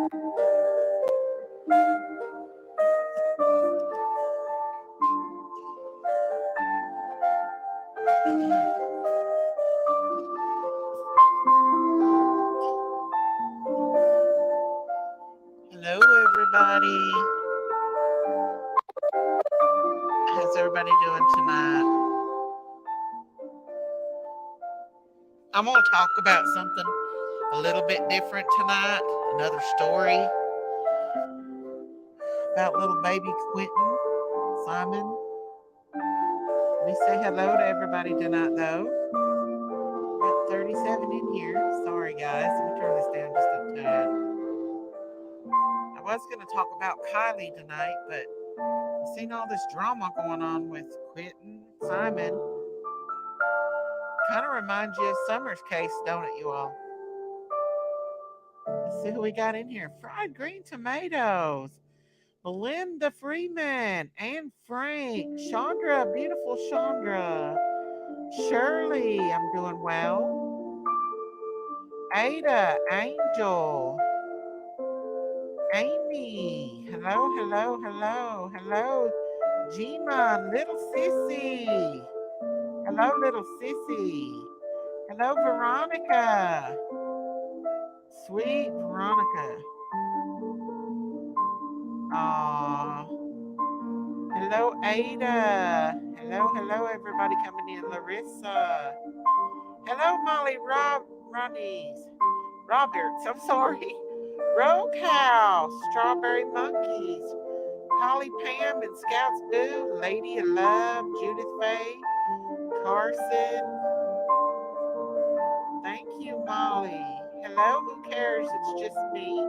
Hello, everybody. How's everybody doing tonight? I'm going to talk about something a little bit different tonight. Another story about little baby Quinton Simon. Let me say hello to everybody tonight, though. About 37 in here. Sorry, guys. Let me turn this down just a tad. I was going to talk about Kylie tonight, but I've seen all this drama going on with Quinton Simon. Kind of reminds you of Summer's case, don't it, you all? Let's see who we got in here. Fried green tomatoes. Belinda Freeman. Anne Frank. Chandra, beautiful Chandra. Shirley, I'm doing well. Ada, Angel. Amy. Hello, hello, hello, hello. Gina, little sissy. Hello, little sissy. Hello, Veronica. Sweet Veronica. Aww. Hello, Ada. Hello, hello, everybody coming in. Larissa. Hello, Molly Roberts. I'm sorry. Rogue House. Strawberry Monkeys. Holly Pam and Scouts Boo. Lady of Love. Judith Faye. Carson. Thank you, Molly. Hello, who cares? It's just me.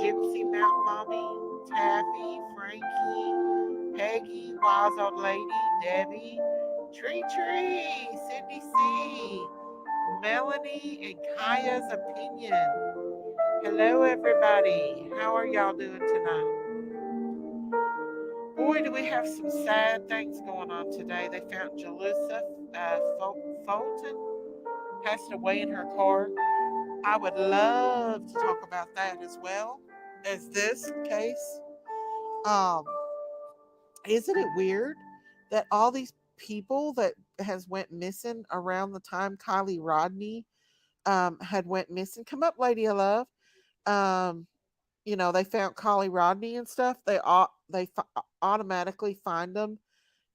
Gypsy Mountain Mommy. Taffy. Frankie. Peggy. Wise Old Lady. Debbie. Tree. Cindy C. Melanie and Kaya's Opinion. Hello, everybody. How are y'all doing tonight? Boy, do we have some sad things going on today. They found Julissa Fuentes passed away in her car. I would love to talk about that as well as this case. Isn't it weird that all these people that has went missing around the time Kylie Rodney had went missing? Come up, Lady of Love. They found Kylie Rodney and stuff. They automatically find them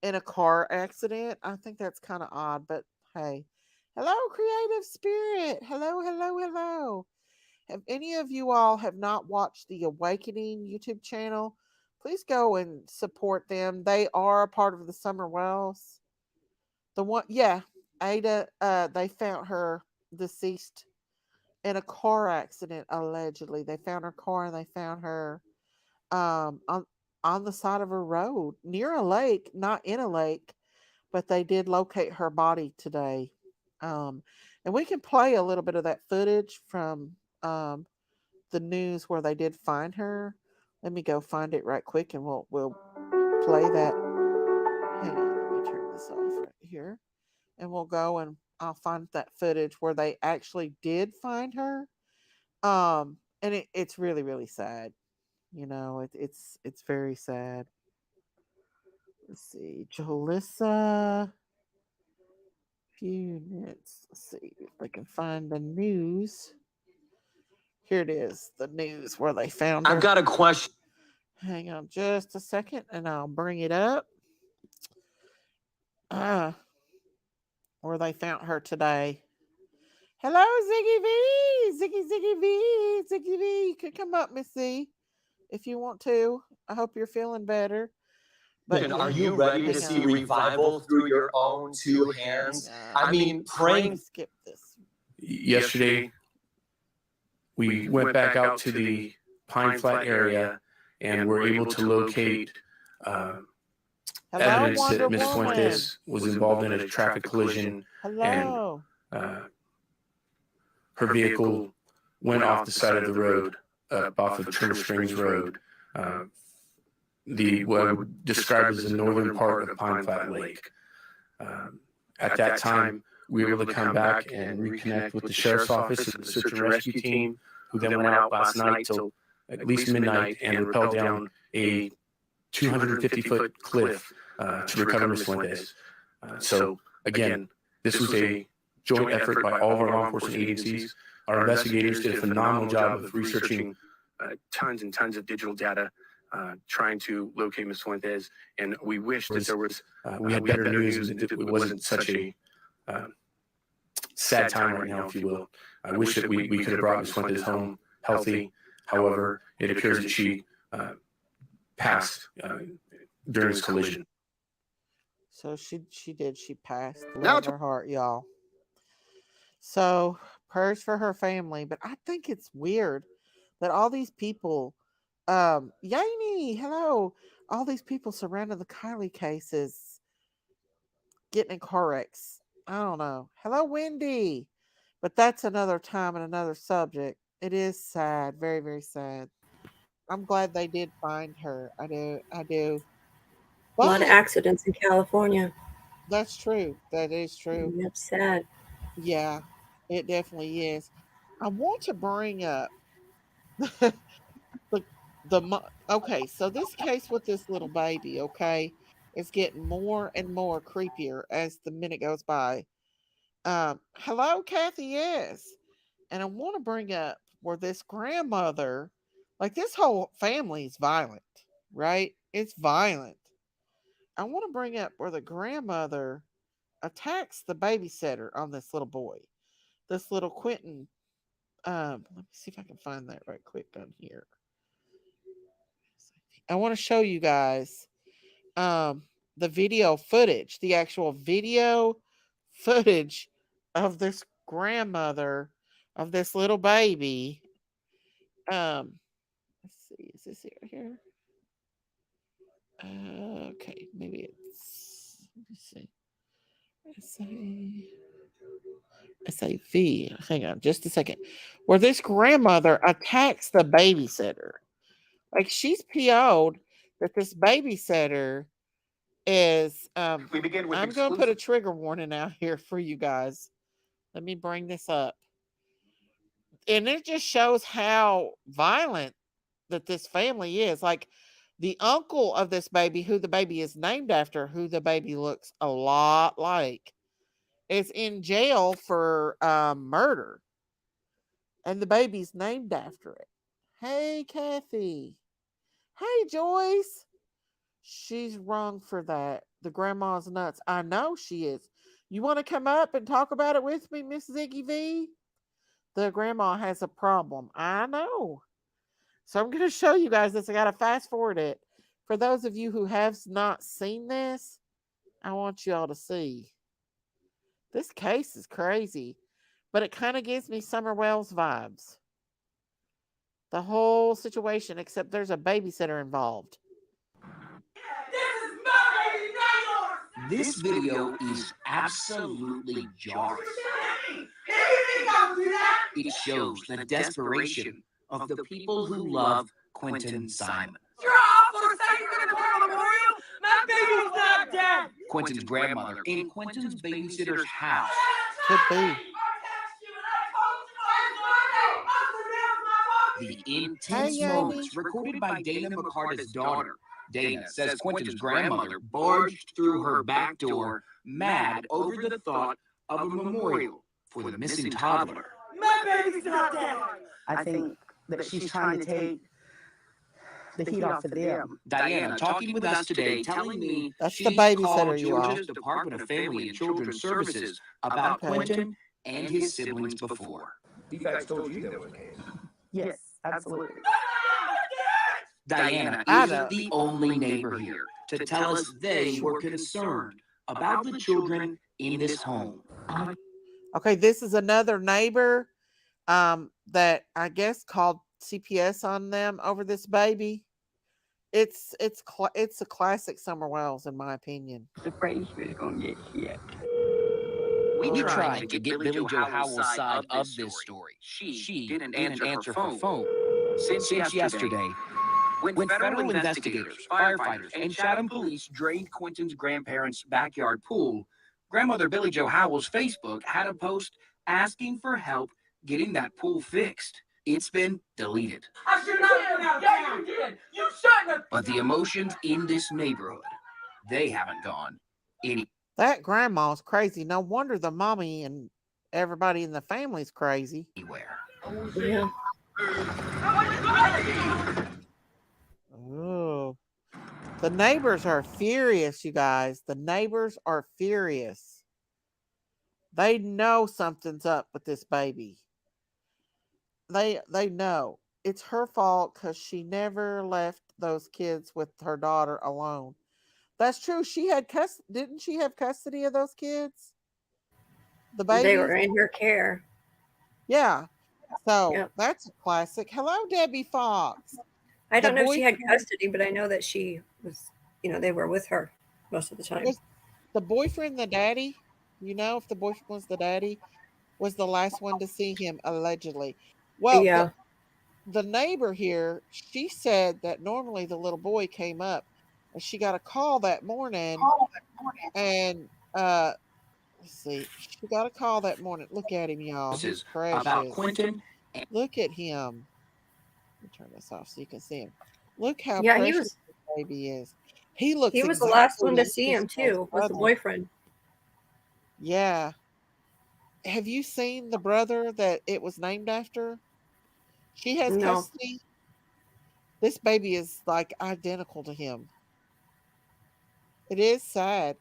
in a car accident. I think that's kind of odd, but hey. Hello, Creative Spirit. Hello, hello, hello. If any of you all have not watched the Awakening YouTube channel, please go and support them. They are a part of the Summer Wells. Ada, they found her deceased in a car accident, allegedly. They found her car and they found her on the side of a road near a lake, not in a lake, but they did locate her body today. And we can play a little bit of that footage from the news where they did find her. Let me go find it right quick and we'll play that. Hang on, let me turn this off right here. And we'll go and I'll find that footage where they actually did find her. And it's really, really sad. It's very sad. Let's see. Julissa. Few minutes. Let's see if I can find the news. Here it is, the news where they found her. I've got a question. Hang on just a second and I'll bring it up. Where they found her today. Hello, Ziggy V. Ziggy V. Ziggy V. You can come up, Miss Z, if you want to. I hope you're feeling better. But are you ready to see revival through your own two hands? I mean, praying. Skip this. Yesterday, we went back out to the Pine Flat area and were able to locate evidence that Miss Fuentes was involved in a traffic collision. Hello. And her vehicle went off the side of the road, off of Trimmer Springs Road. What I would describe as the northern part of Pine Flat Lake. At that time, we were able to come back and reconnect with the sheriff's office and the search and rescue team, who then went out last night to at least midnight and rappel down a 250-foot cliff to recover Ms. Fuentes. So again, this was a joint effort by all of our law enforcement agencies. Our investigators did a phenomenal job of researching tons and tons of digital data, trying to locate Ms. Fuentes. And we wish that there was, we had better news and it wasn't such a sad time right now, if you will. I wish that we could have brought Ms. Fuentes home healthy. However, it appears that she passed during this collision. So she passed. Love her heart, y'all. So prayers for her family. But I think it's weird that all these people, Yanni, hello, all these people surrounding the Kylie cases getting in car wrecks. I don't know. Hello, Wendy. But that's another time and another subject. It is sad, very, very sad. I'm glad they did find her. I do. A lot of accidents in California. That's true. That is true. That's sad. Yeah, it definitely is. I want to bring up okay, so this case with this little baby, okay, is getting more and more creepier as the minute goes by. Hello, Kathy, yes. And I want to bring up where this grandmother, like this whole family is violent, right? It's violent. I want to bring up where the grandmother attacks the babysitter on this little boy, this little Quinton. Let me see if I can find that right quick on here. I want to show you guys the video footage, the actual video footage of this grandmother of this little baby. Let's see, is this here? Okay, maybe it's. Let me see. SAV. Hang on, just a second. Where this grandmother attacks the babysitter, like she's PO'd that this babysitter is. We begin with I'm going to put a trigger warning out here for you guys. Let me bring this up. And it just shows how violent that this family is. Like the uncle of this baby, who the baby is named after, who the baby looks a lot like, is in jail for murder. And the baby's named after it. Hey, Kathy. Hey, Joyce. She's wrong for that. The grandma's nuts. I know she is. You want to come up and talk about it with me, Miss Ziggy V? The grandma has a problem. I know. So I'm going to show you guys this. I got to fast forward it. For those of you who have not seen this, I want you all to see. This case is crazy, but it kind of gives me Summer Wells vibes. The whole situation, except there's a babysitter involved. This video is absolutely jarring. It shows the desperation of the people who love Quentin Simon. You're awful to say you're going to call a memorial? My baby's not dead. Quentin's grandmother in Quentin's babysitter's house. Could be. The intense moments recorded by Dana McCarta's daughter. Dana says Quentin's grandmother barged through her back door, mad over the thought of a memorial for the missing toddler. My baby's not dead. I think that she's trying to take the heat off of them. Diana talking with us today, telling me that's she's the babysitter, called you all. Georgia's Department of Family and Children's Services about Quentin and his siblings before. You guys told you there was a case. Yes, absolutely. Diana isn't the only neighbor here to tell us they were concerned about the children in this home. Okay, this is another neighbor that I guess called CPS on them over this baby. It's a classic Summer Wells, in my opinion. The phrase is gonna get hit. We tried to get Billy Joe Howell's side of this story. She didn't answer her phone since yesterday. When federal investigators, firefighters, and Chatham police drained Quentin's grandparents' backyard pool, grandmother Billy Joe Howell's Facebook had a post asking for help getting that pool fixed. It's been deleted. I should not have been out of town. Yeah, you did. You shouldn't have. But the emotions in this neighborhood, they haven't gone That grandma's crazy. No wonder the mommy and everybody in the family's crazy. anywhere. Yeah. Oh. The neighbors are furious, you guys. The neighbors are furious. They know something's up with this baby. They know. It's her fault because she never left those kids with her daughter alone. That's true. She had didn't she have custody of those kids? The They babies? were in her care. Yeah. So Yep. that's a classic. Hello, Debbie Fox. I The don't know if she had boyfriend custody, but I know that she was, they were with her most of the time. was the boyfriend the daddy. You know, if the boyfriend was the daddy, was the last one to see him allegedly. Well, Yeah. the neighbor here, she said that normally the little boy came up and she got a call that morning and let's see, she got a call that morning. Look at him, y'all. This He's is about precious. Quinton. Look at him. Let me turn this off so you can see him. Look how Yeah, precious this baby is. He looks he was the last exactly one to like see his him too, was the brother. boyfriend. Yeah. Have you seen the brother that it was named after? She has No. custody. This baby is like identical to him. It is sad.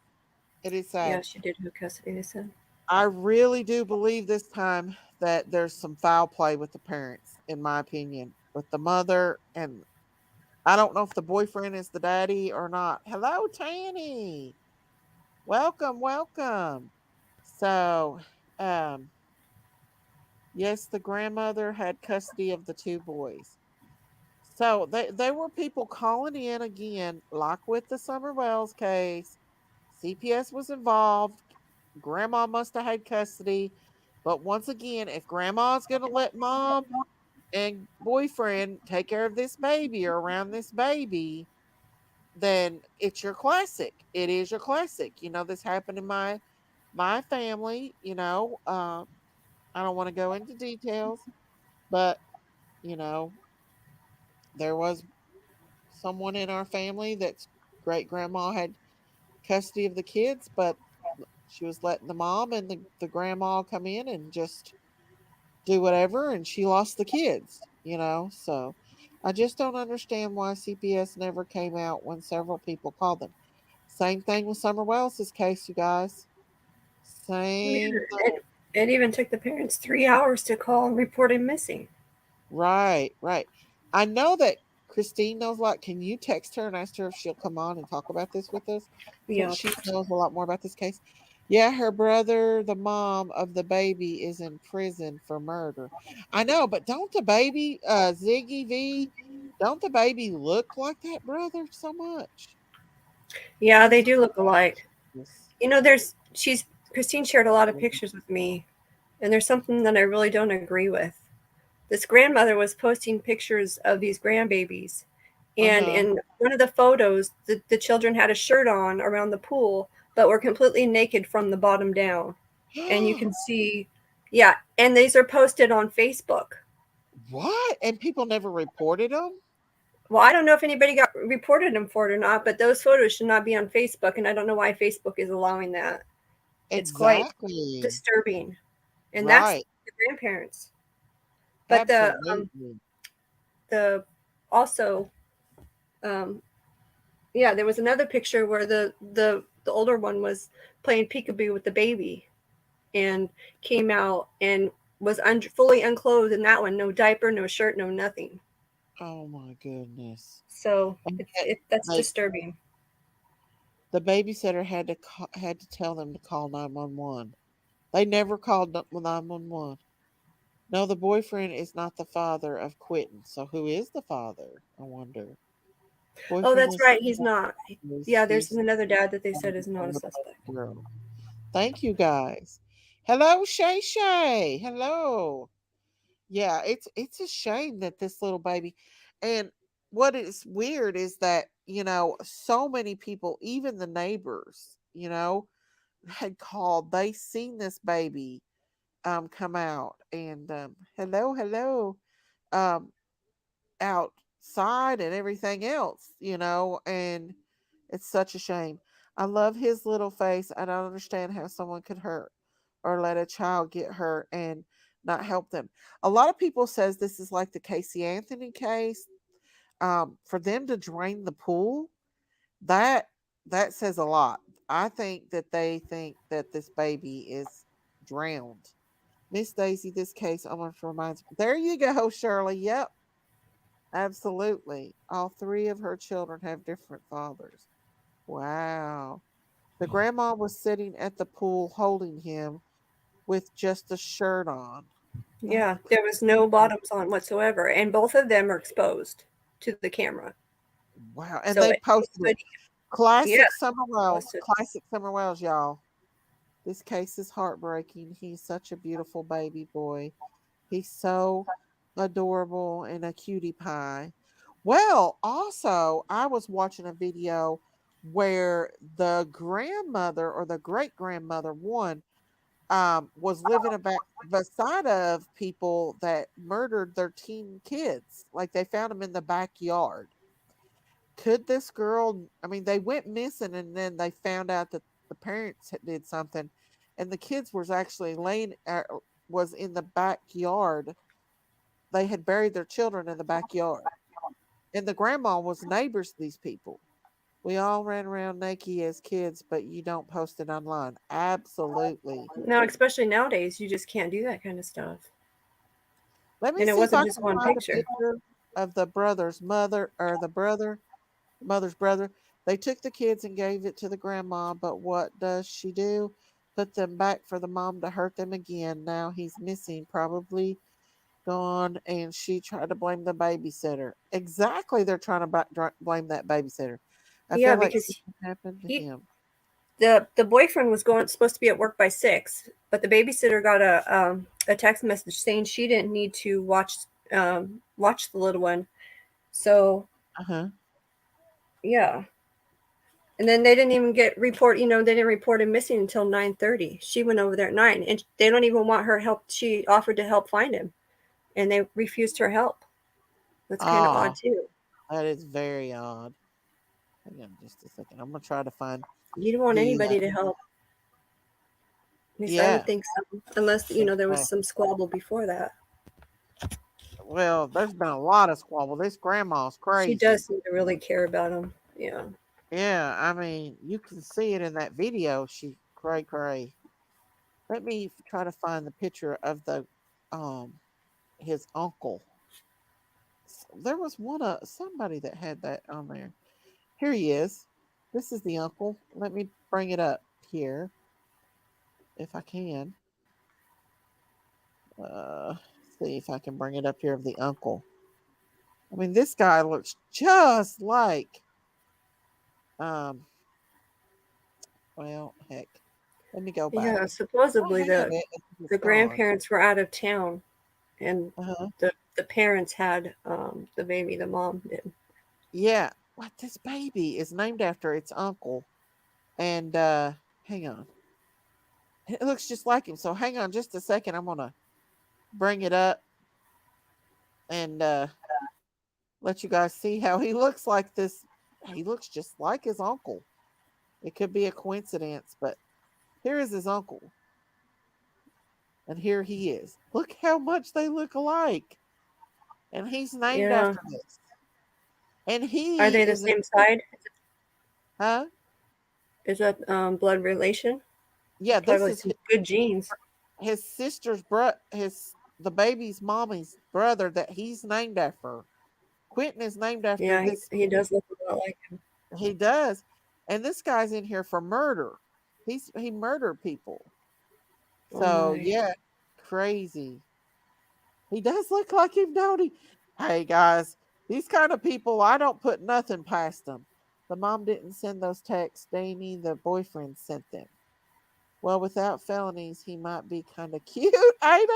It is Yeah, sad. she did have custody, they said. I really do believe this time that there's some foul play with the parents, in my opinion, with the mother. And I don't know if the boyfriend is the daddy or not. Hello, Tanny. Welcome, welcome. So, um, yes, the grandmother had custody of the two boys. So they were people calling in again, like with the Summer Wells case. CPS was involved. Grandma must have had custody. But once again, if grandma's going to let mom and boyfriend take care of this baby or around this baby, then it's your classic. It is your classic. You know, this happened in my family. I don't want to go into details, but you know, there was someone in our family that's great grandma had custody of the kids, but she was letting the mom and the grandma come in and just do whatever, and she lost the kids. So I just don't understand why CPS never came out when several people called them. Same thing with Summer Wells's case, you guys. Same thing. It even took the parents 3 hours to call and report him missing. Right, right. I know that Christine knows a lot. Can you text her and ask her if she'll come on and talk about this with us? Yeah. Since she knows a lot more about this case. Yeah, her brother, the mom of the baby, is in prison for murder. I know, but don't the baby, Ziggy V, don't the baby look like that brother so much? Yeah, they He's do look alike. yes. Christine shared a lot of pictures with me, and there's something that I really don't agree with. This grandmother was posting pictures of these grandbabies, and Uh-huh. in one of the photos, the children had a shirt on around the pool, but were completely naked from the bottom down. And you can see, yeah, and these are posted on Facebook. What? And people never reported them? Well, I don't know if anybody got reported them for it or not, but those photos should not be on Facebook, and I don't know why Facebook is allowing that. It's quite Exactly. disturbing, and that's Right. the grandparents. But Absolutely. the also, um, yeah, there was another picture where the older one was playing peekaboo with the baby, and came out and was fully unclothed in that one, no diaper, no shirt, no nothing. Oh my goodness. So And yet that's they disturbing. the babysitter had to tell them to call 911. They never called 911. No, the boyfriend is not the father of Quentin. So who is the father? I wonder. Oh, Boyfriend that's is right. He's not. Yeah, there's he's another dad that they said is not a suspect. girl. Thank you guys. Hello, Shay Shay. Hello. Yeah, it's a shame that this little baby, and what is weird is that, so many people, even the neighbors, had called. They seen this baby come out, and hello, hello. um, outside and everything else, and it's such a shame. I love his little face. I don't understand how someone could hurt or let a child get hurt and not help them. A lot of people says this is like the Casey Anthony case. For them to drain the pool, that that says a lot. I think that they think that this baby is drowned. Miss Daisy, this case almost reminds me. There you go, Shirley. Yep, absolutely. All three of her children have different fathers. Wow. The grandma was sitting at the pool holding him with just a shirt on. Oh, Yeah, there was no bottoms on whatsoever, and both of them are exposed to the camera. wow. And So they posted it. anybody, yeah, Classic Summer Wells. posted. Classic Summer Wells, y'all. This case is heartbreaking. He's such a beautiful baby boy. He's so adorable and a cutie pie. Well, also, I was watching a video where the grandmother or the great grandmother, one, was living about beside of people that murdered their teen kids. Like they found them in the backyard. Could this girl? I mean, they went missing, and then they found out that the parents did something, and the kids was actually laying was in the backyard. They had buried their children in the backyard, and the grandma was neighbors to these people. We all ran around naked as kids, but you don't post it online. Absolutely. Now, especially nowadays, you just can't do that kind of stuff. Let me And it see if wasn't I just can one find a picture. picture of the brother's mother or mother's brother. They took the kids and gave it to the grandma, but what does she do? Put them back for the mom to hurt them again. Now he's missing, probably gone, and she tried to blame the babysitter. Exactly, they're trying to blame that babysitter. I Yeah, feel like because something happened to he him. the boyfriend was supposed to be at work by 6, but the babysitter got a text message saying she didn't need to watch the little one. So Uh huh. yeah, and then they didn't even get report. They didn't report him missing until 9:30. She went over there at 9, and they don't even want her help. She offered to help find him, and they refused her help. That's kind of odd Ah, too. that is very odd. Hang on just a second. I'm gonna try to find You don't want the. anybody to help. At least I would Yeah. think so, unless there was Exactly. some squabble before that. Well, there's been a lot of squabble. This grandma's She crazy. does seem to really care about him. Yeah. Yeah, I mean, you can see it in that video. She cray cray. Let me try to find the picture of the um his uncle. There was somebody that had that on there. Here he is. This is the uncle. Let me bring it up here if I can. Uh, see if I can bring it up here of the uncle. I mean, this guy looks just like um. Well, heck. Let me go back. Yeah, Oh, supposedly hang on a the minute. It's the gone. grandparents were out of town, and Uh-huh. the parents had the baby. The mom did. Yeah. What this baby is named after its uncle. And hang on. It looks just like him. So hang on just a second. I'm gonna bring it up and let you guys see how he looks like this. He looks just like his uncle. It could be a coincidence, but here is his uncle. And here he is. Look how much they look alike. And he's named Yeah. after this. And Are he they the is same side? huh? Is that blood relation? Yeah, this Probably is some good genes. his sister's the baby's mommy's brother that he's named after. Quentin is named after Yeah, this. he does look a lot like him. He does, and this guy's in here for murder. He murdered people. Oh So my. yeah, crazy. He does look like him, don't he? Hey guys, these kind of people, I don't put nothing past them. The mom didn't send those texts. Danny, the boyfriend, sent them. Well, without felonies, he might be kind of cute, Ada.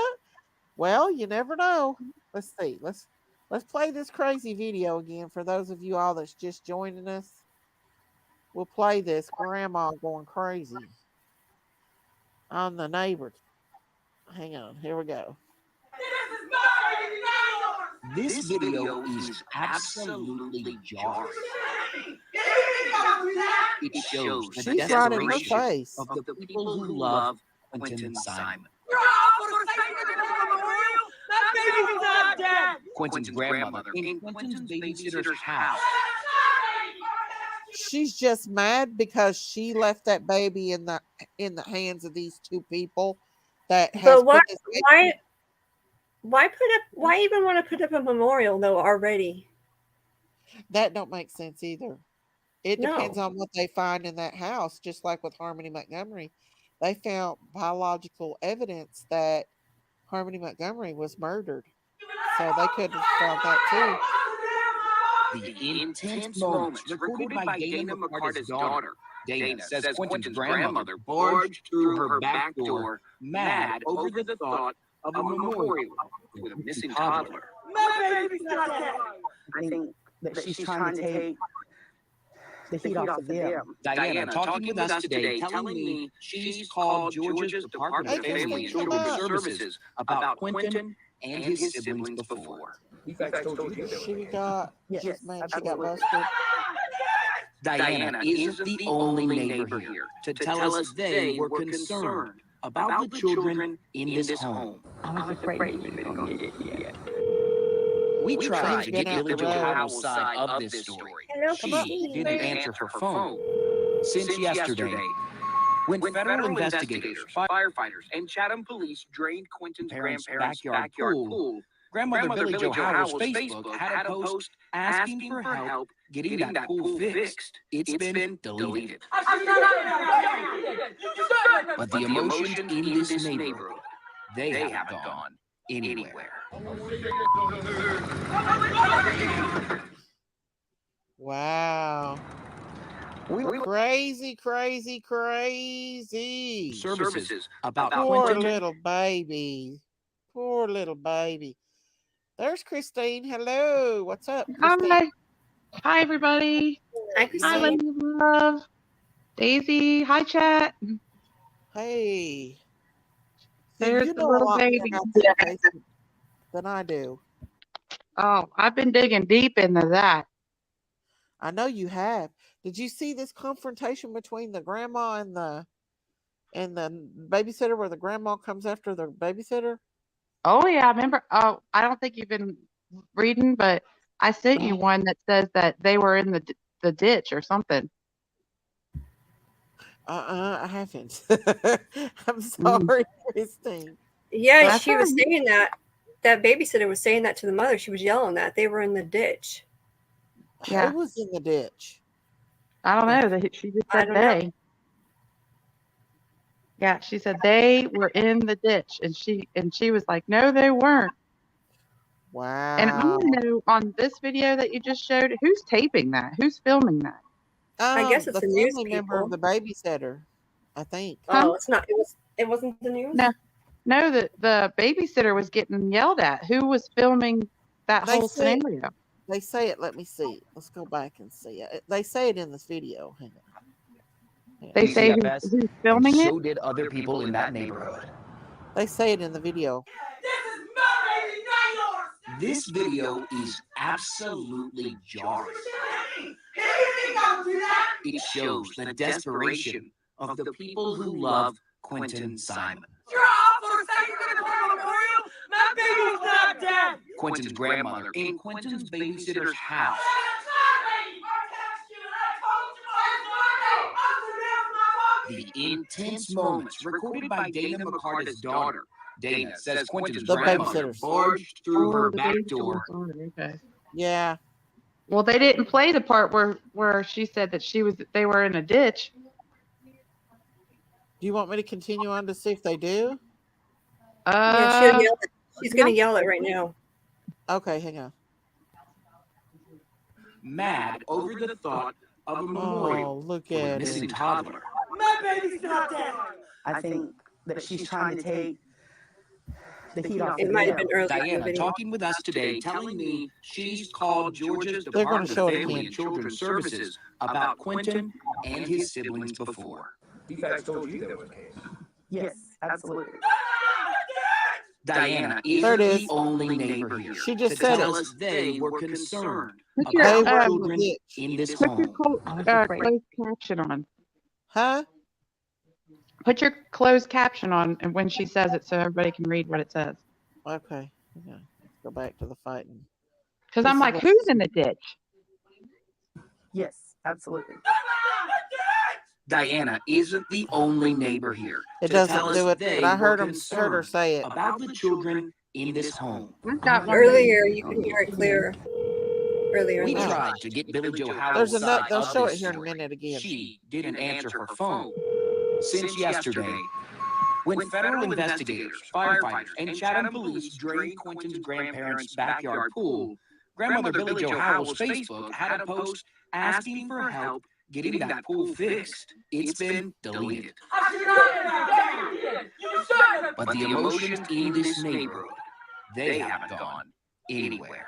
Well, you never know. Let's see. Let's play this crazy video again for those of you all that's just joining us. We'll play this grandma going crazy on the neighbors. Hang on. Here we go. This is my baby, not yours. This video is absolutely jarring. It shows the She's right in her desperation face. of the people who love Quentin Simon. You're awful to say you're gonna call a memorial. My baby's not dead. Quentin's grandmother in Quentin's babysitter's house. She's just mad because she left that baby in the hands of these two people that has But put this baby. why even want to put up a memorial though already? That don't make sense either. It depends No. on what they find in that house, just like with Harmony Montgomery. They found biological evidence that Harmony Montgomery was murdered. So they could have found that too. The intense moments recorded by Dana McCarta's daughter. Dana says Quentin's grandmother barged through her back door, mad over the thought of a memorial with a missing toddler. My baby's not dead. I think that she's trying to take the heat off of them. Diana talking with us today, telling me she's called Georgia's Department of Family and Children's Services about Quentin and his siblings before. You guys told you She got, Yes, she's mad she got absolutely. busted. Diana isn't the only neighbor here to tell us they were concerned about the children in this home. I was afraid you were going to get it yet. We tried to get Get out Billy the Joe road. Howell's side of this story. Hello, She Christine. didn't answer her phone since yesterday. When federal investigators, firefighters, and Chatham police drained Quentin's grandparents' backyard pool, Grandmother Billy Joe Howell's Facebook had a post asking for help getting that pool fixed. It's been deleted. But the emotions in this neighborhood, they haven't gone anywhere. Wow. Crazy, crazy, crazy. Services about Poor Quentin. little baby. Poor little baby. There's Christine. Hello. What's up, Christine? Hi. Hi, everybody. Hi, Hi, Christine. Lady of Love. Daisy. Hi, chat. Hey. See, There's you the know a little lot more baby. about this case than I do. Oh, I've been digging deep into that. I know you have. Did you see this confrontation between the grandma and the babysitter, where the grandma comes after the babysitter? Oh, yeah. I remember. Oh, I don't think you've been reading, but I sent you one that says that they were in the ditch or something. I haven't. I'm sorry, Christine. Yeah, That's she was all right. saying that. That babysitter was saying that to the mother. She was yelling that they were in the ditch. Yeah. Who was in the ditch? I don't know. She just I said don't know. they. Yeah, she said they were in the ditch, and she was like, no, they weren't. And I Wow. want to know, on this video that you just showed, who's taping that? Who's filming that? I guess it's the the news family member of the babysitter, I think. Huh? Oh, it's not. It wasn't the news. No, the babysitter was getting yelled at. Who was filming that They whole said- scenario? They say it. Let me see. Let's go back and see it. They say it in this video. Hang on. They say DCFS, who's filming and it? so did other people in that neighborhood. They say it in the video. This is my baby, not yours. This video is absolutely jarring. It shows the desperation of the people who love Quentin Simon. You're awful to say you're gonna call a memorial. My baby's not dead. Quentin's grandmother in Quentin's babysitter's house. The intense moments recorded by Dana McCarta's daughter. Dana says Quentin's The grandmother babysitters. barged through her the back babysitter door. was on it, okay. Yeah. Well, they didn't play the part where she said that they were in a ditch. Do you want me to continue on to see if they do? Yeah, she's going to yell it right now. Okay, hang on. Mad over the thought of a memorial Oh, look for a at missing it. toddler. My baby's not dead. I think that she's trying to take the heat off It of might have them. been earlier in the Diana video. talking with us today, telling me she's called Georgia's They're gonna Department show of it Family again. and Children's Services about Quentin and his siblings before. You guys told you there was a case. Yes, absolutely. Diana There it isn't is. the only neighbor here She just to said tell it. us they were concerned Put about your They the were in the children ditch. in this put your home. closed caption on. Huh? Put your closed caption on, and when she says it, so everybody can read what it says. Okay. Yeah. Let's go back to the fighting. Because This I'm is like, what who's in the ditch? Yes, absolutely. Diana isn't the only neighbor here it to doesn't tell us do it, they but I were heard her concerned say it. about the children in this home. I've got one. Earlier, you can hear it clearer. Earlier We in the tried to get Billy Joe There's Howell's another. side They'll of show it this here in a story. minute again. She didn't answer her phone since yesterday, when federal investigators, firefighters, and Chatham police drained Quentin's grandparents' backyard pool. Grandmother Billy Joe Howell's Facebook had a post asking for help getting that pool fixed. It's been deleted. But the emotions in this neighborhood, they haven't gone anywhere.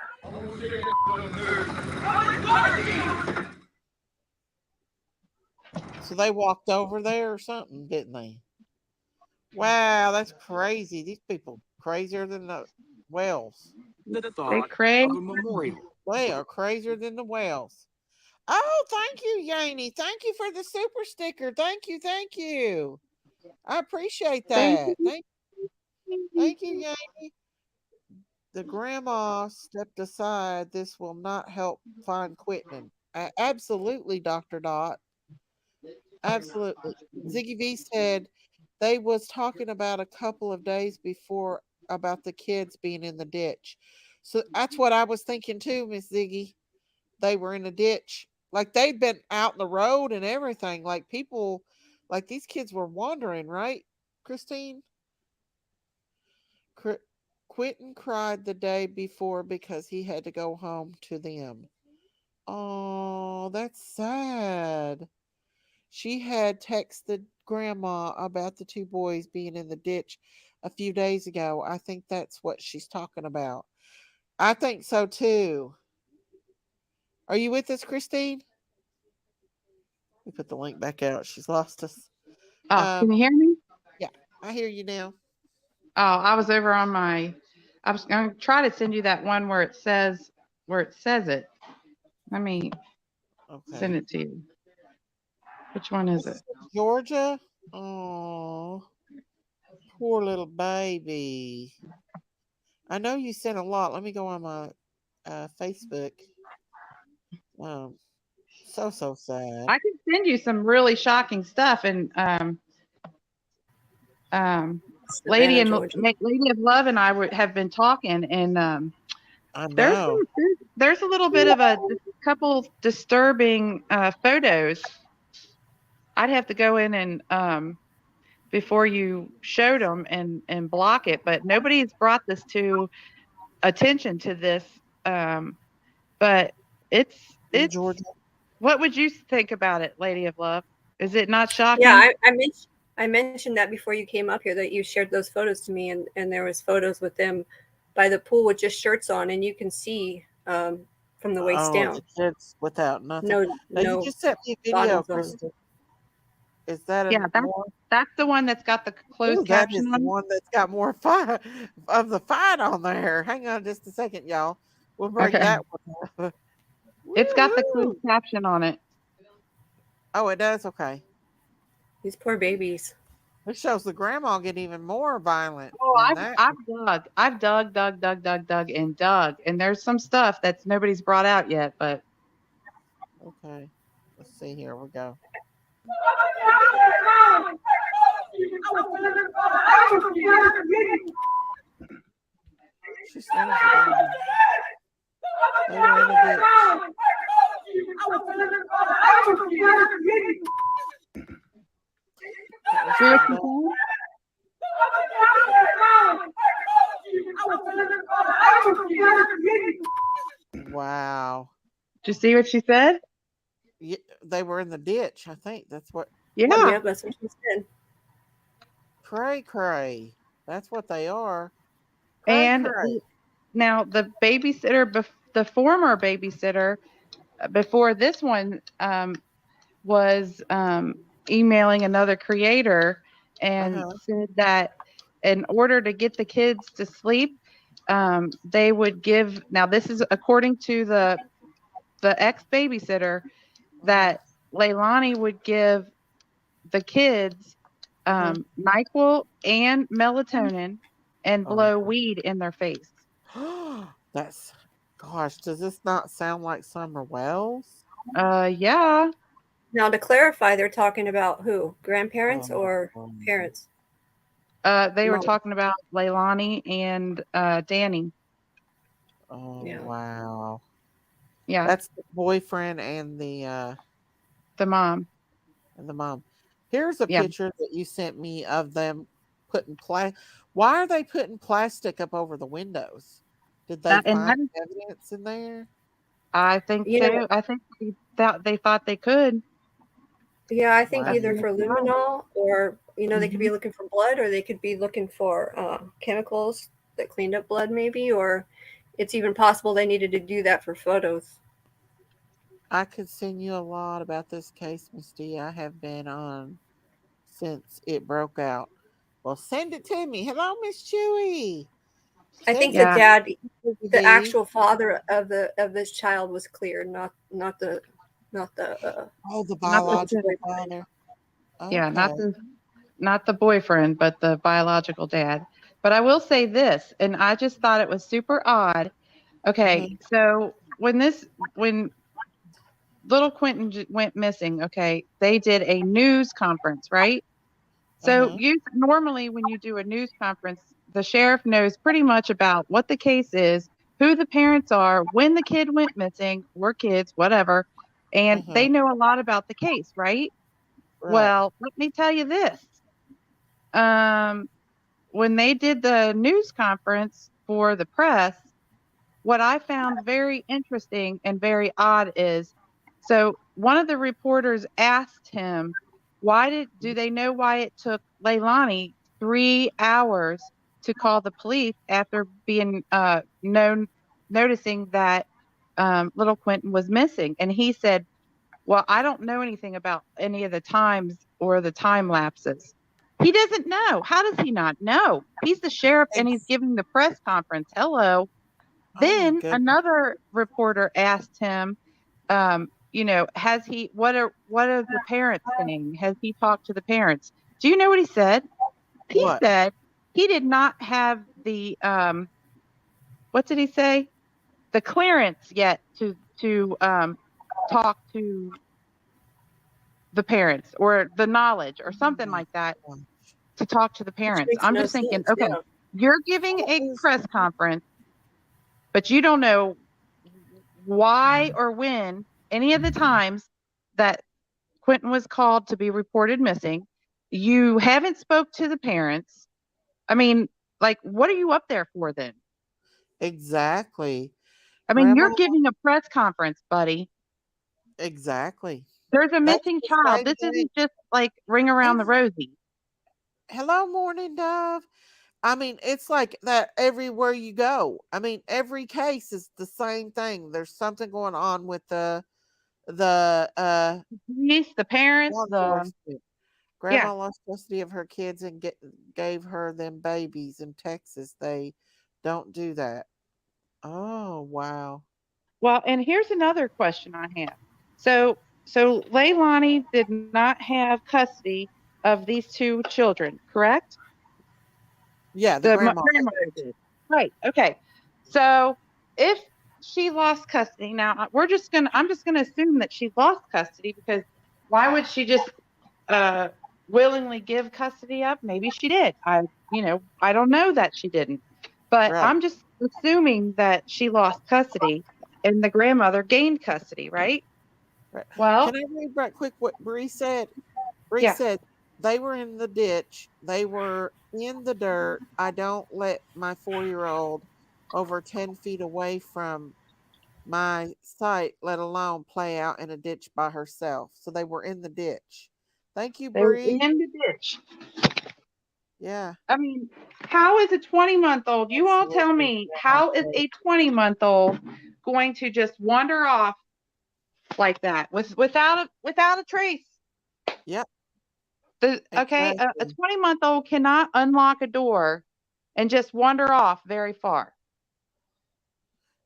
So they walked over there or something, didn't they? Wow, that's crazy. These people crazier than the whales. The They thought crazy. of a memorial. They are crazier than the whales. Oh, thank you, Yaney. Thank you for the super sticker. Thank you, thank you. I appreciate that. Thank you, Yaney. The grandma stepped aside. This will not help find Quitman. Absolutely, Dr. Dot. Absolutely. Ziggy V said they was talking about a couple of days before about the kids being in the ditch. So that's what I was thinking too, Miss Ziggy. They were in a ditch. Like they'd been out in the road and everything. Like people, like these kids were wandering, right, Christine? Quentin cried the day before because he had to go home to them. Oh, that's sad. She had texted grandma about the two boys being in the ditch a few days ago. I think that's what she's talking about. I think so too. Are you with us, Christine? We put the link back out. She's lost us. Oh, can you hear me? Yeah, I hear you now. Oh, I was over on my. I was going to try to send you that one where it says it. Let me send it to you. Which one is it? Georgia? Oh, poor little baby. I know you sent a lot. Let me go on my Facebook. So sad. I can send you some really shocking stuff, and Lady of Love and I have been talking, and I know. there's a little bit of a couple disturbing photos. I'd have to go in and before you showed them and block it, but nobody's brought this to attention to this. But it's Georgia. What would you think about it, Lady of Love? Is it not shocking? Yeah, I mentioned that before you came up here, that you shared those photos to me, and there was photos with them by the pool with just shirts on, and you can see from the waist down. The kids without nothing. No, you just sent me a video, Kristen. Is that that's the one that's got the closed caption that is on? The one that's got more fight of the fight on there. Hang on just a second, y'all. We'll bring that one up. It's got the closed caption on it. Oh, it does? Okay. These poor babies. It shows the grandma get even more violent. Oh, I've dug, and there's some stuff that's nobody's brought out yet, but okay. Let's see, here we go. She's they were in a ditch. Wow. Did you see what she said? Yeah, they were in the ditch. I think that's what. Yeah, that's what she said. Cray. That's what they are. And now the babysitter, the former babysitter, before this one, was emailing another creator and said that in order to get the kids to sleep, they would give. Now, this is according to the ex-babysitter, that Leilani would give the kids NyQuil and melatonin and blow weed in their face. That's, gosh, does this not sound like Summer Wells? Yeah. Now, to clarify, they're talking about who? Grandparents or parents? They were Mom. talking about Leilani and Danny. Oh, Yeah. wow. Yeah, That's the boyfriend and the mom. mom. Here's a Yeah. picture that you sent me of them putting Why are they putting plastic up over the windows? Did they And find evidence in there? I think You know, I think they thought they could. yeah, I think Wow. either for luminol or, they could be Mhm. looking for blood, or they could be looking for chemicals that cleaned up blood, maybe, or it's even possible they needed to do that for photos. I could send you a lot about this case, Miss D. I have been on since it broke out. Well, send it to me. Hello, Miss Chewy. I Send think it the Yeah. dad, to me, the D. actual father of this child was cleared, not the Oh, the Not the biological boyfriend. father. Yeah, Okay. not the boyfriend, but the biological dad. But I will say this, and I just thought it was super odd. Okay, so when little Quentin went missing, okay, they did a news conference, right? So normally when you do a news conference, the sheriff knows pretty much about what the case is, who the parents are, when the kid went missing, or kids, whatever, and they know a lot about the case, right? Right. Well, let me tell you this. When they did the news conference for the press, what I found very interesting and very odd is, so one of the reporters asked him, do they know why it took Leilani 3 hours to call the police after being noticing that little Quentin was missing? And he said, well, I don't know anything about any of the times or the time lapses. He doesn't know. How does he not know? He's the sheriff and he's giving the press conference. Hello. Then another reporter asked him, what are the parents saying? Has he talked to the parents? Do you know what he said? He said he did not have the, what did he say? The clearance yet to talk to the parents, or the knowledge or something like that, to talk to the Which parents. makes I'm no just thinking, sense. okay, Yeah. you're giving a press conference, but you don't know why or when any of the times that Quentin was called to be reported missing. You haven't spoke to the parents. I mean, like, what are you up there for then? Exactly. I mean, you're giving a press conference, buddy. Exactly. There's a That's missing the child. same This thing. isn't just like Ring Around the Rosie. Hello, Morning Dove. I mean, it's like that everywhere you go. I mean, every case is the same thing. There's something going on with the police, the parents, grandma lost custody of her kids and gave her them babies in Texas. They don't do that. Oh, wow. Well, and here's another question I have. So Leilani did not have custody of these two children, correct? Yeah, the grandma did. Right. Okay. So if she lost custody, now I'm just gonna assume that she lost custody, because why would she just willingly give custody up? Maybe she did. I don't know that she didn't. But I'm just assuming that she lost custody and the grandmother gained custody, right? Right. Well, Can I read right quick what Bree said? Bree yeah. said they were in the ditch. They were in the dirt. I don't let my 4-year-old over 10 feet away from my sight, let alone play out in a ditch by herself. So they were in the ditch. Thank you, They were Bree. in the ditch. Yeah. I mean, how is a 20-month-old? You all tell me, how is a 20-month-old going to just wander off like that without a trace? Yep. Okay, a Exactly. 20-month-old cannot unlock a door and just wander off very far.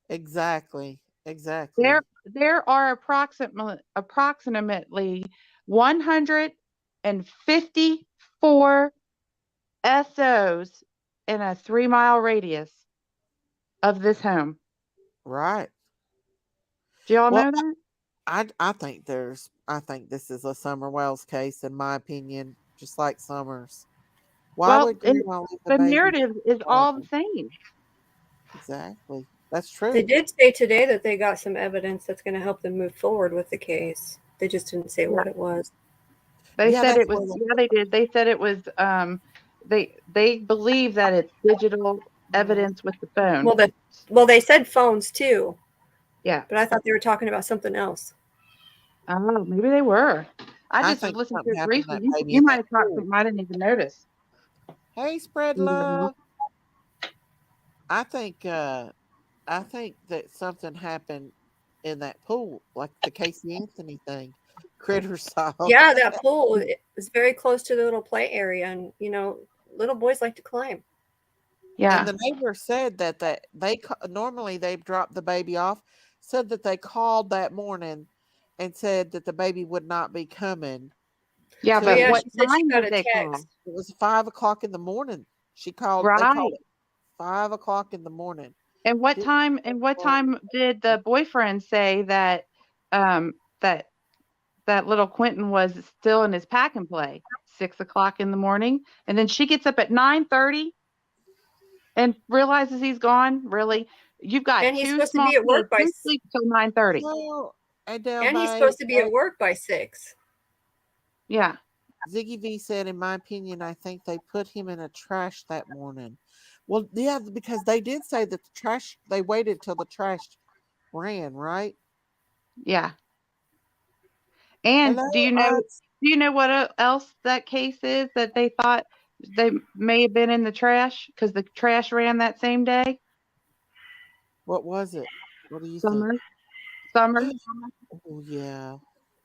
Exactly. There Exactly. there are approximately 154 SOs in a 3-mile radius of this home. Right. Do y'all Well, know that? I think this is a Summer Wells case, in my opinion, just like Summers. Why Well, would Grandma leave the the baby? narrative is all the same. Exactly. That's They true. did say today that they got some evidence that's going to help them move forward with the case. They just didn't say Yeah. what it was. They Yeah, said that's it was, where yeah, they did. They said it was, they believe that it's digital evidence with the phone. Well, they said phones too, Yeah. but I thought they were talking about something else. Oh, maybe they were. I I just think listened to something it happened to briefly. that You, baby you in might that have caught pool. something I didn't even notice. Hey, spread love. I think that something happened in that pool, like the Casey Anthony thing. Critter saw. Yeah, that pool is very close to the little play area, and little boys like to climb. And Yeah. the neighbor said that normally they drop the baby off. Said that they called that morning and said that the baby would not be coming Yeah, Oh but yeah, to. what she said she time got did a they call? text. It was 5 o'clock in the morning. They called Right. it 5 o'clock in the morning. And what Didn't time and what time did the boyfriend say that um that that little Quentin was still in his pack and play? 6 o'clock in the morning. And then she gets up at 9:30 and realizes he's gone. Really? You've got And he's two supposed to small be at kids. work by Who sleeps till 9:30? Well, and down and he's by supposed to be at work by 6. Yeah. Ziggy V said, in my opinion, I think they put him in a trash that morning. Well, yeah, because they did say that they waited till the trash ran, right? Yeah. And Hello, do you know what else that case is that they thought they may have been in the trash because the trash ran that same day? what was it? What do you think? Summer. Summer. Oh, yeah.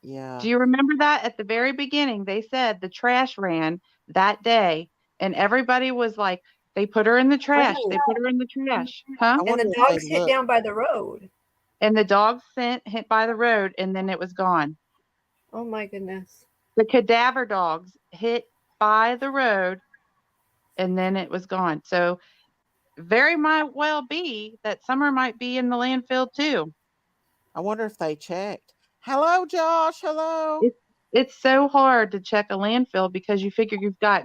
Yeah. Do you remember that at the very beginning? They said the trash ran that day, and everybody was like, they put her in the trash. Oh, They put her in the trash. Huh? I and wonder the if they dogs hit looked. down by the road. And the dog hit by the road, and then it was gone. Oh my goodness. The cadaver dogs hit by the road, and then it was gone. So very might well be that Summer might be in the landfill too. I wonder if they checked. Hello, Josh. Hello. It's so hard to check a landfill because you figure you've got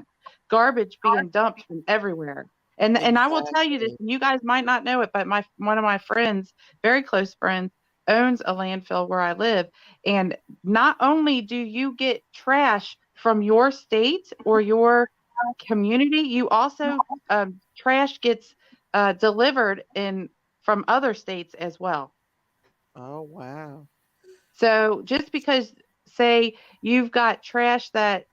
garbage being dumped from everywhere. And I will tell you this, Exactly. and you guys might not know it, but one of my friends, very close friends, owns a landfill where I live. And not only do you get trash from your state or your community, you also trash gets delivered in from other states as well. Oh, wow. So just because, say, you've got trash that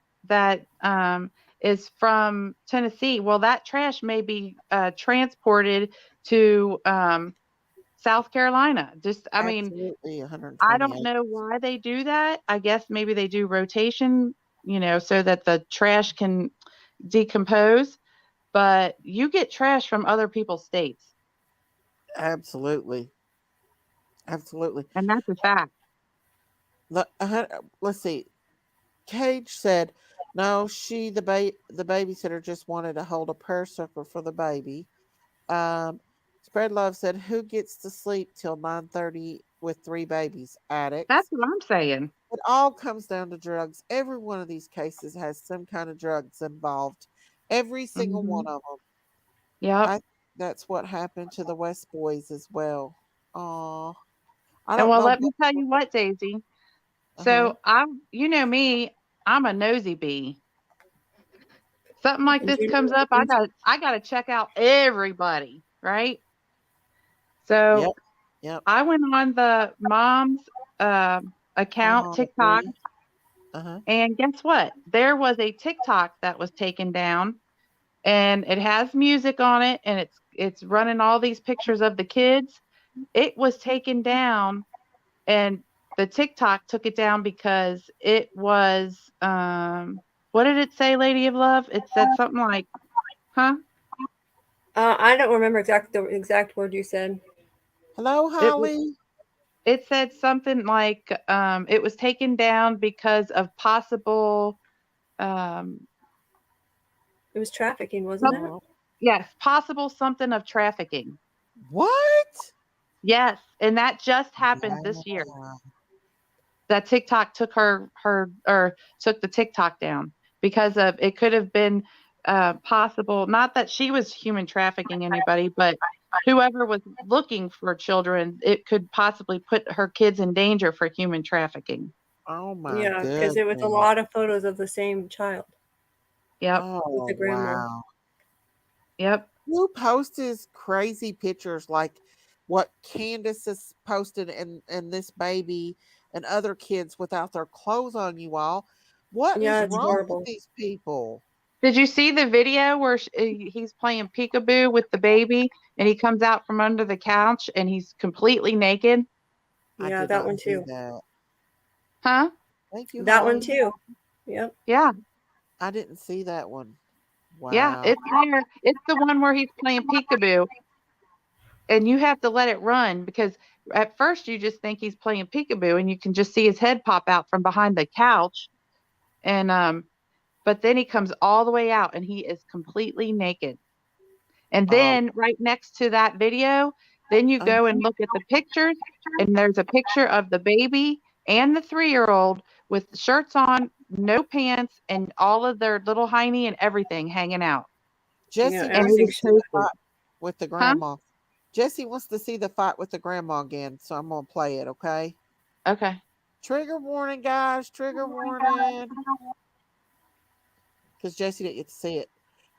is from Tennessee, well, that trash may be transported to South Carolina. I mean, Absolutely. I don't 128. know why they do that. I guess maybe they do rotation, so that the trash can decompose. But you get trash from other people's states, Absolutely. Absolutely. and that's a fact. Let's see. Cage said, "No, the babysitter just wanted to hold a prayer circle for the baby." Spread Love said, "Who gets to sleep till 9:30 with 3 babies? That's Addicts." what I'm saying. It all comes down to drugs. Every one of these cases has some kind of drugs involved. Every single Hmm. one of them. Yep. I think that's what happened to the West Boys as well. Oh, I And don't well, know. let me tell you what, Daisy. Uh huh. So you know me, I'm a nosy bee. Something like And this comes up, I gotta check out everybody, right? Yep. So Yep. I went on the mom's account, Oh, I TikTok, agree. Uh huh. and guess what? There was a TikTok that was taken down, and it has music on it, and it's running all these pictures of the kids. It was taken down, and the TikTok took it down because it was What did it say, Lady of Love? It said something like, huh? I don't remember the exact word you said. Hello, It was. Holly. It said something like it was taken down because of possible. It was trafficking, wasn't it? Yes, possible something of trafficking. What? Yes, and that just happened this year. Wow. That TikTok took took the TikTok down because of it could have been possible. Not that she was human trafficking anybody, but whoever was looking for children, it could possibly put her kids in danger for human trafficking. Oh my Yeah, because it was a goodness. lot of photos of the same child. Yep. With Oh the grandma. wow. Yep. Who posts crazy pictures like what Candace has posted and this baby and other kids without their clothes on, you all? What Yeah, is it's wrong horrible. with these people? Did you see the video where he's playing peekaboo with the baby and he comes out from under the couch and he's completely naked? I Yeah, did that not one see too. that. Huh? Thank you, That one Holly. too. Yep. Yeah. I didn't see that one. Yeah, Wow. it's there. It's the one where he's playing peekaboo, and you have to let it run because at first you just think he's playing peekaboo, and you can just see his head pop out from behind the couch, and but then he comes all the way out, and he is completely naked. And then right next to that video, then you go and look at the pictures, and there's a picture of the baby and the 3-year-old with shirts on, no pants, and all of their little hiney and everything hanging out. Jesse Yeah, And wants it to is see the posted. fight with the Huh? grandma. Jesse wants to see the fight with the grandma again, so I'm gonna play it, okay? Okay. Trigger warning, guys. Trigger warning. Because Jesse didn't get to see it.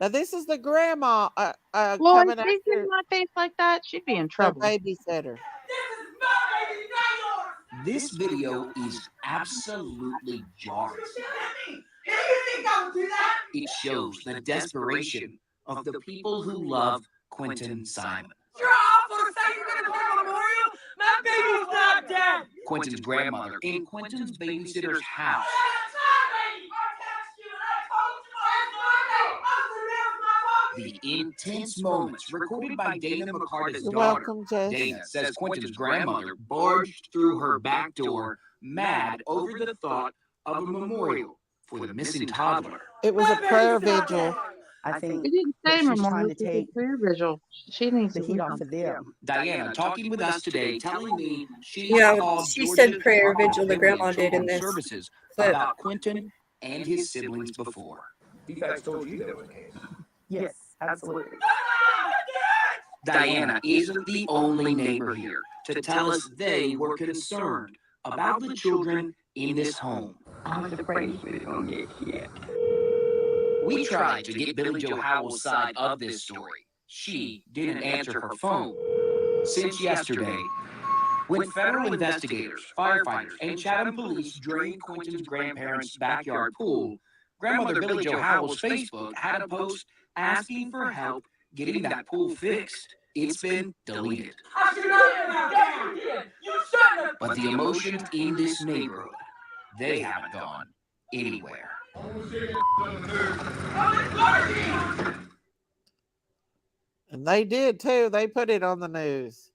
Now this is the grandma Well, coming if she's in after my face like that, she'd be in their trouble. babysitter. This video is absolutely jarring. It shows the desperation of the people who love Quentin Simon. You're awful to say you're going to call a memorial. My baby's not dead. Quentin's grandmother in Quentin's babysitter's house. The intense moments recorded by Dana McCarta's You're daughter. welcome, Jess. Dana says Quentin's grandmother barged through her back door, mad over the thought of a memorial for the missing toddler. It was a prayer vigil. I think It didn't that say she's memorial. trying to This is a take prayer vigil. She needs the to heat do off something. of them. Diana talking with us today, telling me she Yeah, called she Georgia said prayer Department of vigil, the Family and grandma did in Children's this Services clip. about Quentin and his siblings before. Defects told you there was a case. Yes, absolutely. Diana isn't the only neighbor here to tell us they were concerned about the children in this home. I was afraid she was going to get hit. We tried to get Billy Joe Howell's side of this story. She didn't answer her phone since yesterday, when federal investigators, firefighters, and Chatham police drained Quentin's grandparents' backyard pool. Grandmother Billy Joe Howell's Facebook had a post asking for help getting that pool fixed. It's been deleted. I should not have done that. You shouldn't have. But the emotions in this neighborhood, they haven't gone anywhere. And they did too. They put it on the news.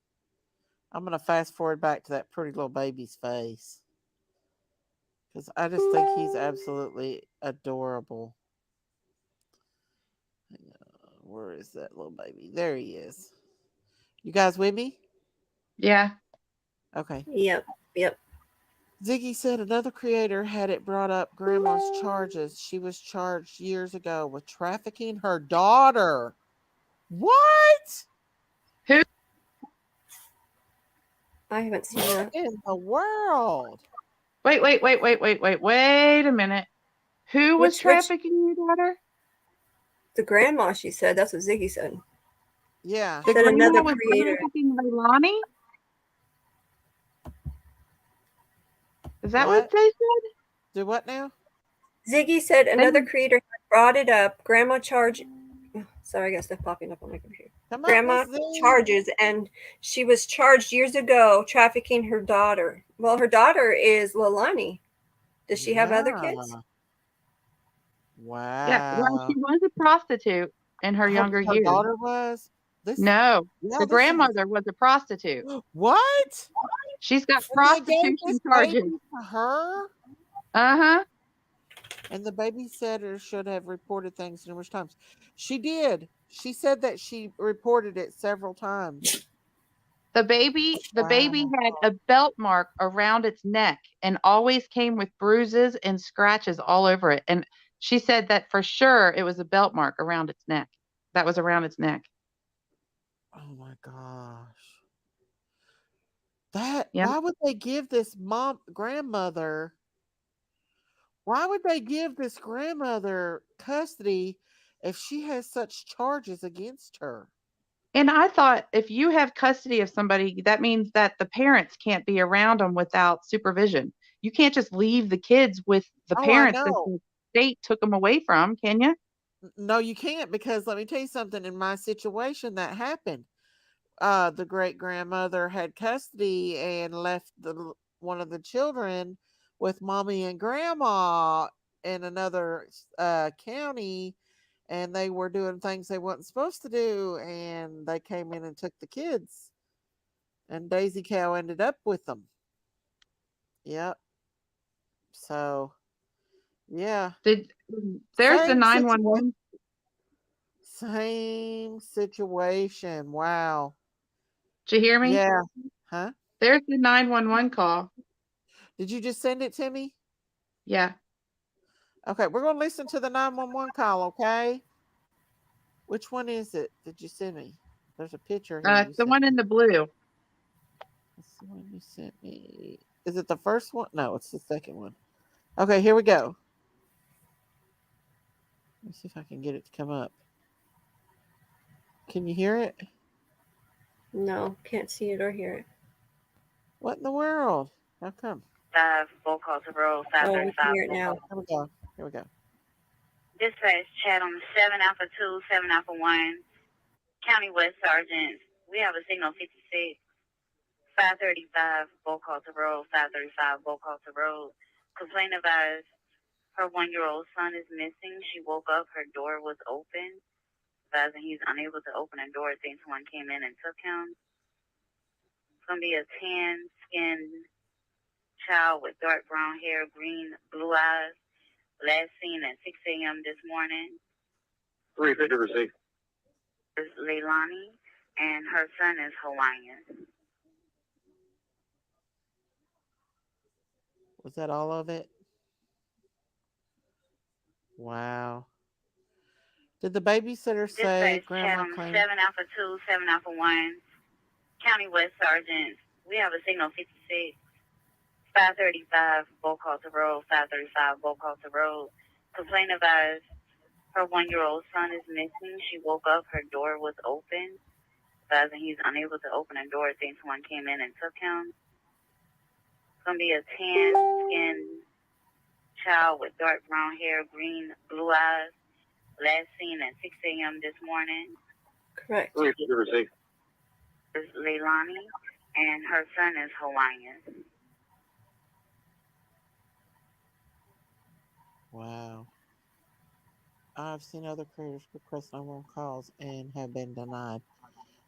I'm going to fast forward back to that pretty little baby's face. Because I just think he's absolutely adorable. Where is that little baby? There he is. You guys with me? Yeah. Okay. Yep. Ziggy said another creator had it brought up grandma's charges. She was charged years ago with trafficking her daughter. What? Who? I haven't seen that. In the world? Wait a minute. Who was Which- trafficking your daughter? The grandma, she said. That's what Ziggy said. Yeah. The Said grandma another was creator. trafficking Leilani? Is that what What? they said? Do what now? Ziggy said another creator had brought it up. Grandma charge. Sorry, I got stuff popping up on my computer. Come on, Grandma Miss Z. charges, and she was charged years ago trafficking her daughter. Well, her daughter is Leilani. Does she have other kids? Yeah. Yeah, well, Wow. she was a prostitute in her younger Her years. daughter was this. No, Yeah, the this is grandmother was a prostitute. what? She's got And they gave prostitution this charges. baby to her. Uh-huh. And the babysitter should have reported things numerous times. She did. She said that she reported it several times. The baby Wow. had a belt mark around its neck and always came with bruises and scratches all over it. And she said that for sure it was a belt mark around its neck. That was around its neck. Oh my gosh. That Yeah. why would they give this grandmother? Why would they give this grandmother custody if she has such charges against her? And I thought if you have custody of somebody, that means that the parents can't be around them without supervision. You can't just leave the kids with the Oh, I parents that know. the state took them away from, can you? No, you can't, because let me tell you something. In my situation, that happened. The great grandmother had custody and left one of the children with mommy and grandma in another county, and they were doing things they wasn't supposed to do, and they came in and took the kids, and Daisy Cow ended up with them. Yep. So yeah, There's the same situation. 911. Same situation. Wow. Did you hear me? Yeah. Huh? There's the 911 call. Did you just send it to me? Yeah. Okay, we're going to listen to the 911 call, okay? Which one is it? Did you send me? There's a picture here. You It's the sent one in me. the blue. That's the one you sent me. Is it the first one? No, it's the second one. Okay, here we go. Let me see if I can get it to come up. Can you hear it? No, can't see it or hear it. What in the world? How come? 5, roll call to roll, Oh, we 535. can hear it now. Here we go. Here we go. Dispatch, chat on 7 Alpha 2, 7 Alpha 1, County West Sergeant. We have a signal 56, 535, roll call to roll, 535, roll call to roll. Complaint advised, her 1-year-old son is missing. She woke up, her door was open. Advising he's unable to open a door. Thinks someone came in and took him. It's going to be a tan-skinned child with dark brown hair, green, blue eyes. Last seen at 6 a.m. this morning. 350 received. Is Leilani, and her son is Hawaiian. Was that all of it? Wow. Did the babysitter say Dispatch, grandma chat on claimed? 7 Alpha 2, 7 Alpha 1, County West Sergeant. We have a signal 56, 535, roll call to roll, 535, roll call to roll. Complaint advised, her 1-year-old son is missing. She woke up, her door was open. Advising he's unable to open a door. Thinks someone came in and took him. It's going to be a tan-skinned child with dark brown hair, green, blue eyes. Last seen at 6 a.m. this morning. Correct. 350 received. Is Leilani, and her son is Hawaiian. Wow. I've seen other creators request 911 calls and have been denied.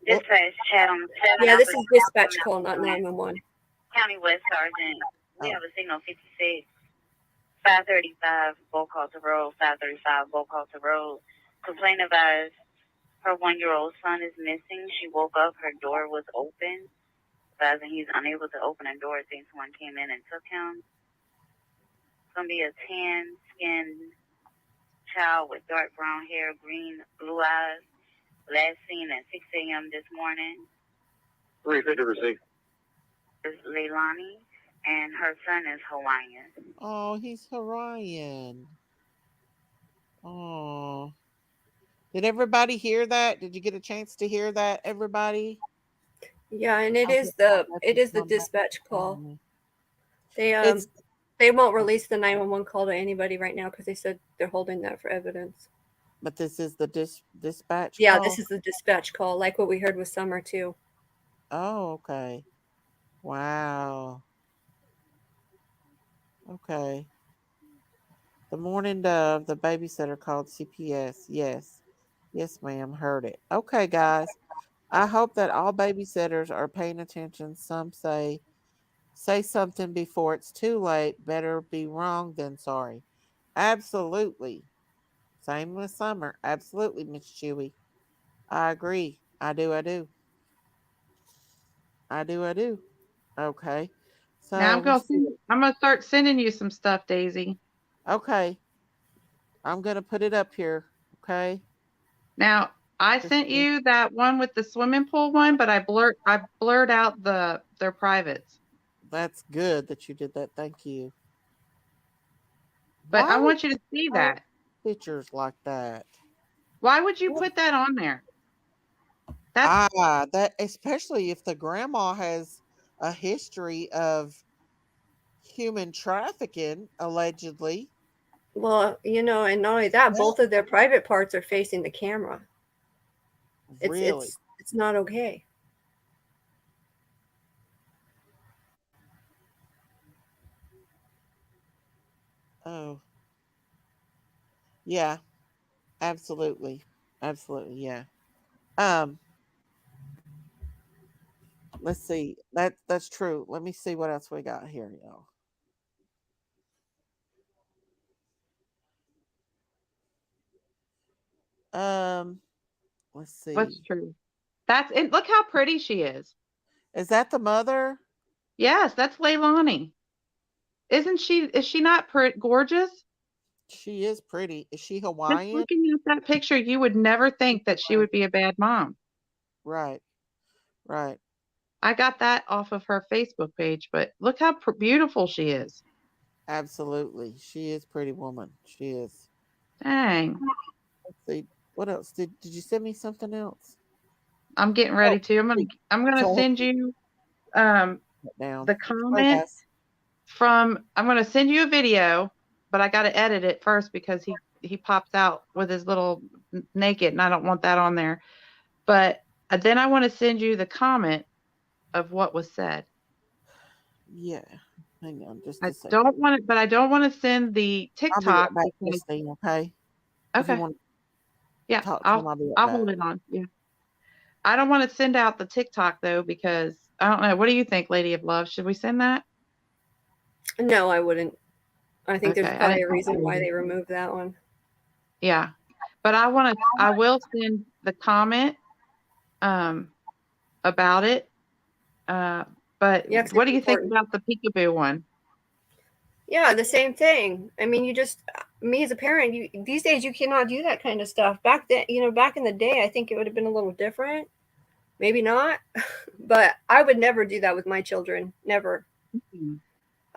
Well, Dispatch, chat on 7 Yeah, this Alpha is dispatch call, not 911. County West Sergeant. We Oh. have a signal 56, 535, roll call to roll, 535, roll call to roll. Complaint advised, her 1-year-old son is missing. She woke up, her door was open. Advising he's unable to open a door. Thinks someone came in and took him. It's going to be a tan-skinned child with dark brown hair, green, blue eyes. Last seen at 6 a.m. this morning. 350 received. Is Leilani, and her son is Hawaiian. oh, he's Hawaiian. Oh. Did everybody hear that? Did you get a chance to hear that, everybody? Yeah, and it Okay, is the that's on that. dispatch call. Mhm. They It's they won't release the 911 call to anybody right now because they said they're holding that for evidence. but this is the dispatch Yeah, call? this is the dispatch call, like what we heard with Summer too. Oh, okay. Wow. Okay. The morning dove, the babysitter called CPS. Yes. Yes, ma'am. Heard it. Okay, guys. I hope that all babysitters are paying attention. Some say something before it's too late. Better be wrong than sorry. Absolutely. Same with Summer. Absolutely, Miss Chewy. I agree. I do. I do. I do. I do. Okay. Now So I'm gonna start sending you some stuff, Daisy. okay. I'm gonna put it up here. Okay. Now I sent you that one with the swimming pool one, but I blurred out their privates. That's good that you did that. Thank you. But I Why would want you to see you post that. pictures like that? Why would you put that on there? That's That especially if the grandma has a history of human trafficking, allegedly. Well, and not only that, That both of their private parts are facing the camera. It's really. it's it's not okay. Oh, yeah, absolutely. Absolutely, yeah. Um, let's see. That's true. Let me see what else we got here, y'all. Um, let's what's see. true. That's it. Look how pretty she is. Is that the mother? Yes, that's Leilani. Isn't she? Is she not gorgeous? She is pretty. Is she Just Hawaiian? looking at that picture, you would never think that she would be a bad mom. Right. Right. I got that off of her Facebook page, but look how beautiful she is. Absolutely. She is pretty woman. She is. Dang. Let's see. What else? Did you send me something else? I'm getting ready to. I'm gonna send you Down. the Sorry, comment guys. I'm gonna send you a video, but I gotta edit it first because he pops out with his little naked and I don't want that on there. But then I want to send you the comment of what was said. Yeah. Hang on just I a second. don't want it, but I don't want to send the I'll be right TikTok back, because, Christine, okay? If you okay. want to Yeah, talk to him, I'll be right I'll back. hold it on. Yeah. I don't want to send out the TikTok though because I don't know. What do you think, Lady of Love? Should we send that? No, I wouldn't. I think there's Okay. probably a reason why they removed that one. Yeah. But I will send the comment about it. But Yeah, 'cause what it's do you think important. about the peekaboo one? Yeah, the same thing. I mean, me as a parent, these days you cannot do that kind of stuff. Back then, back in the day, I think it would have been a little different. Maybe not, but I would never do that with my children. Never. Mm-hmm.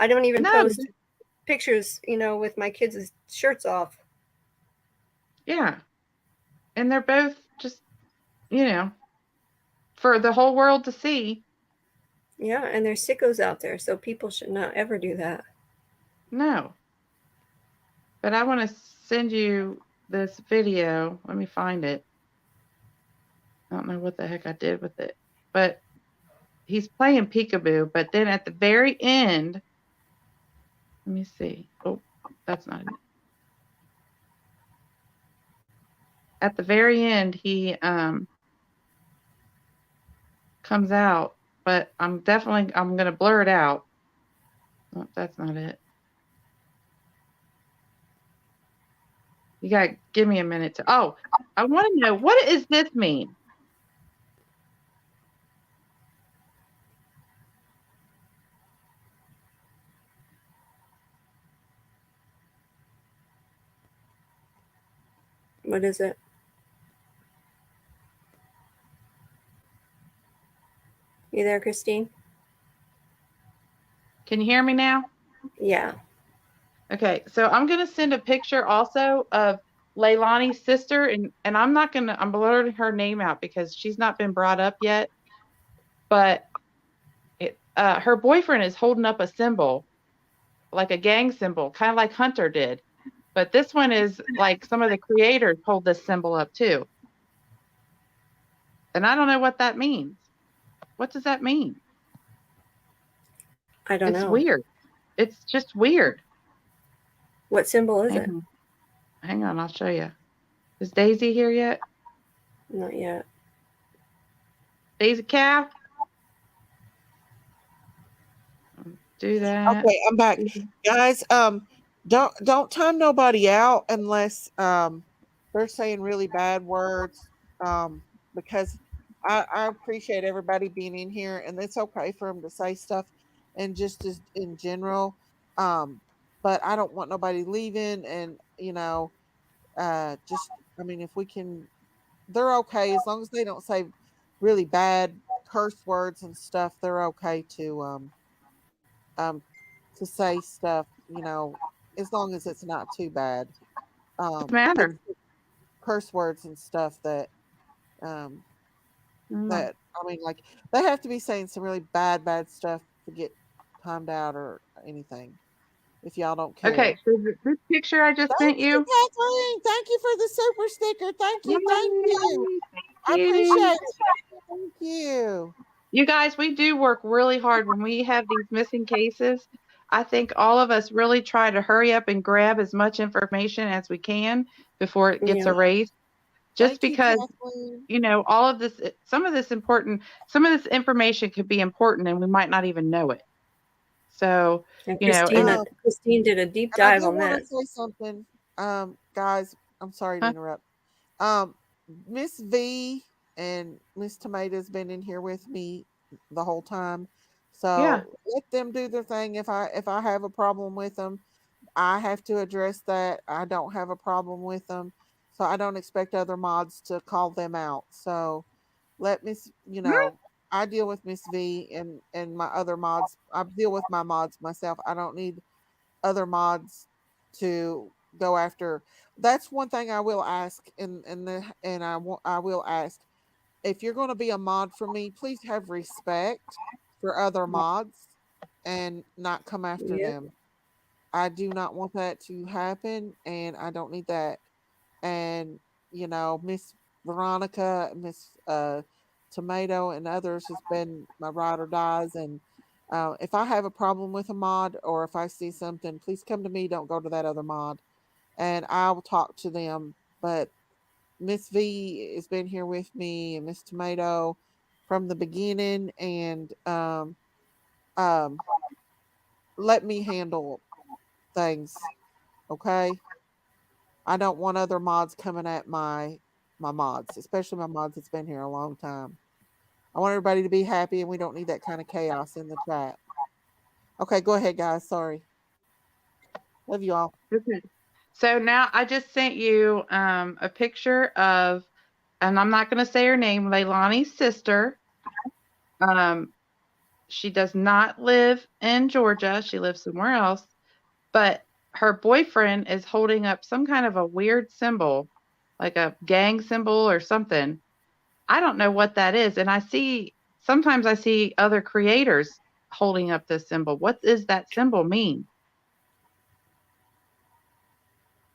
I don't even No. post pictures, with my kids' shirts off. Yeah. And they're both just, for the whole world to see. Yeah, and there's sickos out there, so people should not ever do that. No. But I want to send you this video. Let me find it. I don't know what the heck I did with it. But he's playing peekaboo. But then at the very end, let me see. Oh, that's not it. At the very end, he comes out, but I'm going to blur it out. Oh, that's not it. You got to give me a minute to. Oh, I want to know, what does this mean? What is it? You there, Christine? Can you hear me now? Yeah. Okay, so I'm going to send a picture also of Leilani's sister, and I'm blurring her name out because she's not been brought up yet, but her boyfriend is holding up a symbol, like a gang symbol, kind of like Hunter did. But this one is like some of the creators hold this symbol up too. And I don't know what that means. What does that mean? I don't know. It's weird. It's just weird. What symbol is it? Hang on, I'll show you. Is Daisy here yet? Not yet. Daisy cow? Do that. Okay, I'm back. Guys, don't time nobody out unless they're saying really bad words. Because I appreciate everybody being in here, and it's okay for them to say stuff and just as in general. But I don't want nobody leaving, and just I mean, if we can, they're okay as long as they don't say really bad curse words and stuff. They're okay um to say stuff, as long as it's not too bad. What's the It's matter? curse words and stuff um Mm. that I mean, like, they have to be saying some really bad stuff to get timed out or anything. If y'all don't Okay, care. so this picture I just Thank sent you, you. Kathleen. Thank you for the super sticker. Thank you. Thank you. Yay, I thank appreciate you. it. Thank you. You guys, we do work really hard when we have these missing cases. I think all of us really try to hurry up and grab as much information as we can before it gets Yeah. erased. Just Thank you, because, Kathleen. all of this, some of this information could be important and we might not even know it. So, And and Christine did a deep And I dive did on want that. to say something. Guys, I'm sorry to huh? interrupt. Miss V and Miss Tomato's been in here with me the whole time. Yeah. So let them do their thing. If I have a problem with them, I have to address that. I don't have a problem with them. So I don't expect other mods to call them out. So let Miss, I deal with Miss V and my other mods. I deal with my mods myself. I don't need other mods to go after. That's one thing I will ask, and I will ask, if you're going to be a mod for me, please have respect for other mods and not come after Yep. them. I do not want that to happen, and I don't need that. And Miss Veronica, Miss Tomato, and others has been my ride or dies. And if I have a problem with a mod or if I see something, please come to me. Don't go to that other mod, and I'll talk to them. But Miss V has been here with me, and Miss Tomato from the beginning, and um, let me handle things. Okay, I don't want other mods coming at my mods, especially my mods that's been here a long time. I want everybody to be happy, and we don't need that kind of chaos in the chat. Okay, go ahead, guys. Sorry. Love you all. Okay. So now I just sent you a picture of, and I'm not going to say her name, Leilani's sister. She does not live in Georgia. She lives somewhere else. But her boyfriend is holding up some kind of a weird symbol, like a gang symbol or something. I don't know what that is. And sometimes I see other creators holding up this symbol. What does that symbol mean?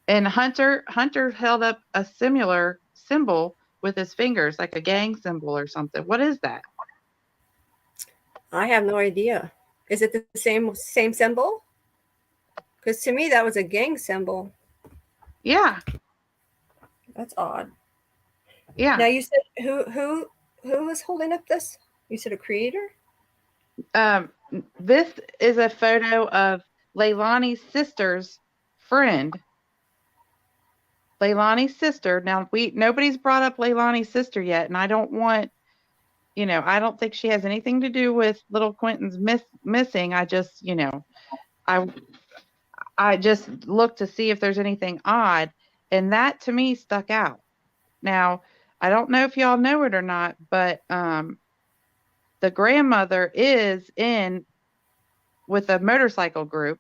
And Hunter held up a similar symbol with his fingers, like a gang symbol or something. What is that? I have no idea. Is it the same symbol? Because to me that was a gang symbol. Yeah. That's odd. Yeah. Now you said who was holding up this? You said a creator? This is a photo of Leilani's sister's friend. Leilani's sister. Now nobody's brought up Leilani's sister yet, and I don't want, I don't think she has anything to do with little Quentin's missing. I just, I just looked to see if there's anything odd, and that to me stuck out. Now, I don't know if y'all know it or not, but the grandmother is in with a motorcycle group.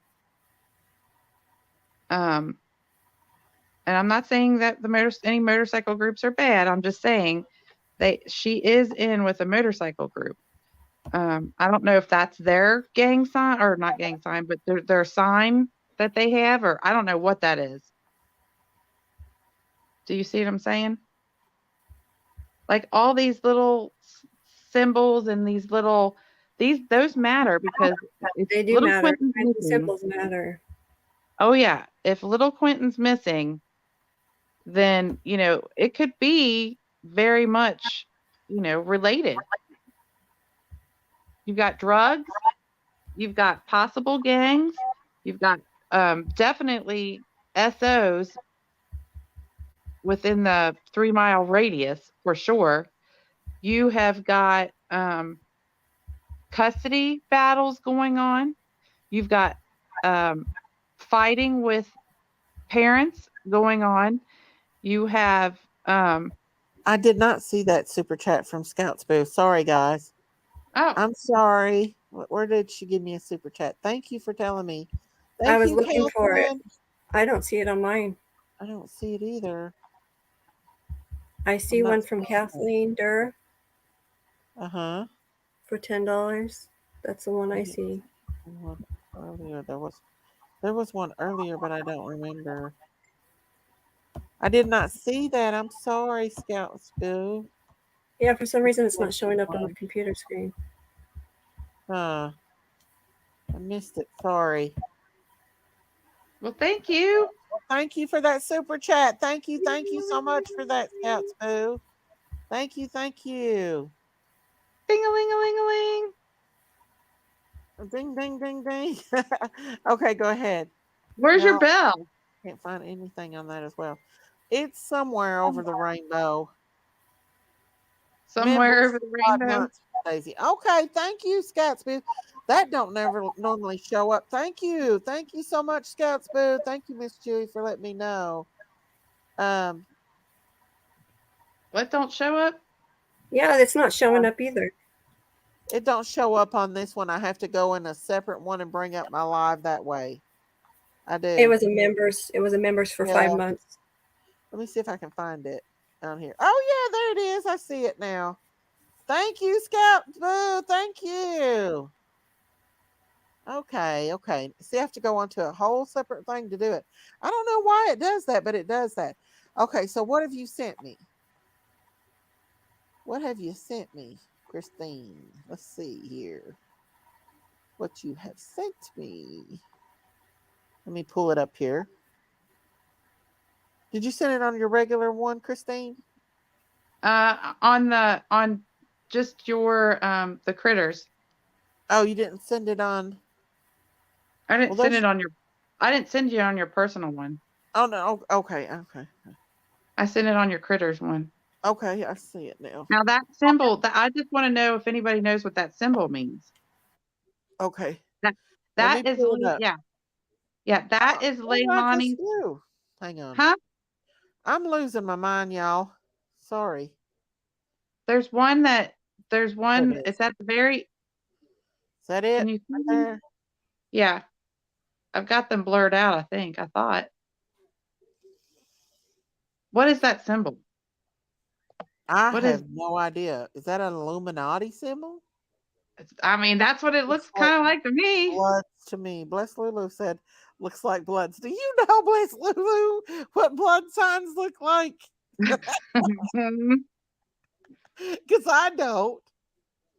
And I'm not saying that any motorcycle groups are bad. I'm just saying she is in with a motorcycle group. I don't know if that's their gang sign or not gang sign, but their sign that they have, or I don't know what that is. Do you see what I'm saying? Like all these little symbols and those matter because They do little matter. Quentin's missing. Symbols matter. Oh yeah, if little Quentin's missing, then it could be very much related. You've got drugs, you've got possible gangs, you've got definitely SOs within the 3-mile radius for sure. You have got custody battles going on. You've got fighting with parents going on. You have I did not see that super chat from Scouts Boo. Sorry, guys. oh, I'm sorry. Where did she give me a super chat? Thank you for telling me. Thank I was you, looking for it. Catherine. I don't see it on mine. I don't see it either. I see not one from seeing it. Kathleen Durr Uh-huh. for $10. That's the one I Yeah. see. One earlier. There was one earlier, but I don't remember. I did not see that. I'm sorry, Scouts Boo. Yeah, for some reason it's not showing up on the computer screen. Huh. I missed it. Sorry. well, thank you. Thank you for that super chat. Thank you so much for that, Scouts Boo. Thank you. Ding-a-ling-a-ling-a-ling. Ding, ding, ding, ding. Okay, go ahead. Where's your No, bell? can't find anything on that as well. It's somewhere over the rainbow. Somewhere Members over the 5 rainbow. months, Daisy. Okay, thank you, Scouts Boo. That don't never normally show up. Thank you so much, Scouts Boo. Thank you, Miss Chewy, for letting me know. What don't show up? Yeah, it's not showing up either. It don't show up on this one. I have to go in a separate one and bring up my live that way. I do. It was a members for Yeah. 5 months. Let me see if I can find it on here. Oh yeah, there it is. I see it now. Thank you, Scout Boo. Thank you. Okay. See, I have to go onto a whole separate thing to do it. I don't know why it does that, but it does that. Okay, so what have you sent me? What have you sent me, Christine? Let's see here. What you have sent me. Let me pull it up here. Did you send it on your regular one, Christine? On just your the critters. Oh, you didn't send it on. I didn't send it on your. I didn't send you on your personal one. Oh no. Okay. I sent it on your critters one. Okay, I see it now. Now that symbol, I just want to know if anybody knows what that symbol means. Okay. That is yeah. That is Leilani's. Hang on. Huh? I'm losing my mind, y'all. Sorry. There's one. It's at the very. Is that it? Can you see Right there? Yeah. I've got them blurred out, I thought. What is that symbol? I have no idea. Is that an Illuminati symbol? I mean, that's what it looks kind of like to me. Bloods to me. Bless Lulu said, looks like bloods. Do you know, Bless Lulu, what blood signs look like? Because I don't.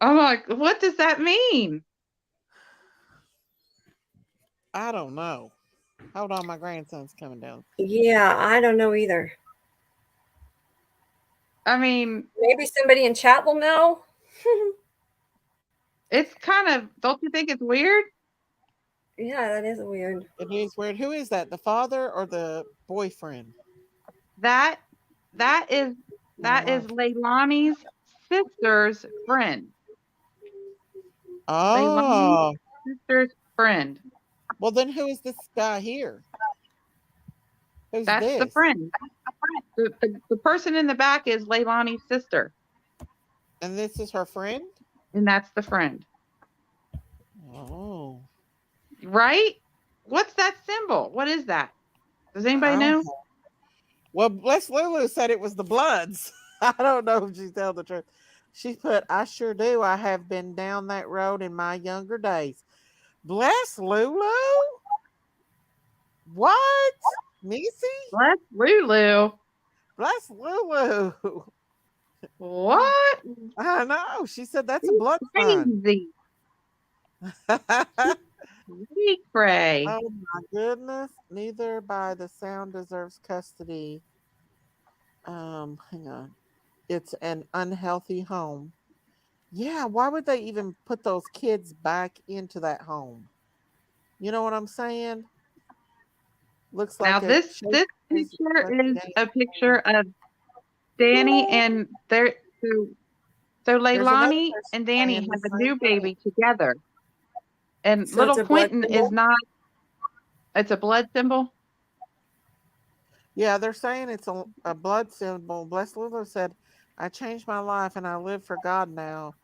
I'm like, what does that mean? I don't know. Hold on, my grandson's coming down. Yeah, I don't know either. I mean, maybe somebody in chat will know. It's kind of, don't you think it's weird? Yeah, that is weird. It is weird. Who is that? The father or the boyfriend? That is Leilani's sister's friend. Oh. Leilani's sister's friend. Well, then who is this guy here? Who's That's this? the friend. The person in the back is Leilani's sister. And this is her friend? And that's the friend. Oh. Right? What's that symbol? What is that? Does anybody know? Well, Bless Lulu said it was the Bloods. I don't know if she's telling the truth. She put, I sure do. I have been down that road in my younger days. Bless Lulu? What? Missy? Bless Lulu. Bless Lulu. What? I know. She said that's a blood sign. Crazy. Cray. Oh my goodness. Neither by the sound deserves custody. Hang on. It's an unhealthy home. Yeah, why would they even put those kids back into that home? You know what I'm saying? Looks Now like a this is picture is a picture home. of Danny and their so There's another Leilani person and Danny saying the have a same new thing. baby together. And So it's little a blood Quentin is symbol. not, it's a blood symbol. Yeah, they're saying it's a blood symbol. Bless Lulu said, I changed my life and I live for God now.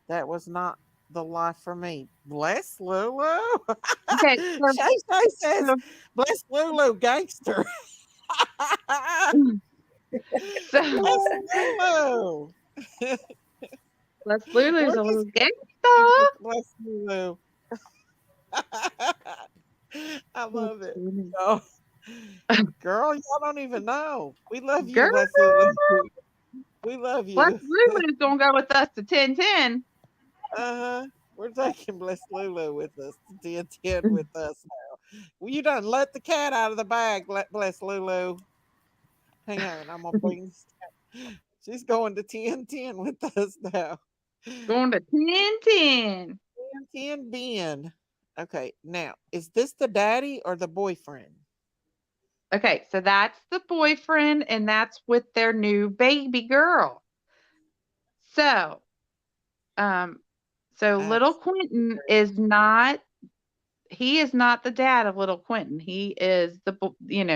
That was not the life for me. Bless Lulu. Okay, Shay Shay says, so, Bless Lulu, gangster. so Bless Lulu. Les Lulu's We're a just little gangsta. with Bless Lulu. I love it. Oh, girl, y'all don't even know. We love you, Girl, Bless Lulu. We love Les you. Lulu's gonna go with us to 1010. Uh-huh. We're taking Bless Lulu with us to 10 with us now. Well, you done let the cat out of the bag, Bless Lulu. Hang on, I'm gonna bring this cat. She's going to 10 with us now. Going to 1010. 10 Ben. Okay, now is this the daddy or the boyfriend? Okay, so that's the boyfriend, and that's with their new baby girl. So, um, so little That's Quentin is not. He is not the dad of little Quentin. He is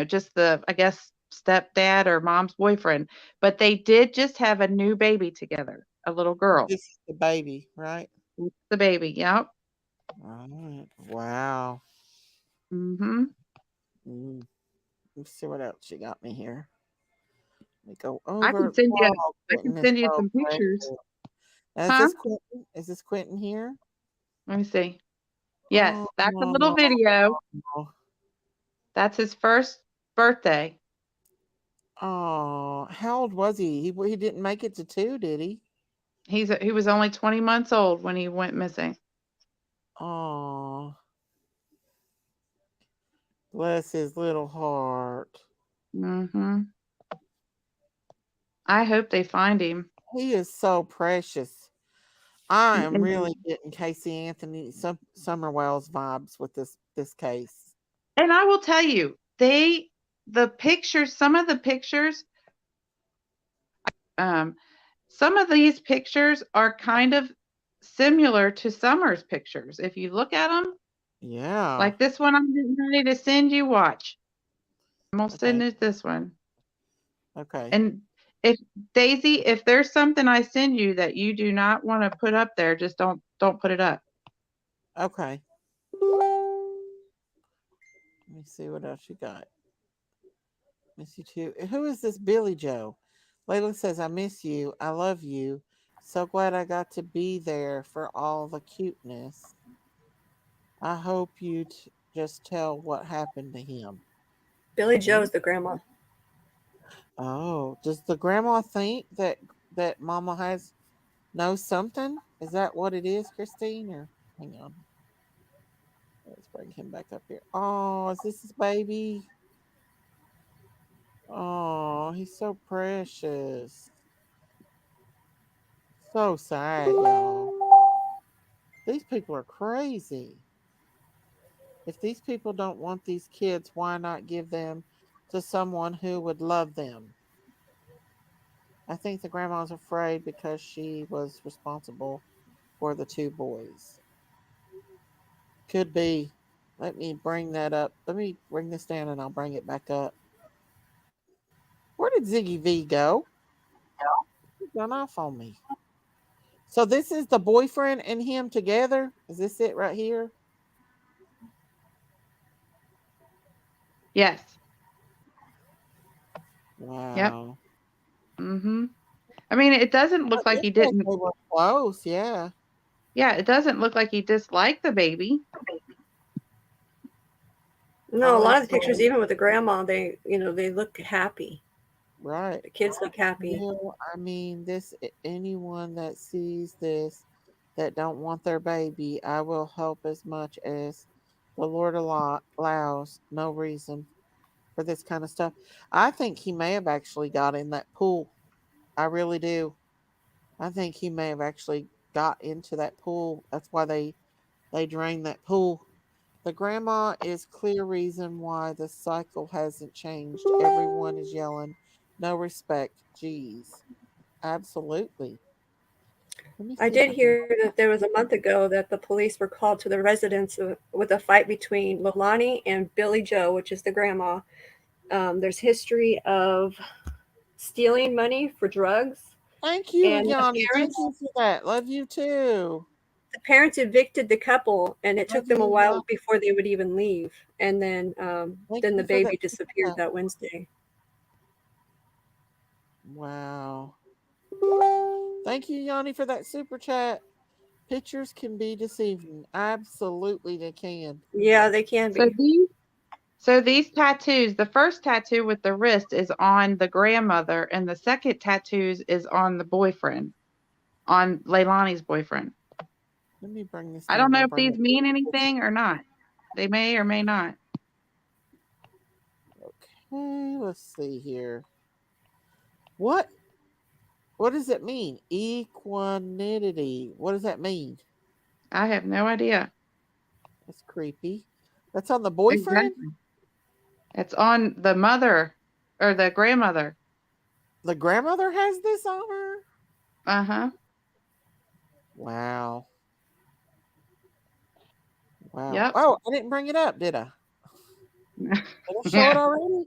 just the, I guess, stepdad or mom's boyfriend. But they did just have a new baby together, a little girl. this is the baby, right? The baby. Yep. All right. Wow. Mm-hmm. Let's see what else you got me here. Let me go I can over. send you. Oh, I can Quentin is send you so some pictures. precious. Now, is Huh? this Quentin? Is this Quentin here? Let me see. Yes, Oh, that's a little video. That's his first birthday. oh, how old was he? He didn't make it to 2, did he? He was only 20 months old when he went missing. Oh, bless his little heart. Mm-hmm. I hope they find him. He is so precious. I am And really getting Casey Anthony Summerwell's vibes with this case. I will tell you, the pictures, some of the pictures, some of these pictures are kind of similar to Summer's pictures. If you look at them, Yeah. like this one I'm getting ready to send you, watch. I'm going to send Okay. it this one. Okay. And if Daisy, if there's something I send you that you do not want to put up there, just don't put it up. Okay. Let me see what else you got. Miss you too. Who is this Billy Joe? Layla says, I miss you. I love you. So glad I got to be there for all the cuteness. I hope you just tell what happened to him. Billy Joe is the grandma. Oh, does the grandma think that Mama knows something? Is that what it is, Christine? Or hang on, let's bring him back up here. Oh, is this his baby? Oh, he's so precious. So sad, y'all. These people are crazy. If these people don't want these kids, why not give them to someone who would love them? I think the grandma's afraid because she was responsible for the 2 boys. Could be. Let me bring that up. Let me bring this down and I'll bring it back up. Where did Ziggy V go? He's gone off on me. So this is the boyfriend and him together? Is this it right here? Yes. Yep. Wow. Mm-hmm. I mean, it doesn't look like It he says didn't. they were close, yeah. Yeah, it doesn't look like he disliked the baby. No, a lot of the pictures, even with the grandma, they look happy. Right. The kids look happy. Well, I mean, anyone that sees this that don't want their baby, I will help as much as The Lord allows no reason for this kind of stuff. I think he may have actually got in that pool. I really do. I think he may have actually got into that pool. That's why they drained that pool. The grandma is clear reason why the cycle hasn't changed. Everyone is yelling, no respect. Jeez. Absolutely. Let me I see if did I can. hear that there was a month ago that the police were called to the residence with a fight between Leilani and Billy Joe, which is the grandma. There's history of stealing money for drugs, Thank you, and Yanni. Thank you for that. Love you too. the parents evicted the couple, and it Love took them a you, while Yanni. before they would even leave. And Thank then you the for that baby super disappeared chat. that Wednesday. Wow. Thank you, Yanni, for that super chat. Pictures can be deceiving. Absolutely, they can. Yeah, they can So be. these tattoos, the first tattoo with the wrist is on the grandmother, and the second tattoos is on the boyfriend, on Leilani's boyfriend. Let me bring this I down. don't know I'll if bring these it. mean anything or not. They may or may not. Okay, let's see here. What? What does it mean? Equanimity. What does that mean? I have no idea. That's creepy. That's on the boyfriend? Exactly. It's on the mother or the grandmother. The grandmother has this on her? Uh-huh. Wow. Wow. Yep. Oh, I didn't bring it up, did I? Did I show it Yeah. already?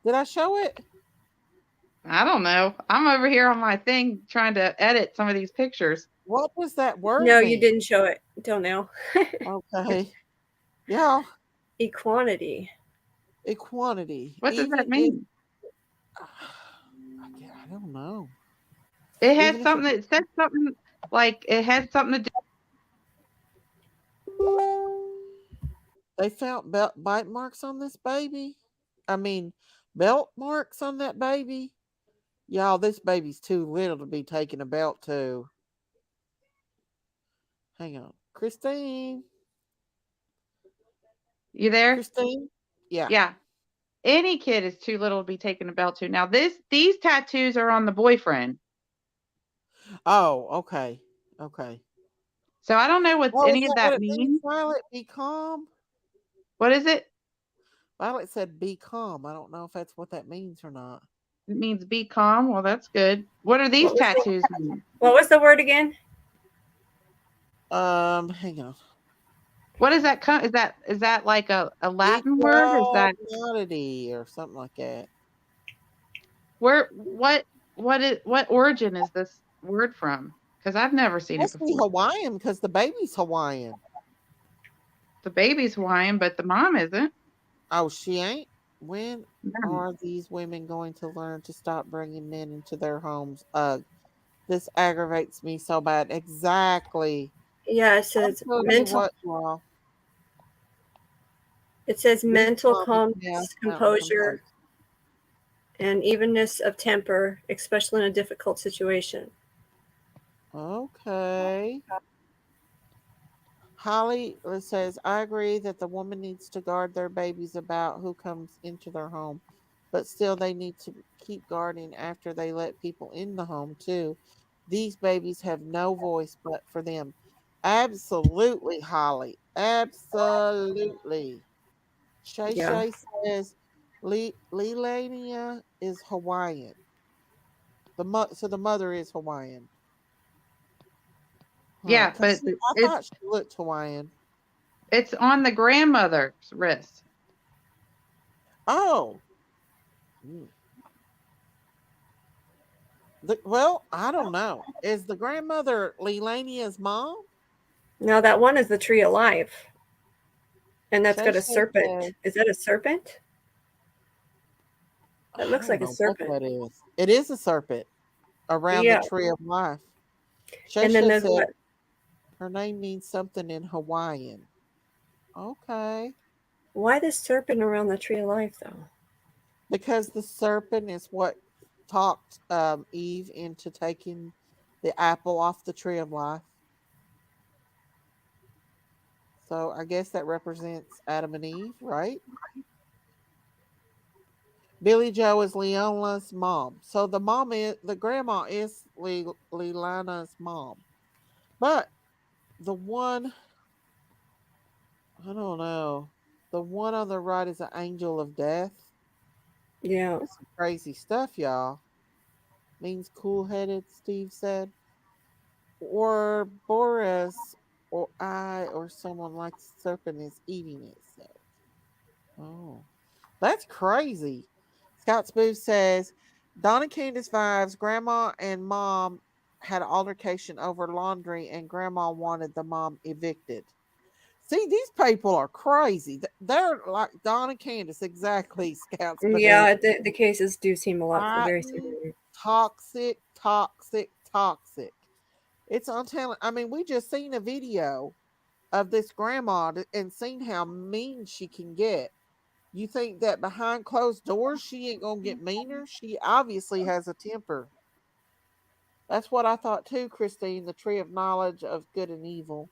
Did I show it? I don't know. I'm over here on my thing trying to edit some of these pictures. What does that word No, you mean? didn't show it until now. Okay. Yeah. Equanity. Equanity. What does that Even if mean? I don't know. It has Even if it something, it says something like it has something to they found belt bite marks on this baby. I mean, belt marks on that baby. Y'all, this baby's too little to be taking a belt to. Hang on. Christine. You there? Christine? Yeah. Yeah. Any kid is too little to be taking a belt to. Now these tattoos are on the boyfriend. Oh, okay. Okay. So I don't know what Oh, is any of that what that it means, means. Violet? Be calm? What is it? Violet said be calm. I don't know if that's what that means or not. It means be calm. Well, that's good. What are these tattoos mean? What was the word again? Hang on. What is that? Is that like a Latin word? Is that Equality or something like that. where? What origin is this word from? Because I've never seen it Must be before. Hawaiian because the baby's Hawaiian. The baby's Hawaiian, but the mom isn't. Oh, she ain't? When No. are these women going to learn to stop bringing men into their homes? Ugh, this aggravates me so bad. Exactly. Yeah, it I'll says tell you mental. what, y'all. It says Be mental calm, yeah, calmness, mountain composure, and evenness of temper, especially in a difficult situation. Okay. Holly says, I agree that the woman needs to guard their babies about who comes into their home, but still they need to keep guarding after they let people in the home too. These babies have no voice but for them. Absolutely, Holly. Absolutely. Shay Yeah. Shay says, Lelania is Hawaiian. So the mother is Hawaiian. Huh. Yeah, Because but I thought she looked Hawaiian. it's on the grandmother's wrist. Oh. Hmm. Well, I don't know. Is the grandmother Lelania's mom? Now that one is the tree of life, and that's Shay got a Shay serpent. says, Is that a serpent? That I looks don't like a know what serpent. that is. It is a serpent around the Yeah. tree of life. Shay And then Shay there's said what? her name means something in Hawaiian. Okay. Why this serpent around the tree of life, though? Because the serpent is what talked Eve into taking the apple off the tree of life. So I guess that represents Adam and Eve, right? Billy Joe is Leona's mom. So the grandma is Leilana's mom. But the one, I don't know, the one on the right is an angel of death. Yeah. That's some crazy stuff, y'all. Means cool headed, Steve said. Or Boris or I or someone like serpent is eating itself. Oh. That's crazy. Scott Spoof says Donna Candace Vibes, grandma and mom had an altercation over laundry and grandma wanted the mom evicted. See, these people are crazy. They're like Donna Candace, exactly, Scout Spoof. Yeah, the cases do seem a lot very Rotten, similar. toxic, toxic, toxic. It's on telling. I mean, we just seen a video of this grandma and seen how mean she can get. You think that behind closed doors she ain't gonna get meaner? She obviously has a temper. That's what I thought too, Christine, the tree of knowledge of good and evil.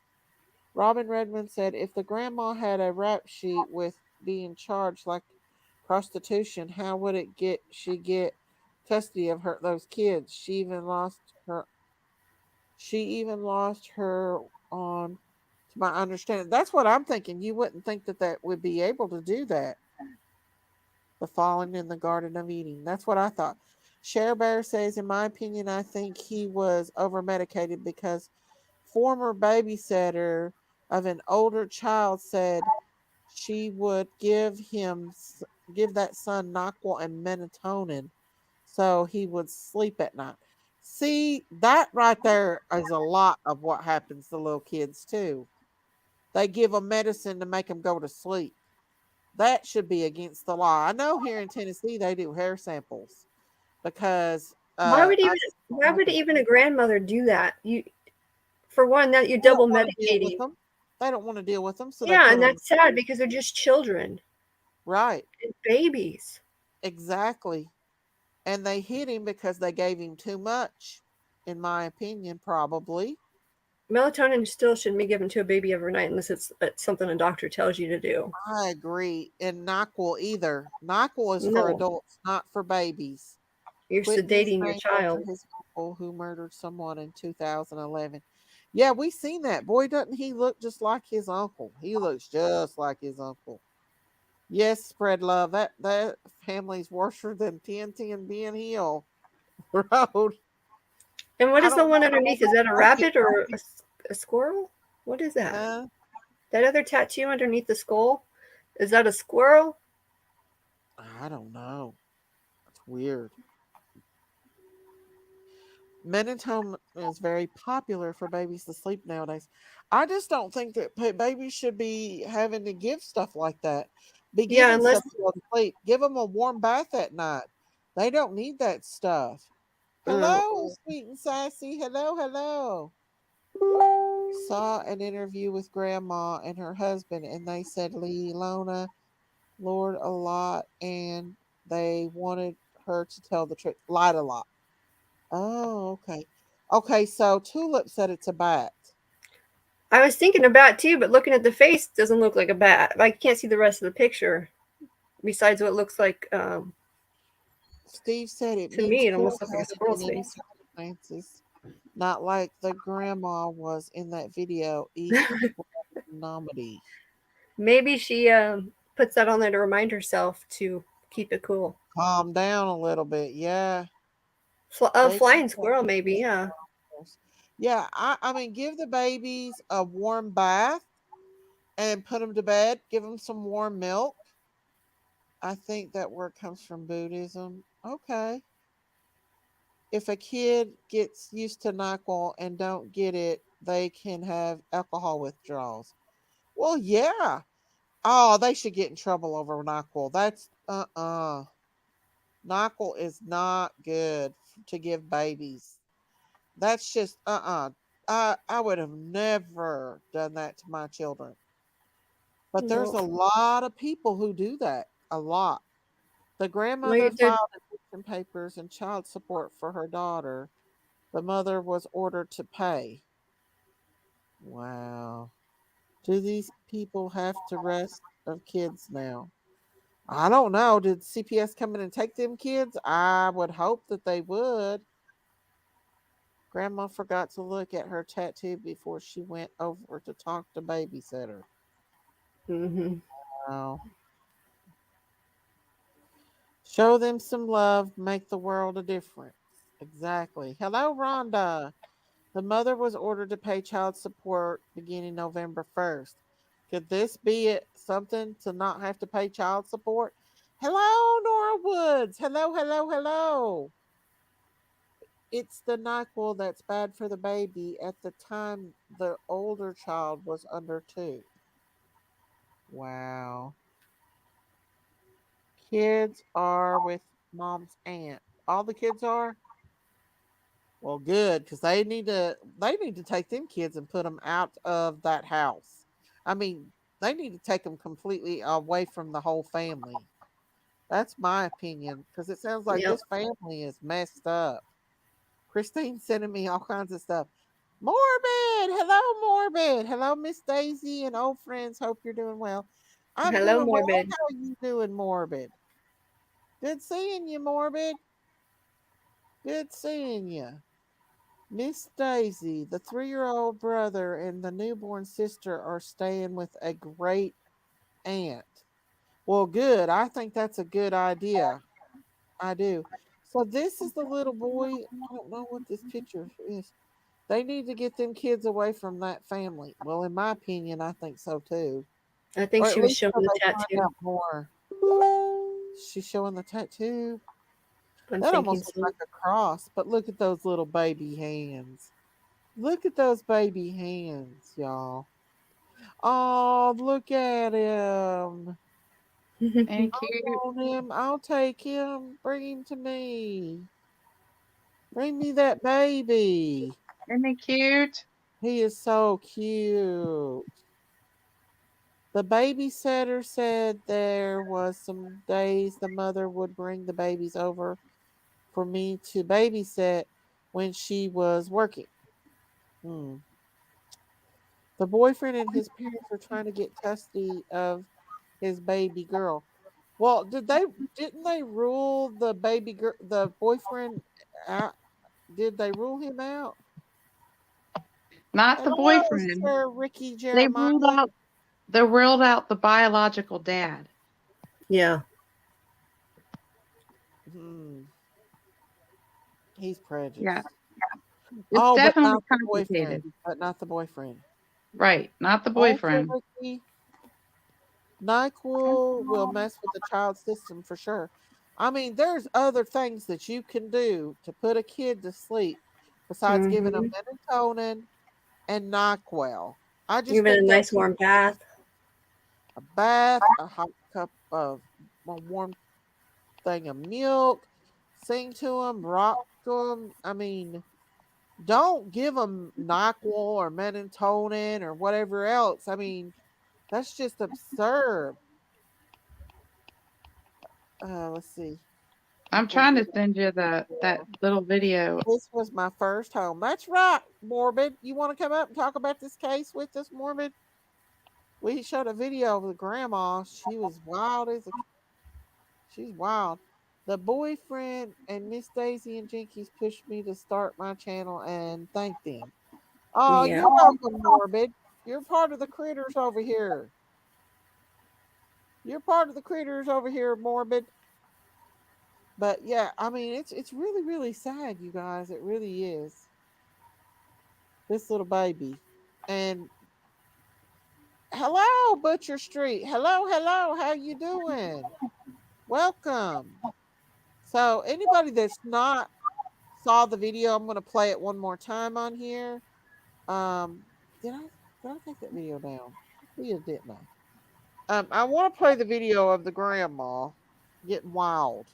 Robin Redmond said if the grandma had a rap sheet with being charged like prostitution, how would it get she get custody of her those kids? She even lost her on to my understanding. That's what I'm thinking. You wouldn't think that that would be able to do that. The fallen in the Garden of Eden. That's what I thought. Cher Bear says, in my opinion, I think he was over medicated because former babysitter of an older child said she would give that son Nyquil and melatonin so he would sleep at night. See, that right there is a lot of what happens to little kids too. They give them medicine to make them go to sleep. That should be against the law. I know here in Tennessee they do hair samples because Why would I even see what why would happens. even a grandmother do that? You for one, that you're They don't double want to deal with medicating. them. They don't want to deal with them, so they Yeah, put and them to that's sad sleep. because they're just children Right, and babies. exactly. And they hit him because they gave him too much, in my opinion, probably. Melatonin still shouldn't be given to a baby overnight unless it's something a doctor tells you to do. I agree. And Nyquil either. Nyquil is for No, adults, not for babies. you're Quitting is sedating your named after child. his uncle who murdered someone in 2011. Yeah, we seen that. Boy, doesn't he look just like his uncle? He looks just like his uncle. Yes, spread love. That family's worse than TNT and Ben Hill Road. And what I is the don't one know how underneath? Is they that a like it, rabbit or Rocky. a squirrel? What is that? Huh? That other tattoo underneath the skull? Is that a squirrel? I don't know. It's weird. Melatonin is very popular for babies to sleep nowadays. I just don't think that babies should be having to give stuff like that. Be Yeah, giving unless stuff to go to sleep. Give them a warm bath at night. They don't need that stuff. uh, Hello, sweet and sassy. Hello, hello. Saw an interview with grandma and her husband, and they said Lona Lord a lot, and they wanted her to tell the truth. Lied a lot. Oh, okay. Okay, so Tulip said it's a bat. I was thinking a bat too, but looking at the face doesn't look like a bat. I can't see the rest of the picture besides what looks like. Steve said it To me, means it cool almost looks like a headed squirrel's in any face. circumstances. Not like the grandma was in that video. Equanimity. Maybe she puts that on there to remind herself to keep it cool. Calm down a little bit. Yeah. A They keep flying that squirrel, maybe. peace Yeah. around us. Yeah, I mean, give the babies a warm bath and put them to bed. Give them some warm milk. I think that word comes from Buddhism. Okay. If a kid gets used to NyQuil and don't get it, they can have alcohol withdrawals. Well, yeah. Oh, they should get in trouble over NyQuil. That's NyQuil is not good to give babies. That's just I would have never done that to my children. But there's No. a lot of people who do that. A lot. The grandmother Like, they're- filed eviction papers and child support for her daughter. The mother was ordered to pay. Wow. Do these people have to rest of kids now? I don't know. Did CPS come in and take them kids? I would hope that they would. Grandma forgot to look at her tattoo before she went over to talk to Babysitter. Mm-hmm. Wow. Show them some love, make the world a difference. Exactly. Hello, Rhonda. The mother was ordered to pay child support beginning November 1st. Could this be something to not have to pay child support? Hello, Nora Woods. Hello, hello, hello. It's the NyQuil that's bad for the baby. At the time, the older child was under 2. Wow. Kids are with mom's aunt. All the kids are? Well, good, because they need to take them kids and put them out of that house. I mean, they need to take them completely away from the whole family. That's my opinion, because it sounds like Yep. this family is messed up. Christine sending me all kinds of stuff. Morbid, hello, Morbid, hello, Miss Daisy and old friends. Hope you're doing well. I'm Hello, doing well. Morbid. How are you doing, Morbid? Good seeing you, Morbid. Good seeing you. Miss Daisy, the 3-year-old brother and the newborn sister are staying with a great aunt. Well, good. I think that's a good idea. I do. So this is the little boy. I don't know what this picture is. They need to get them kids away from that family. Well, in my opinion, I think so too. I think Or she at was least showing till the they find tattoo. out more. She's showing the tattoo. I'm That thinking almost looks so. like a cross, but look at those little baby hands. Look at those baby hands, y'all. Oh, look at him. And I cute. want him. I'll take him. Bring him to me. Bring me that baby. Isn't he cute? He is so cute. The babysitter said there was some days the mother would bring the babies over for me to babysit when she was working. Hmm. The boyfriend and his parents were trying to get custody of his baby girl. Well, didn't they rule the baby girl the boyfriend out? Did they rule him out? Not the Hello, boyfriend. Sir Ricky They Jeremiah. ruled out they ruled out the biological dad. Yeah. Hmm, he's Yeah. prejudiced. It's Oh, but definitely not the complicated. boyfriend. But not the boyfriend. Right. Not the Okay, boyfriend. Ricky. NyQuil will mess with the child system for sure. I mean, there's other things that you can do to put a kid to sleep besides giving them Mm-hmm. melatonin and NyQuil. I just Even a think that nice warm bath. a bath, a hot cup of a warm thing of milk, sing to them, rock to them. I mean, don't give them NyQuil or melatonin or whatever else. I mean, that's just absurd. Let's see. I'm People trying get to send you that little video. this was my first home. That's right, Morbid. You want to come up and talk about this case with us, Morbid? We showed a video of the grandma. She was wild as a. She's wild. The boyfriend and Miss Daisy and Jinkies pushed me to start my channel and thank them. Oh, Yeah. you're welcome, Morbid. You're part of the critters over here. You're part of the critters over here, Morbid. But yeah, I mean it's really really sad, you guys. It really is. This little baby. And hello, Butcher Street. Hello, hello. How you doing? Welcome. So anybody that's not saw the video, I'm gonna play it one more time on here. Um, did I did I take that video down? Yeah, didn't I? I want to play the video of the grandma getting wild.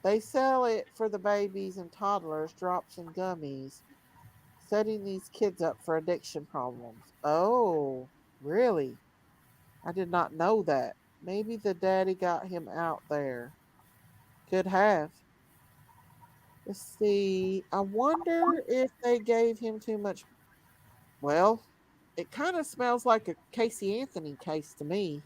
They sell it for the babies and toddlers, drops and gummies, setting these kids up for addiction problems. Oh, really? I did not know that. Maybe the daddy got him out there. Could have. Let's see. I wonder if they gave him too much. Well, It kind of smells like a Casey Anthony case to me.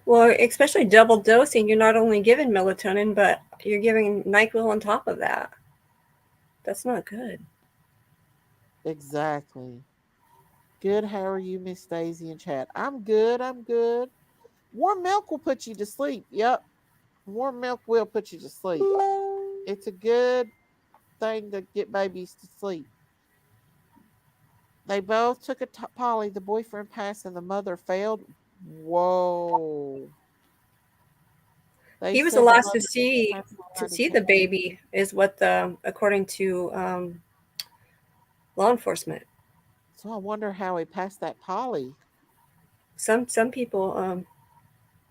Well, especially double dosing, you're not only giving melatonin, but you're giving NyQuil on top of that. That's not good. Exactly. Good. How are you, Miss Daisy in chat? I'm good. I'm good. Warm milk will put you to sleep. Yep. Warm milk will put you to sleep. It's a good thing to get babies to sleep. They both took a poly. The boyfriend passed and the mother failed. Whoa. They He was the said the last mother to see the baby, is what according to law enforcement. So I wonder how he passed that poly. Some people,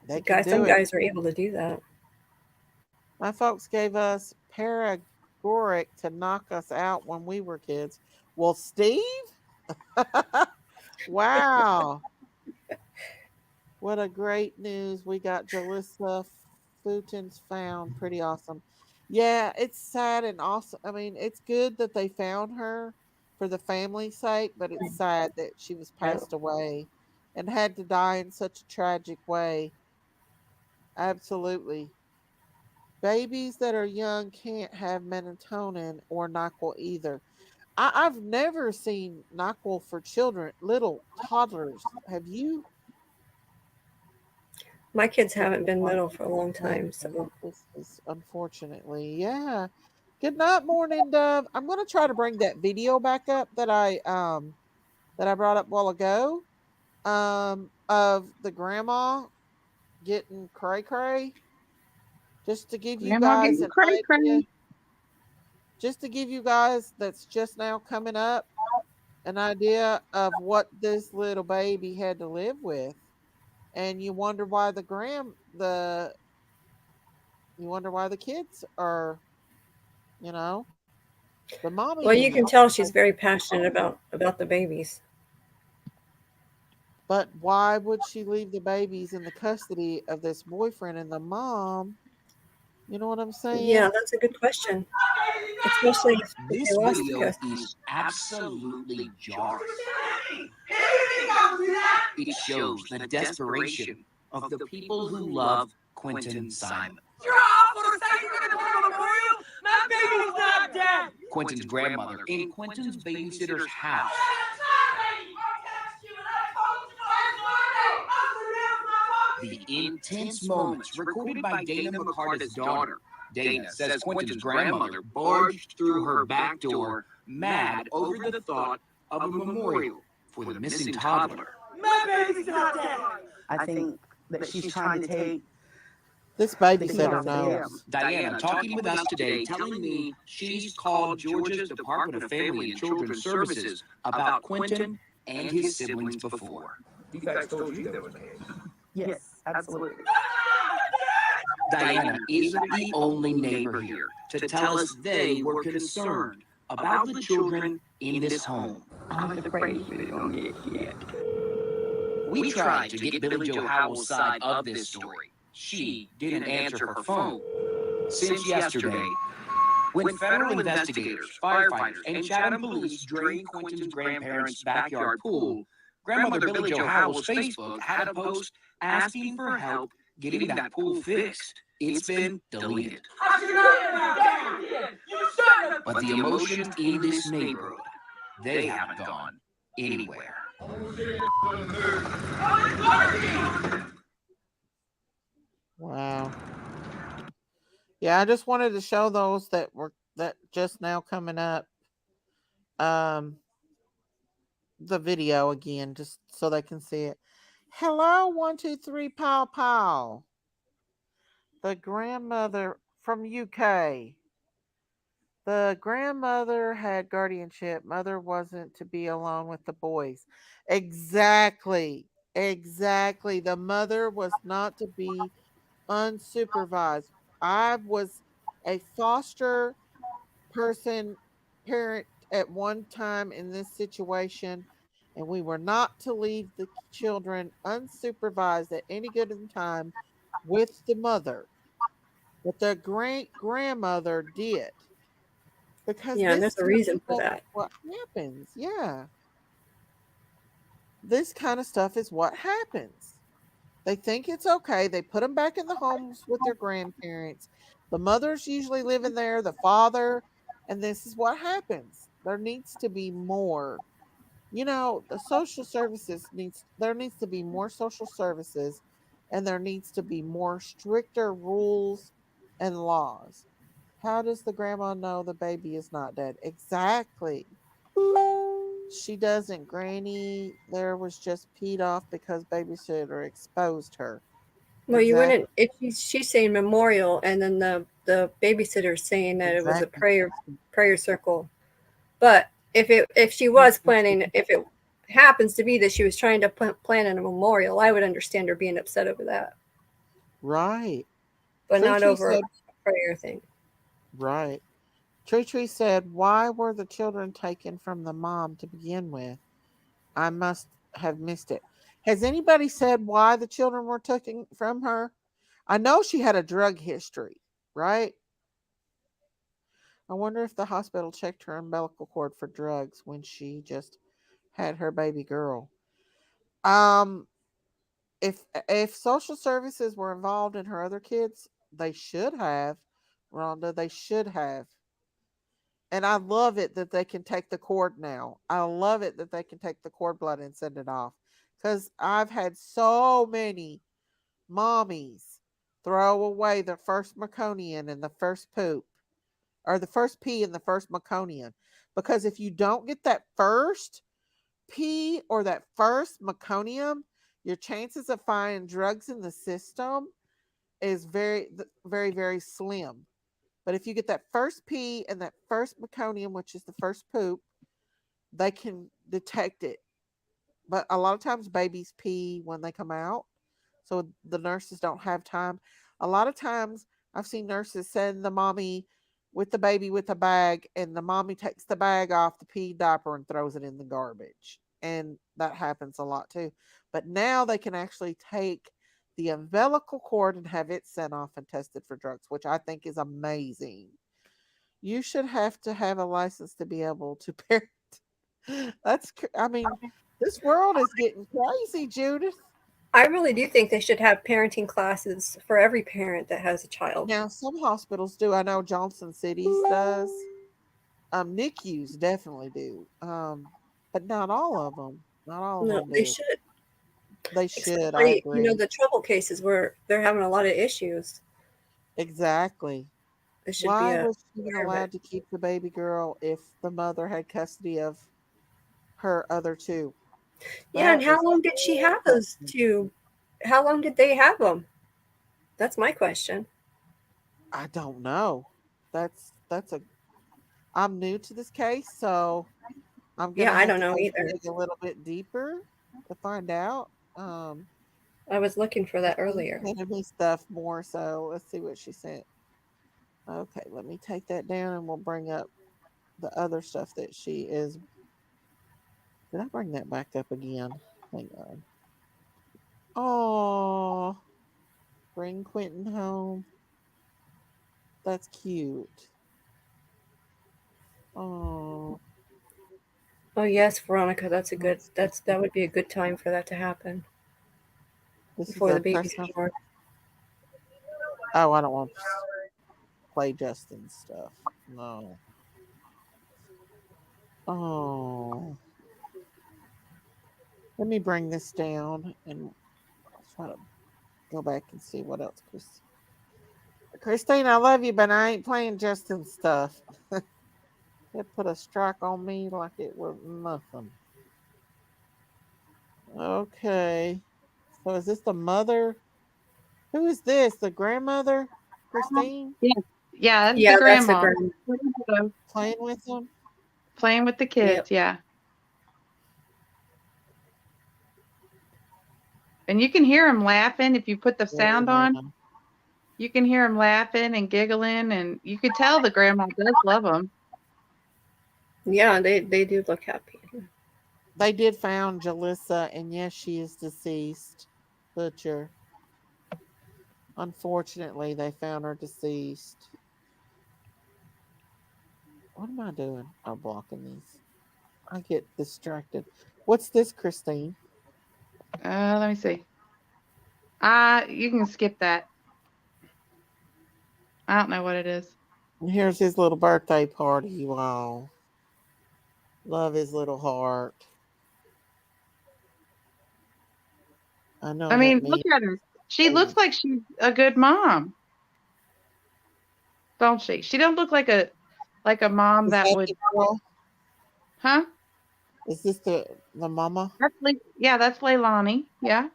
They can do it. guys are able to do that. My folks gave us paregoric to knock us out when we were kids. Well, Steve? Wow. What a great news. We got Julissa Fuentes found. Pretty awesome. Yeah, it's sad and awesome. I mean, it's good that they found her for the family's sake, but it's sad that she was passed away and had to die in such a tragic way. Absolutely. Babies that are young can't have melatonin or NyQuil either. I've never seen NyQuil for children, little toddlers. Have you? My kids haven't been little for a long time, so This is unfortunately, yeah. Good night, morning dove. I'm gonna try to bring that video back up that I brought up a while ago. Of the grandma getting cray cray. Just to give you Grandma guys getting an cray idea. cray. Just to give you guys that's just now coming up an idea of what this little baby had to live with. And you wonder why you wonder why the kids are, you know, the mommy well, you can issues. tell she's very passionate about the babies. But why would she leave the babies in the custody of this boyfriend and the mom? You know what I'm Yeah, saying? that's a good question, especially if they This lost the video custody. is absolutely jarring. It shows the desperation of the people who love Quentin Simon. You're awful to say you're gonna call a memorial. My baby's not dead. Quentin's grandmother in Quentin's babysitter's house. The intense moments recorded by Dana McCarta's daughter. Dana says Quentin's grandmother barged through her back door, mad over the thought of a memorial for the missing toddler. My baby's not dead. I think that she's trying to take This the heat babysitter off of them. knows. Diana talking with us today, telling me she's called Georgia's Department of Family and Children's Services about Quentin and his siblings before. You guys told you there was a case. Yes, absolutely. Diana isn't the only neighbor here to tell us they were concerned about the children in this home. I'm afraid you're gonna get hit. We tried to get Billy Joe Howell's side of this story. She didn't answer her phone since yesterday, when federal investigators, firefighters, and Chatham police drained Quentin's grandparents' backyard pool. Grandmother Billy Joe Howell's Facebook had a post asking for help getting that pool fixed. It's been deleted. But the emotions in this neighborhood, they haven't gone anywhere. Wow. Yeah, I just wanted to show those that just now coming up. The video again, just so they can see it. Hello, 123 pow pow. The grandmother from UK. The grandmother had guardianship. Mother wasn't to be alone with the boys. Exactly. Exactly. The mother was not to be unsupervised. I was a foster person, parent at one time in this situation, and we were not to leave the children unsupervised at any given time with the mother. But the great grandmother did. Because Yeah, and this there's a is reason for exactly that. what happens. Yeah. this kind of stuff is what happens. They think it's okay. They put them back in the homes with their grandparents. The mother's usually living there, the father, and this is what happens. There needs to be more. The social services there needs to be more social services, and there needs to be more stricter rules and laws. How does the grandma know the baby is not dead? Exactly. She doesn't. Granny there was just peed off because babysitter exposed her. Well, you Exactly. wouldn't. If she's saying memorial, and then the babysitter's saying that it was a Exactly. prayer circle. But if she was planning, if it happens to be that she was trying to plan a memorial, I would understand her being upset over that, Right. but Tree not Tree over a said, prayer thing. right. Tree Tree said, why were the children taken from the mom to begin with? I must have missed it. Has anybody said why the children were taken from her? I know she had a drug history, right? I wonder if the hospital checked her umbilical cord for drugs when she just had her baby girl. Um, if social services were involved in her other kids, they should have, Rhonda. They should have. And I love it that they can take the cord now. I love it that they can take the cord blood and send it off. Because I've had so many mommies throw away the first meconium and the first poop, or the first pee and the first meconium. Because if you don't get that first pee or that first meconium, your chances of finding drugs in the system is very, very, very slim. But if you get that first pee and that first meconium, which is the first poop, they can detect it. But a lot of times babies pee when they come out, so the nurses don't have time. A lot of times I've seen nurses send the mommy with the baby with a bag, and the mommy takes the bag off the pee diaper and throws it in the garbage. And that happens a lot too. But now they can actually take the umbilical cord and have it sent off and tested for drugs, which I think is amazing. You should have to have a license to be able to parent. I mean, this world is getting crazy, Judith. I really do think they should have parenting classes for every parent that has a child. Now, some hospitals do. I know Johnson Cities does. NICUs definitely do. But not all of them. Not all of No, them they do. should. They should. I Especially, agree. the trouble cases where they're having a lot of issues. Exactly. It should be Why a was she even part of it. allowed to keep the baby girl if the mother had custody of her other two? Yeah, and That how is a long did she good have those question. two? How long did they have them? That's my question. I don't know. That's a. I'm new to this case, so I'm Yeah, gonna I have don't to know go either. dig a little bit deeper to find out. I was looking for that Christine earlier. sending me stuff more, so let's see what she sent. Okay, let me take that down, and we'll bring up the other stuff that she is. Did I bring that back up again? Hang on. Oh, bring Quentin home. That's cute. Oh, Oh yes, Veronica, let's see. that would be a good time for that to happen This is before the a baby's personal. born. Oh, I don't want to play Justin's stuff. No. Oh, let me bring this down and I'll try to go back and see what else, Christine, I love you, but I ain't playing Justin's stuff. It put a strike on me like it was nothing. Okay. So is this the mother? Who is this? The grandmother? Christine? Yeah, yeah, that's the Yeah, that's the grandma grand. Playing with them? playing with the Yep. kids. Yeah, and you can hear them laughing if you put the sound Yeah. on. You can hear them laughing and giggling, and you could tell the grandma does love them. Yeah, they do look happy. They did found Julissa, and yes, she is deceased. Butcher. Unfortunately, they found her deceased. What am I doing? I'm blocking these. I get distracted. What's this, Christine? Let me see. You can skip that. I don't know what it is. And here's his little birthday party, you all. Love his little heart. I know I that mean, look means at her. She looks like she's a good mom, don't she? She don't look like a mom is that that would, the girl? huh? Is this the mama? Yeah, that's Leilani. Yeah,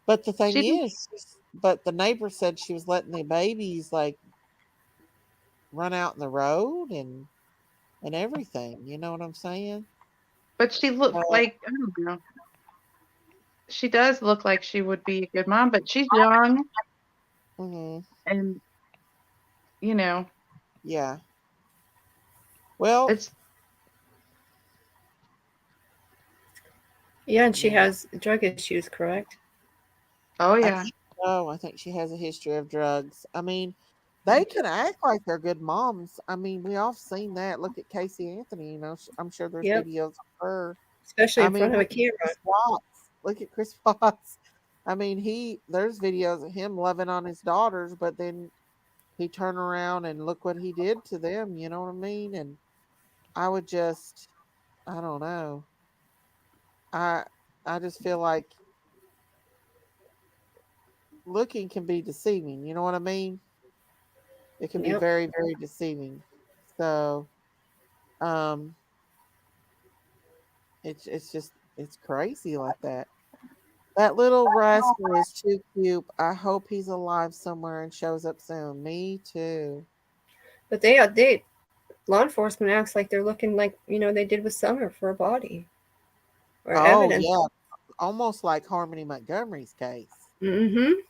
But the thing she. is, but the neighbor said she was letting the babies like run out in the road and everything. You know what I'm saying? But she looked Uh, like, I don't know. She does look like she would be a good mom, but she's young hmm and you know, Yeah. Well, it's Yeah, and she yeah. has drug issues, correct? oh I yeah. think so. I think she has a history of drugs. I mean, they can act like they're good moms. I mean, we all seen that. Look at Casey Anthony. You know, I'm sure there's Yep. videos of her. Especially I in mean, front of a look at camera. Chris Watts. Look at Chris Watts. I mean, there's videos of him loving on his daughters, but then he turned around and look what he did to them. You know what I mean? And I would just, I don't know. I I just feel like looking can be deceiving. You know what I mean? It can be Yep. very, very deceiving. So, um, it's just it's crazy like that. That little rascal is too cute. I hope he's alive somewhere and shows up soon. Me too. But they law enforcement acts like they're looking like, they did with Summer for a body or Oh evidence. yeah, almost like Harmony Montgomery's case. Mm-hmm.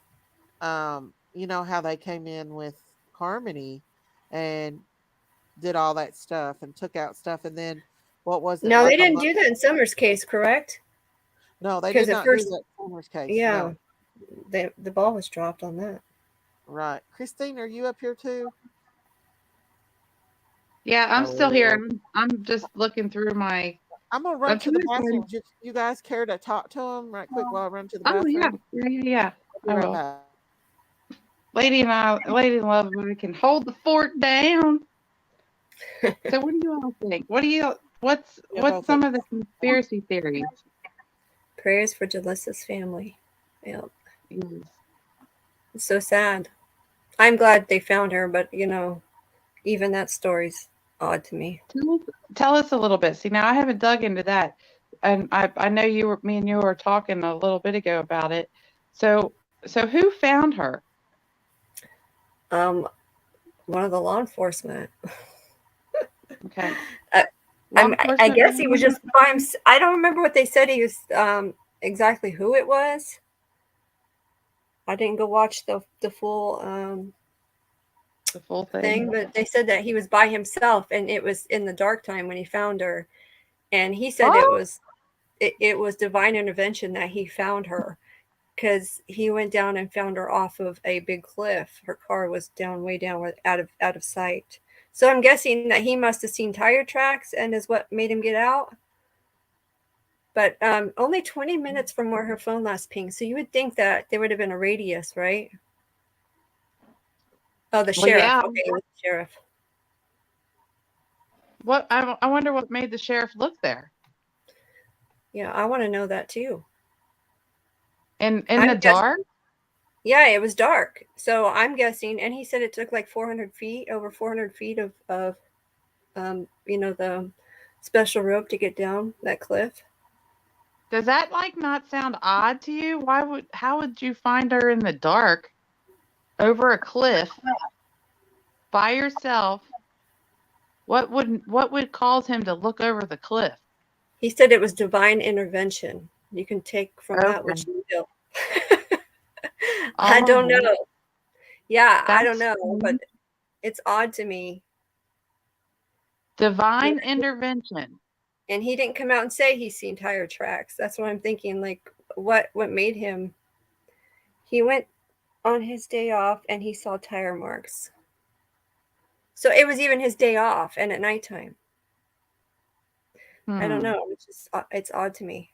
You know how they came in with Harmony and did all that stuff and took out stuff, and then what was it Now they like a didn't month? do that in Summer's case, correct? No, they Because did at not do first, that in Summers case. yeah, No, the ball was dropped on that. right. Christine, are you up here too? Yeah, I'm still here. Oh, I'm just looking through my. I'm gonna run I'm to trying the to bathroom. find. You guys care to talk to him right quick while I run to the Oh yeah, bathroom? yeah. I'll be I right will. back. Lady in Love, I can hold the fort down. So what do you all think? Yeah, What's both of some of the conspiracy theories? Prayers for Julissa's family. Yeah, Yes. it's so sad. I'm glad they found her, but even that story's odd to me. Tell us a little bit. See, now I haven't dug into that, and I know me and you were talking a little bit ago about it. So who found her? Um, One of the law enforcement. Okay, I, law I enforcement. guess he was just by himself. I don't remember what they said. He was exactly who it was. I didn't go watch the full The full thing, thing. but they said that he was by himself, and it was in the dark time when he found her. And he said Oh, it was divine intervention that he found her, because he went down and found her off of a big cliff. Her car was way down, out of sight. So I'm guessing that he must have seen tire tracks and is what made him get out. But only 20 minutes from where her phone last pinged. So you would think that there would have been a radius, right? Oh, the well, sheriff. yeah. Okay, it was the sheriff. What I wonder what made the sheriff look there. Yeah, I want to know that too. In I'm the dark. Yeah, it was dark. So I'm guessing, and he said it took like 400 feet, over 400 feet of the special rope to get down that cliff. Does that not sound odd to you? How would you find her in the dark over a cliff by yourself? What would cause him to look over the cliff? He said it was divine intervention. You can take from that Okay. what you will. I All don't right. know. Yeah, I don't That's know, but it's odd to me. divine intervention. And he didn't come out and say he's seen tire tracks. That's what I'm thinking. Like, what made him? He went on his day off and he saw tire marks. So it was even his day off and at nighttime. I don't know. It's odd to me.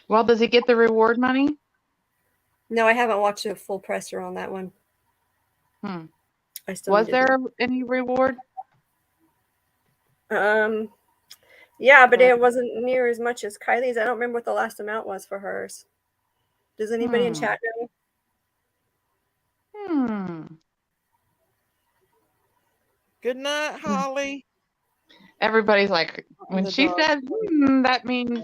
Well, does he get the reward money? No, I haven't watched a full presser on that one. I still Was need to there any reward? Yeah, but it wasn't near as much as Kylie's. I don't remember what the last amount was for hers. Does anybody in chat know? Good night, Holly. Everybody's like, when she says, that means.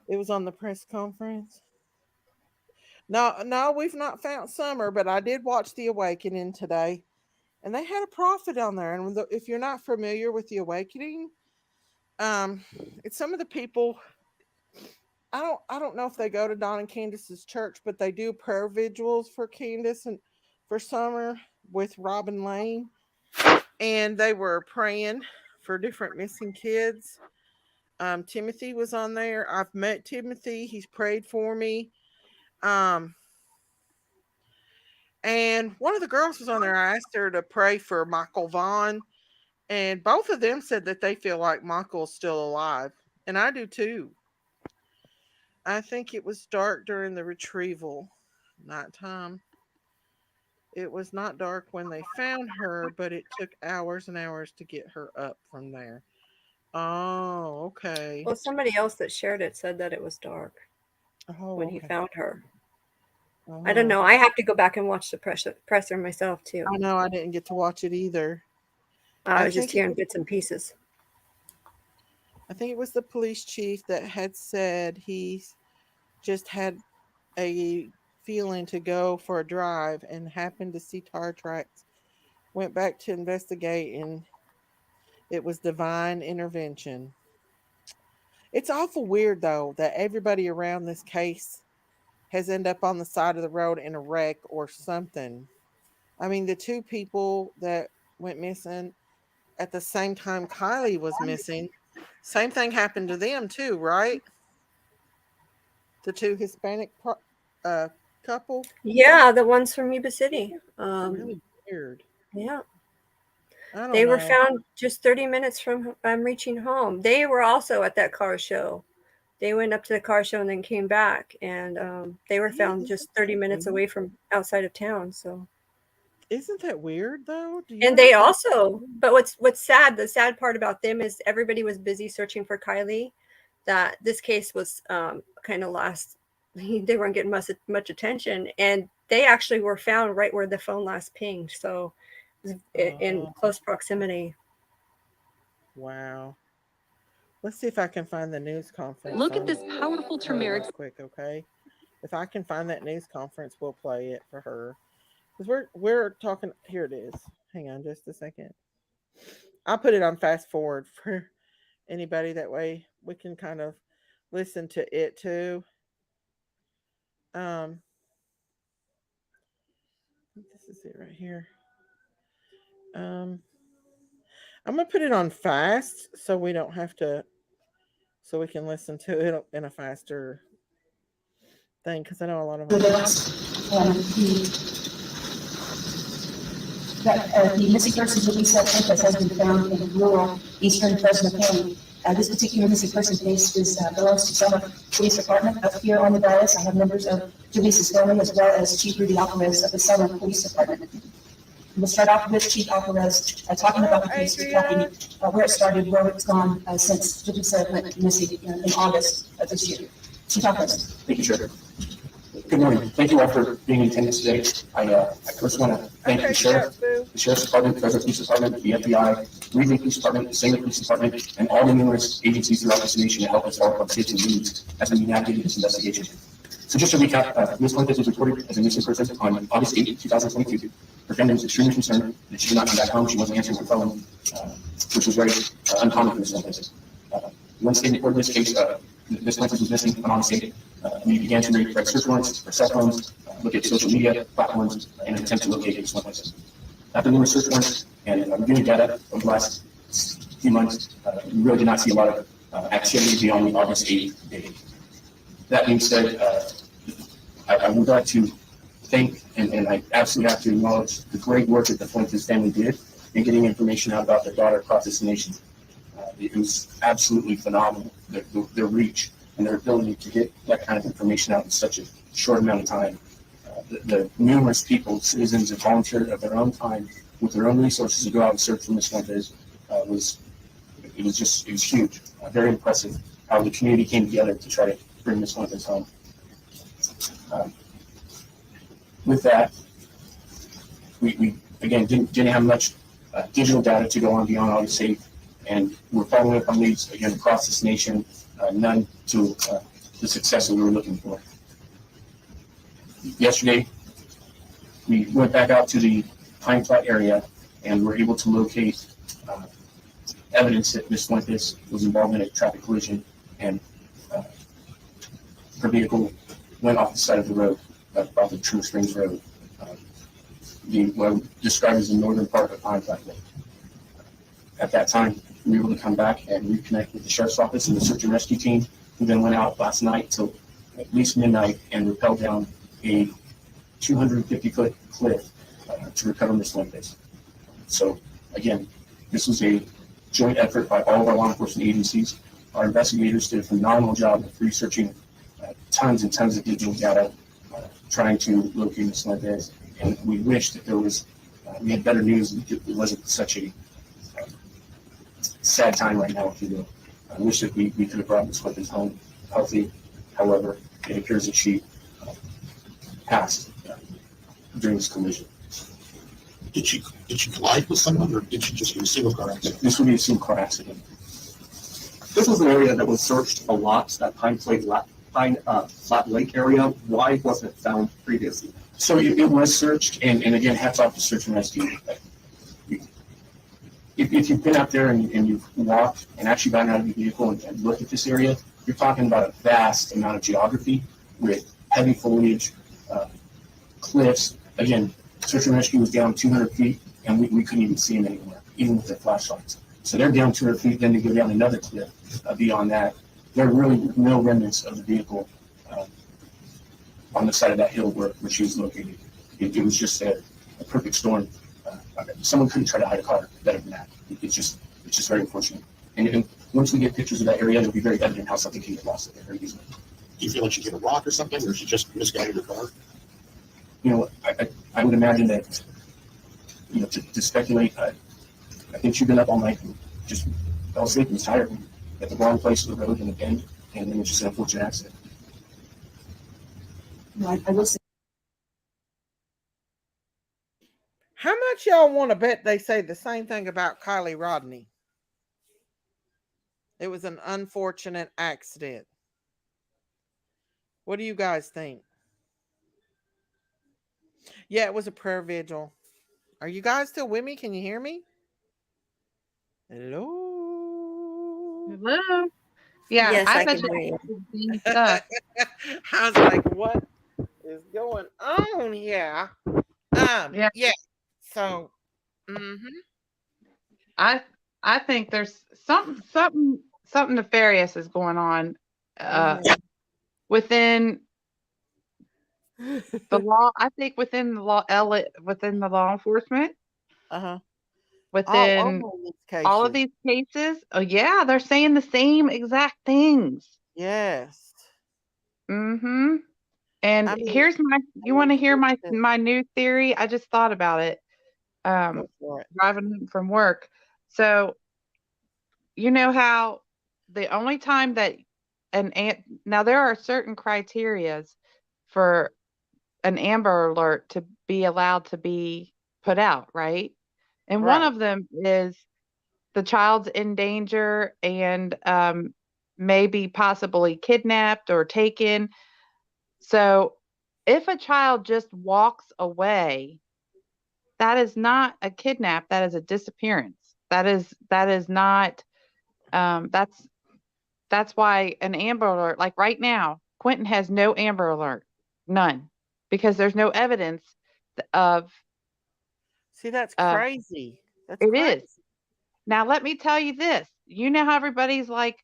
It was on the press conference. No, we've not found Summer, but I did watch The Awakening today, and they had a prophet on there. And if you're not familiar with The Awakening, it's some of the people. I don't know if they go to Don and Candace's church, but they do prayer vigils for Candace and for Summer with Robin Lane, and they were praying for different missing kids. Timothy was on there. I've met Timothy. He's prayed for me. And one of the girls was on there. I asked her to pray for Michael Vaughn, and both of them said that they feel like Michael's still alive, and I do too. I think it was dark during the retrieval, nighttime. It was not dark when they found her, but it took hours and hours to get her up from there. Oh, okay. Well, somebody else that shared it said that it was dark when he okay. found her. I don't know. I have to go back and watch the presser myself too. I know I didn't get to watch it either. I was just hearing bits and pieces. I think it was the police chief that had said he just had a feeling to go for a drive and happened to see tire tracks. Went back to investigate, and it was divine intervention. It's awful weird, though, that everybody around this case has ended up on the side of the road in a wreck or something. I mean, the two people that went missing at the same time Kylie was missing, same thing happened to them too, right? The two Hispanic couple? Yeah, the ones from Yuba City. Really weird. Yeah. They were found just 30 minutes from reaching home. They were also at that car show. They went up to the car show and then came back, and they were found just 30 minutes away from outside of town. So, isn't that weird though? And they also, but what's sad, the sad part about them is everybody was busy searching for Kylie. That this case was kind of lost. They weren't getting much attention, and they actually were found right where the phone last pinged. So, in close proximity. Wow. Let's see if I can find the news conference. Look at this powerful turmeric. Quick, okay? If I can find that news conference, we'll play it for her. Because we're talking. Here it is. Hang on just a second. I'll put it on fast forward for anybody. That way we can kind of listen to it too. This is it right here. I'm gonna put it on fast so we don't have to, so we can listen to it in a faster thing, because I know a lot of them. The missing person, Julissa Fuentes, has been found in rural eastern Fresno County. This particular missing person case belongs to Summer Police Department. Up here on the dais, I have members of Julissa's family as well as Chief Rudy Alvarez of the Summer Police Department. We'll start off with Chief Alvarez talking about the case, recapping where it started, where it's gone since Julissa went missing in August of this year. Chief Alvarez. Thank you, Chair. Good morning. Thank you all for being in attendance today. I first want to thank the Sheriff's Department, the Federal Police Department, the FBI, Regional Police Department, the Single Police Department, and all the numerous agencies throughout this nation to help us solve our safety needs as we navigate this investigation. So just to recap, Ms. Fuentes was reported as a missing person on August 8, 2022. Her family was extremely concerned that she did not come back home. She wasn't answering her phone, which was very uncommon for Ms. Fuentes. Once they reported this case, Ms. Fuentes was missing on August 8. We began to read search warrants for cell phones, look at social media platforms, in an attempt to locate Ms. Fuentes. After numerous search warrants and reviewing data over the last few months, we really did not see a lot of activity beyond the August 8 date. That being said, I would like to thank, and I absolutely have to acknowledge the great work that the Fuentes family did in getting information out about their daughter across this nation. It was absolutely phenomenal, their reach and their ability to get that kind of information out in such a short amount of time. The numerous people, citizens, that volunteered of their own time with their own resources to go out and search for Miss Fuentes was huge. Very impressive how the community came together to try to bring Miss Fuentes home. With that, we again didn't have much digital data to go on beyond August 8th, and we're following up on leads again across this nation, none to the success that we were looking for. Yesterday, we went back out to the Pine Flat area and were able to locate evidence that Ms. Fuentes was involved in a traffic collision, and her vehicle went off the side of the road, off the True Springs Road, what I would describe as the northern part of Pine Flat Lake. At that time, we were able to come back and reconnect with the Sheriff's Office and the search and rescue team, who then went out last night till at least midnight and rappelled down a 250-foot cliff to recover Ms. Fuentes. So, again, this was a joint effort by all of our law enforcement agencies. Our investigators did a phenomenal job of researching tons and tons of digital data, trying to locate Ms. Fuentes. And we wish that we had better news. It wasn't such a sad time right now, if you will. I wish that we could have brought Ms. Fuentes home healthy. However, it appears that she passed during this collision. Did she collide with someone, or did she just get a single car accident? This would be a single car accident. This was an area that was searched a lot, that Pine Flat Lake area. Why wasn't it found previously? So it was searched, and again, hats off to search and rescue. If you've been out there and you've walked and actually gotten out of your vehicle and looked at this area, you're talking about a vast amount of geography with heavy foliage, cliffs. Again, search and rescue was down 200 feet, and we couldn't even see them anymore, even with their flashlights. So they're down 200 feet, then they go down another cliff beyond that. There are really no remnants of the vehicle on the side of that hill where she was located. It was just a perfect storm. Someone couldn't try to hide a car better than that. It's just very unfortunate. And once we get pictures of that area, it'll be very evident how something can get lost there very easily. Do you feel like she hit a rock or something, or she just misguided her car? You know, I would imagine that, you know, to speculate, I think she'd been up all night and just fell asleep and was tired at the wrong place of the road in the bend, and then it's just an unfortunate accident. I will say. How much y'all want to bet they say the same thing about Kylie Rodney? It was an unfortunate accident. What do you guys think? Yeah, it was a prayer vigil. Are you guys still with me? Can you hear me? Hello? Hello? Yeah, Yes, I bet can hear you. I was like, what is going on here? Yeah. So, I think there's something nefarious is going on within the law. I think within the law, within the law enforcement. Within all of these cases. Oh yeah, they're saying the same exact things. Yes. And here's you want to hear my new theory? I just thought about it. Driving from work. So, you know how the only time that now there are certain criterias for an Amber Alert to be allowed to be put out, right? And one of them is the child's in danger and maybe possibly kidnapped or taken. So if a child just walks away, that is not a kidnap. That is a disappearance. That is not. That's why an Amber Alert, like right now, Quentin has no Amber Alert, none, because there's no evidence of. See, that's crazy. That's it crazy. is. Now let me tell you this. You know how everybody's like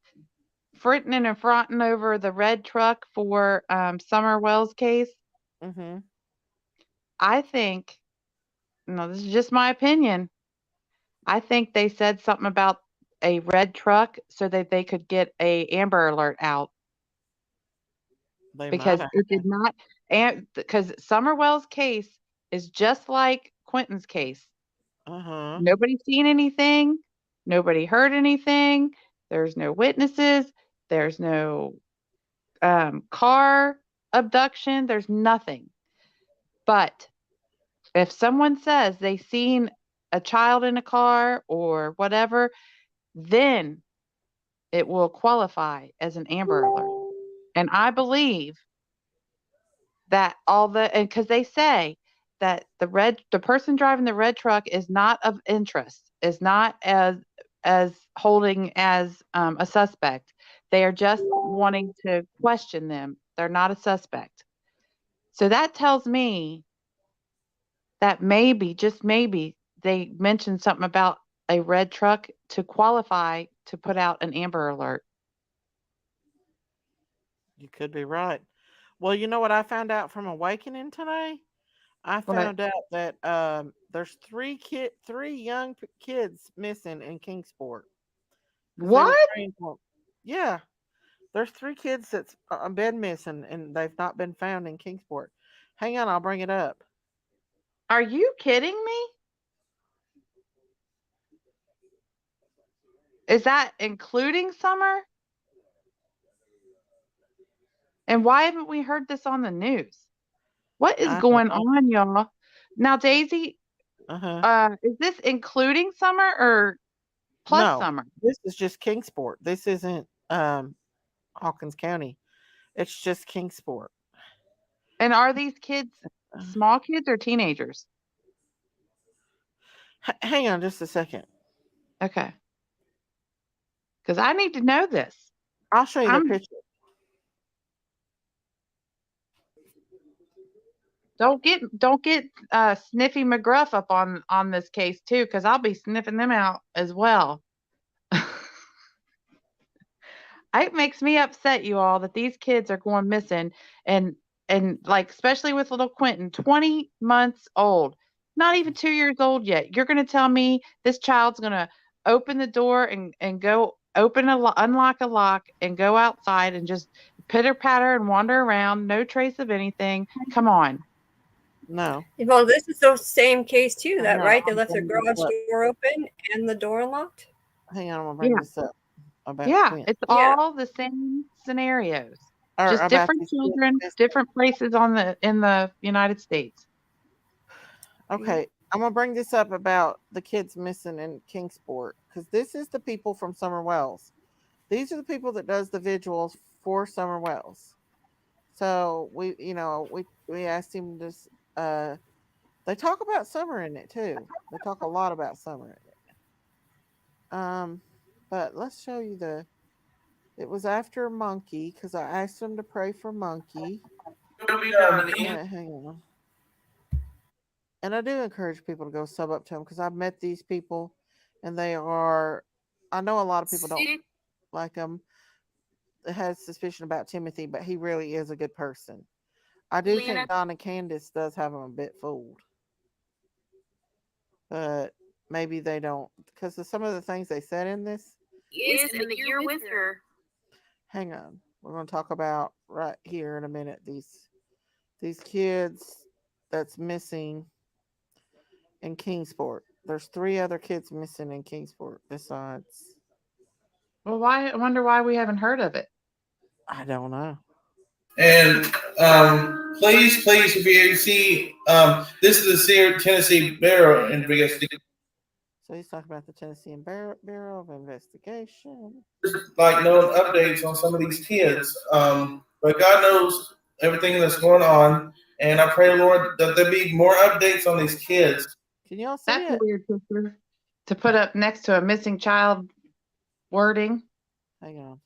fritting and fronting over the red truck for Summer Wells case. I think. No, this is just my opinion. I think they said something about a red truck so that they could get a Amber Alert out. They because might have. it did not, and because Summerwell's case is just like Quentin's case. Uh-huh. Nobody's seen anything. Nobody heard anything. There's no witnesses. There's no car abduction. There's nothing. But if someone says they seen a child in a car or whatever, then it will qualify as an Amber Alert. And I believe that and because they say that the person driving the red truck is not of interest, is not as holding as a suspect. They are just wanting to question them. They're not a suspect. So that tells me that maybe, just maybe, they mentioned something about a red truck to qualify to put out an Amber Alert. You could be right. Well, you know what I found out from Awakening today? I found out that there's three young kids missing in Kingsport. What? Yeah, there's 3 kids that's been missing and they've not been found in Kingsport. Hang on, I'll bring it up. Are you kidding me? Is that including summer? And why haven't we heard this on the news? What is going on, y'all? Now, Daisy, is this including summer or plus summer? This is just Kingsport. This isn't Hawkins County. It's just Kingsport. And are these kids small kids or teenagers? Hang on just a second. Okay. Because I need to know this. I'll show you the picture. Don't get Sniffy McGruff up on this case too, because I'll be sniffing them out as well. It makes me upset, you all, that these kids are going missing, and like especially with little Quentin, 20 months old, not even 2 years old yet. You're gonna tell me this child's gonna open the door and go unlock a lock and go outside and just pitter patter and wander around, no trace of anything? Come on. No. Well, this is the same case too, right? They left their garage door open and the door unlocked. Hang on, I'm gonna bring this up. It's all the same scenarios. Just different children, different places in the United States. Okay, I'm gonna bring this up about the kids missing in Kingsport, because this is the people from Summer Wells. These are the people that does the vigils for Summer Wells. So we asked him to. They talk about Summer in it too. They talk a lot about Summer in it. But let's show you it was after Monkey, because I asked them to pray for Monkey. Hang on. And I do encourage people to go sub up to them, because I've met these people and I know a lot of people don't like them. It has suspicion about Timothy, but he really is a good person. I do think Donna Candace does have him a bit fooled. But maybe they don't, because of some of the things they said in this. Yes, and the year with her. Hang on. We're going to talk about right here in a minute these kids that's missing in Kingsport. There's 3 other kids missing in Kingsport besides. Well, I wonder why we haven't heard of it. I don't know. And please, if you see, this is the Tennessee Bureau investigation. So he's talking about the Tennessee Bureau of Investigation. Like no updates on some of these kids, but God knows everything that's going on, and I pray, Lord, that there be more updates on these kids. Can y'all see That's a weird picture to put up next to a missing child wording. Hang on.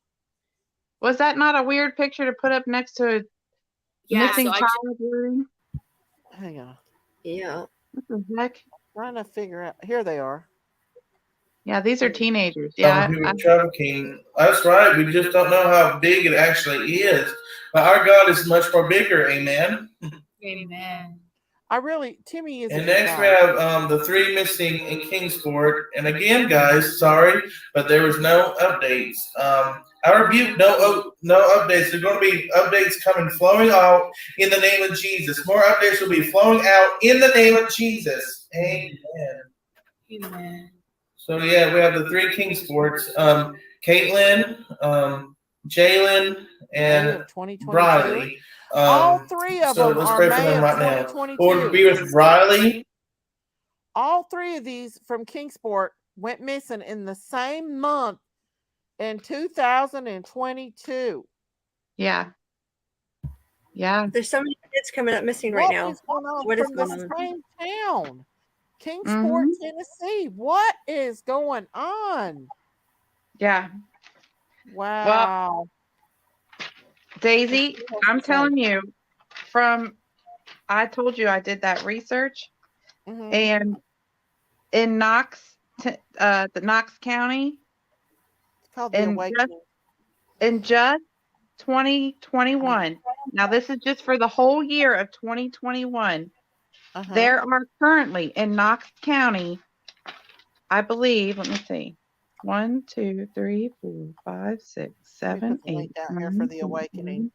Was that not a weird picture to put up next to a missing child wording? Hang on. Yeah. What the heck? Trying to figure out. Here they are. Yeah, these are teenagers. Yeah. Trafficking. That's right. We just don't know how big it actually is. But our God is much more bigger. Amen. Amen. Timmy is. And next we have the 3 missing in Kingsport. And again, guys, sorry, but there was no updates. I rebuke no updates. There are going to be updates coming flowing out in the name of Jesus. More updates will be flowing out in the name of Jesus. Amen. Amen. So yeah, we have the three Kingsports: Caitlin, Jalen, and Riley. All three of them let's are pray for May them of right now. 2022. Lord, be with Riley. All three of these from Kingsport went missing in the same month in 2022. Yeah. Yeah. There's so many kids coming up missing right now. What is going on What is from the going on? same town? Kingsport, Tennessee. What is going on? Yeah. Wow. Well, Daisy, I'm telling you, I told you I did that research, and in the Knox County, it's called The Awakening. In just 2021, now this is just for the whole year of 2021, there are currently in Knox County, I believe, let me see, 1, 2, 3, 4, 5, 6, 7, 8, 9, for The Awakening.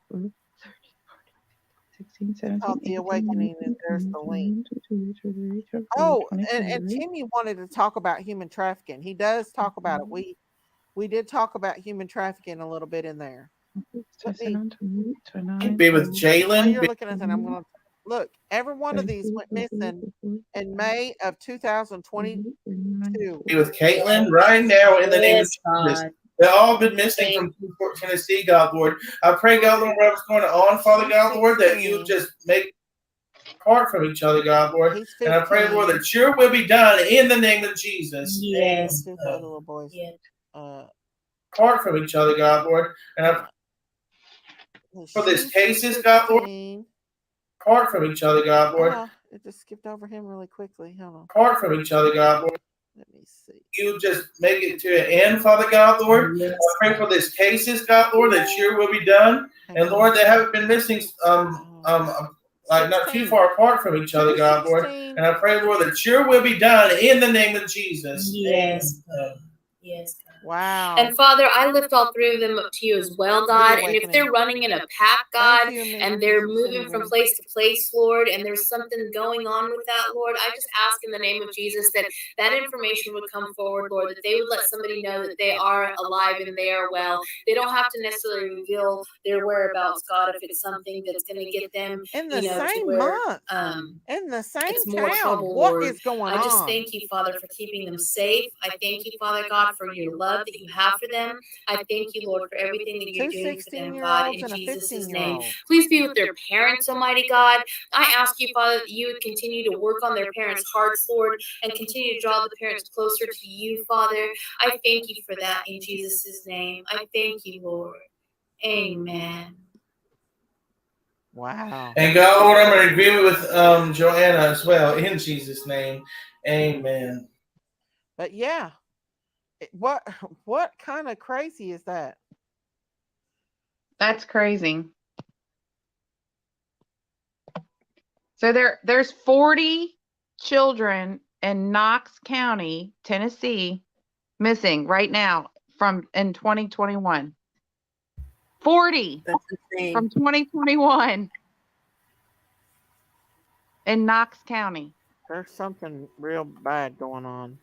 16, 17, called The 18, Awakening, and there's the link. Oh, and Timmy wanted to talk about human trafficking. He does talk about it. We did talk about human trafficking a little bit in there. Be with Jalen. While you're looking at that, I'm going to look. Every one of these went missing in May of 2022. Be with Caitlin right now in the name of Jesus. They've all been missing from Kingsport, Tennessee, God, Lord. I pray, God, Lord, whatever's going on, Father, God, Lord, that you just make apart from each other, God, Lord. And I pray, Lord, that your will be done in the name of Jesus. Yes. Little boys. Apart from each other, God, Lord. And I for this cases, God, Lord. Apart from each other, God, Lord. It just skipped over him really quickly. Hold on. Apart from each other, God, Lord. Let me see. You just make it to an end, Father God, Lord. Yes. I pray for this cases, God, Lord, that your will be done. And Lord, they haven't been missing like not too far apart from each other, God, Lord. And I pray, Lord, that your will be done in the name of Jesus. Yes. Yes. Wow. And Father, I lift all three of them up to you as well, God. And if they're running in a pack, God, and they're moving from place to place, Lord, and there's something going on with that, Lord, I just ask in the name of Jesus that that information would come forward, Lord, that they would let somebody know that they are alive and they are well. They don't have to necessarily reveal their whereabouts, God, if it's something that's going to get them in the same month, in the same it's more town. trouble, What Lord. is going on? I just thank you, Father, for keeping them safe. I thank you, Father God, for your love that you have for them. I thank you, Lord, for everything that you're doing for them, God, in Jesus' name. Please be with their parents, Almighty God. I ask you, Father, that you would continue to work on their parents' hearts, Lord, and continue to draw the parents closer to you, Father. I thank you for that in Jesus' name. I thank you, Lord. Amen. Wow. And God, Lord, I'm in agreement with Joanna as well, in Jesus' name. Amen. But yeah. What kind of crazy is that? That's crazy. So there's 40 children in Knox County, Tennessee, missing right now in 2021. 40 from 2021 in Knox County. There's something real bad going on.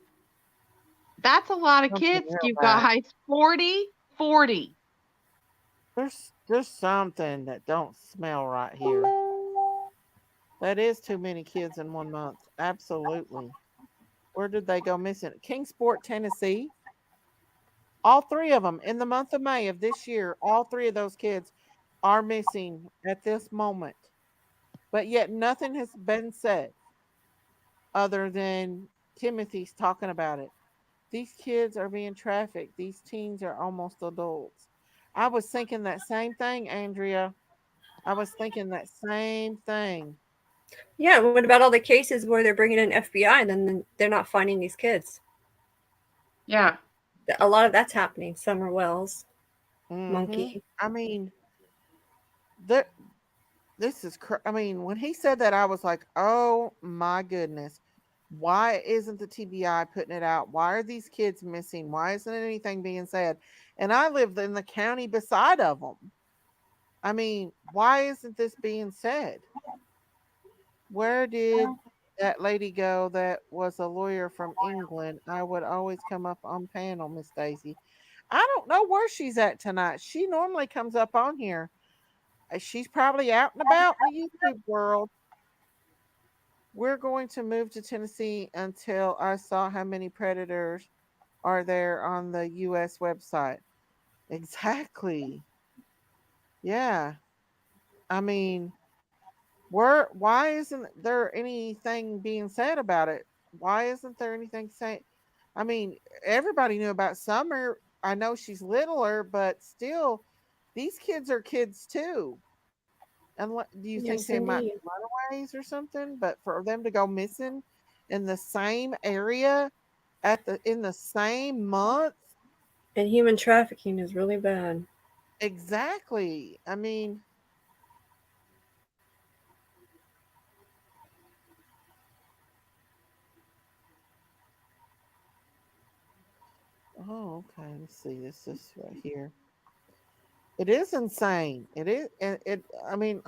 That's a lot of kids, you guys. 40. There's something that don't smell right here. That is too many kids in 1 month. Absolutely. Where did they go missing? Kingsport, Tennessee. All three of them in the month of May of this year. All three of those kids are missing at this moment. But yet nothing has been said other than Timothy's talking about it. These kids are being trafficked. These teens are almost adults. I was thinking that same thing, Andrea. I was thinking that same thing. Yeah, what about all the cases where they're bringing in FBI and then they're not finding these kids? Yeah. A lot of that's happening. Summer Wells, Monkey. I mean, this is I mean, when he said that, I was like, oh my goodness. Why isn't the TBI putting it out? Why are these kids missing? Why isn't anything being said? and I live in the county beside of them. I mean, why isn't this being said? Where did that lady go that was a lawyer from England? I would always come up on panel, Miss Daisy. I don't know where she's at tonight. She normally comes up on here. She's probably out and about in the YouTube world. We're going to move to Tennessee until I saw how many predators are there on the US website. Exactly. Yeah. I mean, why isn't there anything being said about it? Why isn't there anything saying? I mean, everybody knew about Summer. I know she's littler, but still, these kids are kids too. And do you think Yes, they might be indeed. runaways or something? But for them to go missing in the same area in the same month, And human trafficking is really bad. exactly. I mean, oh, okay. Let's see. This is right here. It is insane. It is. It. I mean,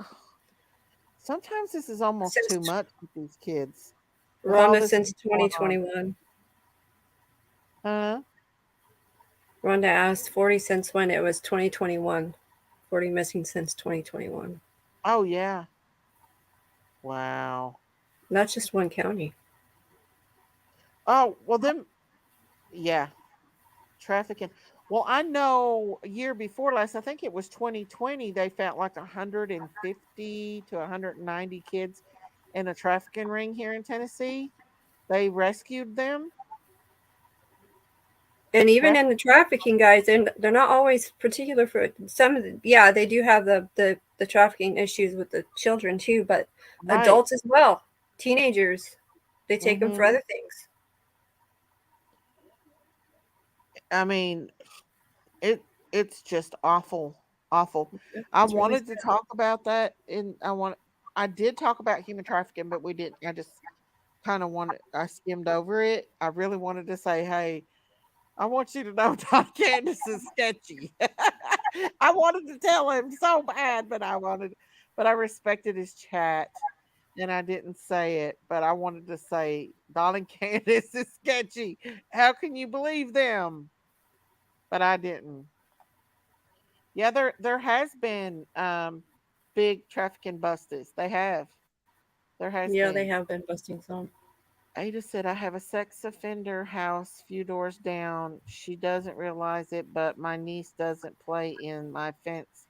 sometimes this is almost too Since much with these kids. With all Rhonda this since going on. 2021. Huh? Rhonda asked 40 since when? It was 2021. 40 missing since 2021. Oh yeah. Wow. That's just one county. Oh well, then. Yeah. Trafficking. Well, I know a year before last, I think it was 2020, they found like 150 to 190 kids in a trafficking ring here in Tennessee. They rescued them. And even Traff- in the trafficking guys, they're not always particular for some of the, yeah, they do have the trafficking issues with the children too, but right. adults as well, teenagers, they take them for Hmm. other things. I mean, it it's just awful, awful. I It's really wanted to sad. talk about that, and I did talk about human trafficking, but we didn't. I just kind of wanted, I skimmed over it. I really wanted to say, hey, I want you to know Don Candace is sketchy. I wanted to tell him so bad, but I respected his chat and I didn't say it. But I wanted to say, Don and Candace is sketchy. How can you believe them? But I didn't. Yeah, there has been big trafficking bustes. They have. There has Yeah, they been. have been busting some. Ada said, I have a sex offender house few doors down. She doesn't realize it, but my niece doesn't play in my fence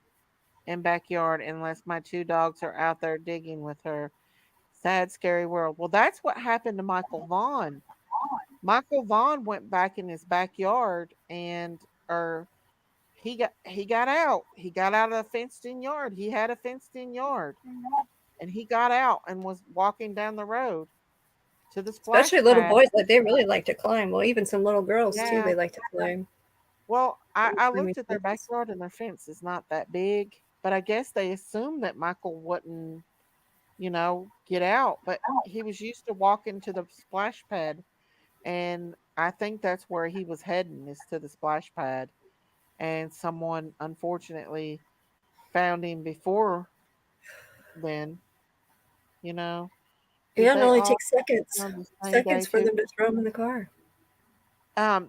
and backyard unless my two dogs are out there digging with her. Sad, scary world. Well, that's what happened to Michael Vaughn. Michael Vaughn went back in his backyard and or he got out. He got out of a fenced in yard. He had a fenced in yard. And he got out and was walking down the road to the Especially splash little pad. boys, like they really like to climb. Well, even some little girls too, Yeah. they like to climb. Well, I Climbing looked at their fences. backyard and their fence is not that big, but I guess they assumed that Michael wouldn't, get out. But he was used to walking to the splash pad, and I think that's where he was heading is to the splash pad. And someone unfortunately found him before then. You know, did Yeah, it they only all takes seconds, on the same day seconds for too? them to throw them in the car.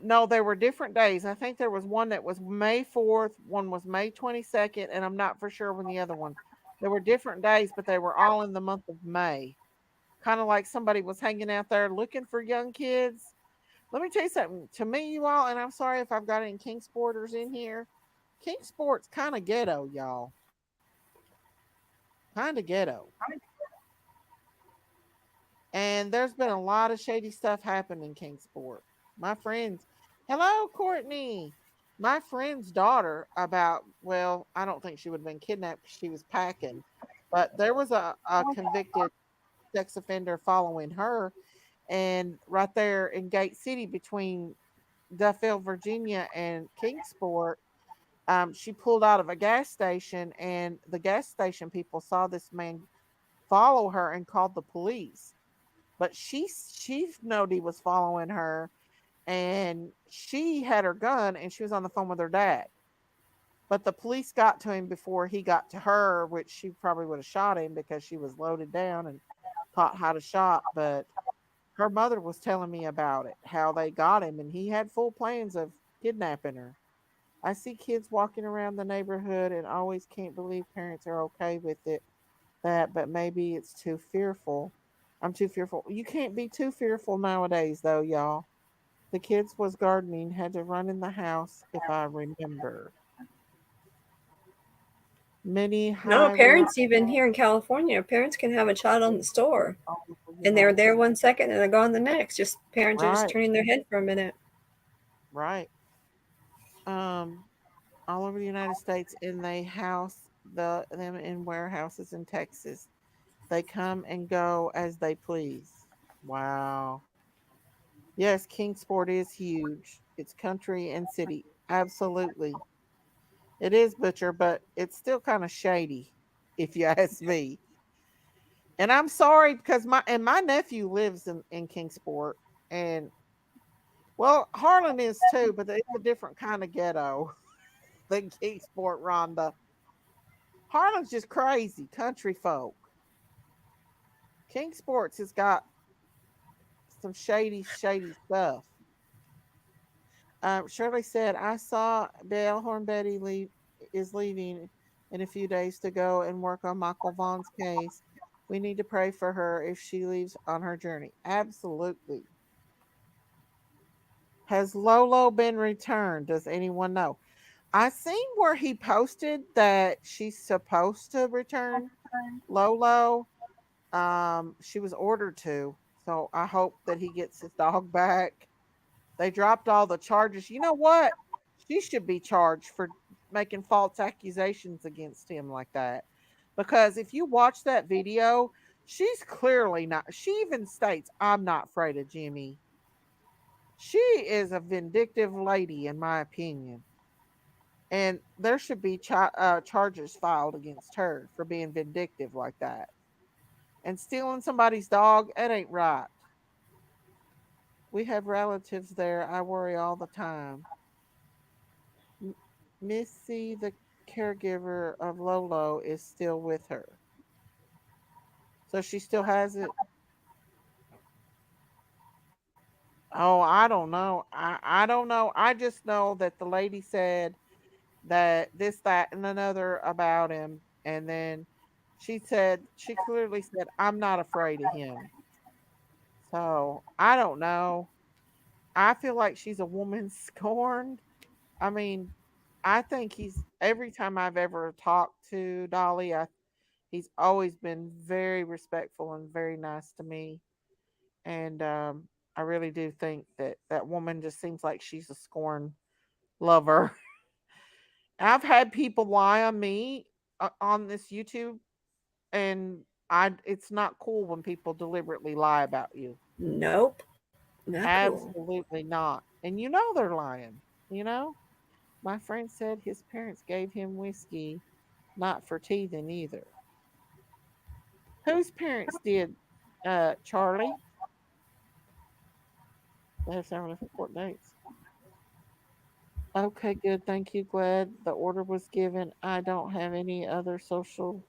No, there were different days. I think there was one that was May 4th, one was May 22nd, and I'm not for sure when the other one. There were different days, but they were all in the month of May. Kind of like somebody was hanging out there looking for young kids. Let me tell you something. To me, you all, and I'm sorry if I've got any Kingsporters in here. Kingsport's kind of ghetto, y'all. Kind of ghetto. And there's been a lot of shady stuff happen in Kingsport. My friends, hello, Courtney. My friend's daughter, well, I don't think she would have been kidnapped because she was packing, but there was a convicted sex offender following her. And right there in Gate City between Duffield, Virginia and Kingsport, she pulled out of a gas station, and the gas station people saw this man follow her and called the police, but she knowed he was following her, and she had her gun and she was on the phone with her dad. But the police got to him before he got to her, which she probably would have shot him because she was loaded down and taught how to shot. But her mother was telling me about it, how they got him, and he had full plans of kidnapping her. I see kids walking around the neighborhood and always can't believe parents are okay with it. That, but maybe it's too fearful. I'm too fearful. You can't be too fearful nowadays, though, y'all. The kids was gardening, had to run in the house, if I remember. Many No, high rise. parents, even here in California, parents can have a child on the store All over the and they're United there States. 1 second and they're gone the next. Just parents are just Right, turning their head for a minute. right. Um, all over the United States, and they house them in warehouses in Texas. They come and go as they please. Wow. Yes, Kingsport is huge. It's country and city. Absolutely. It is Butcher, but it's still kind of shady, if you ask me. And I'm sorry because my nephew lives in Kingsport, and well, Harlan is too, but it's a different kind of ghetto than Kingsport, Rhonda. Harlan's just crazy country folk. Kingsport's has got some shady stuff. Shirley said, I saw Bellhorn Betty is leaving in a few days to go and work on Michael Vaughn's case. We need to pray for her if she leaves on her journey. Absolutely. Has Lolo been returned? Does anyone know? I seen where he posted that she's supposed to return Lolo. She was ordered to. So I hope that he gets his dog back. They dropped all the charges. You know what? She should be charged for making false accusations against him like that. Because if you watch that video, she's clearly not. She even states, I'm not afraid of Jimmy. She is a vindictive lady, in my opinion. And there should be charges filed against her for being vindictive like that. And stealing somebody's dog, that ain't right. We have relatives there. I worry all the time. Missy, the caregiver of Lolo, is still with her. So she still has it. Oh, I don't know. I don't know. I just know that the lady said that this, that, and another about him. And then she clearly said, I'm not afraid of him. So I don't know. I feel like she's a woman scorned. I mean, I think every time I've ever talked to Dolly, he's always been very respectful and very nice to me. And I really do think that that woman just seems like she's a scorn lover. I've had people lie on me on this YouTube, and it's not cool when people deliberately lie about you. Nope. Not cool. Absolutely not. And you know they're lying, you know? My friend said his parents gave him whiskey, not for teething either. Whose parents did, Charlie? They have several different court dates. Okay, good. Thank you. Glad the order was given. I don't have any other social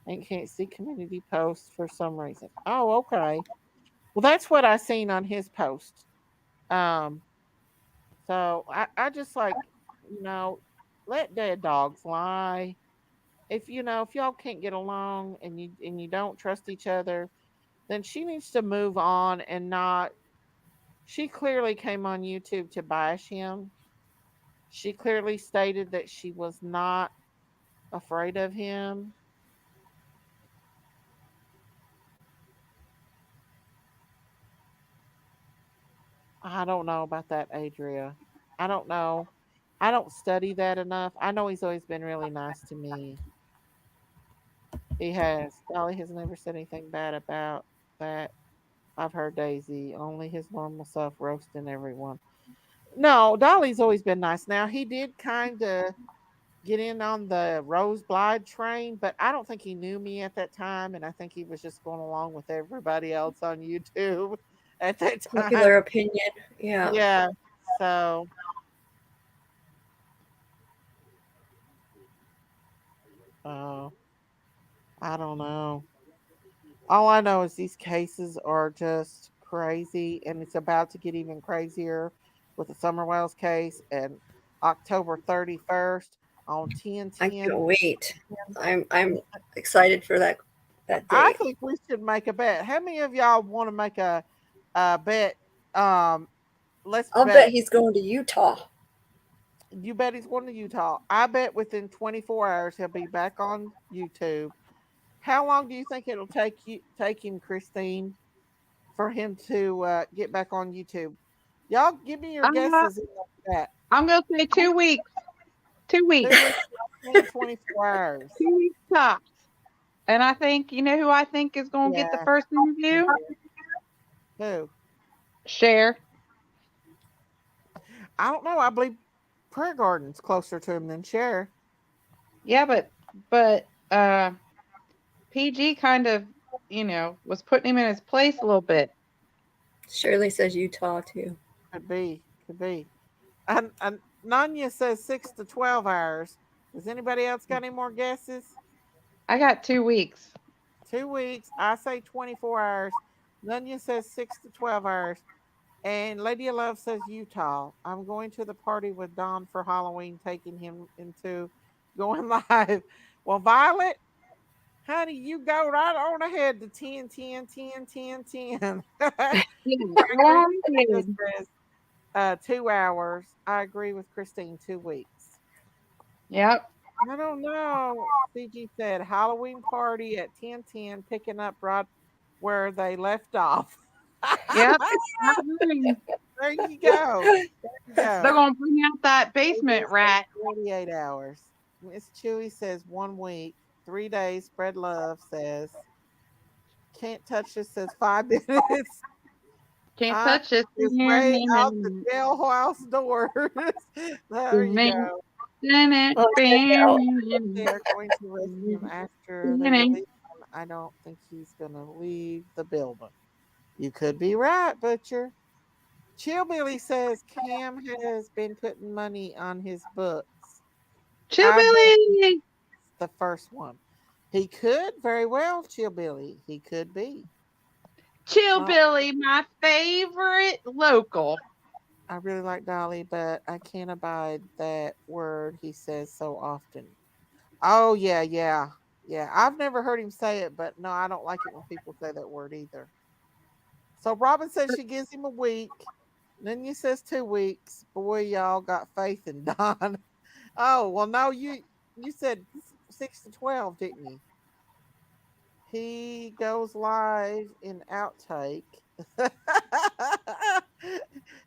and can't see community posts for some reason. Oh, okay. Well, that's what I seen on his post. Um, so I just like, you know, let dead dogs lie. If y'all can't get along and you don't trust each other, then she needs to move on and not. She clearly came on YouTube to bash him. She clearly stated that she was not afraid of him. I don't know about that, Adria. I don't know. I don't study that enough. I know he's always been really nice to me. He has. Dolly has never said anything bad about that. I've heard Daisy. Only his normal self roasting everyone. No, Dolly's always been nice. Now he did kind of get in on the Rose Blythe train, but I don't think he knew me at that time, and I think he was just going along with everybody else on YouTube. at that time. Popular opinion. Yeah. Yeah. So. I don't know. All I know is these cases are just crazy, and it's about to get even crazier with the Summer Wells case. And October 31st on I 1010. can't wait. I'm excited for that I date. think we should make a bet. How many of y'all want to make a bet? Let's I'll bet he's going to Utah. You bet he's going to Utah. I bet within 24 hours he'll be back on YouTube. How long do you think it'll take him, Christine, for him to get back on YouTube? Y'all give me your guesses in that. I'm gonna say 2 weeks. 2 weeks. 24 hours. 2 weeks tops. And I think, you know who I think is going to get the first interview? Who? Cher. I don't know. I believe Prayer Garden's closer to him than Cher. Yeah, but PG kind of, was putting him in his place a little bit. Shirley says Utah too. Could be. And Nanya says 6 to 12 hours. Does anybody else got any more guesses? I got 2 weeks. 2 weeks. I say 24 hours. Nanya says 6 to 12 hours. And Lady of Love says Utah. I'm going to the party with Don for Halloween, taking him into going live. Well, Violet, honey, you go right on ahead to 10, 10, 10, 10, 10. 2 hours. I agree with Christine, 2 weeks. Yep. I don't know. CG said Halloween party at 10:10, picking up right where they left off. Yep. There you go. They're going to bring out that basement rat. 48 hours. Miss Chewy says 1 week. 3 days. Spread love says. Can't touch this says 5 minutes. Can't touch this. It's way out the jailhouse doors. There you go. They're going to arrest him after they release him. I don't think he's going to leave the building. You could be right, Butcher. Chillbilly says Cam has been putting money on his books. Chillbilly! The first one. He could very well, Chillbilly. He could be. Chillbilly, my favorite local. I really like Dolly, but I can't abide that word he says so often. Oh, yeah. I've never heard him say it, but no, I don't like it when people say that word either. So Robin says she gives him a week. Then says 2 weeks. Boy, y'all got faith in Don. Oh, well, no, you said 6 to 12, didn't you? He goes live in outtake.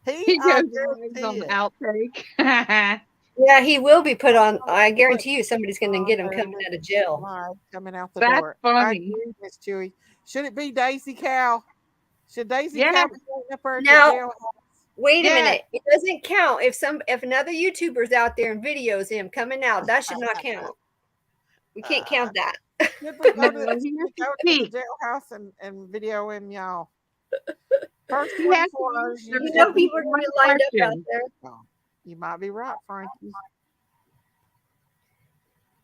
He goes live on outtake. Yeah, he will be put on. I guarantee you somebody's going to get him coming out of jail. Coming out the That's door. funny. I agree, Miss Chewy. Should it be Daisy Cow? Should Daisy Cow be going up there at Now, the jailhouse? wait a minute. It doesn't count if another YouTuber's out there and videos him coming out. That should not count. We can't count that. Should we go to the jailhouse and video him, y'all? First 24 hours. You know people are going to line up out there. Oh, you might be right, Frankie.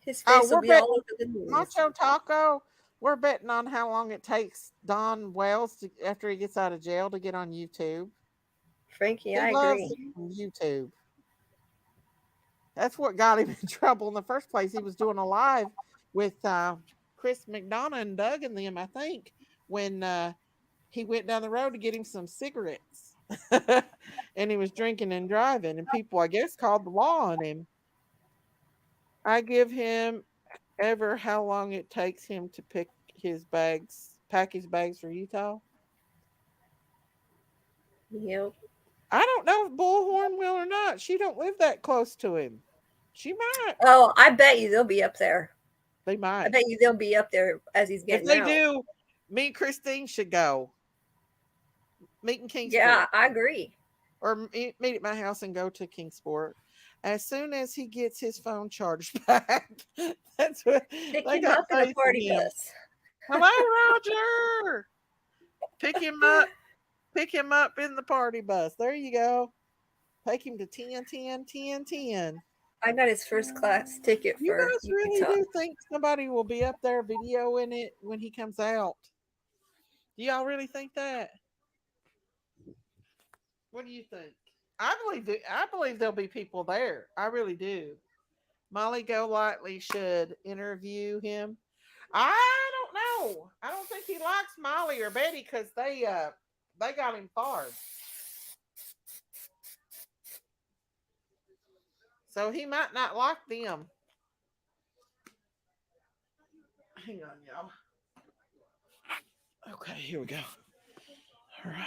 His face will be all over the news. Macho Taco, we're betting on how long it takes Don Wells after he gets out of jail to get on YouTube. Frankie, I agree. YouTube. That's what got him in trouble in the first place. He was doing a live with Chris McDonough and Doug and them, I think, when he went down the road to get him some cigarettes. And he was drinking and driving, and people, I guess, called the law on him. I give him ever how long it takes him to pack his bags for Utah. Yep. I don't know if Bullhorn will or not. She don't live that close to him. She might. Oh, I bet you they'll be up there. They might. I bet you they'll be up there as he's getting out. If they do, me and Christine should go. Meet in Kingsport. Yeah, I agree. Or meet at my house and go to Kingsport. As soon as he gets his phone charged back. That's what Pick him up in a party bus. Hello, Roger. Pick him up Pick him up in the party bus. There you go. Take him to 10, 10, 10, 10. I got his first class ticket You for guys really Utah. do think somebody will be up there videoing it when he comes out? Do y'all really think that? What do you think? I believe there'll be people there. I really do. Molly Golightly should interview him. I don't know. I don't think he likes Molly or Betty because they got him fired. So he might not like them. Hang on, y'all. Okay, here we go. All right.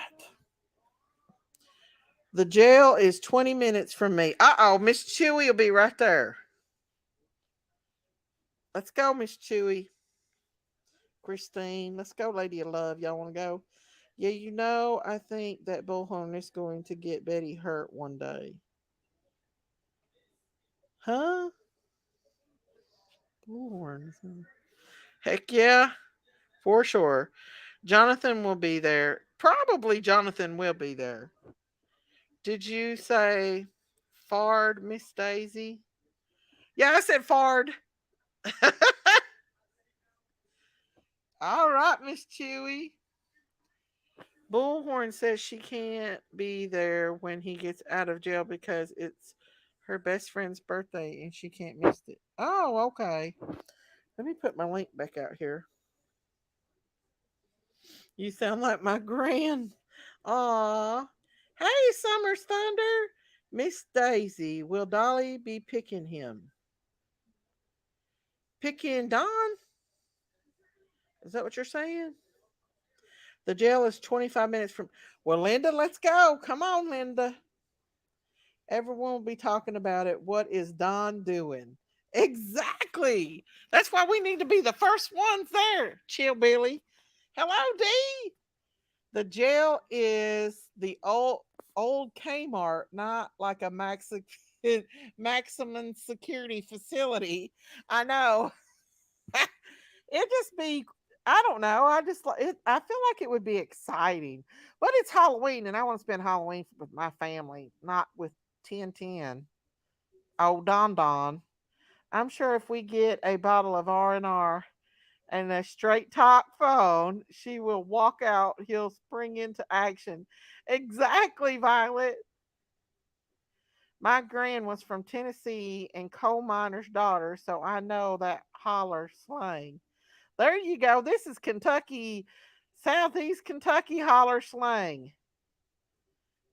The jail is 20 minutes from me. Uh-oh, Miss Chewy will be right there. Let's go, Miss Chewy. Christine, let's go, Lady of Love. Y'all want to go? Yeah, you know, I think that Bullhorn is going to get Betty hurt one day. Huh? Bullhorn. Heck yeah, for sure. Jonathan will be there. Probably Jonathan will be there. Did you say Fard, Miss Daisy? Yeah, I said Fard. All right, Miss Chewy. Bullhorn says she can't be there when he gets out of jail because it's her best friend's birthday and she can't miss it. Oh, okay. Let me put my link back out here. You sound like my gran. Aw. Hey, Summer's Thunder. Miss Daisy, will Dolly be picking him? Picking Don? Is that what you're saying? The jail is 25 minutes from. Well, Linda, let's go. Come on, Linda. Everyone will be talking about it. What is Don doing? Exactly. That's why we need to be the first ones there. Chill, Billy. Hello, D. The jail is the old Kmart, not like a maximum security facility. I know. It just be. I don't know. I just like it. I feel like it would be exciting, but it's Halloween, and I want to spend Halloween with my family, not with 1010. Oh, Don Don. I'm sure if we get a bottle of R&R and a straight talk phone, she will walk out. He'll spring into action. Exactly, Violet. My gran was from Tennessee and coal miner's daughter, so I know that holler slang. There you go. This is Kentucky, Southeast Kentucky holler slang.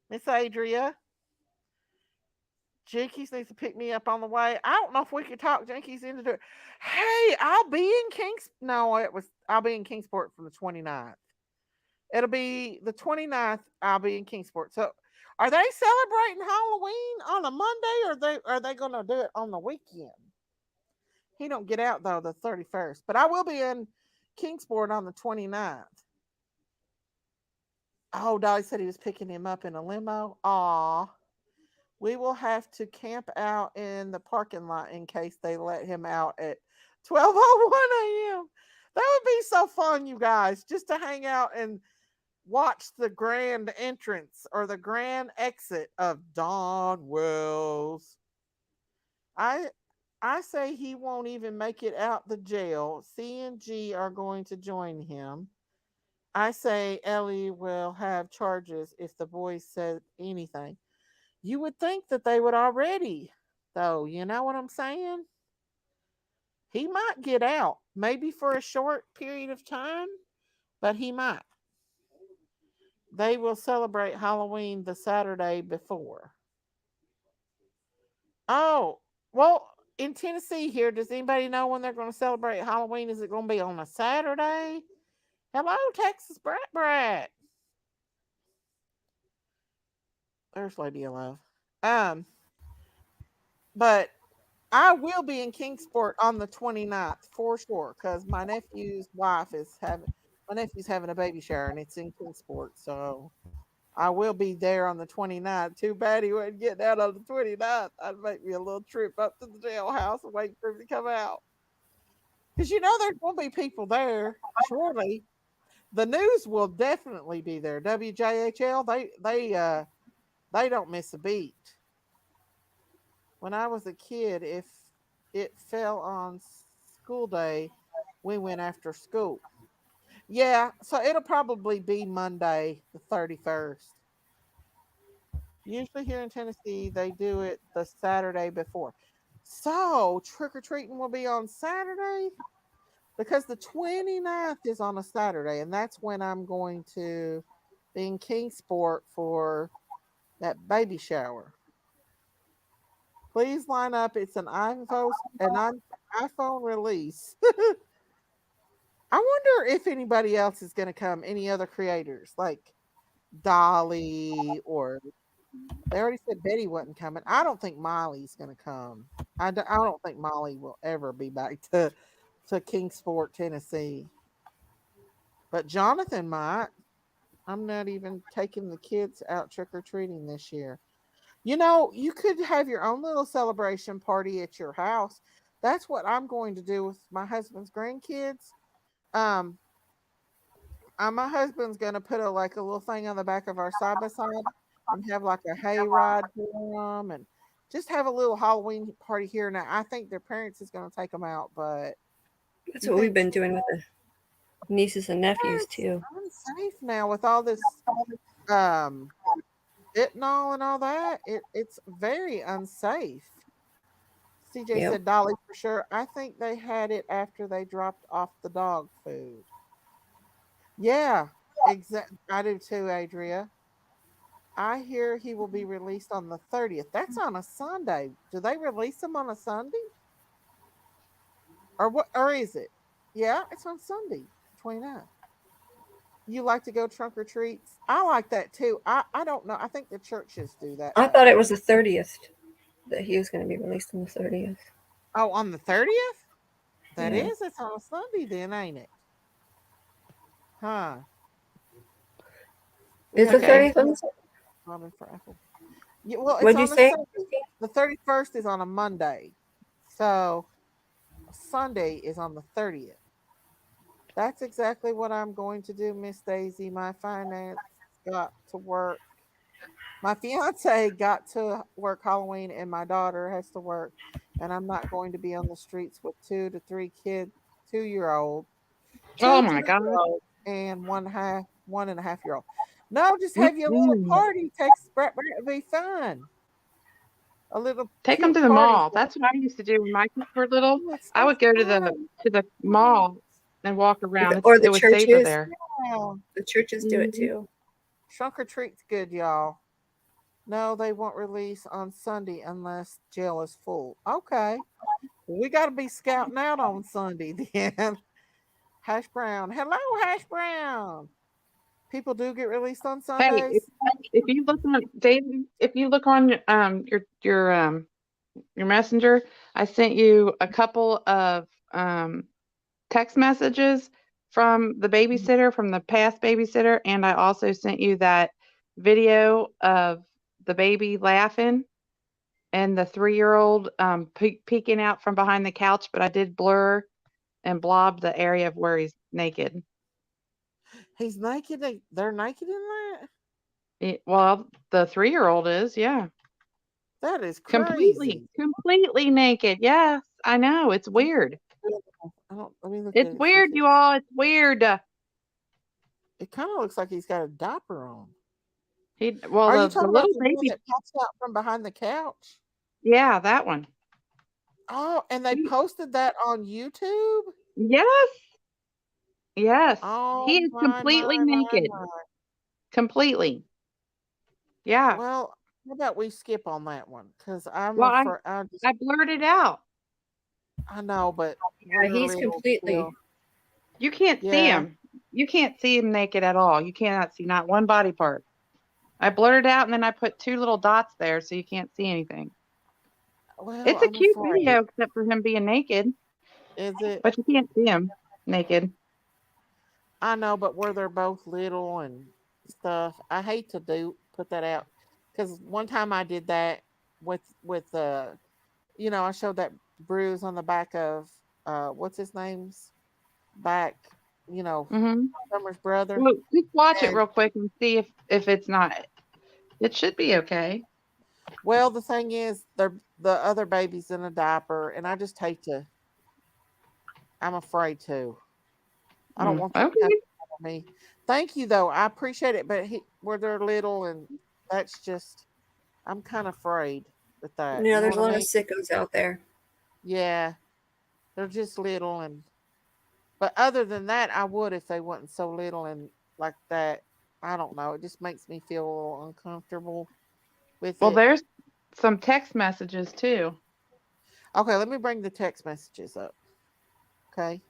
Miss Adria. Jinkies needs to pick me up on the way. I don't know if we could talk Jinkies into it. Hey, I'll be in I'll be in Kingsport from the 29th. It'll be the 29th. I'll be in Kingsport. So are they celebrating Halloween on a Monday or are they gonna do it on the weekend? He don't get out though the 31st. But I will be in Kingsport on the 29th. Oh, Dolly said he was picking him up in a limo. Aw. We will have to camp out in the parking lot in case they let him out at 12:01 a.m. That would be so fun, you guys, just to hang out and watch the grand entrance or the grand exit of Don Wells. I say he won't even make it out the jail. C and G are going to join him. I say Ellie will have charges if the boys said anything. You would think that they would already, though. You know what I'm saying? He might get out, maybe for a short period of time, but he might. They will celebrate Halloween the Saturday before. Oh, well, in Tennessee here, does anybody know when they're going to celebrate Halloween? Is it going to be on a Saturday? Hello, Texas Brat Brat. There's Lady of Love. But I will be in Kingsport on the 29th for sure because my nephew's having a baby shower and it's in Kingsport. So I will be there on the 29th. Too bad he wasn't getting out on the 29th. I'd make me a little trip up to the jailhouse and wait for him to come out. Because you know there's going to be people there, surely. The news will definitely be there. WJHL, they don't miss a beat. When I was a kid, if it fell on school day, we went after school. Yeah, so it'll probably be Monday, the 31st. Usually here in Tennessee, they do it the Saturday before. So trick or treating will be on Saturday because the 29th is on a Saturday, and that's when I'm going to be in Kingsport for that baby shower. Please line up. It's an iPhone release. I wonder if anybody else is going to come. Any other creators like Dolly, or they already said Betty wasn't coming. I don't think Molly's going to come. I don't think Molly will ever be back to Kingsport, Tennessee. But Jonathan might. I'm not even taking the kids out trick or treating this year. You know, you could have your own little celebration party at your house. That's what I'm going to do with my husband's grandkids. Um, my husband's going to put a little thing on the back of our side by side and have like a hayride for them, and just have a little Halloween party here. Now, I think their parents is going to take them out, but That's what we've been doing with the nieces and nephews too. I'm safe now with all this um fentanyl and all that. It's very unsafe. CJ Yep. said Dolly for sure. I think they had it after they dropped off the dog food. Yeah, exactly. I do too, Adria. I hear he will be released on the 30th. That's on a Sunday. Do they release him on a Sunday? Or what? Or is it? Yeah, it's on Sunday, 29th. You like to go trunk or treats? I like that too. I don't know. I think the churches do that. I thought it was the 30th that he was going to be released on the 30th. Oh, on the 30th? That Yeah. is. It's on a Sunday then, ain't it? Huh. Is the 30th on the Robin for Apple. Yeah, well, it's What'd you on a say? Sunday. The 31st is on a Monday. So Sunday is on the 30th. That's exactly what I'm going to do, Miss Daisy. My finance got to work. My fiance got to work Halloween, and my daughter has to work. And I'm not going to be on the streets with 2 to 3 kids, 2-year-old, Oh two my God. 3-year-olds, and 1.5-year-old. No, just have your little Mm-mm. party. It'll be fun. A little Take them cute to the party. mall. That's what I used to do when my kids were little. Oh, it's I so would go fun. to the mall and walk around. Or the It was safer churches. there. Yeah. The churches do it too. Trunk or treat's good, y'all. No, they won't release on Sunday unless jail is full. Okay. We got to be scouting out on Sunday then. Hash Brown. Hello, Hash Brown. People do get released on Hey, Sundays. if you look on David, if you look on your messenger, I sent you a couple of text messages from the babysitter, from the past babysitter, and I also sent you that video of the baby laughing and the 3-year-old peeking out from behind the couch, but I did blur and blob the area of where he's naked. He's naked. They're naked in that? Well, the 3-year-old is, yeah. That is crazy. Completely naked. Yes, I know. It's weird. Let me look It's at it. weird, you all. It's weird. It kind of looks like he's got a diaper on. Are you the talking little baby one that pops out from behind the couch? Yeah, that one. Oh, and they posted that on YouTube? Yes. Yes. Oh, He is completely naked. my. Completely. Yeah. Well, how about we skip on that one? Because I blurred it out. I know, but he's completely. You can't see him. You can't see him naked at all. You cannot see not one body part. I blurred it out and then I put 2 little dots there so you can't see anything. Well, it's a cute video except for him being naked. Is it? But you can't see him naked. I know, but where they're both little and stuff, I hate to put that out because one time I did that with I showed that bruise on the back of what's his name's back you know, Mm-hmm. Summer's brother. Well, just watch it And real quick and see if it's not. It should be okay. well, the thing is, the other baby's in a diaper, and I just hate to. I'm afraid to. I don't want them to Okay. come for me. Thank you, though. I appreciate it, but where they're little, and that's just. I'm kind of afraid with that. Yeah, You know there's what a I lot of mean? sickos out there. Yeah, they're just little, and but other than that, I would if they wasn't so little and like that. I don't know. It just makes me feel a little uncomfortable with Well, it. there's some text messages too. Okay, let me bring the text messages up. Okay.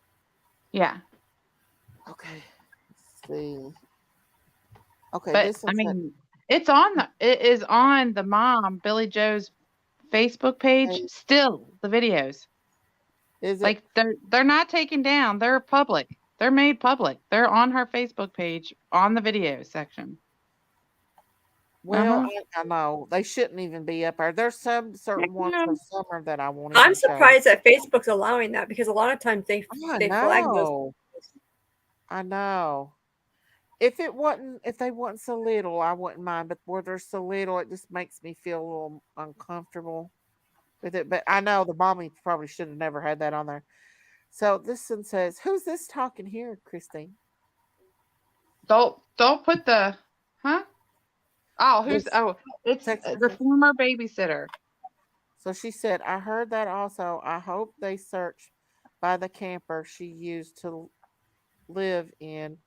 Yeah. Okay. Let's see. Okay, But this I one said, mean, it is on the mom, Billy Joe's Facebook page. hey, Still the videos. is it? Like they're not taken down. They're public. They're made public. They're on her Facebook page on the video section. Well, Uh-huh. I know they shouldn't even be up there. There's some certain ones Yeah. for summer that I won't I'm even show. surprised that Facebook's allowing that because a lot of times I they flag those. know. I know. If they wasn't so little, I wouldn't mind. But where they're so little, it just makes me feel a little uncomfortable with it. But I know the mommy probably should have never had that on there. So this one says, "Who's this talking here, Christine?" Don't put the huh? This It's text the message. former babysitter. So she said, "I heard that also. I hope they search by the camper she used to live in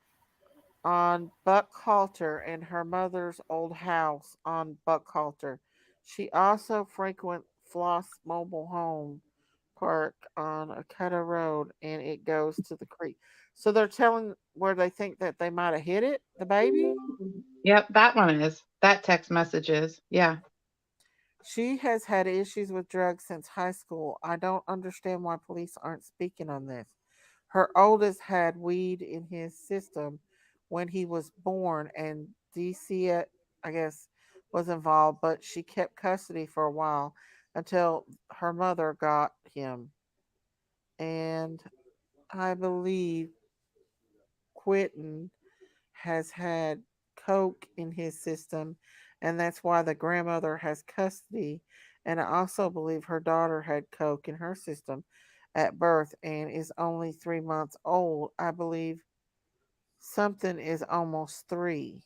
on Buckhalter and her mother's old house on Buckhalter. She also frequent Floss Mobile Home Park on Akata Road, and it goes to the creek." So they're telling where they think that they might have hit it, the baby. Yep, that one is. That text message is. Yeah. She has had issues with drugs since high school. I don't understand why police aren't speaking on this. Her oldest had weed in his system when he was born, and DC, I guess, was involved, but she kept custody for a while until her mother got him. And I believe Quinton has had coke in his system, and that's why the grandmother has custody. And I also believe her daughter had coke in her system at birth and is only 3 months old. I believe something is almost three.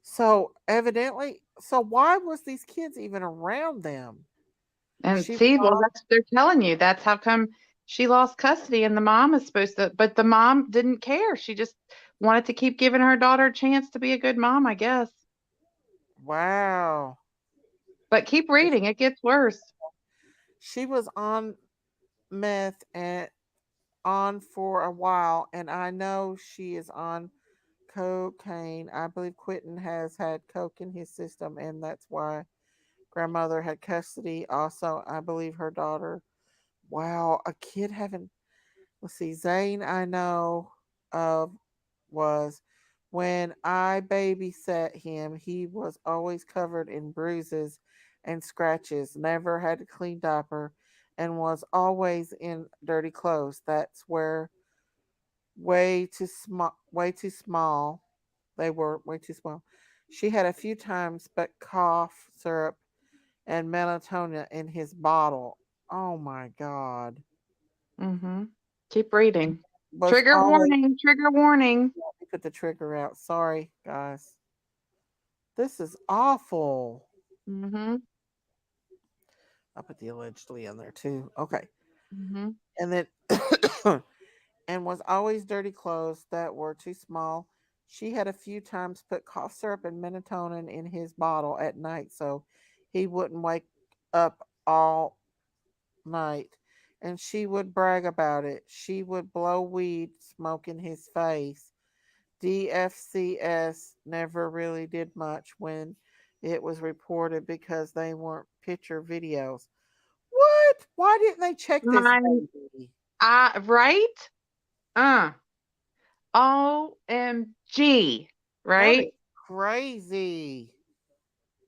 So evidently, so why was these kids even around them? And She see, well, that's they're telling you. That's how come she lost custody, and the mom is supposed to, but the mom didn't care. She just wanted to keep giving her daughter a chance to be a good mom, I guess. wow. But keep reading, it gets worse. She was on meth and on for a while, and I know she is on cocaine. I believe Quentin has had coke in his system, and that's why grandmother had custody. Also, I believe her daughter. Wow, a kid having. Let's see, Zane, I know of was when I babysat him, he was always covered in bruises and scratches, never had a clean diaper, and was always in dirty clothes. That's where way too small. They were way too small. She had a few times, but cough syrup and melatonin in his bottle. Oh my God. Mm-hmm. Keep reading. Was Trigger always, warning, trigger warning. let me put the trigger out. Sorry, guys. This is awful. Mm-hmm. I'll put the allegedly in there too. Okay. Mm-hmm. And then, and was always dirty clothes that were too small. She had a few times put cough syrup and melatonin in his bottle at night so he wouldn't wake up all night. And she would brag about it. She would blow weed smoke in his face. DFCS never really did much when it was reported because they weren't picture videos. What? Why didn't they check this Mine, baby? right? Uh, OMG, That is right? crazy.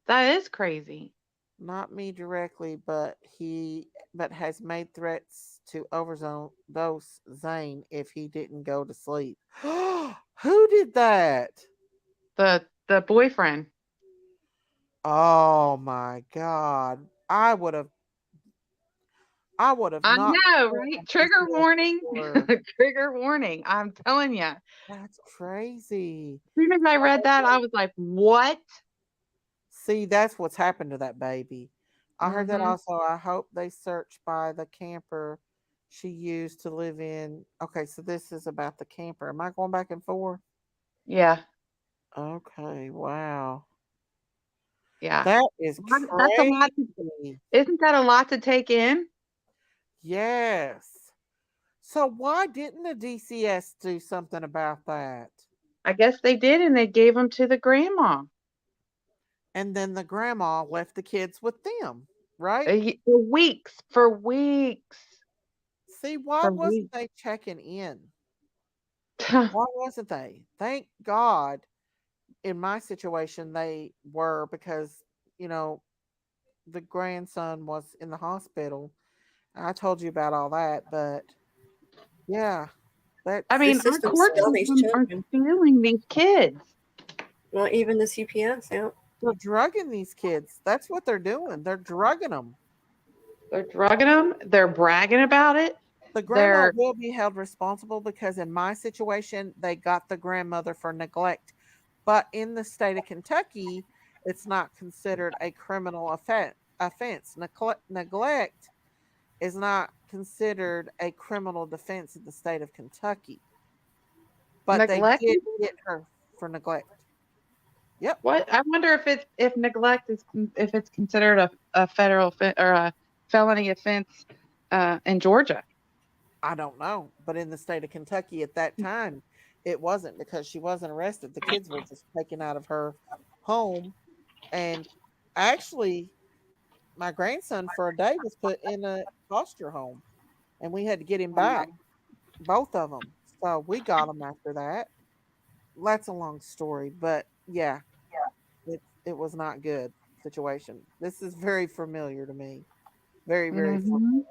That is crazy. Not me directly, but he but has made threats to overdose Zane if he didn't go to sleep. Who did that? The boyfriend. Oh my God. I would have I not. know, right? Trigger warning. Trigger warning. I'm telling you. That's crazy. As soon as I read that, I was like, what? See, that's what's happened to that baby. I heard that Mhm. also. I hope they search by the camper she used to live in. Okay, so this is about the camper. Am I going back and forth? Yeah. Okay, wow. Yeah. That is That's a lot. crazy. Isn't that a lot to take in? Yes. So why didn't the DCS do something about that? I guess they did, and they gave them to the grandma. And then the grandma left the kids with them, right? For weeks. For weeks. See, why For wasn't weeks. they checking in? Why wasn't they? Thank God in my situation they were, because, you know, the grandson was in the hospital. I told you about all that, but yeah, that's I mean, our court systems are failing these kids. Well, even the CPS, yeah. They're drugging these kids. That's what they're doing. They're drugging them. They're drugging them. They're bragging about it. The grandma will be held responsible because in my situation, they got the grandmother for neglect. But in the state of Kentucky, it's not considered a criminal offense. Neglect is not considered a criminal defense in the state of Kentucky. But Neglect? they did get her for neglect. Yep. What? I wonder if neglect is if it's considered a federal or a felony offense in Georgia. I don't know, but in the state of Kentucky at that time, it wasn't, because she wasn't arrested. The kids were just taken out of her home, and actually, my grandson for a day was put in a foster home, and we had to get him back, both of them. So we got him after that. That's a long story, but yeah, it was not good situation. This is very familiar to me, very familiar.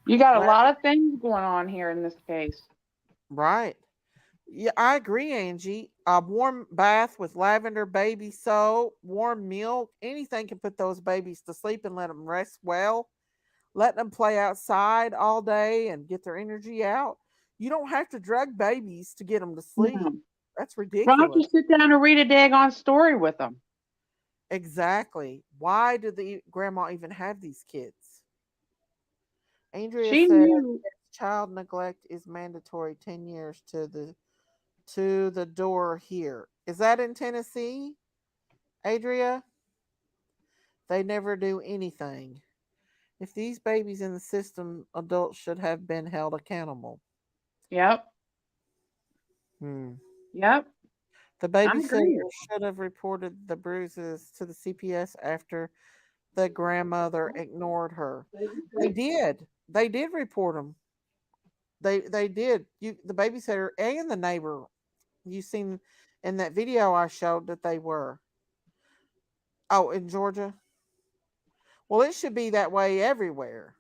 You got a lot of things going on here in this case. Right. Yeah, I agree, Angie. A warm bath with lavender baby soap, warm milk, anything can put those babies to sleep and let them rest well. Let them play outside all day and get their energy out. You don't have to drug babies to get them to sleep. No. That's Why ridiculous. don't you sit down and read a daggone story with them? Exactly. Why did the grandma even have these kids? Andrea She said knew. Child neglect is mandatory 10 years to the door here. Is that in Tennessee, Adria? They never do anything. If these babies in the system, adults should have been held accountable. Yep. Yep. The babysitter should have reported the bruises to the CPS after the grandmother ignored her. They did. They did report them. They did. The babysitter and the neighbor. You seen in that video I showed that they were. Oh, in Georgia. Well, it should be that way everywhere.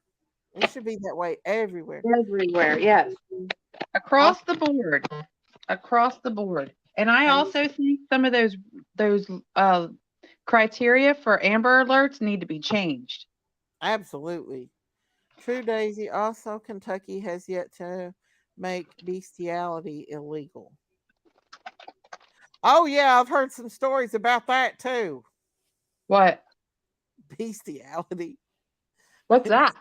It should be that way everywhere. Everywhere, yes. Across the board. Across the board. And I also think some of those criteria for Amber Alerts need to be changed. Absolutely. True, Daisy. Also, Kentucky has yet to make bestiality illegal. Oh, yeah, I've heard some stories about that too. What? Bestiality. What's that?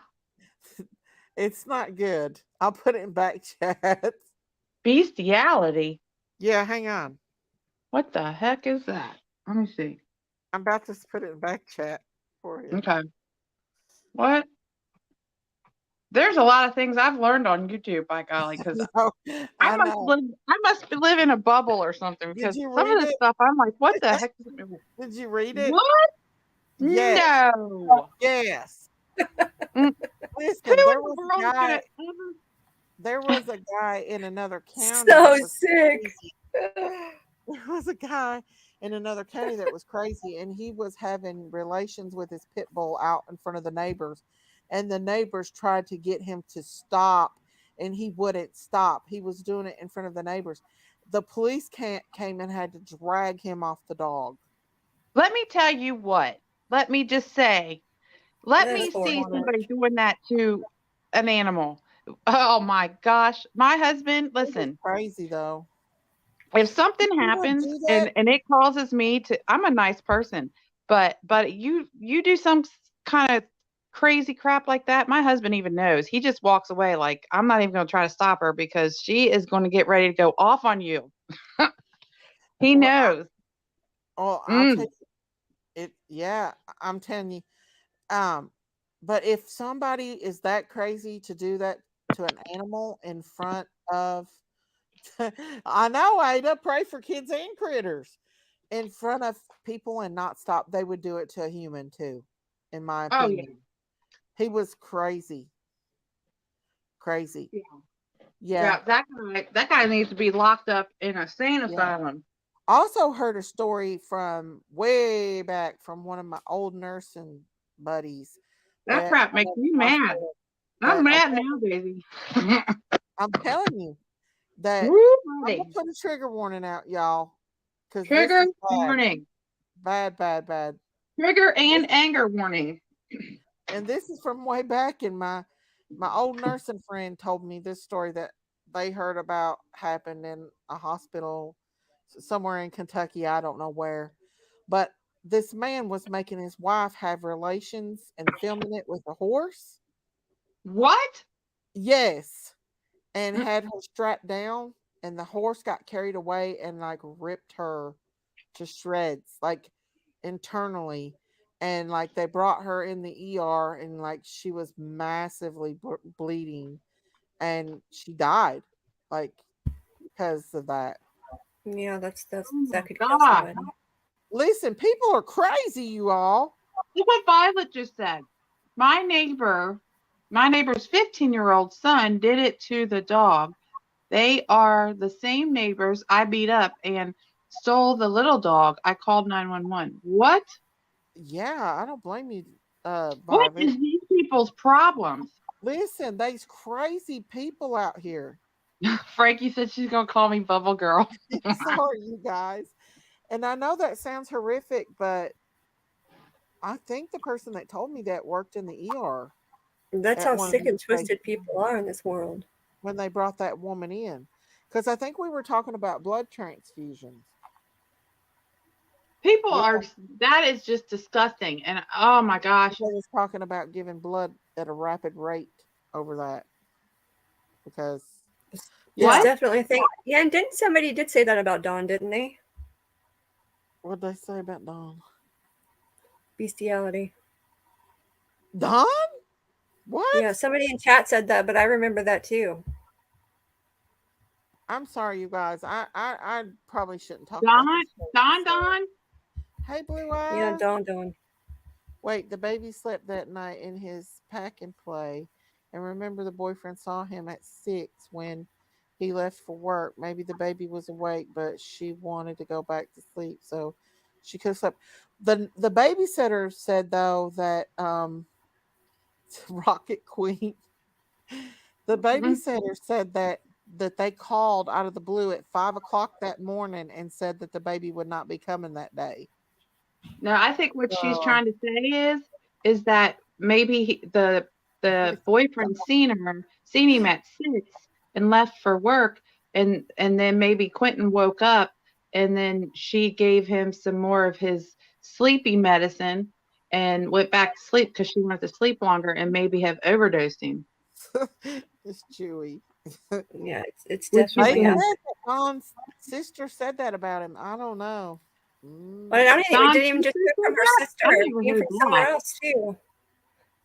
It's not good. I'll put it in back chat. Bestiality? Yeah, hang on. What the heck is that? Let me see. I'm about to put it in back chat for you. Okay. What? There's a lot of things I've learned on YouTube, by golly, because I must live in a bubble or something. Because some of this stuff, I'm like, what the heck? Did you read it? What? Yes. No. Yes. Listen, there was a guy in another county. So sick. There was a guy in another county that was crazy, and he was having relations with his pit bull out in front of the neighbors, and the neighbors tried to get him to stop, and he wouldn't stop. He was doing it in front of the neighbors. The police came and had to drag him off the dog. Let me tell you what. Let me just say, let That's me see horrible. somebody doing that to an animal. Oh my gosh. My husband, listen, Crazy though. if something You would happens do that? and it causes me to, I'm a nice person, but you do some kind of crazy crap like that, my husband even knows. He just walks away like, I'm not even going to try to stop her because she is going to get ready to go off on you. He knows. Oh, I'll tell you it. Yeah, I'm telling you. But if somebody is that crazy to do that to an animal in front of, I know, Ada, pray for kids and critters, in front of people and not stop, they would do it to a human too, in my Oh yeah. opinion. He was crazy. Crazy. Yeah. Yeah. That guy needs to be locked up in a sane Yeah. asylum. Also heard a story from way back from one of my old nursing buddies. That crap makes me mad. I'm mad now, baby. I'm telling you that Woo, I'm gonna put a trigger warning out, y'all. Trigger warning. Bad. Trigger and anger warning. And this is from way back, and my old nursing friend told me this story that they heard about happened in a hospital somewhere in Kentucky. I don't know where, but this man was making his wife have relations and filming it with a horse. What? Yes. And had her strapped down, and the horse got carried away and like ripped her to shreds, like internally. And like they brought her in the ER, and like she was massively bleeding, and she died, like because of that. Yeah, that could God. kill somebody. Listen, people are crazy, you all. Look what Violet just said. My neighbor's 15-year-old son did it to the dog. They are the same neighbors I beat up and stole the little dog. I called 911. What? Yeah, I don't blame you, What Violet. is these people's problems? Listen, these crazy people out here. Frankie said she's gonna call me Bubble Girl. Sorry, you guys. And I know that sounds horrific, but I think the person that told me that worked in the ER. That's how sick and twisted people are in this world. When they brought that woman in. Because I think we were talking about blood transfusions. People are, that is just disgusting. And oh my gosh. They was talking about giving blood at a rapid rate over that. Because it's definitely a thing. Yeah, and somebody did say that about Dawn, didn't they? What did they say about Dawn? Bestiality. Dawn? What? Yeah, somebody in chat said that, but I remember that too. I'm sorry, you guys. I probably shouldn't talk about this. Dawn? Hey, Blue Eye. Yeah, Dawn. Wait, the baby slept that night in his pack and play. And remember, the boyfriend saw him at 6 when he left for work. Maybe the baby was awake, but she wanted to go back to sleep, so she could have slept. The babysitter said though that Rocket Queen. The babysitter said that they called out of the blue at 5:00 that morning and said that the baby would not be coming that day. No, I think what she's trying to say is that maybe the boyfriend seen him at 6 and left for work, and then maybe Quentin woke up and then she gave him some more of his sleepy medicine and went back to sleep because she wanted to sleep longer and maybe have overdosed him. It's Chewy. Yeah, it's definitely. Dawn's sister said that about him. I don't know. But I don't think it didn't even just come from her sister. It came from somewhere else too.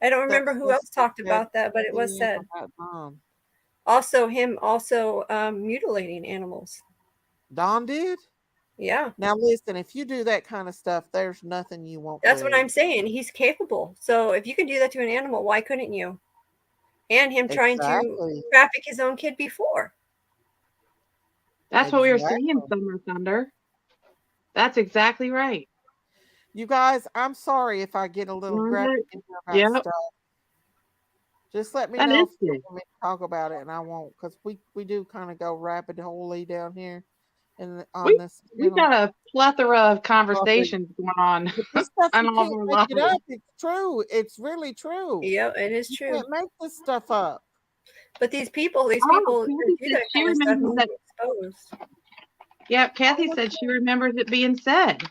I don't remember who else talked about that, but it was said. Also, him mutilating animals. Dawn did? Yeah. Now listen, if you do that kind of stuff, there's nothing you won't That's do. what I'm saying. He's capable. So if you can do that to an animal, why couldn't you? And him trying to traffic his own kid before. That's what we were seeing in Summer Thunder. That's exactly right. You guys, I'm sorry if I get a little graphic in here about Yep. stuff. Just let me That know is if you good. want me to talk about it, and I won't, because we do kind of go rapid holey down here, on this We channel. got a plethora of conversations going on But this stuff on you all can't our make it lives. up. It's true. It's really true. Yeah, it is You true. can't make this stuff up. But these people Kathy that do said that she kind of stuff remembers need that. to be exposed. Yeah, Kathy said she remembers it being said.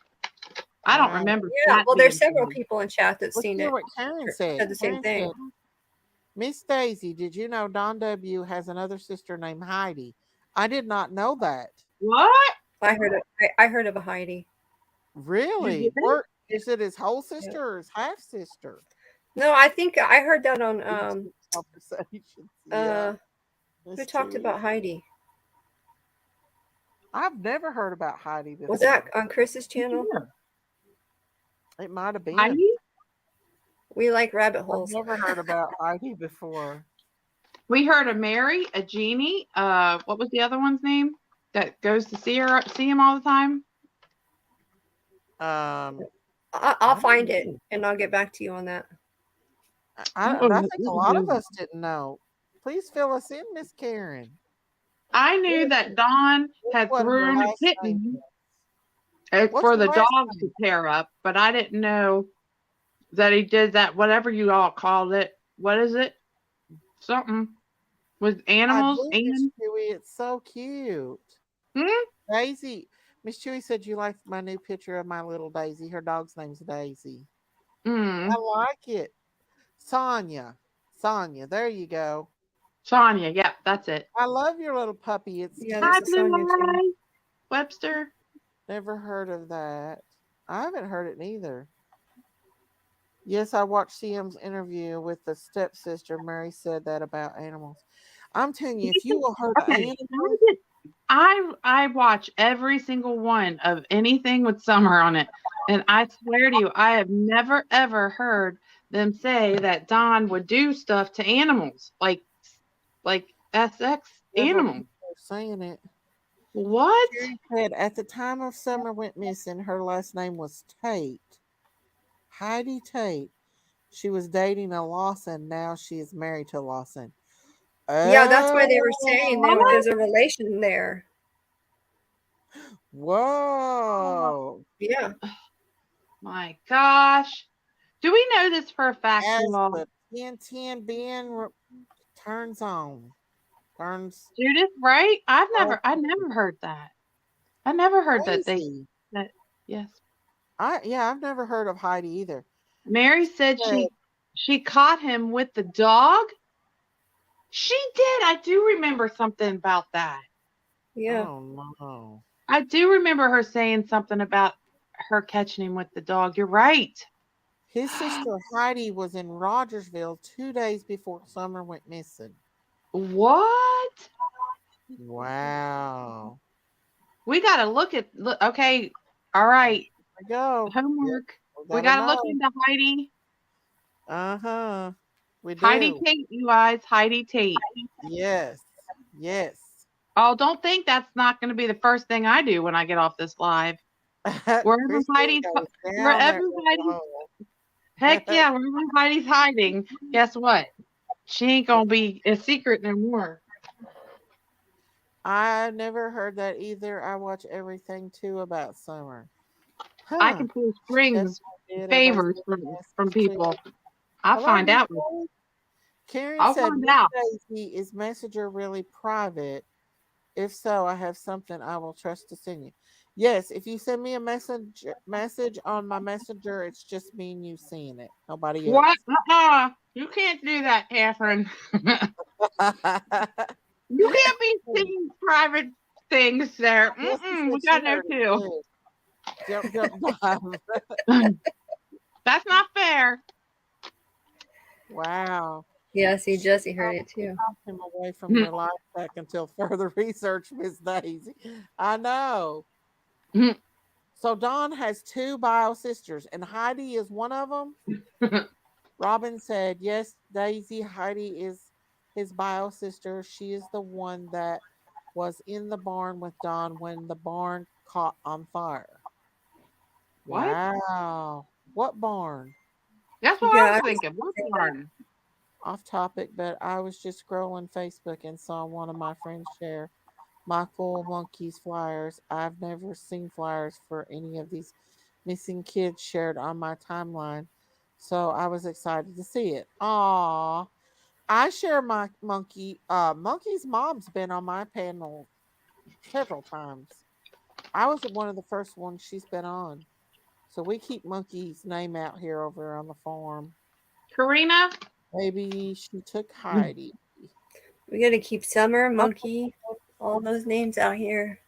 I don't remember. Yeah, that well, there's being several said. people in chat that's Let's seen hear it. what Karen said. Said the same Karen thing. said, Miss Daisy, did you know Don W has another sister named Heidi? I did not know that. What? I heard of a Heidi. Really? Or is it his whole sister or his half sister? No, I think I heard that on conversations. Yeah. Who talked about Heidi? I've never heard about Heidi before. Was that on Chris's channel? It might have been. Heidi? We like rabbit holes. I've never heard about Heidi before. We heard of Mary, a genie. What was the other one's name that goes to see him all the time? I'll find it and I'll get back to you on that. I think a lot of us didn't know. Please fill us in, Miss Karen. I knew that Don had thrown a kitten for the dogs to tear up, but I didn't know that he did that, whatever you all called it. What is it? Something with animals. I do, Miss Chewy. It's so cute. Daisy. Miss Chewy said you liked my new picture of my little Daisy. Her dog's name's Daisy. I like it. Sonia. There you go. Sonia, yeah, that's it. I love your little puppy. It's Hi, Blue Eye. Webster. Never heard of that. I haven't heard it neither. Yes, I watched CM's interview with the stepsister. Mary said that about animals. I'm telling you, if you will hurt an animal. I watch every single one of anything with Summer on it. And I swear to you, I have never ever heard them say that Don would do stuff to animals like SX animals. Saying it. What? She said at the time of Summer went missing, her last name was Tate. Heidi Tate. She was dating a Lawson. Now she is married to Lawson. Yeah, that's why they were saying there's a relation there. Whoa. Yeah. My gosh. Do we know this for a fact? As the 1010 Ben turns on. Judith, right? I never heard that. I never heard that yes. I've never heard of Heidi either. Mary said she caught him with the dog. She did. I do remember something about that. Yeah. Oh no. I do remember her saying something about her catching him with the dog. You're right. His sister Heidi was in Rogersville 2 days before Summer went missing. What? Wow. We got to look. Okay. All right. Go. Homework. We got to look into Heidi. Uh-huh. We do. Heidi Tate, you guys. Heidi Tate. Yes. Oh, don't think that's not going to be the first thing I do when I get off this live. Wherever Heidi's heck yeah, wherever Heidi's hiding, guess what? She ain't going to be a secret no more. I never heard that either. I watch everything too about Summer. I can pull strings, favors from people. I'll find out. Karen said, Daisy, is Messenger really private? If so, I have something I will trust to send you. Yes, if you send me a message on my Messenger, it's just me and you seeing it. Nobody else. What? You can't do that, Catherine. You can't be seeing private things there. We got no clue. That's not fair. Wow. Yeah, see, Jesse heard it too. Him away from your life back until further research, Miss Daisy. I know. So Don has 2 bio sisters, and Heidi is one of them. Robin said, "Yes, Daisy. Heidi is his bio sister. She is the one that was in the barn with Don when the barn caught on fire." What? Wow. What barn? That's what I was thinking. What barn? Off topic, but I was just scrolling Facebook and saw one of my friends share Michael Monkey's flyers. I've never seen flyers for any of these missing kids shared on my timeline, so I was excited to see it. Aw, I share my monkey. Monkey's mom's been on my panel several times. I was one of the first ones she's been on, so we keep Monkey's name out here over on the farm. Karina? Maybe she took Heidi. We got to keep Summer, Monkey, all those names out here.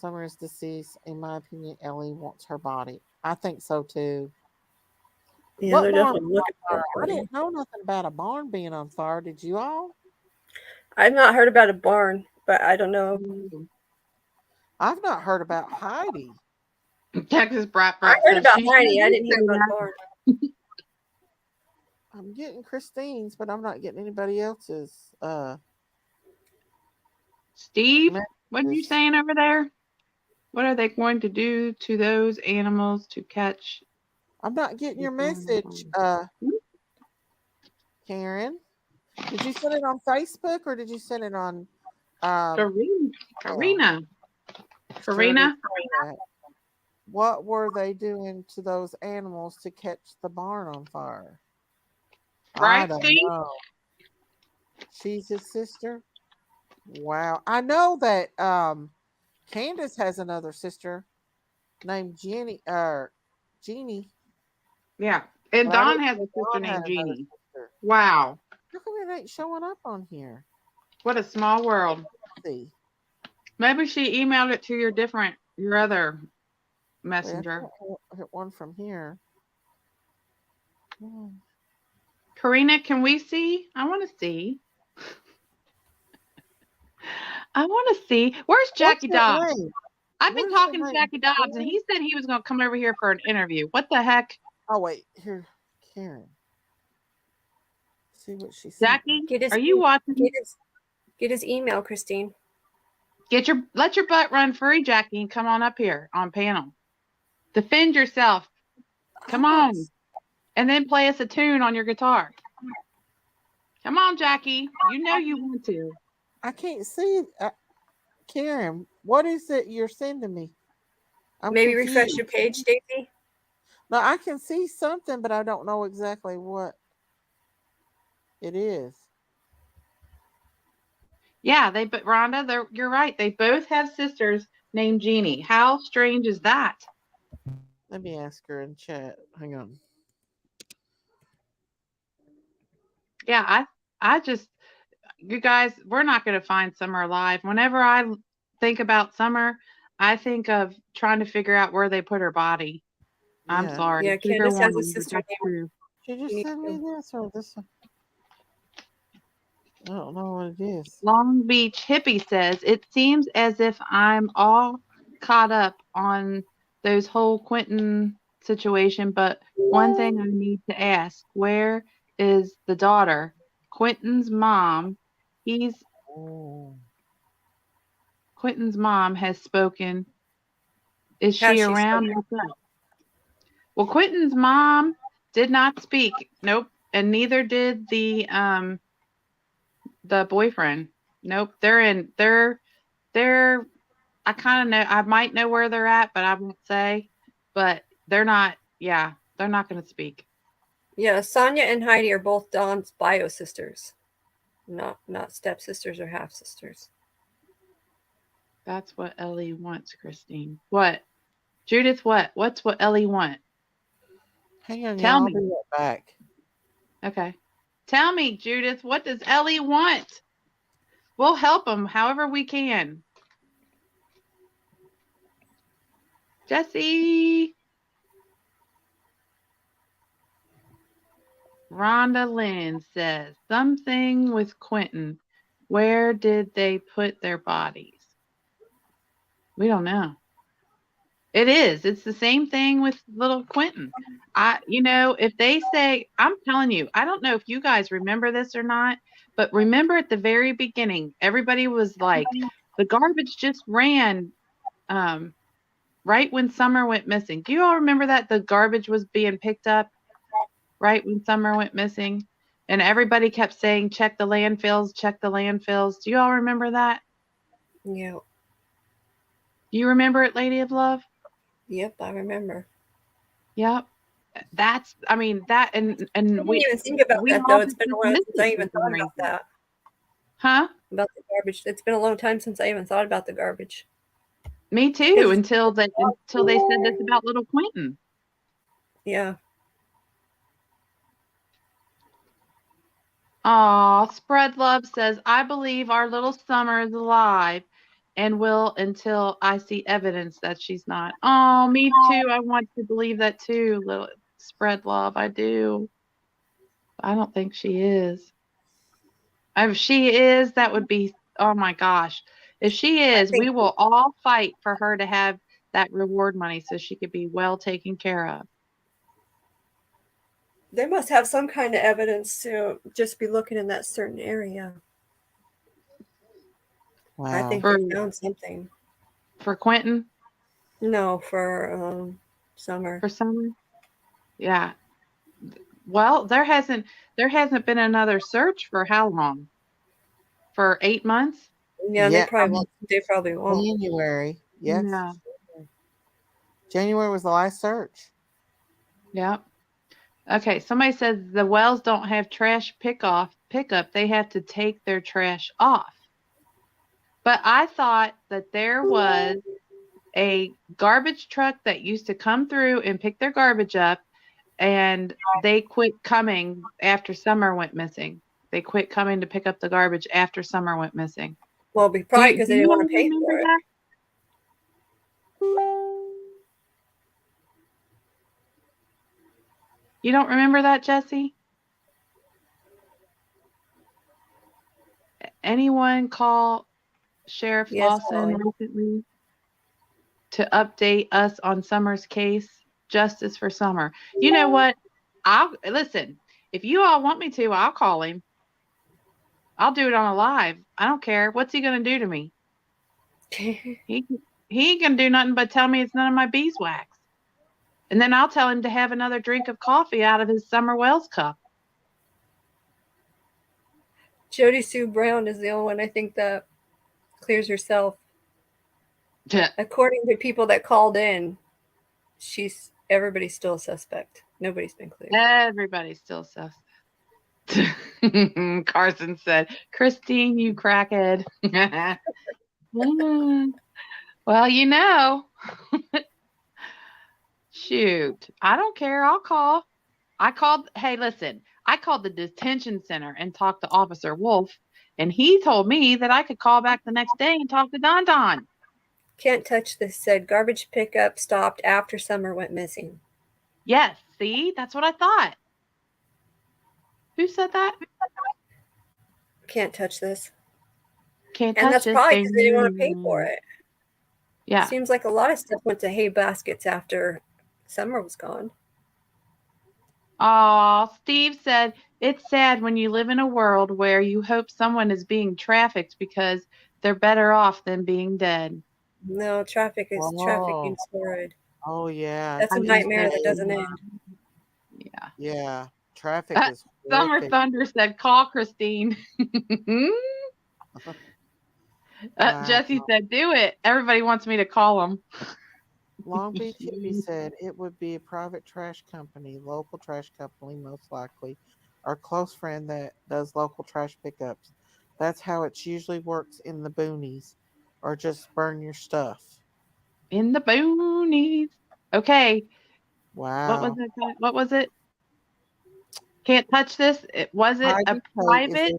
Summer is deceased. In my opinion, Ellie wants her body. I think so too. Yeah, What they're barn definitely was looking on for fire? a I body. didn't know nothing about a barn being on fire. Did you all? I've not heard about a barn, but I don't know. I've not heard about Heidi. Texas Brat I heard says about she Heidi. I should didn't hear say about a that. barn. I'm getting Christine's, but I'm not getting anybody else's. Steve, what are you messages. saying over there? What are they going to do to those animals to catch? I'm not getting your message, Karen. Did you send it on Facebook or did you send it on Karina? What were they doing to those animals to catch the barn on fire? Right, I don't Steve? know. She's his sister. Wow. I know that Candace has another sister named Jeannie. Yeah. And But I Dawn didn't has a know sister Dawn named had another Jeannie. sister. Wow. How come it ain't showing up on here? What a small world. Let's see. Maybe she emailed it to your other messenger. Hit one from here. Karina, can we see? I want to see. I want to see. Where's Jackie Dobbs? I've been talking to Jackie Dobbs, and he said he was going to come over here for an interview. What the heck? Oh, wait. Here, Karen. See what she said. Jackie, are you watching? Get his email, Christine. Let your butt run free, Jackie, and come on up here on panel. Defend yourself. Come on. And then play us a tune on your guitar. Come on, Jackie. You know you want to. I can't see. Karen, what is it you're sending me? Maybe refresh your page, Daisy. No, I can see something, but I don't know exactly what it is. Yeah, but Rhonda, you're right. They both have sisters named Jeannie. How strange is that? Let me ask her in chat. Hang on. Yeah, I just, you guys, we're not going to find Summer alive. Whenever I think about Summer, I think of trying to figure out where they put her body. Yeah. I'm sorry. Yeah, Candace has a sister named. She just sent me this or this. I don't know what it is. Long Beach Hippie says, it seems as if I'm all caught up on those whole Quentin situation, but one thing I need to ask, where is the daughter? Quentin's mom, Quentin's mom has spoken. Is she around? Well, Quentin's mom did not speak. Nope. And neither did the boyfriend. Nope. They're I kind of know, I might know where they're at, but I won't say. But they're not going to speak. Yeah, Sonia and Heidi are both Dawn's bio sisters, not stepsisters or half sisters. That's what Ellie wants, Christine. What? Judith, what? What's what Ellie want? Hang on, Tell me. I'll be right back. Okay. Tell me, Judith, what does Ellie want? We'll help them however we can. Jesse. Rhonda Lynn says, something with Quentin. Where did they put their bodies? We don't know. It is. It's the same thing with little Quentin. If they say, I'm telling you, I don't know if you guys remember this or not, but remember at the very beginning, everybody was like, the garbage just ran right when Summer went missing. Do you all remember that the garbage was being picked up right when Summer went missing? And everybody kept saying, check the landfills, check the landfills. Do you all remember that? Yeah. Do you remember it, Lady of Love? Yep, I remember. Yep. That's, I mean, that, and I didn't even think about that, though. It's been a while since I even thought about that. Huh? About the garbage. It's been a long time since I even thought about the garbage. Me too, until they said this about little Quinton. Yeah. Aw, Spread Love says, I believe our little Summer is alive and will until I see evidence that she's not. Oh, me too. I want to believe that too, little Spread Love. I do. I don't think she is. If she is, that would be, oh my gosh. If she is, we will all fight for her to have that reward money so she could be well taken care of. They must have some kind of evidence to just be looking in that certain area. Wow. I think they found something. For Quinton? No, for Summer. For Summer? Yeah. Well, there hasn't been another search for how long? For 8 months? Yeah, they probably won't. January. Yes. Yeah. January was the last search. Yep. Okay, somebody says the wells don't have trash pickup. They have to take their trash off. But I thought that there was a garbage truck that used to come through and pick their garbage up, and they quit coming after Summer went missing. They quit coming to pick up the garbage after Summer went missing. Well, probably because they didn't want to pay for it. You don't remember that, Jesse? Anyone call Sheriff Lawson recently to update us on Summer's case? Justice for Summer. You know what? I'll listen. If you all want me to, I'll call him. I'll do it on a live. I don't care. What's he gonna do to me? He ain't gonna do nothing but tell me it's none of my beeswax. And then I'll tell him to have another drink of coffee out of his Summer Wells cup. Jody Sue Brown is the only one I think that clears herself. Yeah. According to people that called in, everybody's still a suspect. Nobody's been cleared. Everybody's still suspect. Carson said, Christine, you crackhead. Well, you know. Shoot. I don't care. I'll call. Hey, listen. I called the detention center and talked to Officer Wolf, and he told me that I could call back the next day and talk to Don Don. Can't touch this said garbage pickup stopped after Summer went missing. Yes, see? That's what I thought. Who said that? Can't touch this. Can't and touch that's this. probably because they didn't want to pay for it. Yeah. Seems like a lot of stuff went to hay baskets after Summer was gone. Oh, Steve said, it's sad when you live in a world where you hope someone is being trafficked because they're better off than being dead. No, trafficking is horrid. Oh, yeah. That's a nightmare that doesn't end. Yeah. Yeah. Traffic is Summer horrific. Thunder said, call Christine. Jesse said, do it. Everybody wants me to call them. Long Beach Hippie said it would be a private trash company, local trash company, most likely. Our close friend that does local trash pickups. That's how it usually works in the boonies, or just burn your stuff. In the boonies. Okay. Wow. What was it? Can't touch this. Was it a private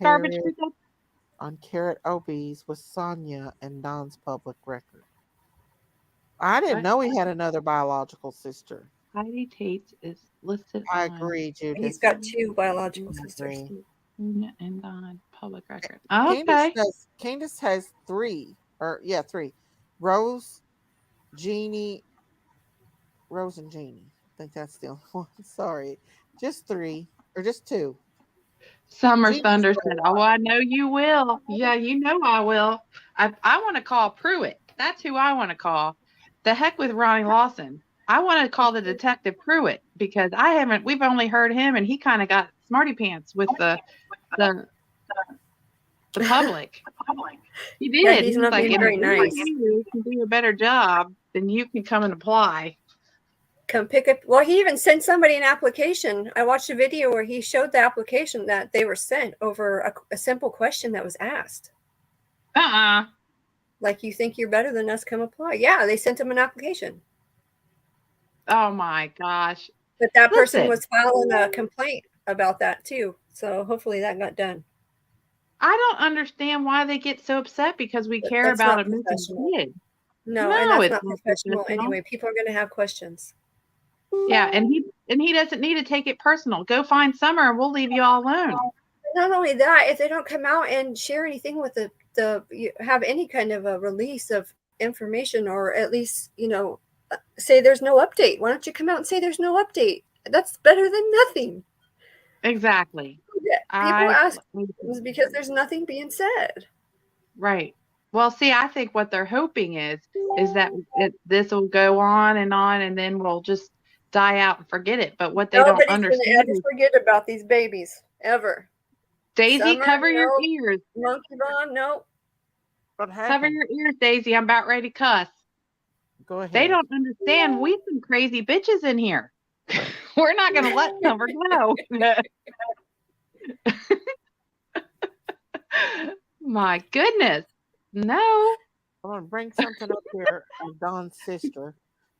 garbage pickup? On Carrot Obies with Sonia and Don's public record. I didn't know he had another biological sister. Heidi Tate is listed. I agree, Judith. He's got two biological sisters. And on public record. Okay. Candace has three. Rose and Jeannie. I think that's the only one. Sorry. Just three. Or just two. Summer Thunder said, oh, I know you will. Yeah, you know I will. I want to call Pruitt. That's who I want to call. the heck with Ronnie Lawson. I want to call the detective Pruitt because we've only heard him and he kind of got smarty pants with the public. He did. Yeah, he's was not like, being if very nice. you can do a better job, then you can come and apply. Come pick up. Well, he even sent somebody an application. I watched a video where he showed the application that they were sent over a simple question that was asked. Like, you think you're better than us? Come apply. Yeah, they sent him an application. Oh my gosh. But that person was filing a complaint about that too. So hopefully that got done. I don't understand why they get so upset because we care about a missing kid. No, and that's not professional anyway. People are going to have questions. Yeah, and he doesn't need to take it personal. Go find Summer and we'll leave you all alone. Not only that, if they don't come out and share anything with you have any kind of a release of information, or at least, say there's no update. Why don't you come out and say there's no update? That's better than nothing. Exactly. People ask because there's nothing being said. Right. Well, see, I think what they're hoping is that this will go on, and then we'll just die out and forget it. But what they don't understand is forget about these babies ever. Daisy, cover your ears. Monkey Bond, no. Cover your ears, Daisy. I'm about ready to cuss. Go ahead. They don't understand. We some crazy bitches in here. We're not going to let Summer go. My goodness. No. I'm going to bring something up here of Dawn's sister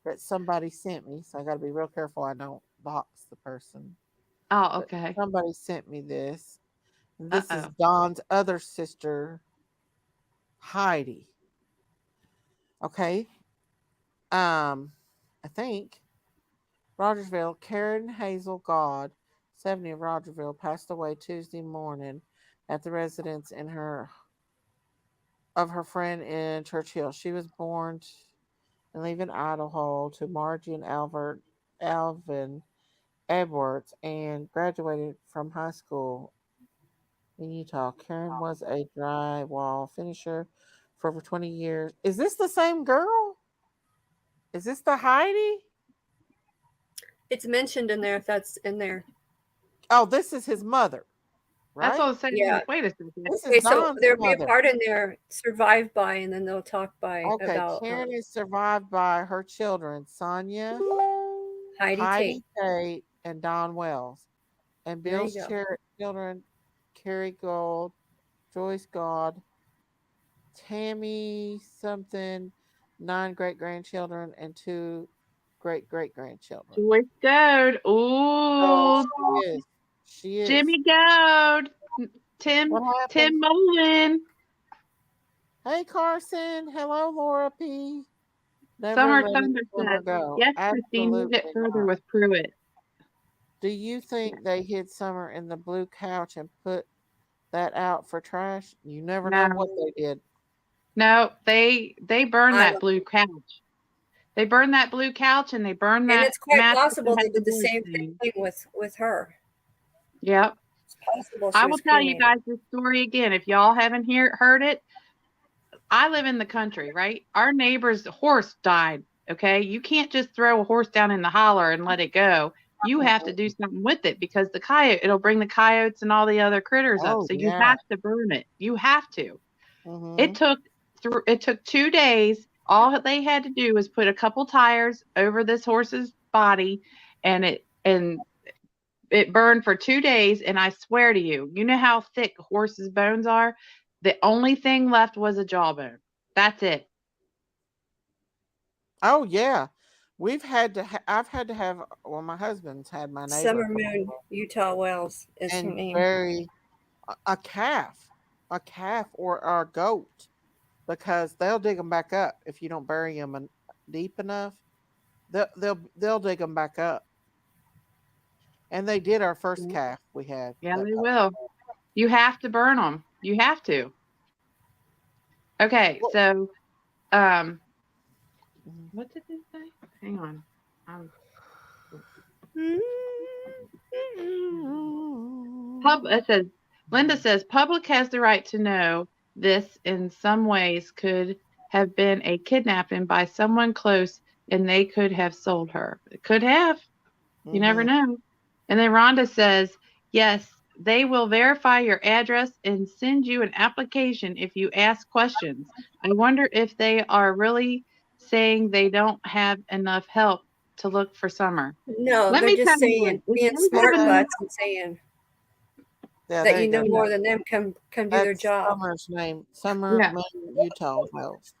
that somebody sent me. So I got to be real careful I don't box the person. Oh, okay. But somebody sent me this. This is Dawn's other sister, Heidi. Okay. I think Rogersville, Karen Hazel God, 70 of Rogersville, passed away Tuesday morning at the residence of her friend in Churchill. She was born and leaving Idaho to Margie and Alvin Edwards and graduated from high school in Utah. Karen was a drywall finisher for over 20 years. Is this the same girl? Is this the Heidi? It's mentioned in there if that's in there. Oh, this is his mother. Right? That's what I was saying. Yeah. Wait a second. Okay, so there'll be a part in there survived by, and then they'll talk by about. Karen is survived by her children, Sonia, Heidi Tate, and Don Wells. And Bill's children, Carrie Gold, Joyce God, Tammy something, 9 great-grandchildren, and 2 great-great-grandchildren. Joyce Gold. Ooh. She is. Jimmy Gold. Tim Mullen. Hey, Carson. Hello, Laura P. Summer Thunder said, yes, Christine, move it further with Pruitt. Do you think they hid Summer in the blue couch and put that out for trash? You never know what they did. No, they burned that blue couch. They burned that blue couch and they burned that. And it's quite possible they did the same thing with her. Yep. It's possible. I will tell you guys this story again. If y'all haven't heard it, I live in the country, right? Our neighbor's horse died. Okay. You can't just throw a horse down in the holler and let it go. You have to do something with it because it'll bring the coyotes and all the other critters up. So you have to burn it. You have to. Mm-hmm. It took 2 days. All they had to do was put a couple tires over this horse's body, and it burned for 2 days. And I swear to you, you know how thick horses' bones are? The only thing left was a jawbone. That's it. Oh yeah. I've had to have, well, my husband's had my neighbor. Summer Moon, Utah Wells is her name. Bury a calf or a goat, because they'll dig them back up if you don't bury them deep enough. They'll dig them back up. And they did our first calf we had. Yeah, they will. You have to burn them. You have to. Okay, so what did they say? Hang on. It says, Linda says, public has the right to know this in some ways could have been a kidnapping by someone close and they could have sold her. It could have. You never know. And then Rhonda says, yes, they will verify your address and send you an application if you ask questions. I wonder if they are really saying they don't have enough help to look for Summer. No, Let they're me just tell you saying, what, being if smart you have butts and saying Yeah, that there you know go. more than them, come do their That's job. Summer's name. Summer, Yeah. Maine, Utah. knows.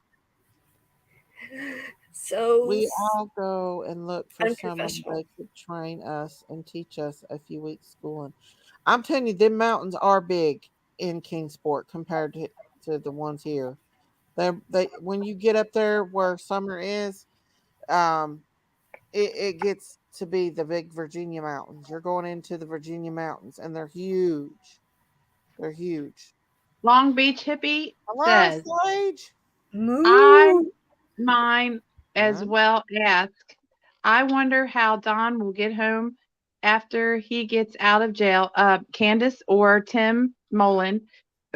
So We all go and look for someone unprofessional. that could train us and teach us a few weeks schooling. I'm telling you, them mountains are big in Kingsport compared to the ones here. They when you get up there where Summer is, it gets to be the big Virginia mountains. You're going into the Virginia mountains, and they're huge. They're huge. Long Beach Hippie Hello, says, Sage. I Moo. mine as well ask, I wonder how Don will get home after he gets out of jail. Candace or Tim Mullen.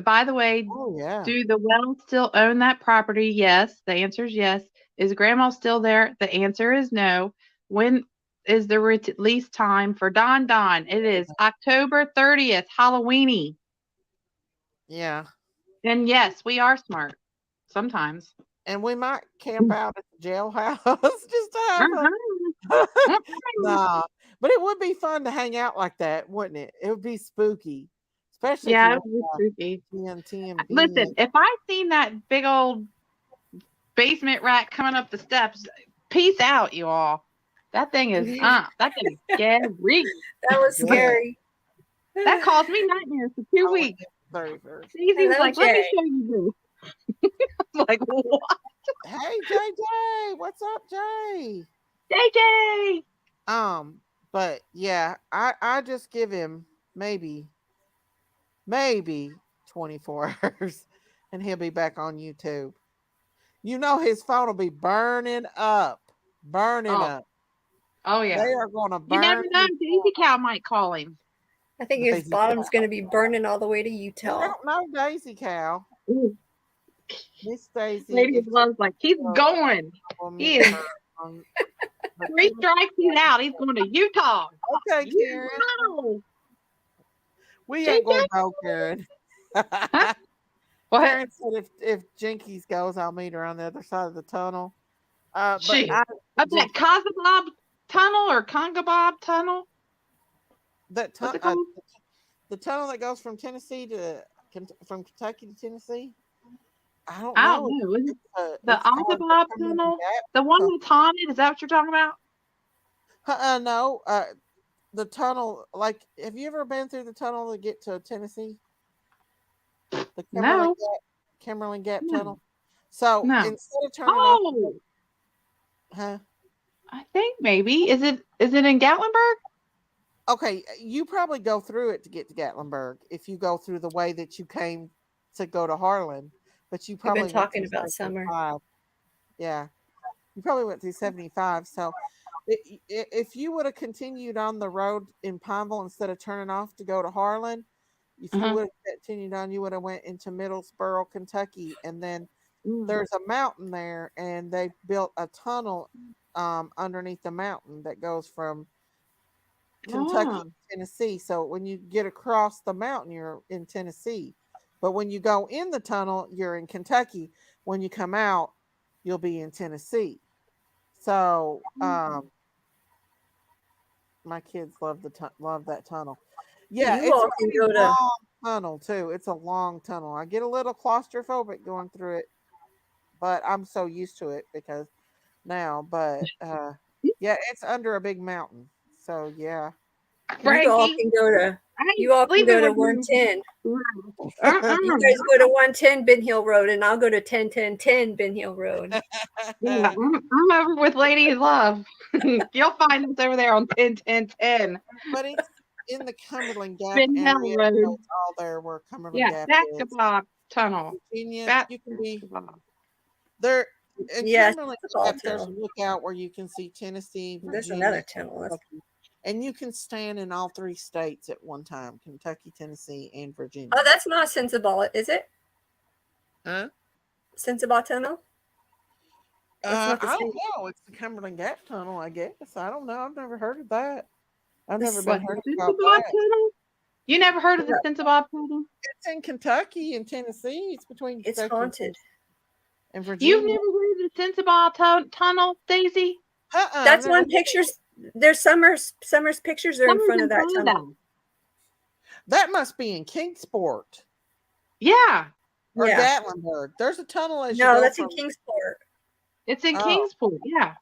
By the way, Oh yeah. do the Wells still own that property? Yes. The answer is yes. Is Grandma still there? The answer is no. When is the release time for Don Don? It is October 30th, Halloweeny. Yeah. And yes, we are smart sometimes. And we might camp out at the jailhouse just to have nah. But it would be fun to hang out like that, wouldn't it? It would be spooky. Especially Yeah, if it you was spooky. TNT and Listen, if I seen that big old basement rat coming up the steps, peace out, you all. That thing is that thing is scary. That was scary. That caused me nightmares for 2 weeks. Daisy was Hello, like, let me Jay. show you this. I'm like, what? Hey JJ, what's up, Jay? JJ. But yeah, I just give him maybe 24 hours and he'll be back on YouTube. You know his phone will be burning up. Up. Oh yeah. They are gonna burn. You never know. Daisy Cow might call him. I think his bottom's going to be burning all the way to I Utah. don't know Daisy Cow. Miss Daisy. Lady loves like he's going. He is 3 strikes, he's out. He's going to Utah. Okay, Karen. No. We ain't gonna go, Karen. What? Karen said if Jinkies goes, I'll meet her on the other side of the tunnel. But that Kazabob tunnel or Congabob tunnel? That the tunnel that goes from Tennessee from Kentucky to Tennessee. I don't know. The Congabob tunnel, the one that's haunted. Is that what you're talking about? No. The tunnel. Like, have you ever been through the tunnel to get to Tennessee? The Kimberly Gap tunnel. So instead of turning off, I think maybe is it in Gatlinburg? Okay, you probably go through it to get to Gatlinburg if you go through the way that you came to go to Harlan. But you probably been talking about Summer. Yeah, you probably went through 75. So if you would have continued on the road in Pineville instead of turning off to go to Harlan, if you would have continued on, you would have went into Middlesboro, Kentucky, and then there's a mountain there, and they built a tunnel underneath the mountain that goes from Kentucky to Tennessee. So when you get across the mountain, you're in Tennessee. But when you go in the tunnel, you're in Kentucky. When you come out, you'll be in Tennessee. So my kids love that tunnel. Yeah, it's a pretty long tunnel too. It's a long tunnel. I get a little claustrophobic going through it, but I'm so used to it because now. But yeah, it's under a big mountain. So yeah. You all can go to 110. You guys go to 110 Ben Hill Road, and I'll go to 10 Ben Hill Road. Yeah, I'm over with Lady Love. You'll find us over there on 10. But it's in the Cumberland Gap Ben Hill area. Road. So it's all there where Cumberland Gap is. Basketball tunnel. Virginia, you can be there. In Cumberland Gap, there's a lookout where you can see Tennessee, Virginia, there's another tunnel. And you can stand in all 3 states at one time: Kentucky, Tennessee, and Virginia. Oh, that's not Sensabaugh, is it? Huh? Sensabaugh Tunnel? That's not the I same. don't know. It's the Cumberland Gap Tunnel, I guess. I don't know. I've never heard of that. I've This never is been What, like the heard about Cincinnati that. tunnel? You never heard of the Yeah, Cincinnati tunnel? It's in Kentucky and Tennessee. It's between it's Kentucky haunted. and You've Virginia. never heard of the Cincinnati tunnel, Daisy? I've That's never. one pictures. There's Summer's pictures are in Summer's front in of that front of tunnel. That must be in Kingsport Yeah, or Yeah. Gatlinburg. There's a tunnel as you No, go that's from. in Kingsport. it's in Oh, Kingsport. Yeah.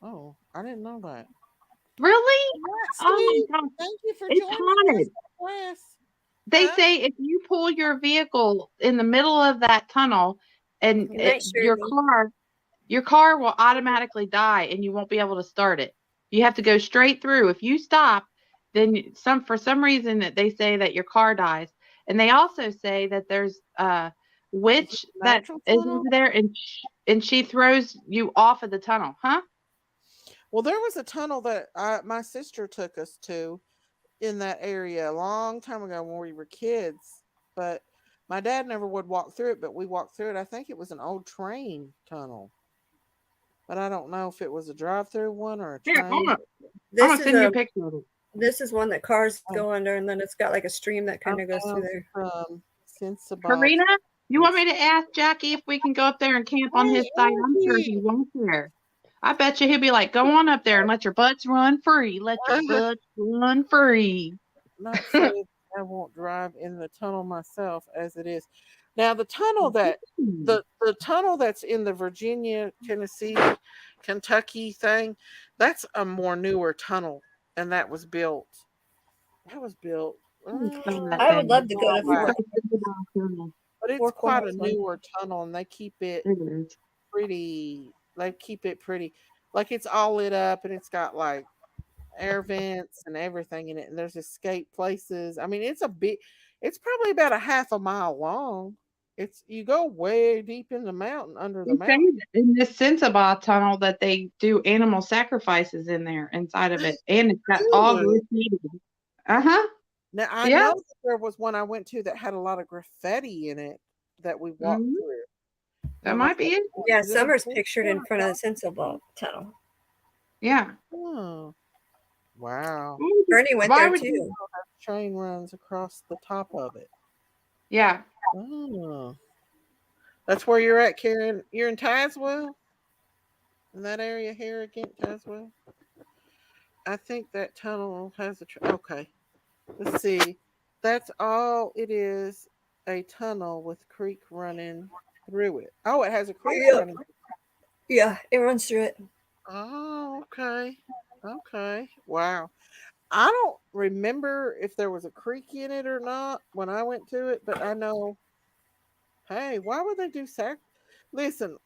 oh, I didn't know that. Really? Oh Steve, my God. thank you for It's joining us. haunted. Press. They Huh? say if you pull your vehicle in the middle of that tunnel and Good night, your Shirley. car will automatically die and you won't be able to start it. You have to go straight through. If you stop, then for some reason that they say that your car dies. And they also say that there's a witch that Natural is tunnel? over there and she throws you off of the tunnel. Huh? Well, there was a tunnel that my sister took us to in that area a long time ago when we were kids. But my dad never would walk through it, but we walked through it. I think it was an old train tunnel. But I don't know if it was a drive-through one or a Here, train. I'm This gonna is send you a picture of it. This is one that cars go under, and then it's got like a stream that kind of goes through there. From Sensabaugh. Karina, you want me to ask Jackie if we can go up there and camp on his site? I'm sure he won't care. I bet you he'll be like, go on up there and let your butts run free. Let your butts run free. Not saying I won't drive in the tunnel myself as it is. Now the tunnel the tunnel that's in the Virginia, Tennessee, Kentucky thing, that's a more newer tunnel, and that was built. That was built. I would love to go to Wow. Fort. But it's Four quite a Corners one. newer tunnel, and they keep it pretty. They keep it pretty, like it's all lit up, and it's got like air vents and everything in it, and there's escape places. I mean, it's a big. It's probably about a half a mile long. It's you go way deep in the mountain under the They say mountain. in this Sensabaugh tunnel that they do animal sacrifices in there inside of it, and it's got all graffiti. Uh-huh. Now I Yeah. know that there was one I went to that had a lot of graffiti in it that we walked through. That might be it. Yeah, Summer's pictured in front of the Sensabaugh tunnel. Yeah. Oh, wow. Bernie went Why there would too. you- Train runs across the top of it. Yeah. Oh, that's where you're at, Karen. You're in Tazewell, in that area here again, Tazewell. I think that tunnel has a. Okay, let's see. That's all it is. A tunnel with creek running through it. Oh, it has a creek running. Yeah, it runs through it. Oh, okay. Okay. Wow. I don't remember if there was a creek in it or not when I went to it, but I know. Hey, why would they do Listen,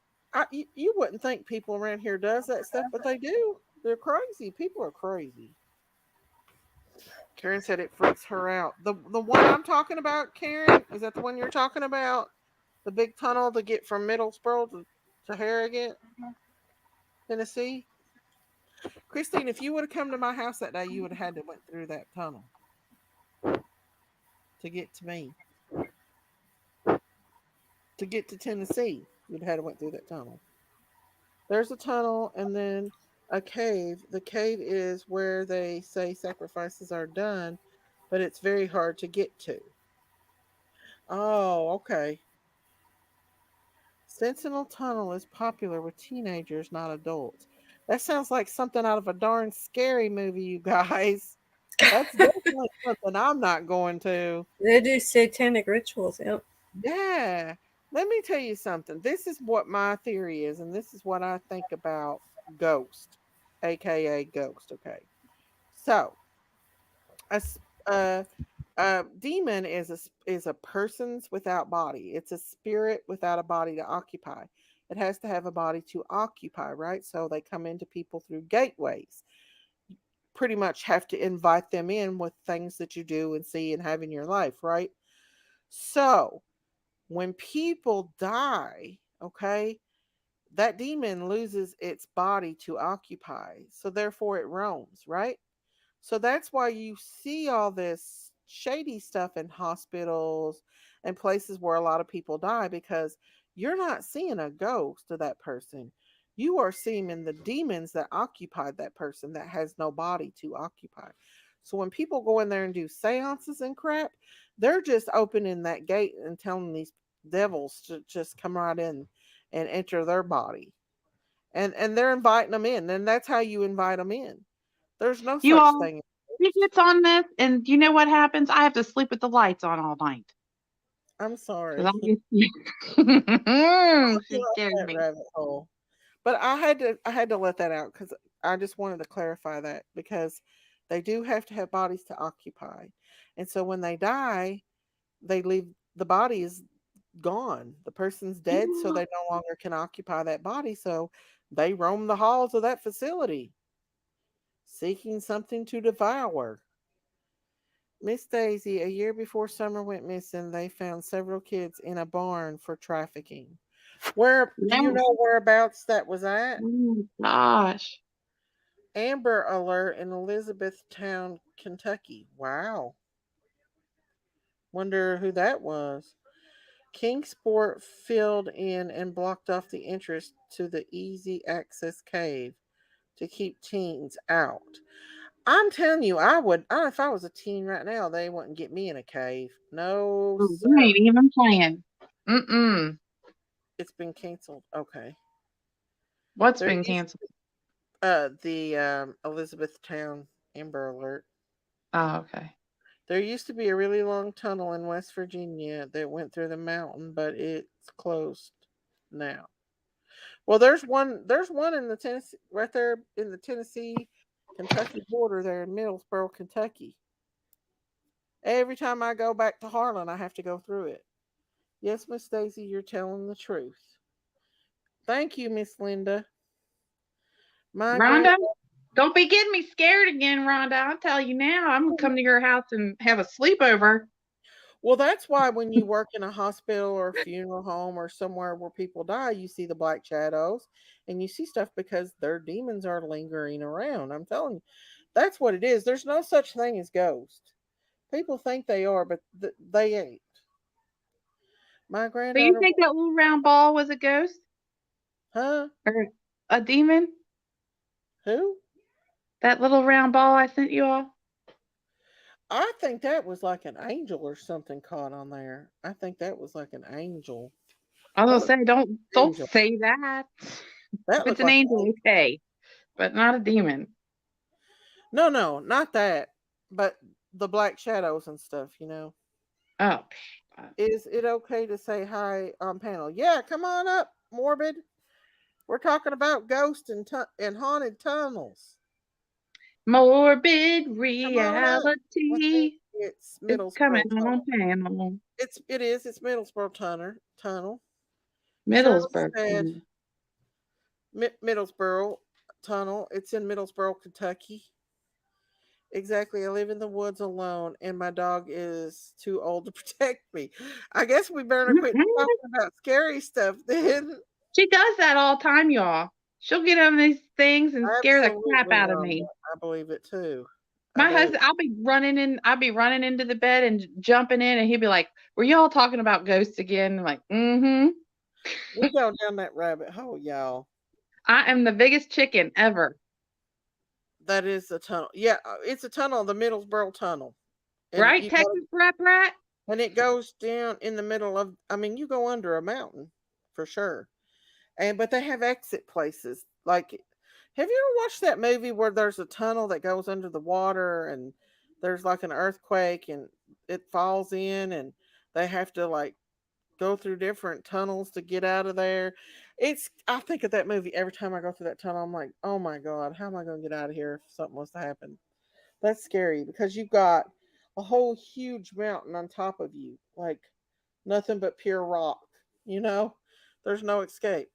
you wouldn't think people around here does that stuff, but they do. They're crazy. People are crazy. Karen said it freaks her out. The one I'm talking about, Karen, is that the one you're talking about? The big tunnel to get from Middlesboro to Harrogate, Tennessee. Christine, if you would have come to my house that day, you would have had to went through that tunnel to get to me. To get to Tennessee, you'd have had to went through that tunnel. There's a tunnel and then a cave. The cave is where they say sacrifices are done, but it's very hard to get to. Oh, okay. Sentinel Tunnel is popular with teenagers, not adults. That sounds like something out of a darn scary movie, you guys. That's definitely something I'm not going to. They do satanic rituals. Yep. Yeah. Let me tell you something. This is what my theory is, and this is what I think about ghost, aka ghost. Okay. So, a demon is a person's without body. It's a spirit without a body to occupy. It has to have a body to occupy, right? So they come into people through gateways. Pretty much have to invite them in with things that you do and see and have in your life, right? So when people die, okay, that demon loses its body to occupy. So therefore it roams, right? So that's why you see all this shady stuff in hospitals and places where a lot of people die, because you're not seeing a ghost of that person. You are seeing the demons that occupied that person that has no body to occupy. So when people go in there and do seances and crap, they're just opening that gate and telling these devils to just come right in and enter their body. And they're inviting them in. And that's how you invite them in. There's no You such all, thing. he gets on this, and you know what happens? I have to sleep with the lights on all night. I'm sorry. I get, she scared that me. rabbit hole. But I had to let that out because I just wanted to clarify that, because they do have to have bodies to occupy. And so when they die, they leave, the body is gone. The person's dead, so they no longer can occupy that body. So they roam the halls of that facility seeking something to devour. Miss Daisy, a year before Summer went missing, they found several kids in a barn for trafficking. Where do you know whereabouts that was at? Oh gosh. Amber alert in Elizabethtown, Kentucky. Wow. Wonder who that was. Kingsport filled in and blocked off the entrance to the easy access cave to keep teens out. I'm telling you, if I was a teen right now, they wouldn't get me in a cave. No, sir. You ain't even playing. Mm-mm. It's been canceled. Okay. What's been canceled? The Elizabethtown Amber Alert. Oh, okay. There used to be a really long tunnel in West Virginia that went through the mountain, but it's closed now. Well, there's one in the Tennessee, right there in the Tennessee Kentucky border there in Middlesboro, Kentucky. Every time I go back to Harlan, I have to go through it. Yes, Miss Stacy, you're telling the truth. Thank you, Miss Linda. Rhonda, don't be getting me scared again, Rhonda. I'll tell you now, I'm gonna come to your house and have a sleepover. Well, that's why when you work in a hospital or a funeral home or somewhere where people die, you see the black shadows and you see stuff because their demons are lingering around. I'm telling you, that's what it is. There's no such thing as ghosts. People think they are, but they ain't. My So granddaughter. you think that little round ball was a ghost? Huh? Or a demon? Who? That little round ball I sent you all? I think that was like an angel or something caught on there. I think that was like an angel. I was gonna say, don't say that. If it's an like angel, okay, but not a demon. No, not that. But the black shadows and stuff, you know. Oh. Is it okay to say hi on panel? Yeah, come on up, Morbid. We're talking about ghosts and haunted tunnels. Morbid reality. It's Middlesboro coming on panel. It's Middlesboro tunnel. Middlesboro. Said, Middlesboro tunnel. It's in Middlesboro, Kentucky. Exactly. I live in the woods alone, and my dog is too old to protect me. I guess we better quit talking about scary stuff then. She does that all the time, y'all. She'll get on these things and scare the crap out of me. I believe it too. My husband, I'll be running into the bed and jumping in, and he'd be like, "Were y'all talking about ghosts again?" I'm like, "Mm-hmm." We go down that rabbit hole, y'all. I am the biggest chicken ever. That is a tunnel. Yeah, it's a tunnel, the Middlesboro Tunnel. And right, Texas rat. And it goes down in the middle of, you go under a mountain for sure. But they have exit places. Like, have you ever watched that movie where there's a tunnel that goes under the water and there's like an earthquake and it falls in and they have to like go through different tunnels to get out of there? I think of that movie every time I go through that tunnel. I'm like, oh my God, how am I going to get out of here if something was to happen? That's scary because you've got a whole huge mountain on top of you, like nothing but pure rock, there's no escape.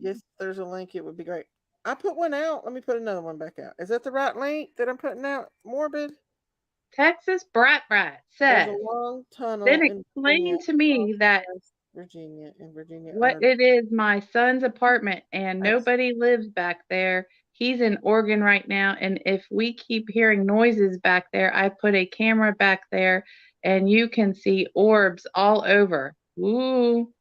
Yes, there's a link. It would be great. I put one out. Let me put another one back out. Is that the right link that I'm putting out, Morbid? Texas Brat says, there's a long tunnel. Then explain to me that Virginia. What it is, my son's apartment, and nobody lives back there. He's in Oregon right now, and if we keep hearing noises back there, I put a camera back there, and you can see orbs all over. Ooh.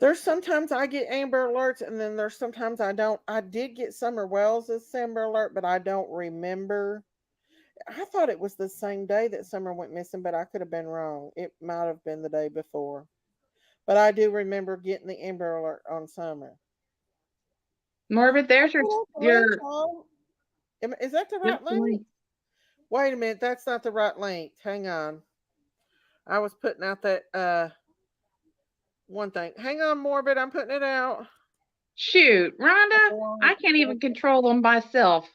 There's sometimes I get Amber Alerts, and then there's sometimes I don't. I did get Summer Wells' Amber Alert, but I don't remember. I thought it was the same day that Summer went missing, but I could have been wrong. It might have been the day before. But I do remember getting the Amber Alert on Summer. Morbid, there's your Is that the right link? Wait a minute, that's not the right link. Hang on. I was putting out that one thing. Hang on, Morbid, I'm putting it out. Shoot, Rhonda, I can't even control them myself.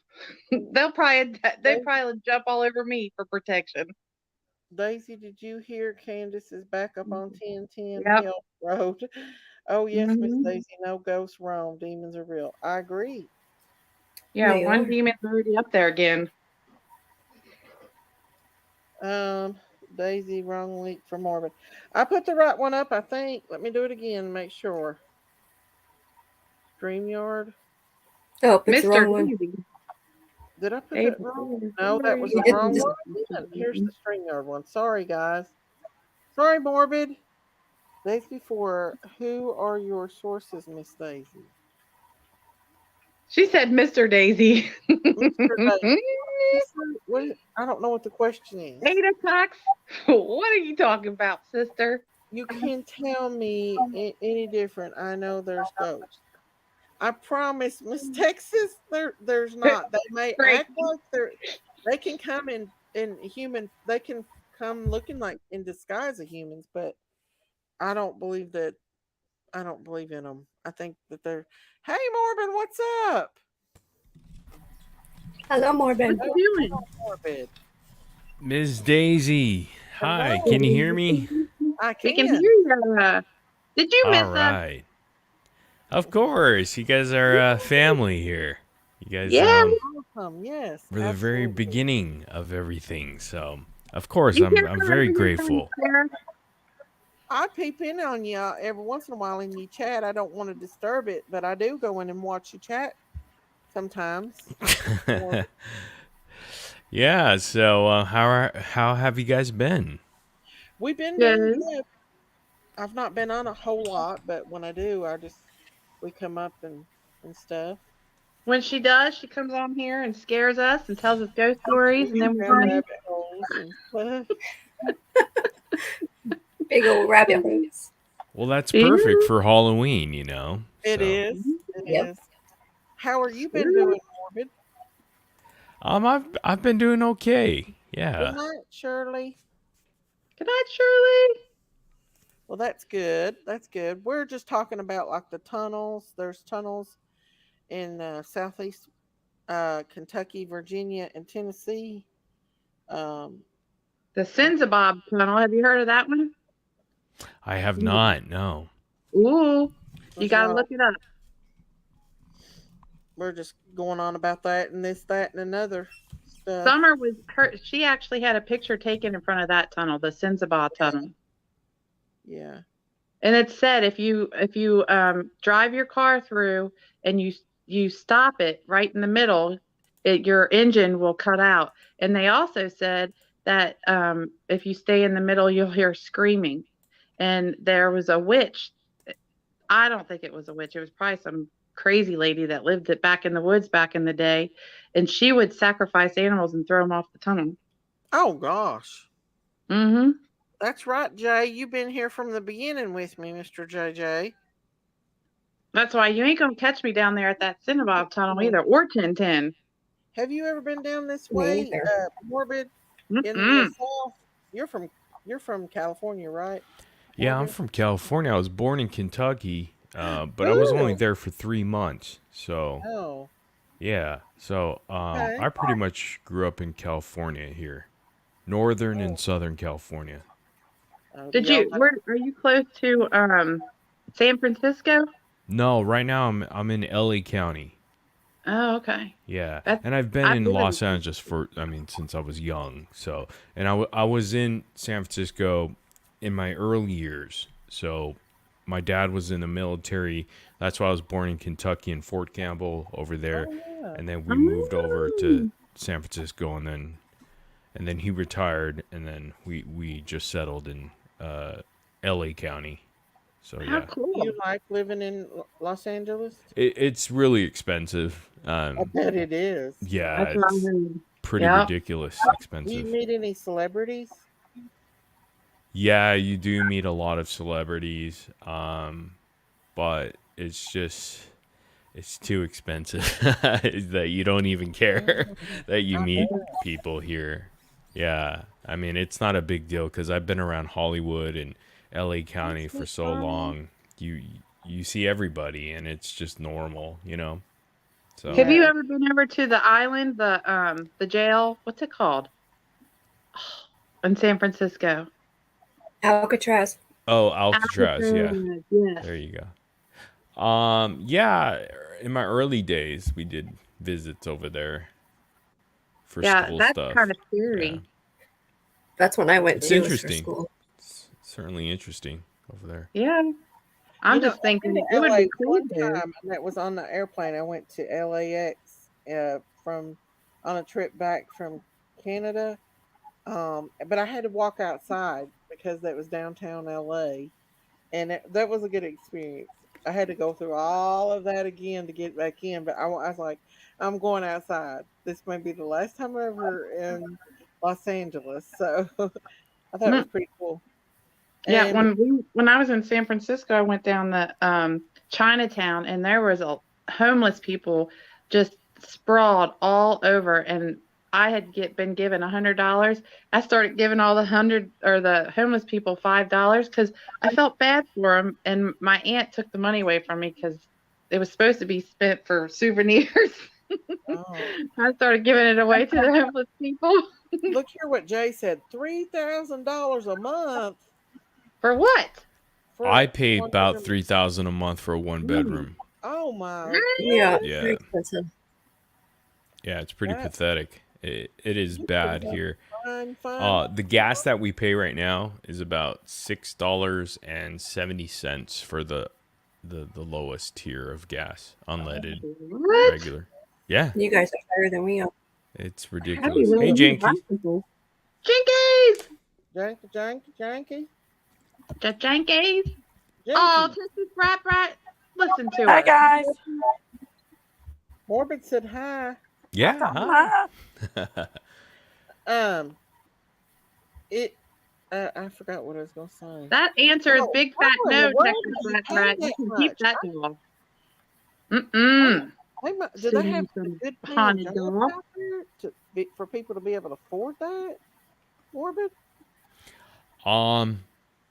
They probably jump all over me for protection. Daisy, did you hear Candace is back up on 1010 Yep. Hill Road? Oh yes, Miss Daisy, no ghosts roam, demons are real. I agree. Yeah, one demon's already up there again. Daisy, wrong link for Morbid. I put the right one up, I think. Let me do it again to make sure. StreamYard. Oh, it's the wrong one. Did I put that wrong? No, that was the wrong one. Here's the StreamYard one. Sorry, guys. Sorry, Morbid. Days before, who are your sources, Miss Daisy? She said Mr. Daisy. Mr. Daisy. I don't know what the question is. 8 o'clock? What are you talking about, sister? You can tell me any different. I know there's ghosts. I promise, Miss Texas, there's not. They may act like they can come in human. They can come looking like in disguise of humans, but I don't believe that. I don't believe in them. I think that they're. Hey, Morbid, what's up? Hello, Morbid. What are you doing? Morbid. Ms. Daisy, hi. Can you hear me? I can. We can hear you. Did you miss us? All right. Of course, you guys are family here. You guys, awesome. Yes, we're the very beginning of everything. So, of course, I'm very grateful. I peep in on you every once in a while in your chat. I don't want to disturb it, but I do go in and watch your chat sometimes. Yeah. So, how have you guys been? We've been doing good. I've not been on a whole lot, but when I do, we come up and stuff. When she does, she comes on here and scares us and tells us ghost stories, and then we rabbit holes and stuff. Big old rabbit holes. Well, that's perfect for Halloween, you know. It is. It is. How are you been doing, Morbid? I've been doing okay. Yeah. Good night, Shirley. Good night, Shirley. Well, that's good. That's good. We're just talking about like the tunnels. There's tunnels in southeast Kentucky, Virginia, and Tennessee. The Sinzabob tunnel. Have you heard of that one? I have not. No. Ooh, you gotta look it up. We're just going on about that and this, that, and another stuff. Summer was her. She actually had a picture taken in front of that tunnel, the Sinzabob tunnel. Yeah. And it said if you drive your car through and you stop it right in the middle, your engine will cut out. And they also said that if you stay in the middle, you'll hear screaming. And there was a witch. I don't think it was a witch. It was probably some crazy lady that lived back in the woods back in the day. And she would sacrifice animals and throw them off the tunnel. Oh, gosh. Mm-hmm. That's right, Jay. You've been here from the beginning with me, Mr. JJ. That's why you ain't going to catch me down there at that Sinnabob tunnel either, or 1010. Have you ever been down this way, Morbid, in the south? You're from California, right? Yeah, I'm from California. I was born in Kentucky, but I was only there for 3 months. So, yeah. So, I pretty much grew up in California here, Northern and Southern California. Are you close to San Francisco? No, right now I'm in LA County. Oh, okay. Yeah, and I've been in Los Angeles since I was young. So, and I was in San Francisco in my early years. So, my dad was in the military. That's why I was born in Kentucky in Fort Campbell over there, and then we moved over to San Francisco, and then he retired, and then we just settled in LA County. So How yeah, cool. You like living in Los Angeles? it's really expensive. I bet it is. Yeah, That's what I it's heard. pretty Yep. ridiculous Do you expensive. meet any celebrities? Yeah, you do meet a lot of celebrities, but it's too expensive that you don't even care that you meet people here. Yeah, I mean, it's not a big deal because I've been around Hollywood and LA County for so long. You see everybody, and it's just normal, you know. So Have you ever been over to the island, the jail? What's it called? In San Francisco. Alcatraz. Oh, Alcatraz, yeah. Yes. There you go. Yeah, in my early days, we did visits over there for school that's stuff. kind of scary. Yeah. That's when I went It's to interesting. for school. It's certainly interesting over there. Yeah. I'm just thinking it would be cool. One time, and that was on the airplane. I went to LAX on a trip back from Canada. But I had to walk outside because that was downtown LA, and that was a good experience. I had to go through all of that again to get back in, but I was like, I'm going outside. This may be the last time I'm ever in Los Angeles, so I thought it was pretty cool. Yeah, And when I was in San Francisco, I went down the Chinatown, and there was homeless people just sprawled all over, and I had been given $100. I started giving all the homeless people $5 because I felt bad for them, and my aunt took the money away from me because it was supposed to be spent for souvenirs. I started giving it away to the homeless people. Look here, what Jay said: $3,000 a month. For what? I pay about $3,000 a month for a one bedroom. Oh my! Yeah, Yeah. very expensive. Yeah, it's pretty pathetic. It is bad here. Fine. The gas that we pay right now is about $6.70 for the lowest tier of gas, unleaded, regular. Yeah, You guys are higher than we are. it's ridiculous. Hey, Janky. Jinkies! Janky. The Jankies? Oh, Texas right. Listen to Hi, her. guys. Morbid said hi. Yeah. Huh? I forgot what I was gonna say. That answer is big fat how in no, the world Texas do you rat pay rat. You that can keep much? that dog. Mm-mm. Do they have a good paying haunted job dog. out there for people to be able to afford that? Morbid?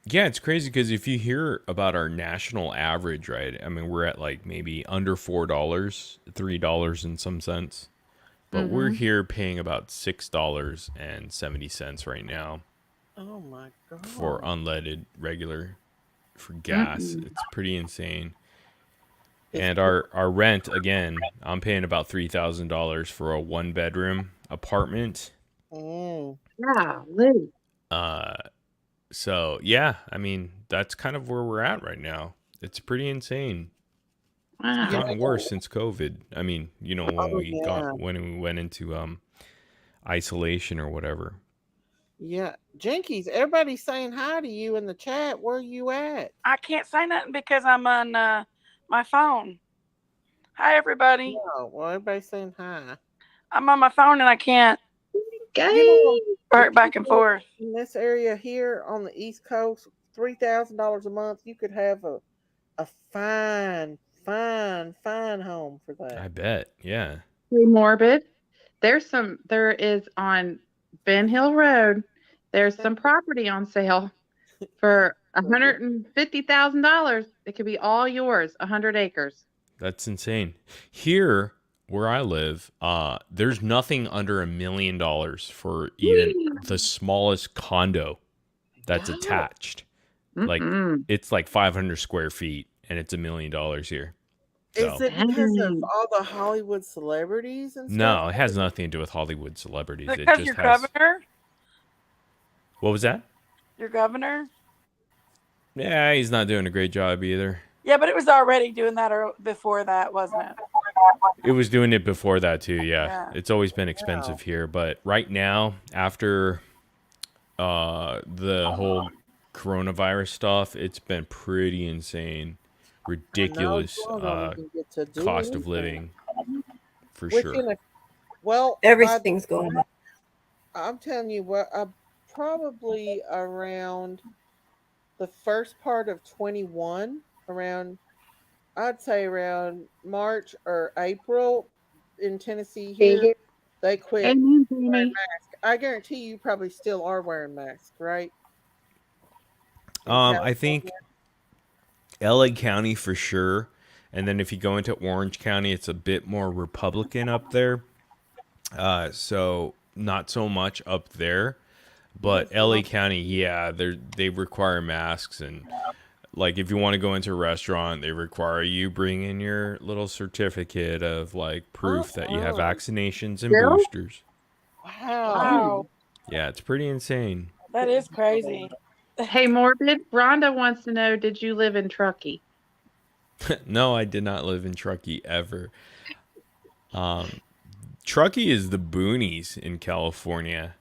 Yeah, it's crazy because if you hear about our national average, right? I mean, we're at like maybe under $4, $3 in some sense, but we're here paying about $6.70 right now. Oh my god! For unleaded regular, for gas, it's pretty insane. And our rent, again, I'm paying about $3,000 for a 1-bedroom apartment. Yeah, Lou. So yeah, I mean, that's kind of where we're at right now. It's pretty insane. It's gotten worse since COVID. I mean, you know, when we went into isolation or whatever. Yeah, Jinkies, everybody's saying hi to you in the chat. Where are you at? I can't say nothing because I'm on my phone. Hi, everybody. Oh, well, everybody's saying hi. I'm on my phone and I can't back and forth. In this area here on the East Coast, $3,000 a month, you could have a fine home for that. I bet, yeah. Hey, Morbid. There is on Ben Hill Road, there's some property on sale for $150,000. It could be all yours, 100 acres. That's insane. Here, where I live, there's nothing under $1 million for even the smallest condo that's attached. Like, it's like 500 square feet, and it's $1 million here. So. Is it because of all the Hollywood celebrities and stuff? No, it has nothing to do with Hollywood celebrities. It Because just your has. governor? What was that? Your governor? Yeah, he's not doing a great job either. Yeah, but it was already doing that before that, wasn't it? It was doing it before that too, yeah. It's always been expensive here, but right now, after the whole coronavirus stuff, it's been pretty insane. Ridiculous I don't even get to do cost of anything. living, for Within sure. well, Everything's going up. I'm telling you what, probably around the first part of 21, I'd say around March or April in Tennessee here, they quit Amen, wearing Jamie. masks. I guarantee you probably still are wearing masks, right? In I think California? LA County for sure. And then if you go into Orange County, it's a bit more Republican up there. So not so much up there. But LA County, yeah, they require masks, and like if you want to go into a restaurant, they require you bring in your little certificate of like proof that you have vaccinations and Still? boosters. Wow. Yeah, it's pretty insane. That is crazy. Hey, Morbid, Rhonda wants to know, did you live in Truckee? No, I did not live in Truckee ever. Truckee is the boonies in California.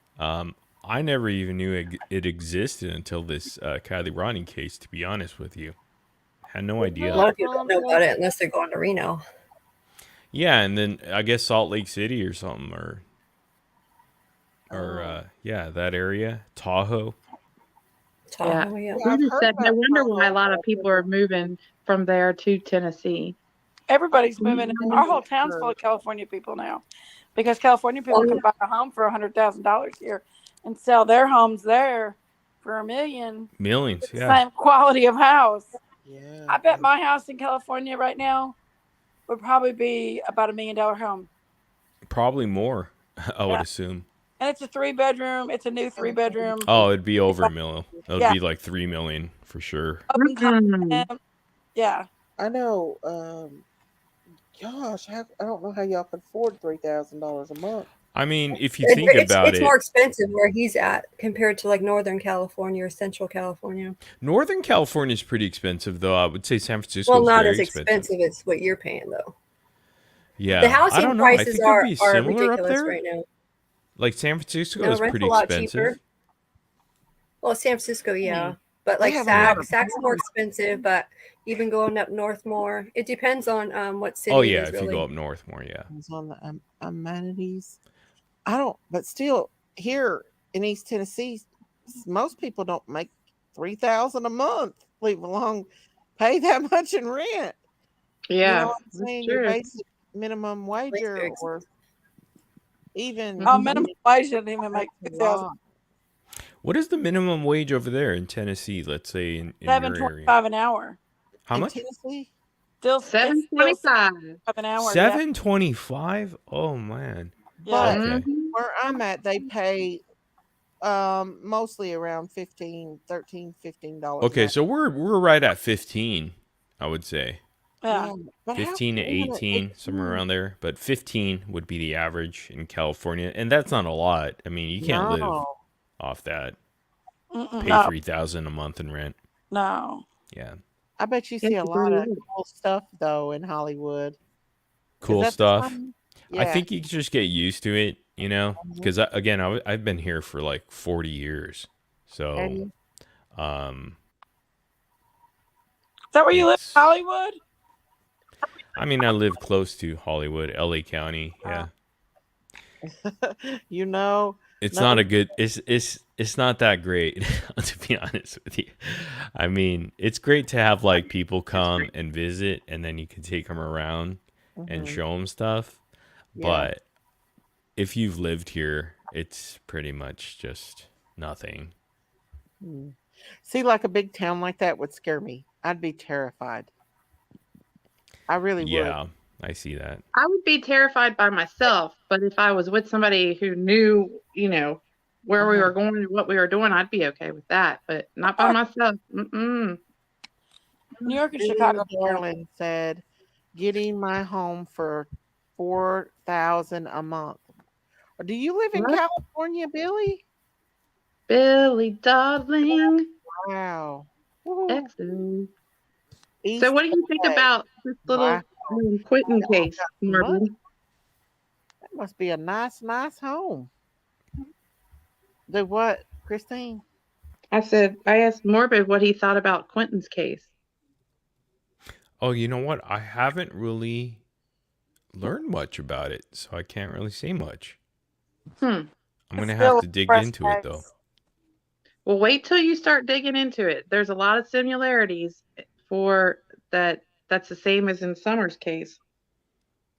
I never even knew it existed until this Kylie Rodney case, to be honest with you. Had no idea. A lot of people don't know about it unless they're going to Reno. Yeah, and then I guess Salt Lake City or something, or yeah, that area, Tahoe. Yeah. Yeah. We just said, no wonder why a lot of people are moving from there to Tennessee. Everybody's moving. Our whole town's full of California people now, because California people can buy a home for $100,000 here and sell their homes there for $1 million. Millions, yeah. Same quality of house. Yeah. I bet my house in California right now would probably be about $1 million home. Probably more, I would assume. And it's a 3-bedroom. It's a new 3-bedroom. Oh, it'd be over $1 million. It would Yeah. be like $3 million for sure. Yeah. I know. Gosh, I don't know how y'all can afford $3,000 a month. I mean, if you think about it's more expensive where he's at compared to like Northern California or Central California. Northern California is pretty expensive, though. I would say San Francisco Well, is not very as expensive as what you're paying, though. Yeah, The I housing don't know. I prices think are it'd be similar up ridiculous there. right now. Like San Francisco No, is rent's pretty a lot expensive. cheaper. Well, San Francisco, yeah. But They like have a lot of Sac's more expensive, but even going up north more. It depends on what city Oh it yeah, is, if really. you go up north more, yeah. It's on the amenities. But still, here in East Tennessee, most people don't make $3,000 a month. Leave alone pay that much in rent. Yeah, you know what I'm that's saying? Your true. basic minimum wage or even minimum wage doesn't even make $2,000. What is the minimum wage over there in Tennessee? Let's say in your area. $7.25 an hour. How in much? Tennessee? Still $7.25 an hour. $7.25? Oh man. But Okay. where I'm at, they pay mostly around $15 Okay, so we're right at 15, I would say. Yeah. But 15 to 18, somewhere around there. But 15 would be the average in California, and that's not a lot. I mean, you can't live off that. Pay no. $3,000 a month in rent. No. Yeah. I bet you see a lot of cool stuff though in Hollywood. Cool stuff. Yeah. I think you just get used to it, you know, because again, I've been here for like 40 years. So, Is that where you live, Hollywood? I mean, I live close to Hollywood, LA County. Yeah. You know, It's not a good. It's not that great, to be honest with you. I mean, it's great to have like people come and visit, and then you can take them around and show them stuff. Yeah. But if you've lived here, it's pretty much just nothing. See, like a big town like that would scare me. I'd be terrified. I really would. Yeah, I see that. I would be terrified by myself, but if I was with somebody who knew, you know, where we were going and what we were doing, I'd be okay with that, but not by myself. New York and Julia Chicago. Garland said, "Getting my home for $4,000 a month." Do you live in What? California, Billy? Billy, darling. Wow. Excellent. East So what do you think LA. about this little Wow. Quentin case, Marvin? That must be a nice home. The what, Christine? I asked Morbid what he thought about Quentin's case. Oh, you know what? I haven't really learned much about it, so I can't really say much. I'm going to have to dig into it, though. Well, wait till you start digging into it. There's a lot of similarities for that. That's the same as in Summer's case.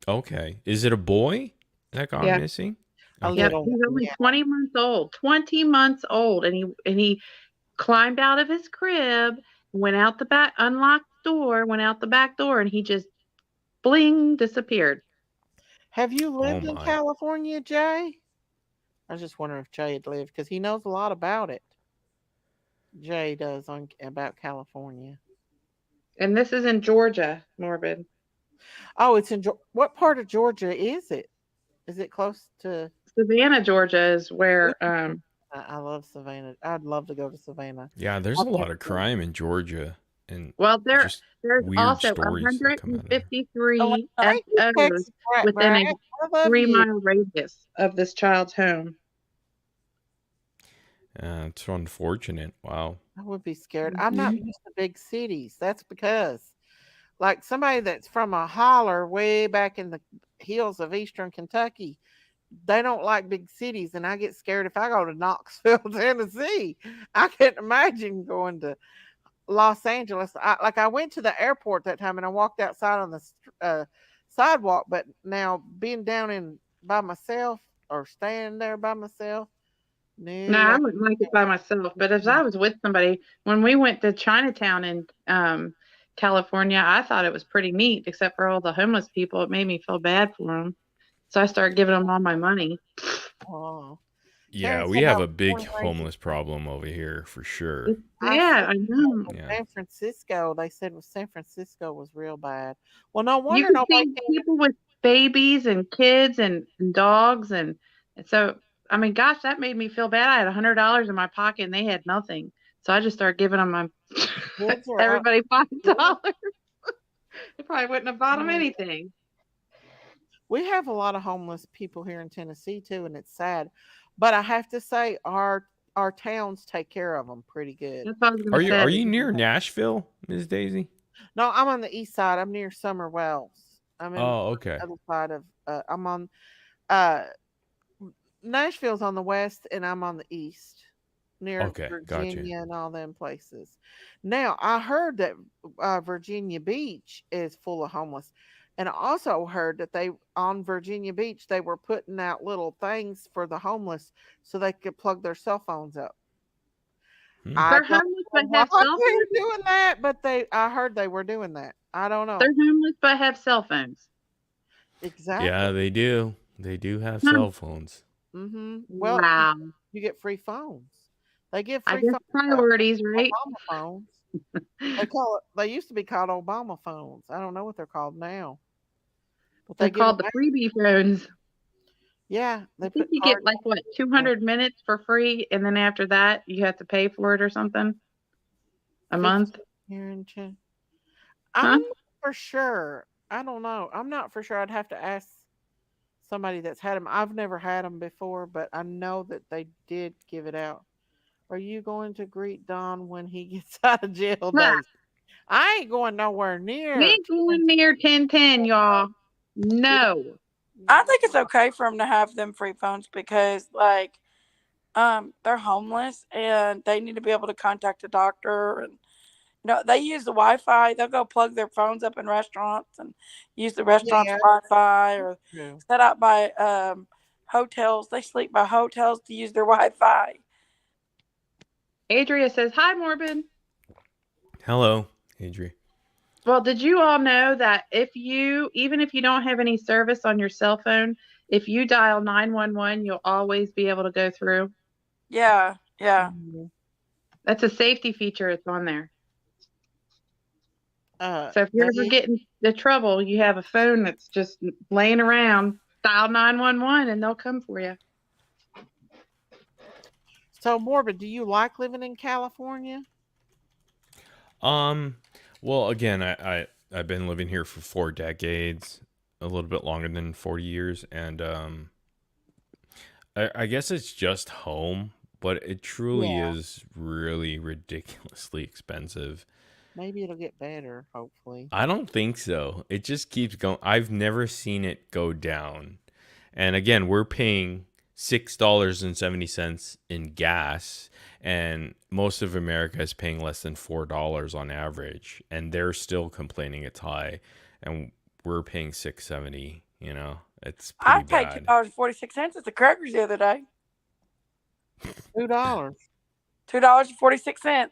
Okay. Is it a boy that got missing? Yeah, he's only 20 months old. 20 months old, and he climbed out of his crib, went out the back, unlocked the door, went out the back door, and he just bling disappeared. Have you lived in California, Jay? I was just wondering if Jay had lived because he knows a lot about it. Jay does about California. And this is in Georgia, Morbid. Oh, it's in what part of Georgia is it? Is it close to Savannah, Georgia is where I love Savannah. I'd love to go to Savannah. Yeah, there's a lot of crime in Georgia, and there's weird also stories that come out of there. 153 FOs within a 3-mile radius of this child's home. It's unfortunate. Wow. I would be scared. I'm not used to big cities. That's because, like, somebody that's from a holler way back in the hills of eastern Kentucky, they don't like big cities, and I get scared if I go to Knoxville, Tennessee. I can't imagine going to Los Angeles. I went to the airport that time, and I walked outside on the sidewalk, but now being down by myself or staying there by myself, no, I wouldn't like it by myself. But if I was with somebody, when we went to Chinatown in California, I thought it was pretty neat, except for all the homeless people. It made me feel bad for them. So I started giving them all my money. Oh. Yeah, we have a big homeless problem over here for sure. Yeah, I know. San Francisco, they said San Francisco was real bad. Well, no wonder you can see people with babies and kids and dogs, and so I mean, gosh, that made me feel bad. I had $100 in my pocket, and they had nothing. So I just started giving them everybody $5. They probably wouldn't have bought them anything. We have a lot of homeless people here in Tennessee too, and it's sad. But I have to say, our towns take care of them pretty good. Are you near Nashville, Ms. Daisy? No, I'm on the east side. I'm near Summer Wells. I'm in okay. the other side of. I'm on. Nashville's on the west, and I'm on the east, near Virginia and all them places. Now, I heard that Virginia Beach is full of homeless. And I also heard that on Virginia Beach, they were putting out little things for the homeless so they could plug their cell phones up. They're homeless but have cell phones? They're doing that, but I heard they were doing that. I don't know. They're homeless but have cell phones. Exactly. Yeah, they do. They do have cell phones. Mm-hmm. Well, wow. You get free phones. They give free phones. Priorities, right? Obama phones. They used to be called Obama phones. I don't know what they're called now. But they're called the freebie phones. Yeah. I think you get 200 minutes for free, and then after that you have to pay for it or something a month. I'm not for sure. I don't know. I'm not for sure. I'd have to ask somebody that's had them. I've never had them before, but I know that they did give it out. Are you going to greet Don when he gets out of jail? I ain't going nowhere near. We ain't going near 1010, y'all. No. I think it's okay for them to have them free phones because, they're homeless and they need to be able to contact a doctor. And they use the Wi-Fi. They'll go plug their phones up in restaurants and use the restaurant's Wi-Fi, or set up by hotels. They sleep by hotels to use their Wi-Fi. Adria says, "Hi, Morbid." Hello, Adria. Well, did you all know that even if you don't have any service on your cell phone, if you dial 911, you'll always be able to go through? Yeah. That's a safety feature. It's on there. So if you're ever getting into trouble, you have a phone that's just laying around, dial 911 and they'll come for you. So, Morbid, do you like living in California? Well, again, I've been living here for 4 decades, a little bit longer than 40 years, and I guess it's just home, but it truly Yeah. is really ridiculously expensive. Maybe it'll get better, hopefully. I don't think so. It just keeps going. I've never seen it go down. And again, we're paying $6.70 in gas, and most of America is paying less than $4 on average, and they're still complaining it's high, and we're paying $6.70. You know, it's I pretty paid bad. $2.46 at the Kroger's the other day. $2. $2.46.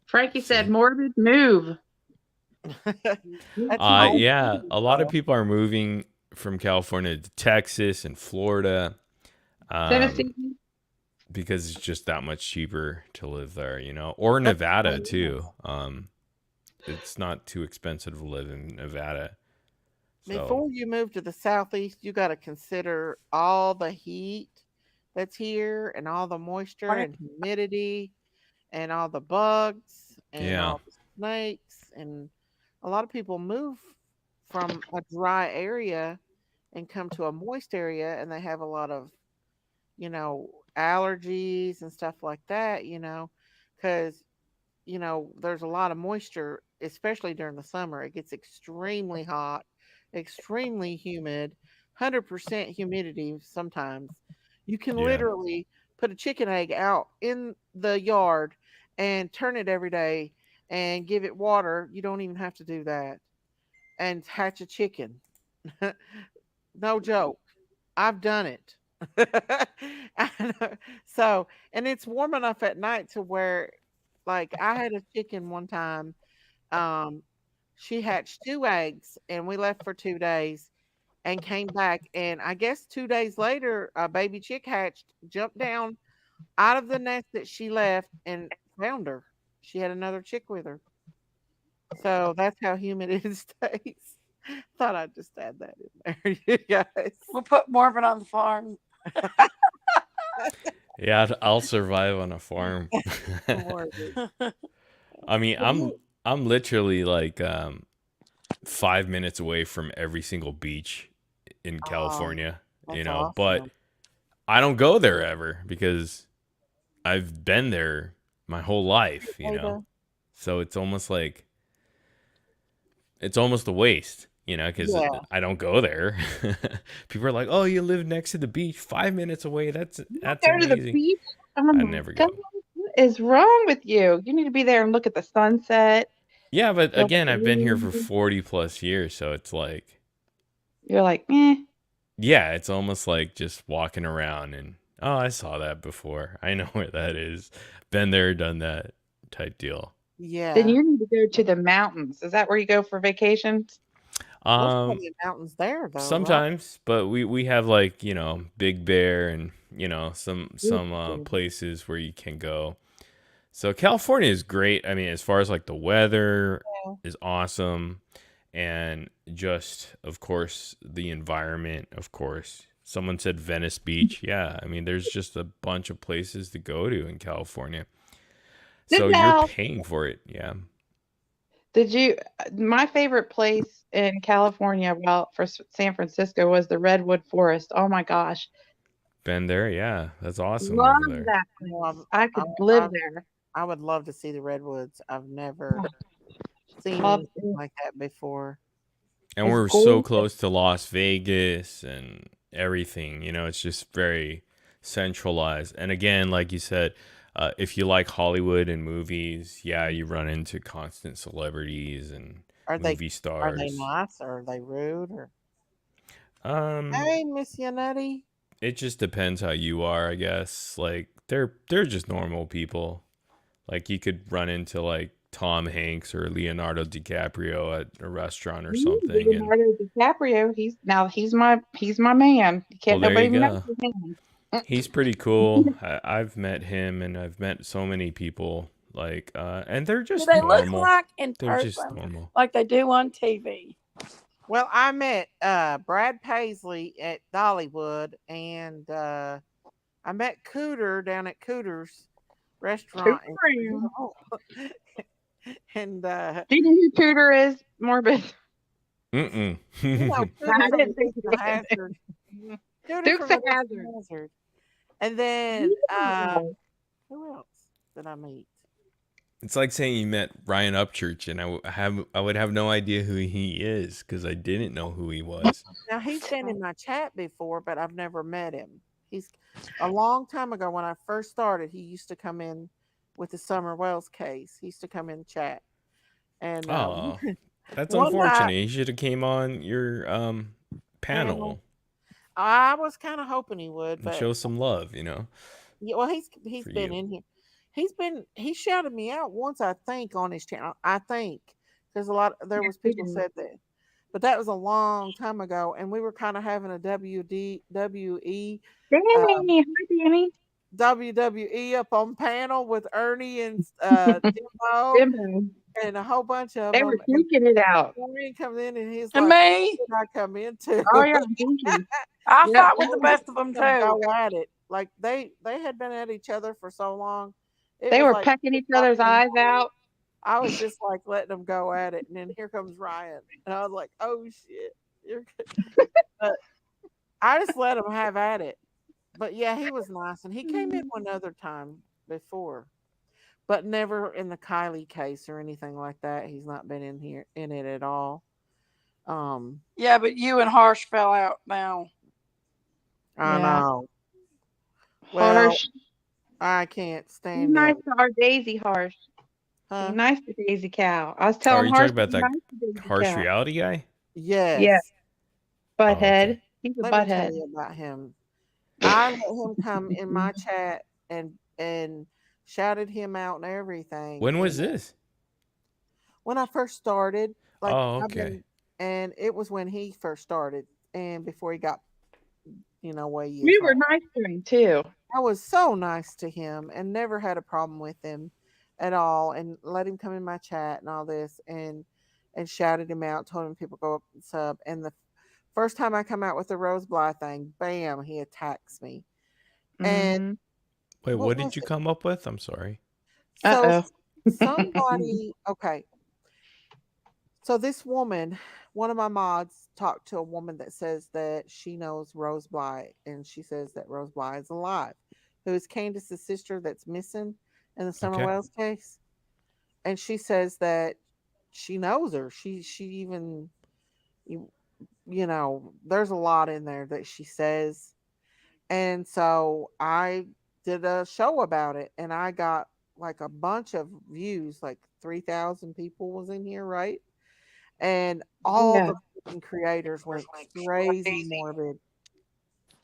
Frankie said, "Morbid move." Yeah, a lot of people are moving from California to Texas and Florida, Tennessee. because it's just that much cheaper to live there, you know, or Nevada too. It's not too expensive to live in Nevada. So, Before you move to the southeast, you got to consider all the heat that's here and all the moisture and humidity and all the bugs and yeah, all the snakes. And a lot of people move from a dry area and come to a moist area, and they have a lot of, allergies and stuff like that, because, there's a lot of moisture, especially during the summer. It gets extremely hot, extremely humid, 100% humidity sometimes. You can yeah, literally put a chicken egg out in the yard and turn it every day and give it water. You don't even have to do that. And hatch a chicken. No joke. I've done it. And, so, and it's warm enough at night to where, like, I had a chicken one time. Um, she hatched 2 eggs, and we left for 2 days and came back. And I guess 2 days later, a baby chick hatched, jumped down out of the nest that she left, and found her. She had another chick with her. So that's how humid it stays. Thought I'd just add that in there, you guys. We'll put Marvin on the farm. yeah. I'll survive on a farm. I mean, I'm literally like 5 minutes away from every single beach in California, you know, but I don't go there ever because I've been there my whole life, you know. So it's almost like it's almost a waste, you know, because I don't go there. People are like, "Oh, you live next to the beach, 5 minutes away. That's Go amazing." to the beach. Oh I my never go. God, what is wrong with you? You need to be there and look at the sunset. Yeah, but Go again, I've been here for read. 40 plus years, so it's like, You're like, eh. yeah, it's almost like just walking around and, oh, I saw that before. I know where that is. Been there, done that type deal. Yeah. Then you need to go to the mountains. Is that where you go for vacations? There's probably mountains there, though, right? Sometimes, but we have like, you know, Big Bear and, you know, some places where you can go. So California is great. I mean, as far as like the weather is awesome, and just, of course, the environment, of course. Someone said Venice Beach. Yeah, I mean, there's just a bunch of places to go to in California. So you're paying for it. Yeah. Did you? My favorite place in California, well, for San Francisco, was the Redwood Forest. Oh my gosh. Been there, yeah. That's awesome Love over there. that place. I could live there. I would love to see the redwoods. I've never seen Love anything like that before. And we're so close to Las Vegas and everything, you know, it's just very centralized. And again, like you said, if you like Hollywood and movies, yeah, you run into constant celebrities and movie stars. Are they nice or are they rude? Or Um, hey, Miss Yanetti. It just depends how you are, I guess. Like they're just normal people. Like you could run into like Tom Hanks or Leonardo DiCaprio at a restaurant or something. Leonardo DiCaprio, he's my man. Well, there you go. He's pretty cool. I've met him, and I've met so many people. Like, and they're just they normal. look like in they're person, just normal, like they do on TV. Well, I met Brad Paisley at Dollywood, and I met Cooter down at Cooter's restaurant. And do you know who Cooter is? Morbid. Mm-mm. I didn't think Dukes of Hazzard. Dukes of Hazzard. And then Yeah. who else did I meet? It's like saying you met Ryan Upchurch, and I would have no idea who he is because I didn't know who he was. Now he's been in my chat before, but I've never met him. He's a long time ago when I first started. He used to come in with the Summer Wells case. He used to come in chat, and Oh, that's one night unfortunate. He should have came on your panel I was kind of hoping he would, and but show some love. You know, yeah, well, he's for been you. in here. He shouted me out once, I think, on his channel. I think because there was people said that, but that was a long time ago, and we were kind of having a WWE Danny, hi Danny. WWE up on panel with Ernie and Jimbo Jimbo. and a whole bunch of They were them. thinking it out. Maureen comes in and he's And like, me. "What did I come into?" Oh yeah, Dinky. I Yep. fought with the best of them Them too. go at it like they had been at each other for so long. It They was were like pecking each other's eyes out. I was just like letting them go at it, and then here comes Ryan, and I was like, "Oh shit, you're good." But I just let him have at it. But yeah, he was nice, and he came in one other time before, but never in the Kylie case or anything like that. He's not been in it at all. Yeah, but you and Harsh fell out now. I know. Well, Harsh. I can't Be stand nice it. to our Daisy, Harsh. Huh? Be nice to Daisy Cow. I was Are telling you Harsh talking about to be that nice to Daisy harsh Cow. reality guy? Yes. Yeah. Oh, Butthead. okay. He's a Let me tell butthead. you about him. I let him come in my chat and shouted him out and everything. When was And this? when I first started, like Oh, I've okay. been, and it was when he first started, and before he got, way he is We were right. nice to him too. I was so nice to him and never had a problem with him at all, and let him come in my chat and all this, and shouted him out, told him people go up and sub. And the first time I come out with the Rose Bly thing, bam, he attacks me. And Mm-hmm. Wait, what what was did you it? come up with? I'm sorry. So Uh-oh. somebody, okay. So this woman, one of my mods, talked to a woman that says that she knows Rose Bly, and she says that Rose Bly is alive, who is Candace's sister that's missing in the Summer Okay. Wells case. And she says that she knows her. She even there's a lot in there that she says. And so I did a show about it, and I got like a bunch of views, like 3,000 people was in here, right? And all Yeah. the freaking creators went crazy morbid.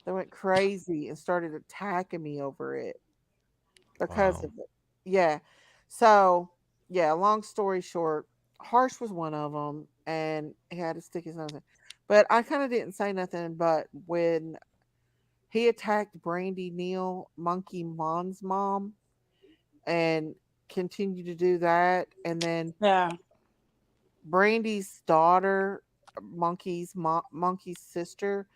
They went crazy and started attacking me over it because Wow. of it. Yeah. So, yeah, long story short, Harsh was one of them, and he had to stick his nose in. But I kind of didn't say nothing. But when he attacked Brandy Neal, Monkey Mon's mom, and continued to do that, and then Yeah. Brandy's daughter, Monkey's sister,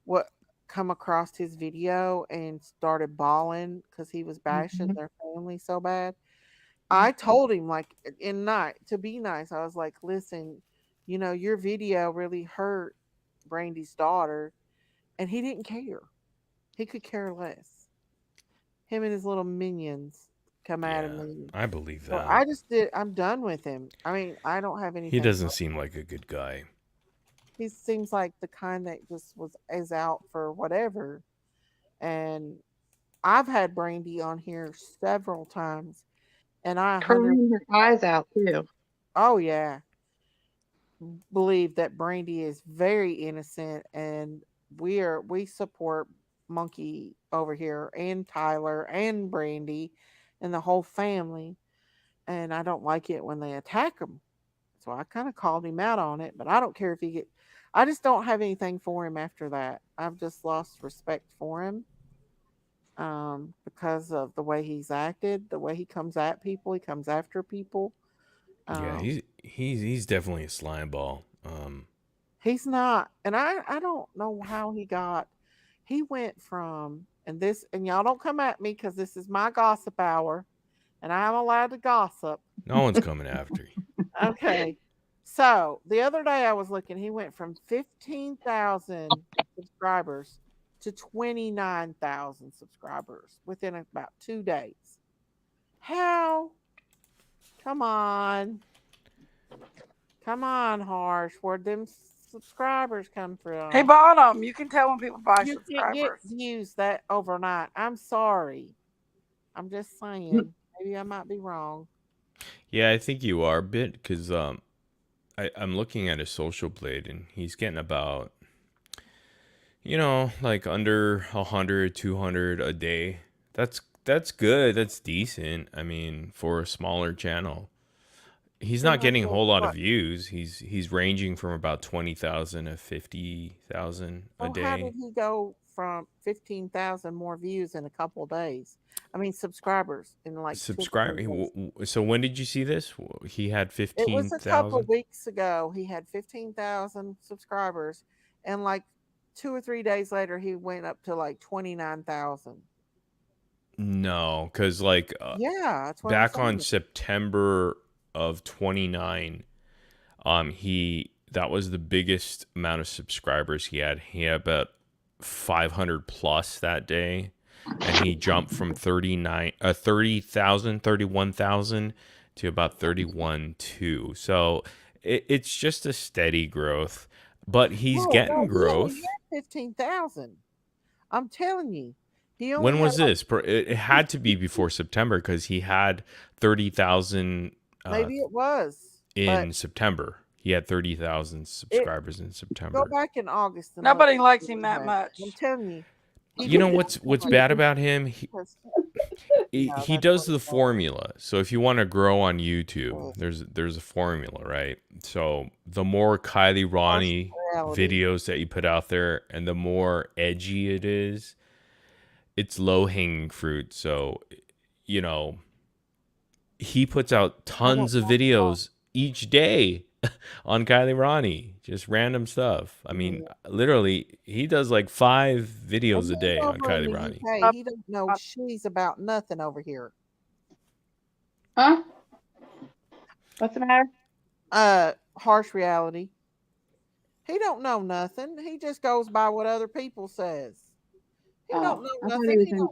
what come across his video and started bawling because he was bashing Mm-hmm. their family so bad. I told him like to be nice. I was like, listen, your video really hurt Brandy's daughter, and he didn't care. He could care less. Him and his little minions come at Yeah, him. I believe So that. I'm done with him. I mean, I don't have He anything. doesn't seem like a good guy. He seems like the kind that just is out for whatever. And I've had Brandy on here several times, and I Crying her eyes out too. oh yeah, believe that Brandy is very innocent, and we support Monkey over here, and Tyler and Brandy and the whole family. And I don't like it when they attack him. So I kind of called him out on it, but I don't care if he get. I just don't have anything for him after that. I've just lost respect for him, because of the way he's acted, the way he comes at people, he comes after people. Yeah, Um, he's definitely a slime ball. he's not, and I don't know how he got. He went from and y'all don't come at me because this is my gossip hour, and I'm allowed to gossip. No one's coming after you. Okay. So the other day I was looking, he went from 15,000 subscribers to 29,000 subscribers within about 2 days. How? Come on. Come on, Harsh. Where'd them subscribers come from? He bought them. You can tell when people buy You can't get subscribers. views that overnight. I'm sorry. I'm just saying. Maybe I might be wrong. Yeah, I think you are a bit, because I'm looking at his social blade, and he's getting about, like under 100, 200 a day. That's good. That's decent. I mean, for a smaller channel. He's not getting a whole lot of views. He's ranging from about 20,000 to 50,000 a day. How did he go from 15,000 more views in a couple of days? I mean, subscribers in like So when did you see this? He had 15,000. It was a couple of weeks ago. He had 15,000 subscribers, and like 2 or 3 days later, he went up to like 29,000. No, because like yeah, that's what back on September of 29, that was the biggest amount of subscribers he had. He had about 500 plus that day, and he jumped from 31,000 to about 31.2. So it's just a steady growth, but he's getting growth. He had 15,000. I'm telling you. When was this? It had to be before September, because he had 30,000. Maybe it was in September. He had 30,000 subscribers in September. Go back in August. Nobody likes him that much. I'm telling you. You know what's bad about him? He does the formula. So if you want to grow on YouTube, there's a formula, right? So the more Kylie Ronnie videos that you put out there, and the more edgy it is, it's low hanging fruit. So, he puts out tons of videos each day on Kylie Ronnie, just random stuff. I mean, literally, he does like 5 videos a day on Kylie Ronnie. Hey, he don't know she's about nothing over here. Huh? What's the matter? Harsh reality. He don't know nothing. He just goes by what other people says. He don't know nothing.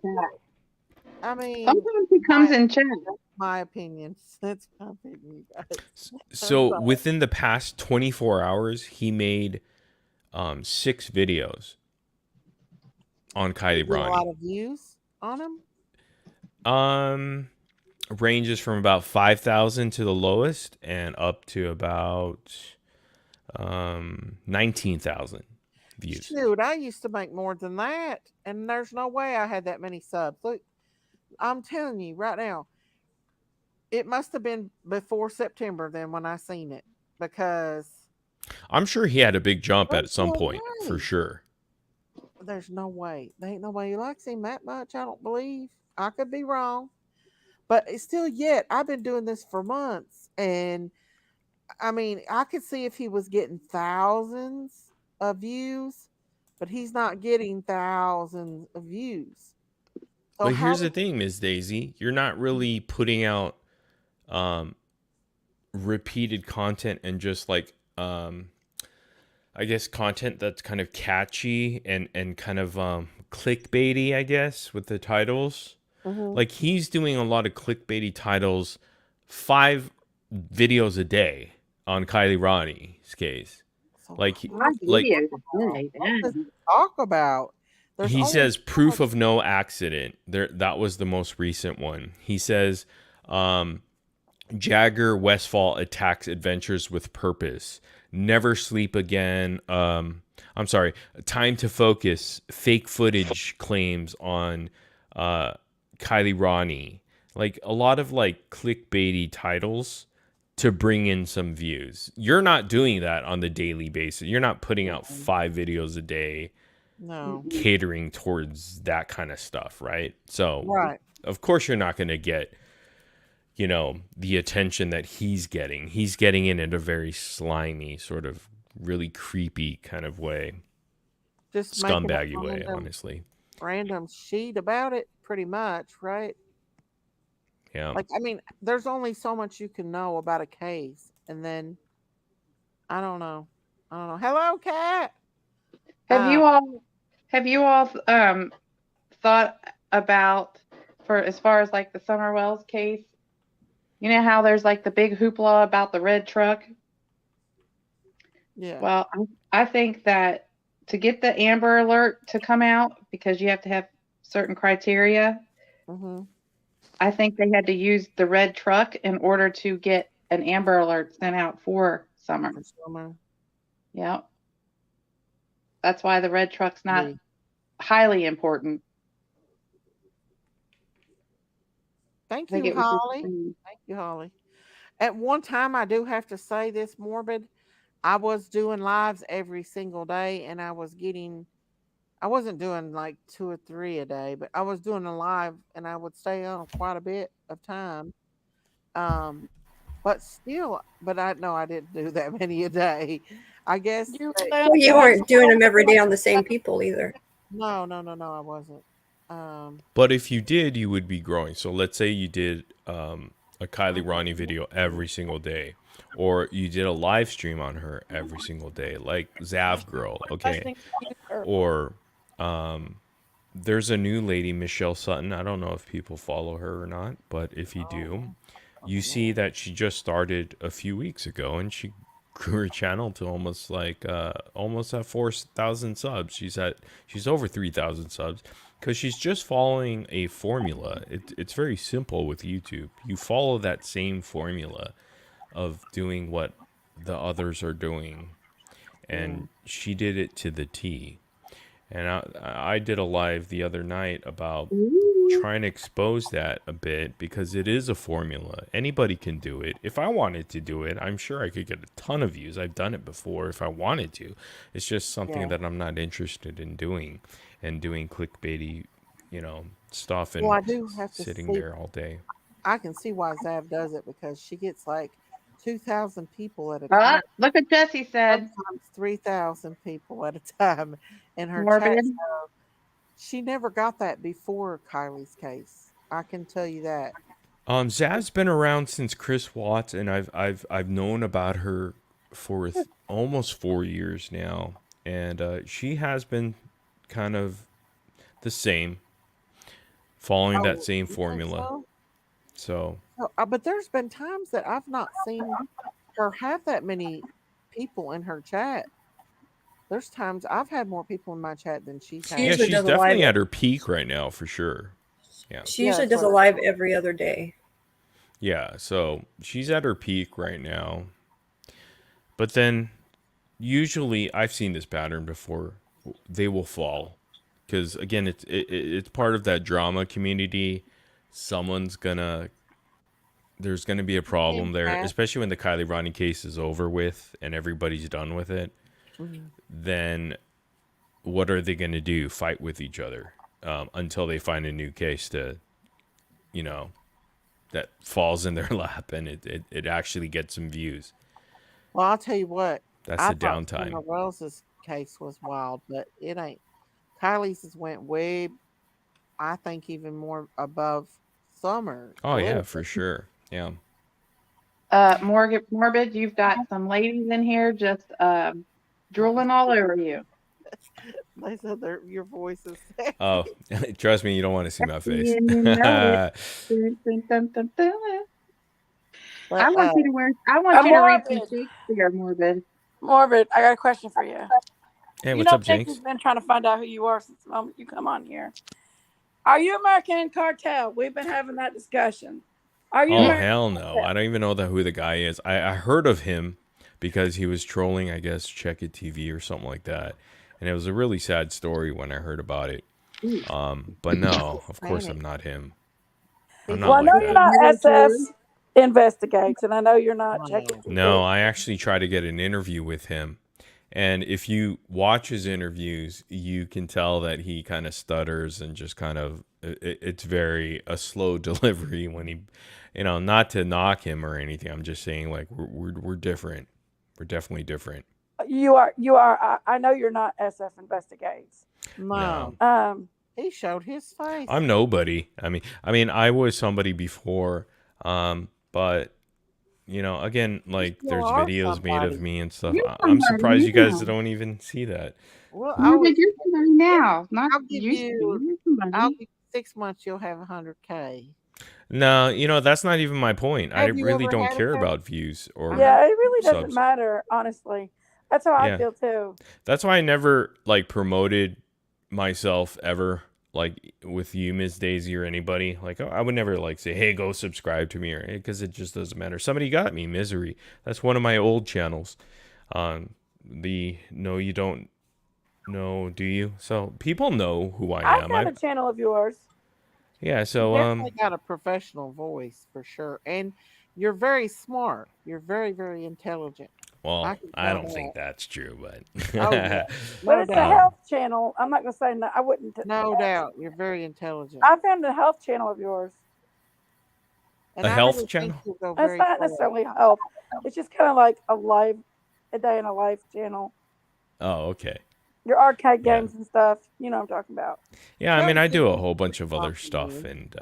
I mean, sometimes he comes in chat. My opinion. That's my opinion, guys. So within the past 24 hours, he made 6 videos on Kylie Ronnie. A lot of views on him. Ranges from about 5,000 to the lowest, and up to about 19,000 views. Shoot, I used to make more than that, and there's no way I had that many subs. Look, I'm telling you right now, it must have been before September then when I seen it, because I'm sure he had a big jump at some point, for sure. There's no way. There ain't nobody likes him that much, I don't believe. I could be wrong. But it's still yet, I've been doing this for months, and I mean, I could see if he was getting thousands of views, but he's not getting thousands of views. So but here's the thing, Ms. Daisy. You're not really putting out repeated content, and just like I guess content that's kind of catchy and kind of clickbaity, I guess, with the titles. Mm-hmm. Like, he's doing a lot of clickbaity titles, 5 videos a day on Kylie Ronnie's case. Like, talk about. He says proof of no accident. That was the most recent one. He says Jagger Westfall attacks adventures with purpose. Never sleep again. I'm sorry. Time to focus. Fake footage claims on Kylie Ronnie. Like, a lot of like clickbaity titles to bring in some views. You're not doing that on the daily basis. You're not putting out 5 videos a day. No. Catering towards that kind of stuff, right? So, of course, you're not going to get, the attention that he's getting. He's getting it in a very slimy, sort of really creepy kind of way. Just scumbaggy way, honestly. Random sheet about it, pretty much, right? Yeah. Like, I mean, there's only so much you can know about a case, and then I don't know. Hello, Cat. Have you all thought about, for as far as like the Summer Wells case? You know how there's like the big hoopla about the red truck? Yeah. Well, I think that to get the Amber Alert to come out, because you have to have certain criteria, I think they had to use the red truck in order to get an Amber Alert sent out for Summer. Yeah. That's why the red truck's not highly important. Thank you, Holly. Thank you, Holly. At one time, I do have to say this, Morbid, I was doing lives every single day, and I wasn't doing like 2 or 3 a day, but I was doing a live, and I would stay on quite a bit of time. But still, I know I didn't do that many a day. I guess. Well, you weren't doing them every day on the same people either. No, I wasn't. But if you did, you would be growing. So let's say you did a Kylie Ronnie video every single day, or you did a live stream on her every single day, like Zav Girl, okay? Or there's a new lady, Michelle Sutton. I don't know if people follow her or not, but if you do, you see that she just started a few weeks ago, and she grew her channel to almost at 4,000 subs. She's over 3,000 subs. Because she's just following a formula. It's very simple with YouTube. You follow that same formula of doing what the others are doing. And she did it to the T. And I did a live the other night about trying to expose that a bit, because it is a formula. Anybody can do it. If I wanted to do it, I'm sure I could get a ton of views. I've done it before if I wanted to. It's just something that I'm not interested in doing. And doing clickbaity, stuff, and I do have to sitting see, there all day. I can see why Zav does it, because she gets like 2,000 people at a time. Look what Jesse said. Sometimes 3,000 people at a time in her Morbid. chat. So she never got that before Kylie's case. I can tell you that. Zav's been around since Chris Watts, and I've known about her for almost 4 years now, and she has been kind of the same, following that same formula. So but there's been times that I've not seen her have that many people in her chat. There's times I've had more people in my chat than she's had. Yeah, she's definitely at her peak right now, for sure. Yeah. She usually does a live every other day. Yeah, so she's at her peak right now. But then, usually, I've seen this pattern before. They will fall. Because, again, it's part of that drama community. There's gonna be a problem there, especially when the Kylie Ronnie case is over with and everybody's done with it. Then what are they gonna do? Fight with each other until they find a new case to, that falls in their lap and it actually gets some views. Well, I'll tell you what. That's the downtime. Summer Wells' case was wild, but it ain't. Kylie's went way, I think, even more above Summer. Oh yeah, for sure. Yeah. Morbid, you've got some ladies in here just drooling all over you. They said your voice is sexy. Oh, trust me, you don't want to see my face. I want you to read some Shakespeare, Morbid. Morbid, I got a question for you. Hey, what's up, Jinx? You've been trying to find out who you are since the moment you come on here. Are you American Cartel? We've been having that discussion. Are you? Oh, hell no! I don't even know who the guy is. I heard of him because he was trolling, I guess, Check It TV or something like that, and it was a really sad story when I heard about it. But no, of course I'm not him. I'm not I know you're not SF Investigates, and I know you're not Check It TV. No, I actually tried to get an interview with him. And if you watch his interviews, you can tell that he kind of stutters and just kind of, it's very a slow delivery when he, not to knock him or anything. I'm just saying, like, we're different. We're definitely different. You are. I know you're not SF Investigates. No. He showed his face. I'm nobody. I mean, I was somebody before, but again, like You there's are videos made of somebody. me and stuff. You're I'm somebody surprised you guys now. don't even see that. Well, No, but you're somebody now. Not I'll give used to be. you. You're I'll somebody. give you 6 months. You'll have 100K. No, that's not even my point. I Have you really ever don't had a care K? about views or Yeah, it really doesn't subs. matter, honestly. That's how I Yeah. feel too. That's why I never like promoted myself ever, like with you, Miss Daisy, or anybody. Like I would never like say, "Hey, go subscribe to me," or because it just doesn't matter. Somebody got me misery. That's one of my old channels. The no, you don't know, do you? So people know who I I am. found a channel of yours. Yeah. You So definitely got a professional voice for sure, and you're very smart. You're very, very intelligent. well, can I tell don't that. think that's true, but Oh yeah, But no it's a doubt, health channel. I'm not gonna say no. I wouldn't. no doubt. You're very intelligent, I found a health channel of yours. and a I health really think channel. you'll go It's very not far. necessarily health. It's just kind of like a day in a life channel. Oh, okay. Your arcade games and stuff. You know what I'm talking about. Yeah, I mean, I do a Everything whole bunch of other talking stuff to and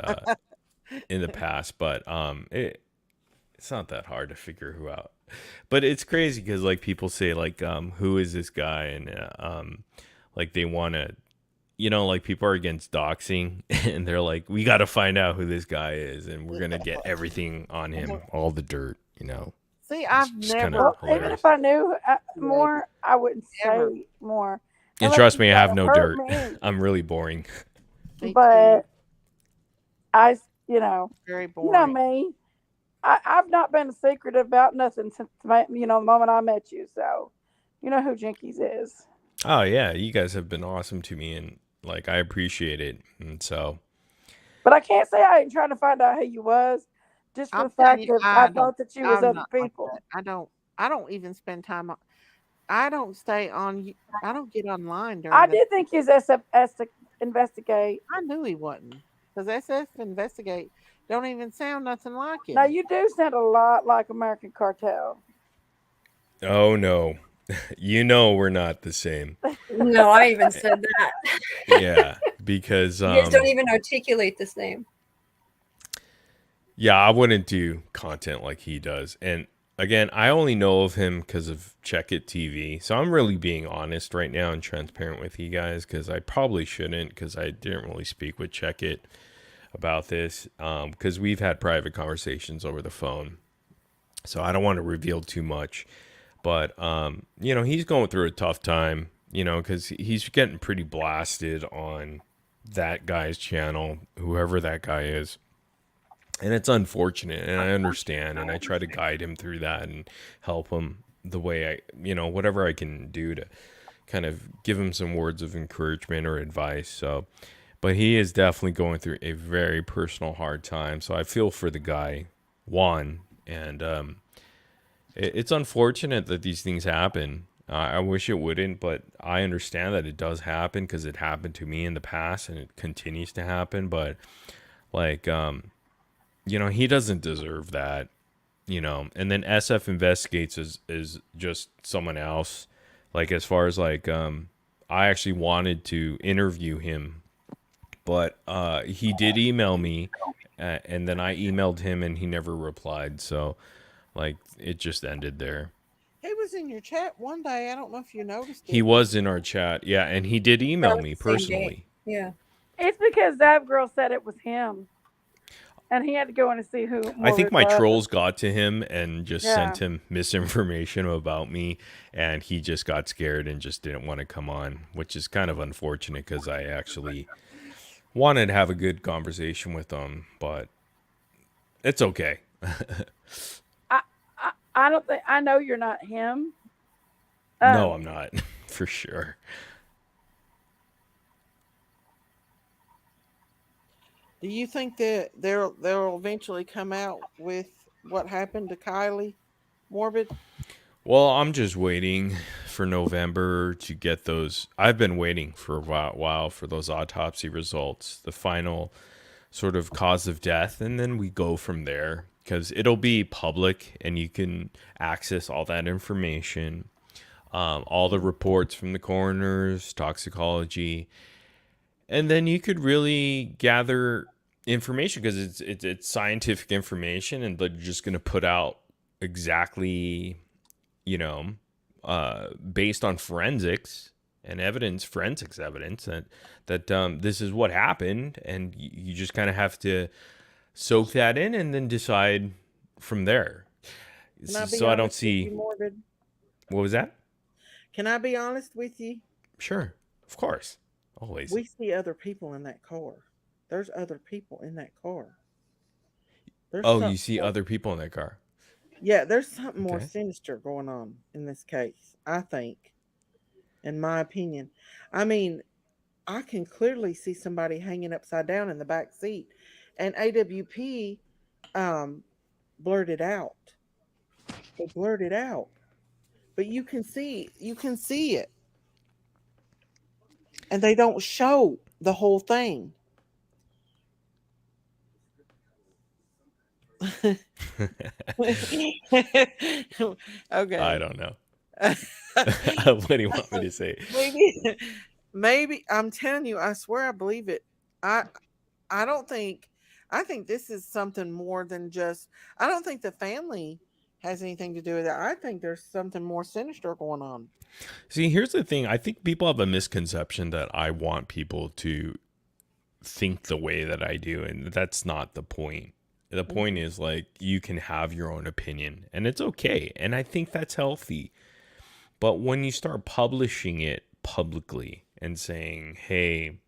in the past, but it's not that hard to figure who out. But it's crazy because like people say like who is this guy, and like they want to, like people are against doxing and they're like, we got to find out who this guy is and we're gonna get everything on him, all the dirt. See, I've It's kind never. of Even hilarious. if I knew more, I wouldn't Ever. say more. And Unless trust you me, I try have to no hurt dirt. me. I'm really boring. Me But too. I, Very you know boring. me. I've not been secretive about nothing since the moment I met you. So, you know who Jinkies is. Oh yeah, you guys have been awesome to me, and like I appreciate it. And so But I can't say I ain't trying to find out who you was, just for I'm the telling fact you, that I thought that you was I'm other not like people. that. I don't even spend time on. I don't stay on. I don't get online during I the. did think he was SF to investigate. I knew he wasn't because SF investigate don't even sound nothing like Now him. you do sound a lot like American Cartel. oh no. We're not the same. No, I even said that. Yeah, because You guys don't even articulate this name. yeah, I wouldn't do content like he does. And again, I only know of him because of Check It TV. So I'm really being honest right now and transparent with you guys because I probably shouldn't, because I didn't really speak with Check It about this because we've had private conversations over the phone. So I don't want to reveal too much. But, he's going through a tough time, because he's getting pretty blasted on that guy's channel, whoever that guy is. And it's unfortunate, and I understand, and I try to guide him through that and help him the way whatever I can do to kind of give him some words of encouragement or advice. So, but he is definitely going through a very personal hard time. So I feel for the guy, Juan, and it's unfortunate that these things happen. I wish it wouldn't, but I understand that it does happen because it happened to me in the past and it continues to happen. But like, he doesn't deserve that, And then SF Investigates is just someone else. Like as far as like, I actually wanted to interview him, but he did email me, and then I emailed him and he never replied. So. Like, it just ended there. He was in your chat one day. I don't know if you noticed it. He was in our chat, yeah, and he did email me personally. Yeah. It's because that girl said it was him. And he had to go in and see who. I think my trolls got to him and just sent Yeah. him misinformation about me, and he just got scared and just didn't want to come on, which is kind of unfortunate because I actually wanted to have a good conversation with him, but it's okay. I don't think I know you're not him. No, I'm not, for sure. Do you think that they'll eventually come out with what happened to Kylie Morbid? Well, I'm just waiting for November to get those. I've been waiting for a while for those autopsy results, the final sort of cause of death, and then we go from there because it'll be public and you can access all that information, all the reports from the coroners, toxicology, and then you could really gather information because it's scientific information, and they're just going to put out exactly, based on forensics and forensics evidence that this is what happened, and you just kind of have to soak that in and then decide from there. Can I be So I don't honest with see. you, Morbid? What was that? Can I be honest with you? Sure, of course, always. We see other people in that car. There's other people in that car. You see other people in that car. Yeah, there's something more Okay. sinister going on in this case, I think, in my opinion. I mean, I can clearly see somebody hanging upside down in the back seat, and AWP blurted out. They blurted out, but you can see it, and they don't show the whole thing. Okay. I don't know. What do you want me to say? Maybe I'm telling you, I swear I believe it. I think this is something more than just, I don't think the family has anything to do with it. I think there's something more sinister going on. See, here's the thing. I think people have a misconception that I want people to think the way that I do, and that's not the point. The point is, like, you can have your own opinion, and it's okay, and I think that's healthy. But when you start publishing it publicly and saying, hey,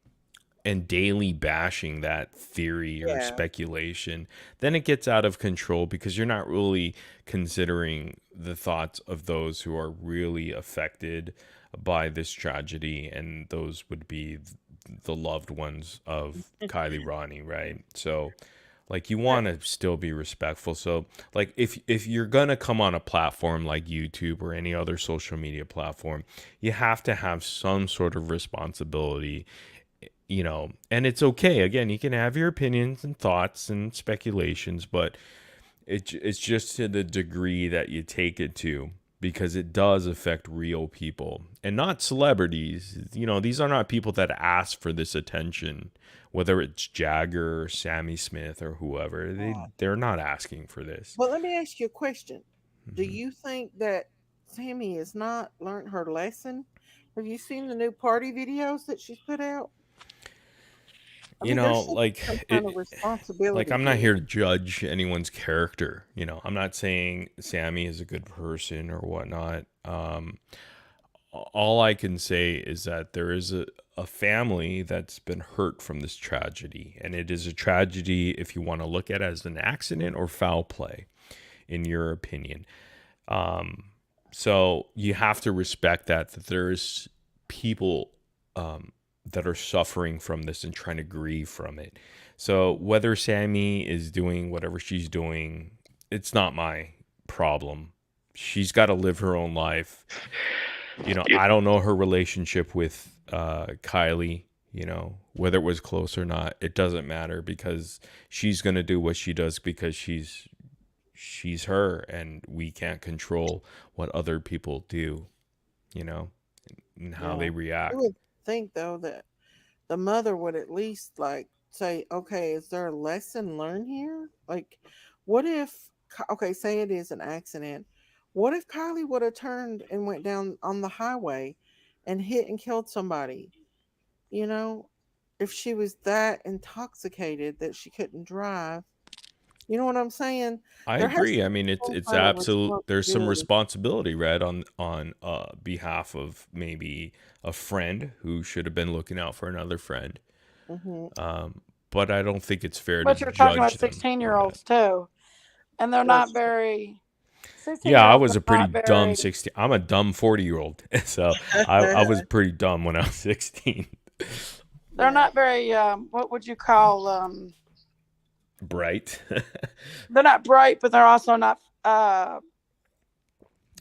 and daily bashing that theory or speculation, then it gets out of control, because you're not really considering the thoughts of those who are really affected by this tragedy, and those would be the loved ones of Kylie Ronnie, right? So, like, you want to still be respectful. So, like, if you're going to come on a platform like YouTube or any other social media platform, you have to have some sort of responsibility, and it's okay. Again, you can have your opinions and thoughts and speculations, but it's just to the degree that you take it to, because it does affect real people and not celebrities. These are not people that ask for this attention, whether it's Jagger or Sammy Smith or whoever. They're not asking for this. Well, let me ask you a question. Do you think that Sammy has not learned her lesson? Have you seen the new party videos that she's put out? Like, kind of responsibility. Like, I'm not here to judge anyone's character. I'm not saying Sammy is a good person or whatnot. All I can say is that there is a family that's been hurt from this tragedy, and it is a tragedy if you want to look at it as an accident or foul play, in your opinion. So you have to respect that there's people that are suffering from this and trying to grieve from it. So whether Sammy is doing whatever she's doing, it's not my problem. She's got to live her own life. I don't know her relationship with Kylie, whether it was close or not. It doesn't matter, because she's going to do what she does because she's her, and we can't control what other people do, and how they react. I would think, though, that the mother would at least, like, say, okay, is there a lesson learned here? Like, what if, okay, say it is an accident. What if Kylie would have turned and went down on the highway and hit and killed somebody? If she was that intoxicated that she couldn't drive. You know what I'm saying? I agree. I mean, it's absolute. There's some responsibility, right, on behalf of maybe a friend who should have been looking out for another friend. But I don't think it's fair to judge them. But you're talking about 16-year-olds too, and they're not very. Yeah, I was a pretty dumb 16. I'm a dumb 40-year-old, so I was pretty dumb when I was 16. They're not very. What would you call bright? They're not bright, but they're also not reliable.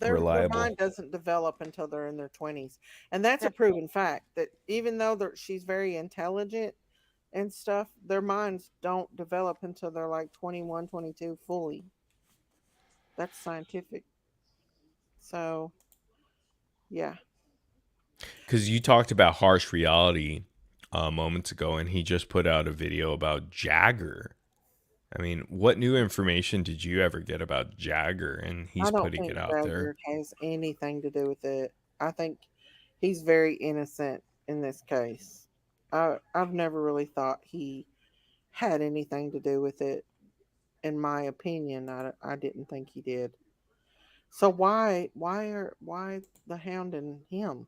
Their mind doesn't develop until they're in their 20s, and that's a proven fact. That even though she's very intelligent and stuff, their minds don't develop until they're like 21, 22 fully. That's scientific. So, yeah. Because you talked about harsh reality moments ago, and he just put out a video about Jagger. I mean, what new information did you ever get about Jagger? And he's I don't putting think it out there. Jagger has anything to do with it. I think he's very innocent in this case. I've never really thought he had anything to do with it. In my opinion, I didn't think he did. So why the hounding him?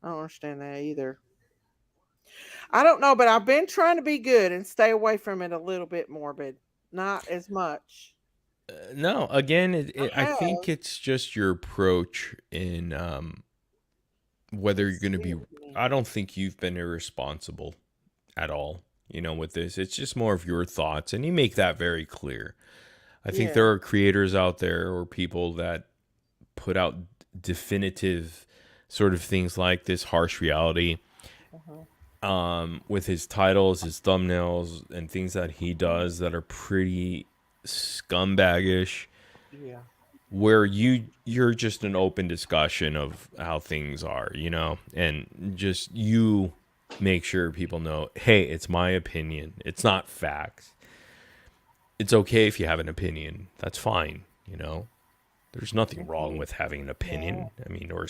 I don't understand that either. I don't know, but I've been trying to be good and stay away from it a little bit more, but not as much. No, again, I have. think it's just your approach in whether you're going to be. I don't think you've been irresponsible at all, with this. It's just more of your thoughts, and you make that very clear. I think there Yeah. are creators out there or people that put out definitive sort of things like this harsh reality with his titles, his thumbnails, and things that he does that are pretty scumbaggish, Yeah. where you're just an open discussion of how things are, and just you make sure people know, hey, it's my opinion, it's not facts. It's okay if you have an opinion, that's fine. There's nothing wrong with having an opinion. I mean, or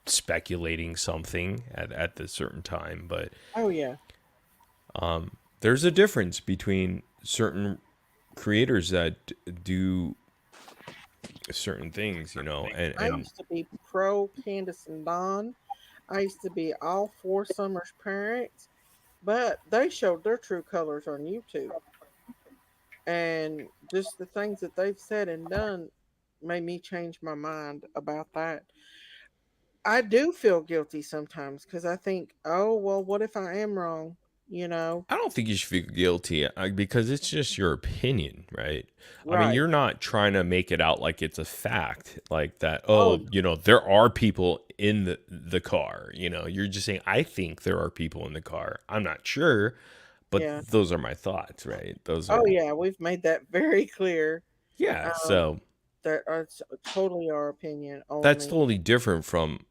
speculating something at a certain time, but Oh yeah. there's a difference between certain creators that do certain things, and I used to be pro Candace and Don. I used to be all for Summer's parents, but they showed their true colors on YouTube. And just the things that they've said and done made me change my mind about that. I do feel guilty sometimes because I think, oh, well, what if I am wrong? You know? I don't think you should feel guilty because it's just your opinion, right? I mean, Right. you're not trying to make it out like it's a fact, like that. Oh, Oh, there are people in the car. You're just saying, I think there are people in the car. I'm not sure, but yeah. those are my thoughts, right? Those are, Oh, yeah. We've made that very clear. yeah. So That are totally our opinion that's only. totally different from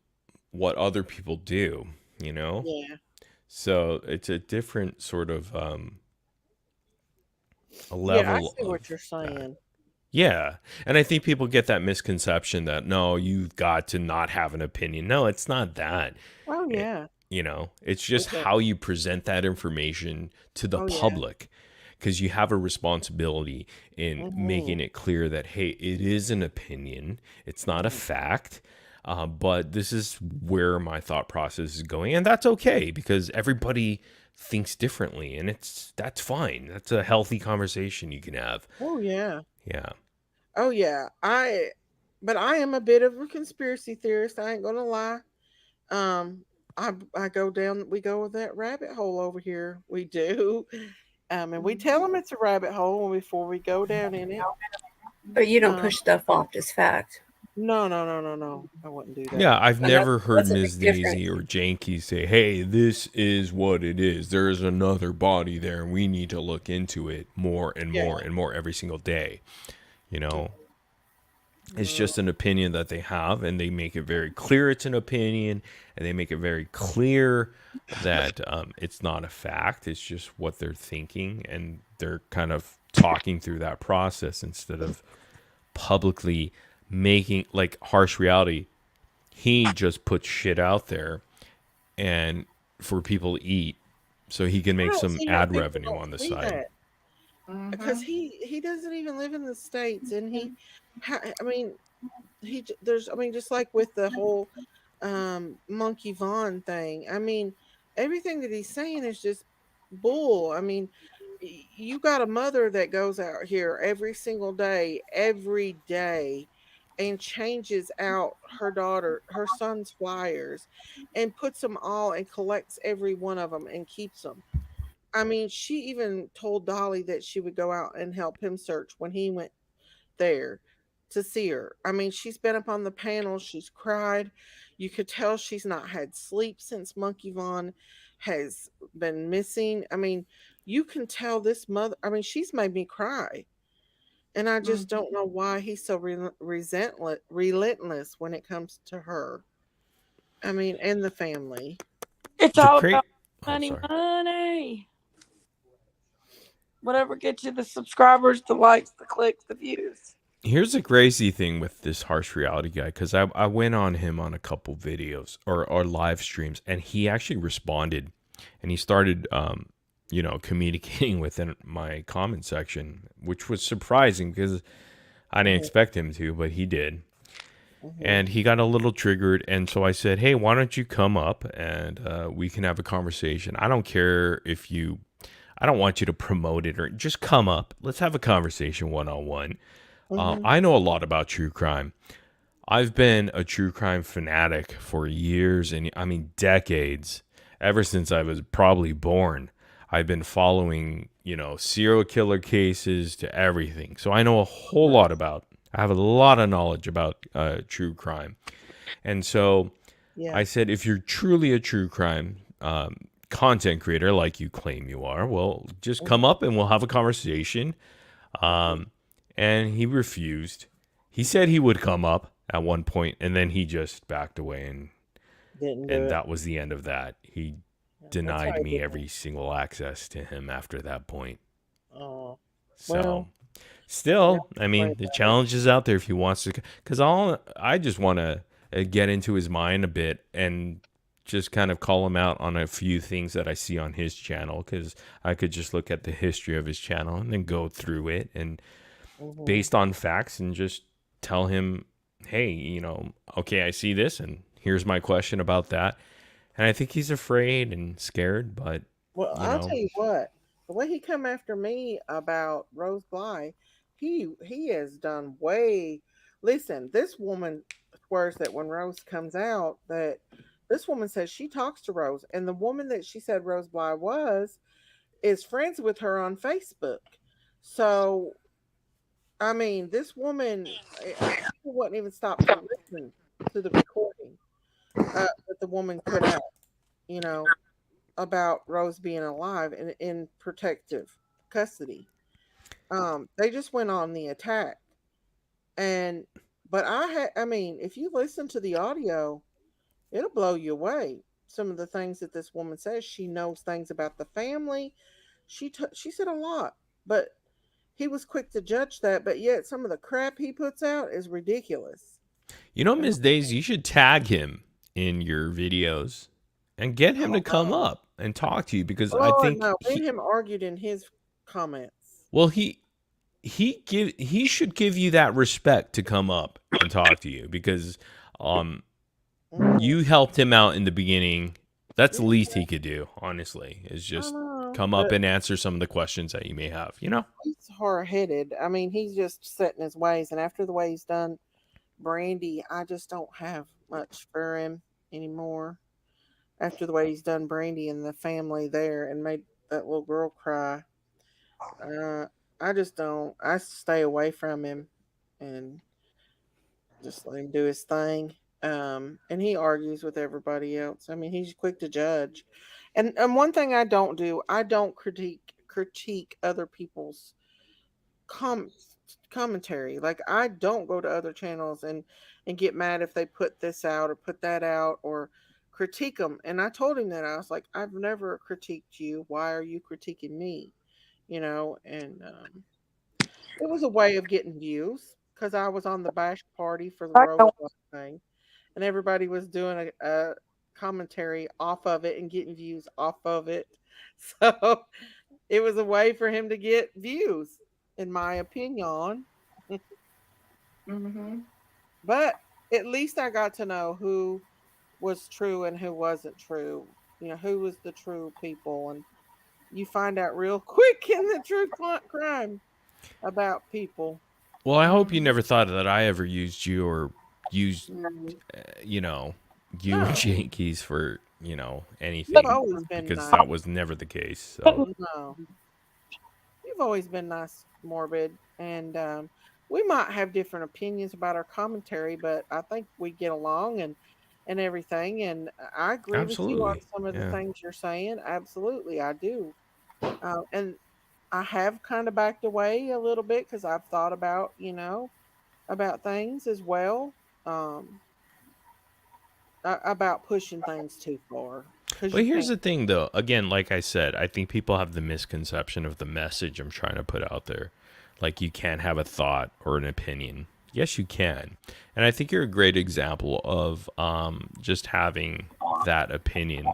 what other people do, Yeah. So it's a different sort of a Yeah, I level see what of you're that. saying. Yeah. And I think people get that misconception that no, you've got to not have an opinion. No, it's not that. Oh, It, yeah. it's just Okay. how you present that information to the Oh, yeah. public, because you have a responsibility in Mm-hmm. making it clear that, hey, it is an opinion. It's not a fact. But this is where my thought process is going. And that's okay because everybody thinks differently, and that's fine. That's a healthy conversation you can have. Oh, yeah. Yeah. Oh, yeah. But I am a bit of a conspiracy theorist. I ain't gonna lie. Um, I go down. We go with that rabbit hole over here. We do. And we tell them it's a rabbit hole before we go down in it. But you don't Um, push stuff off as fact. no, no, no, no, no. I wouldn't do that. Yeah, I've And never heard that's a Ms. big Daisy difference. or Janky say, hey, this is what it is. There is another body there, and we need to look into it more and more Yeah. and more every single day. It's No. just an opinion that they have, and they make it very clear it's an opinion, and they make it very clear that it's not a fact. It's just what they're thinking, and they're kind of talking through that process instead of publicly making, like, harsh reality. He just puts shit out there and for people to eat so he can I make don't some see how ad people revenue don't on the see side. that. Because he doesn't even live in the States, and I mean, there's, I mean, just like with the whole Monkey Vaughn thing. I mean, everything that he's saying is just bull. I mean, you got a mother that goes out here every day, and changes out her son's flyers, and puts them all and collects every one of them and keeps them. I mean, she even told Dolly that she would go out and help him search when he went there to see her. I mean, she's been up on the panel, she's cried. You could tell she's not had sleep since Monkey Vaughn has been missing. I mean, you can tell this mother, I mean, she's made me cry. And I just don't know why he's so relentless when it comes to her. I mean, and the family. It's The all crate. about Oh, money, sorry. money. whatever gets you the subscribers, the likes, the clicks, the views. Here's the crazy thing with this harsh reality guy, because I went on him on a couple videos or live streams, and he actually responded, and he started communicating within my comment section, which was surprising because I didn't expect him to, but he did. And he got a little triggered, and so I said, hey, why don't you come up and we can have a conversation. I don't care if I don't want you to promote it, or just come up. Let's have a conversation one-on-one. I know a lot about true crime. I've been a true crime fanatic for years, and I mean decades. Ever since I was probably born, I've been following, serial killer cases to everything. So I know a whole lot I have a lot of knowledge about true crime. And so I said, if you're truly a true crime content creator like you claim you are, well, just come up and we'll have a conversation. And he refused. He said he would come up at one point, and then he just backed away, and that was the end of that. He denied me every single access to him after that point. Oh, so still, I mean, the challenge is out there if he wants to, because I just want to get into his mind a bit and just kind of call him out on a few things that I see on his channel, because I could just look at the history of his channel and then go through it and based on facts and just tell him, hey, okay, I see this and here's my question about that. And I think he's afraid and scared, but I'll tell you what, the way he come after me about Rose Bly, he has done way. Listen, this woman swears that when Rose comes out, that this woman says she talks to Rose, and the woman that she said Rose Bly is friends with her on Facebook. So I mean, this woman, people wouldn't even stop to listen to the recording that the woman put out, about Rose being alive and in protective custody. They just went on the attack, but I mean, if you listen to the audio, it'll blow you away. Some of the things that this woman says, she knows things about the family. She said a lot, but he was quick to judge that, but yet some of the crap he puts out is ridiculous. Ms. Days, you should tag him in your videos and get him to come up and talk to you, because I think me and him argued in his comments. Well, he should give you that respect to come up and talk to you, because you helped him out in the beginning. That's the least he could do, honestly, is just come up and answer some of the questions that you may have, He's hard-headed. I mean, he's just set in his ways, and after the way he's done Brandy, I just don't have much for him anymore. After the way he's done Brandy and the family there and made that little girl cry, I just don't. I stay away from him and just let him do his thing. And he argues with everybody else. I mean, he's quick to judge. And one thing I don't do, I don't critique other people's commentary. Like, I don't go to other channels and get mad if they put this out or put that out or critique them. And I told him that. I was like, I've never critiqued you. Why are you critiquing me? And it was a way of getting views, because I was on the bash party for the Rose thing, and everybody was doing a commentary off of it and getting views off of it. So it was a way for him to get views, in my opinion. But at least I got to know who was true and who wasn't true. Who was the true people, and you find out real quick in the true crime about people. Well, I hope you never thought that I ever used you or used, you and Yankees for, anything. You've always been because nice. that was never the case. So. No. You've always been nice, Morbid, and we might have different opinions about our commentary, but I think we get along and everything, and I agree with you on some of the things you're saying. Absolutely, I do. And I have kind of backed away a little bit because I've thought about, about things as well, about pushing things too far. But here's the thing, though. Again, like I said, I think people have the misconception of the message I'm trying to put out there. Like, you can't have a thought or an opinion. Yes, you can. And I think you're a great example of just having that opinion.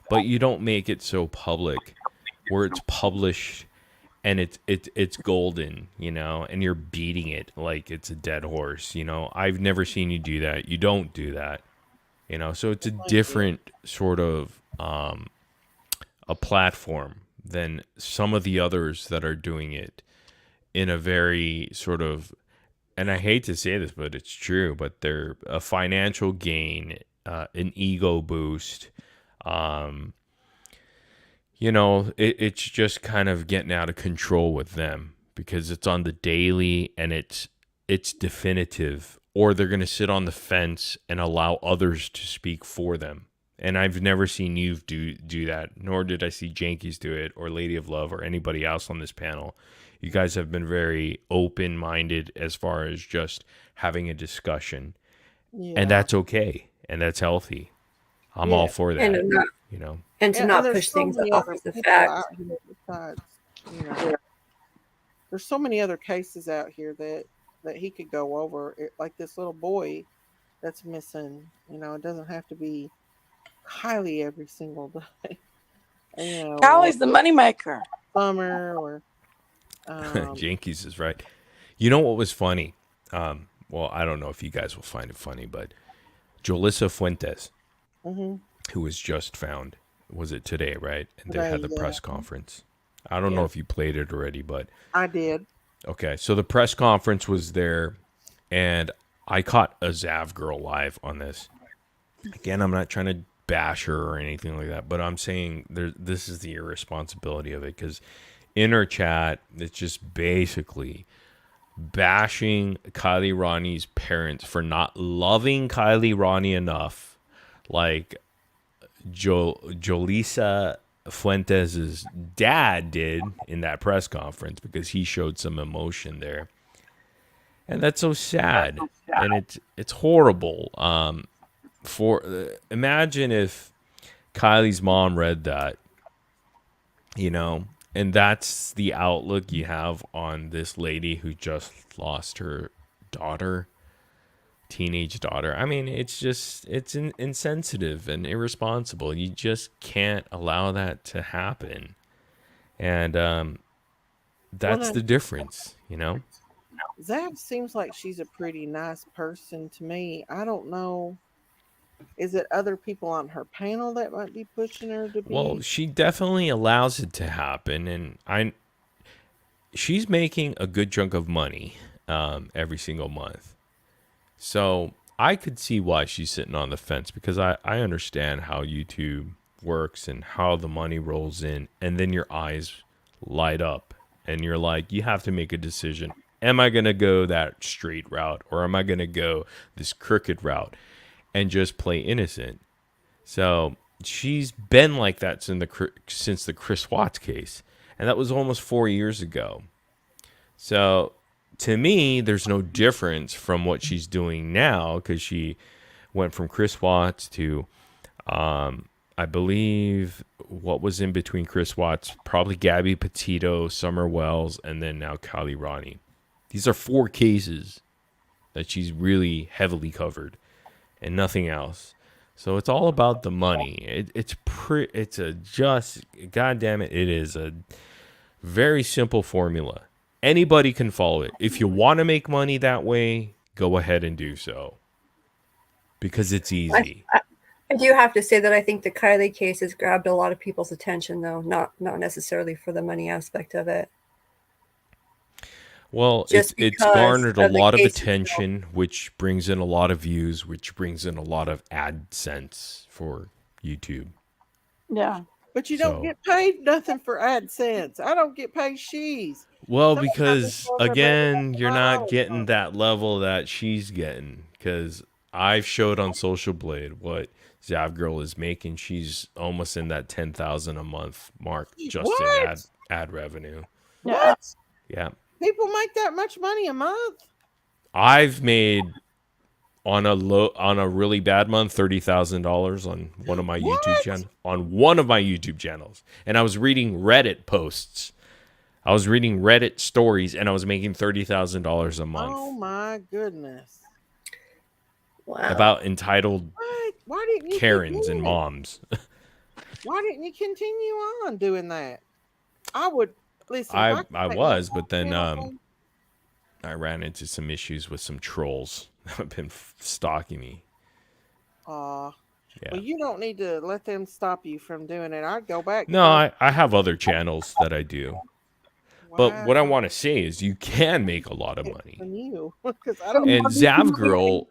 But you don't make it so public where it's published and it's golden, you know, and you're beating it like it's a dead horse, you know. I've never seen you do that. You don't do that. You know, so it's a different sort of a platform than some of the others that are doing it in a very sort of, and I hate to say this, but it's true, but they're a financial gain, an ego boost. You know, it's just kind of getting out of control with them because it's on the daily and it's definitive, or they're going to sit on the fence and allow others to speak for them. And I've never seen you do that, nor did I see Jankies do it, or Lady of Love, or anybody else on this panel. You guys have been very open-minded as far as just having a discussion. Yeah. And that's okay, and that's healthy. I'm all for that, and not, you know. And to not push things off the facts. Besides, you know, there's so many other cases out here that he could go over, like this little boy that's missing. You know, it doesn't have to be Kylie every single day. You know, Kylie's the moneymaker. Summer or Jankies is right. You know what was funny? Well, I don't know if you guys will find it funny, but Julissa Fuentes, who was just found, was it today, right? And they had the press conference. I don't know if you played it already, but I did. Okay, so the press conference was there, and I caught a Zav girl live on this. Again, I'm not trying to bash her or anything like that, but I'm saying this is the irresponsibility of it, because in her chat, it's just basically bashing Kylie Ronnie's parents for not loving Kylie Ronnie enough, like Julissa Fuentes' dad did in that press conference, because he showed some emotion there, and that's so sad, and it's horrible. Imagine if Kylie's mom read that, you know, and that's the outlook you have on this lady who just lost her daughter, teenage daughter. I mean, it's insensitive and irresponsible. You just can't allow that to happen. And that's the difference, you know? Zav seems like she's a pretty nice person to me. I don't know. Is it other people on her panel that might be pushing her to be? Well, she definitely allows it to happen, and she's making a good chunk of money every single month. So I could see why she's sitting on the fence, because I understand how YouTube works and how the money rolls in, and then your eyes light up and you're like, you have to make a decision. Am I going to go that straight route, or am I going to go this crooked route and just play innocent? So she's been like that since the Chris Watts case, and that was almost 4 years ago. So to me, there's no difference from what she's doing now, because she went from Chris Watts to, I believe, what was in between Chris Watts, probably Gabby Petito, Summer Wells, and then now Kylie Ronnie. These are 4 cases that she's really heavily covered, and nothing else. So it's all about the money. God damn it, it is a very simple formula. Anybody can follow it. If you want to make money that way, go ahead and do so, because it's easy. I do have to say that I think the Kylie case has grabbed a lot of people's attention, though, not necessarily for the money aspect of it. Well, it's garnered a lot of attention, which brings in a lot of views, which brings in a lot of AdSense for YouTube. Yeah. But you don't get paid nothing for AdSense. I don't get paid she's. Well, because, again, you're not getting that level that she's getting, because I've showed on Social Blade what Zav Girl is making. She's almost in that 10,000 a month mark just in ad revenue. What? Yeah. People make that much money a month? I've made on a really bad month, $30,000 on one of my YouTube channels. And I was reading Reddit posts. I was reading Reddit stories, and I was making $30,000 a month. Oh my goodness! Wow. About entitled Why didn't you Karens and moms. Why didn't you continue on doing that? I would listen. I was, but then I ran into some issues with some trolls that have been stalking me. Yeah. Yeah. Well, you don't need to let them stop you from doing it. I'd go back. No, I have other channels that I do. But what I want to say is you can make a lot of money. From you, because I don't. And Zavgirl,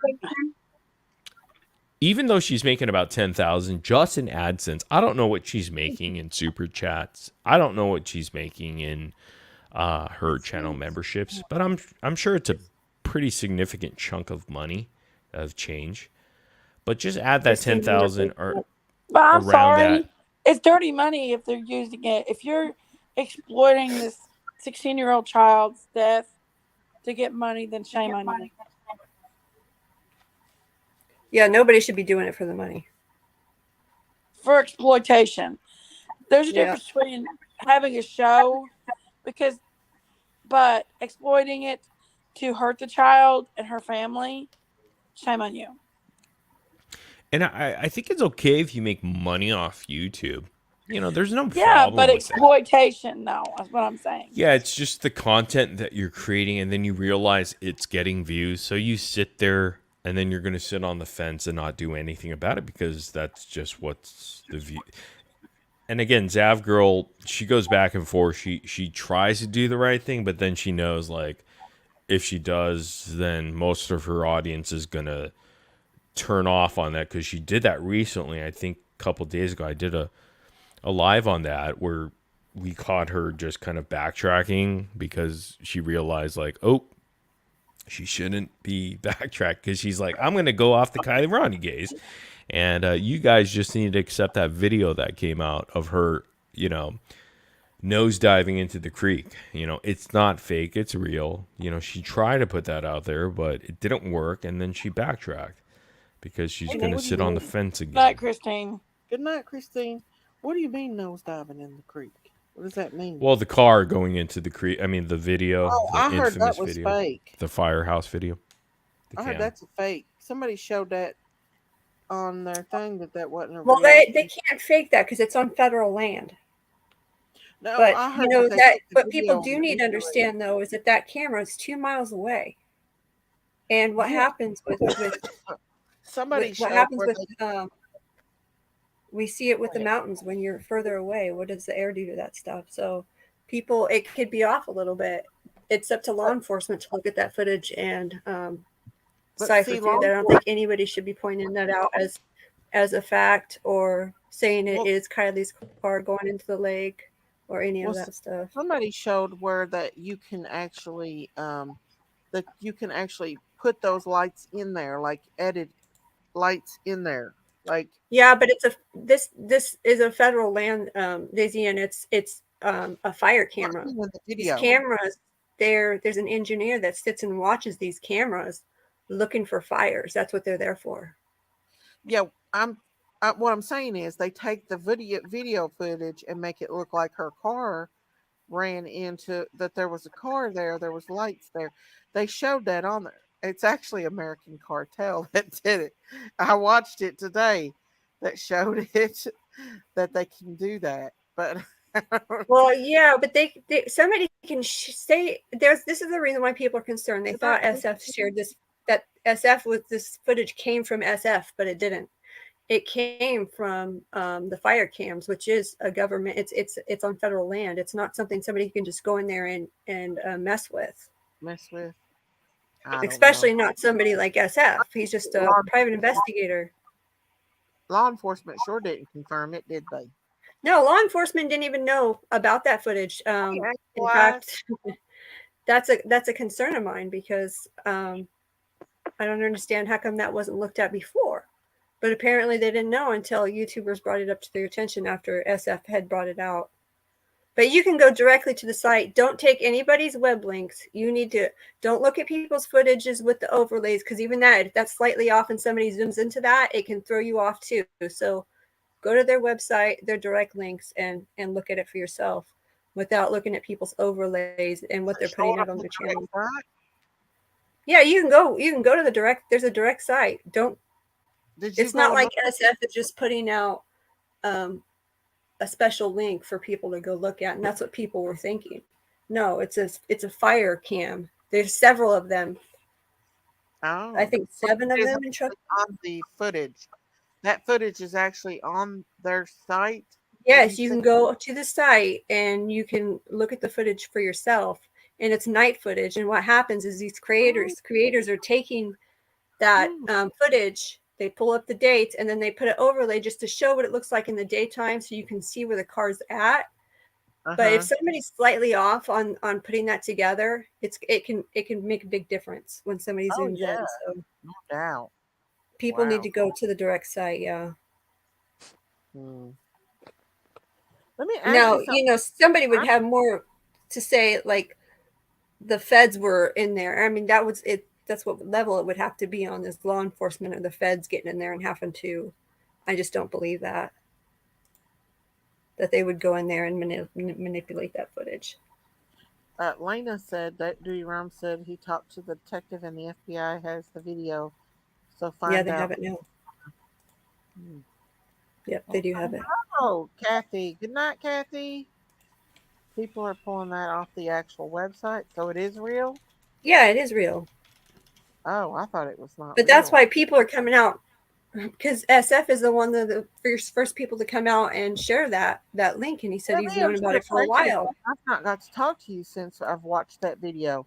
even though she's making about 10,000 just in AdSense, I don't know what she's making in super chats. I don't know what she's making in her channel memberships, but I'm sure it's a pretty significant chunk of money, of change. But just add that 10,000 or But I'm around sorry, that. it's dirty money if they're using it. If you're exploiting this 16-year-old child's death to get money, then shame on you. Yeah, nobody should be doing it for the money. For exploitation. There's a difference between having a show but exploiting it to hurt the child and her family, shame on you. And I think it's okay if you make money off YouTube. You know, there's no problem. Yeah, but with exploitation, no, that's what I'm saying. Yeah, it's just the content that you're creating, and then you realize it's getting views. So you sit there, and then you're going to sit on the fence and not do anything about it because that's just what's the view. And again, Zavgirl, she goes back and forth. She tries to do the right thing, but then she knows, like, if she does, then most of her audience is going to turn off on that because she did that recently. I think a couple days ago, I did a live on that where we caught her just kind of backtracking because she realized, like, oh, she shouldn't be backtracked because she's like, I'm going to go off the Kylie Ronnie gaze. And you guys just need to accept that video that came out of her, you know, nose diving into the creek. You know, it's not fake. It's real. You know, she tried to put that out there, but it didn't work. And then she backtracked because she's going to sit on the fence again. Good night, Christine. Good night, Christine. What do you mean nose diving in the creek? What does that mean? Well, the car going into the creek. I mean, the video. Oh, the I heard infamous that was video, fake. The firehouse video. I heard that's a fake. Somebody showed that on their thing that wasn't a Well, real. they can't fake that because it's on federal land. No, but I heard you know that. that. But people do need to understand, though, is that camera is 2 miles away, and what happens with somebody what happens with we see it with the mountains when you're further away. What does the air do to that stuff? So people, it could be off a little bit. It's up to law enforcement to look at that footage and cipher through that. I don't think anybody should be pointing that out as a fact or saying it is Kylie's car going into the lake or any of that stuff. Somebody showed where that you can actually put those lights in there, like edit lights in there. Like, yeah, but this is a federal land, Daisy, and it's a fire camera. These cameras, there's an engineer that sits and watches these cameras looking for fires. That's what they're there for. Yeah, what I'm saying is they take the video footage and make it look like her car ran into that. There was a car there. There was lights there. They showed that on there. It's actually American Cartel that did it. I watched it today that showed it that they can do that. But well, yeah, but they somebody can say this is the reason why people are concerned. They thought SF shared this, that SF with this footage came from SF, but it didn't. It came from the fire cams, which is a government. It's on federal land. It's not something somebody can just go in there and mess with. Especially not somebody like SF. He's just a private investigator. Law enforcement sure didn't confirm it, did they? No, law enforcement didn't even know about that footage. In fact, that's a concern of mine because I don't understand how come that wasn't looked at before. But apparently they didn't know until YouTubers brought it up to their attention after SF had brought it out. But you can go directly to the site. Don't take anybody's web links. You need to, don't look at people's footages with the overlays, because even that, if that's slightly off and somebody zooms into that, it can throw you off too. So go to their website, their direct links, and look at it for yourself without looking at people's overlays and what they're putting out on their channel. Yeah, you can go to the direct, there's a direct site. It's not like SF is just putting out a special link for people to go look at, and that's what people were thinking. No, it's a fire cam. There's several of them. Oh, I think 7 of them in on the footage. That footage is actually on their site. Yes, you can go to the site and you can look at the footage for yourself. And it's night footage. And what happens is these creators are taking that footage. They pull up the dates and then they put an overlay just to show what it looks like in the daytime, so you can see where the car's at. But if somebody's slightly off on putting that together, it can make a big difference when somebody zooms in. So no doubt. People need to go to the direct site. Yeah. Let me ask now, you somebody would have more to say, like the feds were in there. I mean, that was it. That's what level it would have to be on, this law enforcement or the feds getting in there and having to. I just don't believe that they would go in there and manipulate that footage. Lena said that Dewey Rom said he talked to the detective and the FBI has the video. So find out. Yeah, they have it now. Yep, they do have it. Oh, Kathy. Good night, Kathy. People are pulling that off the actual website, so it is real? Yeah, it is real. Oh, I thought it was not. But that's why people are coming out, because SF is the one of the first people to come out and share that link, and he said he's known about it for a while. I've not got to talk to you since I've watched that video.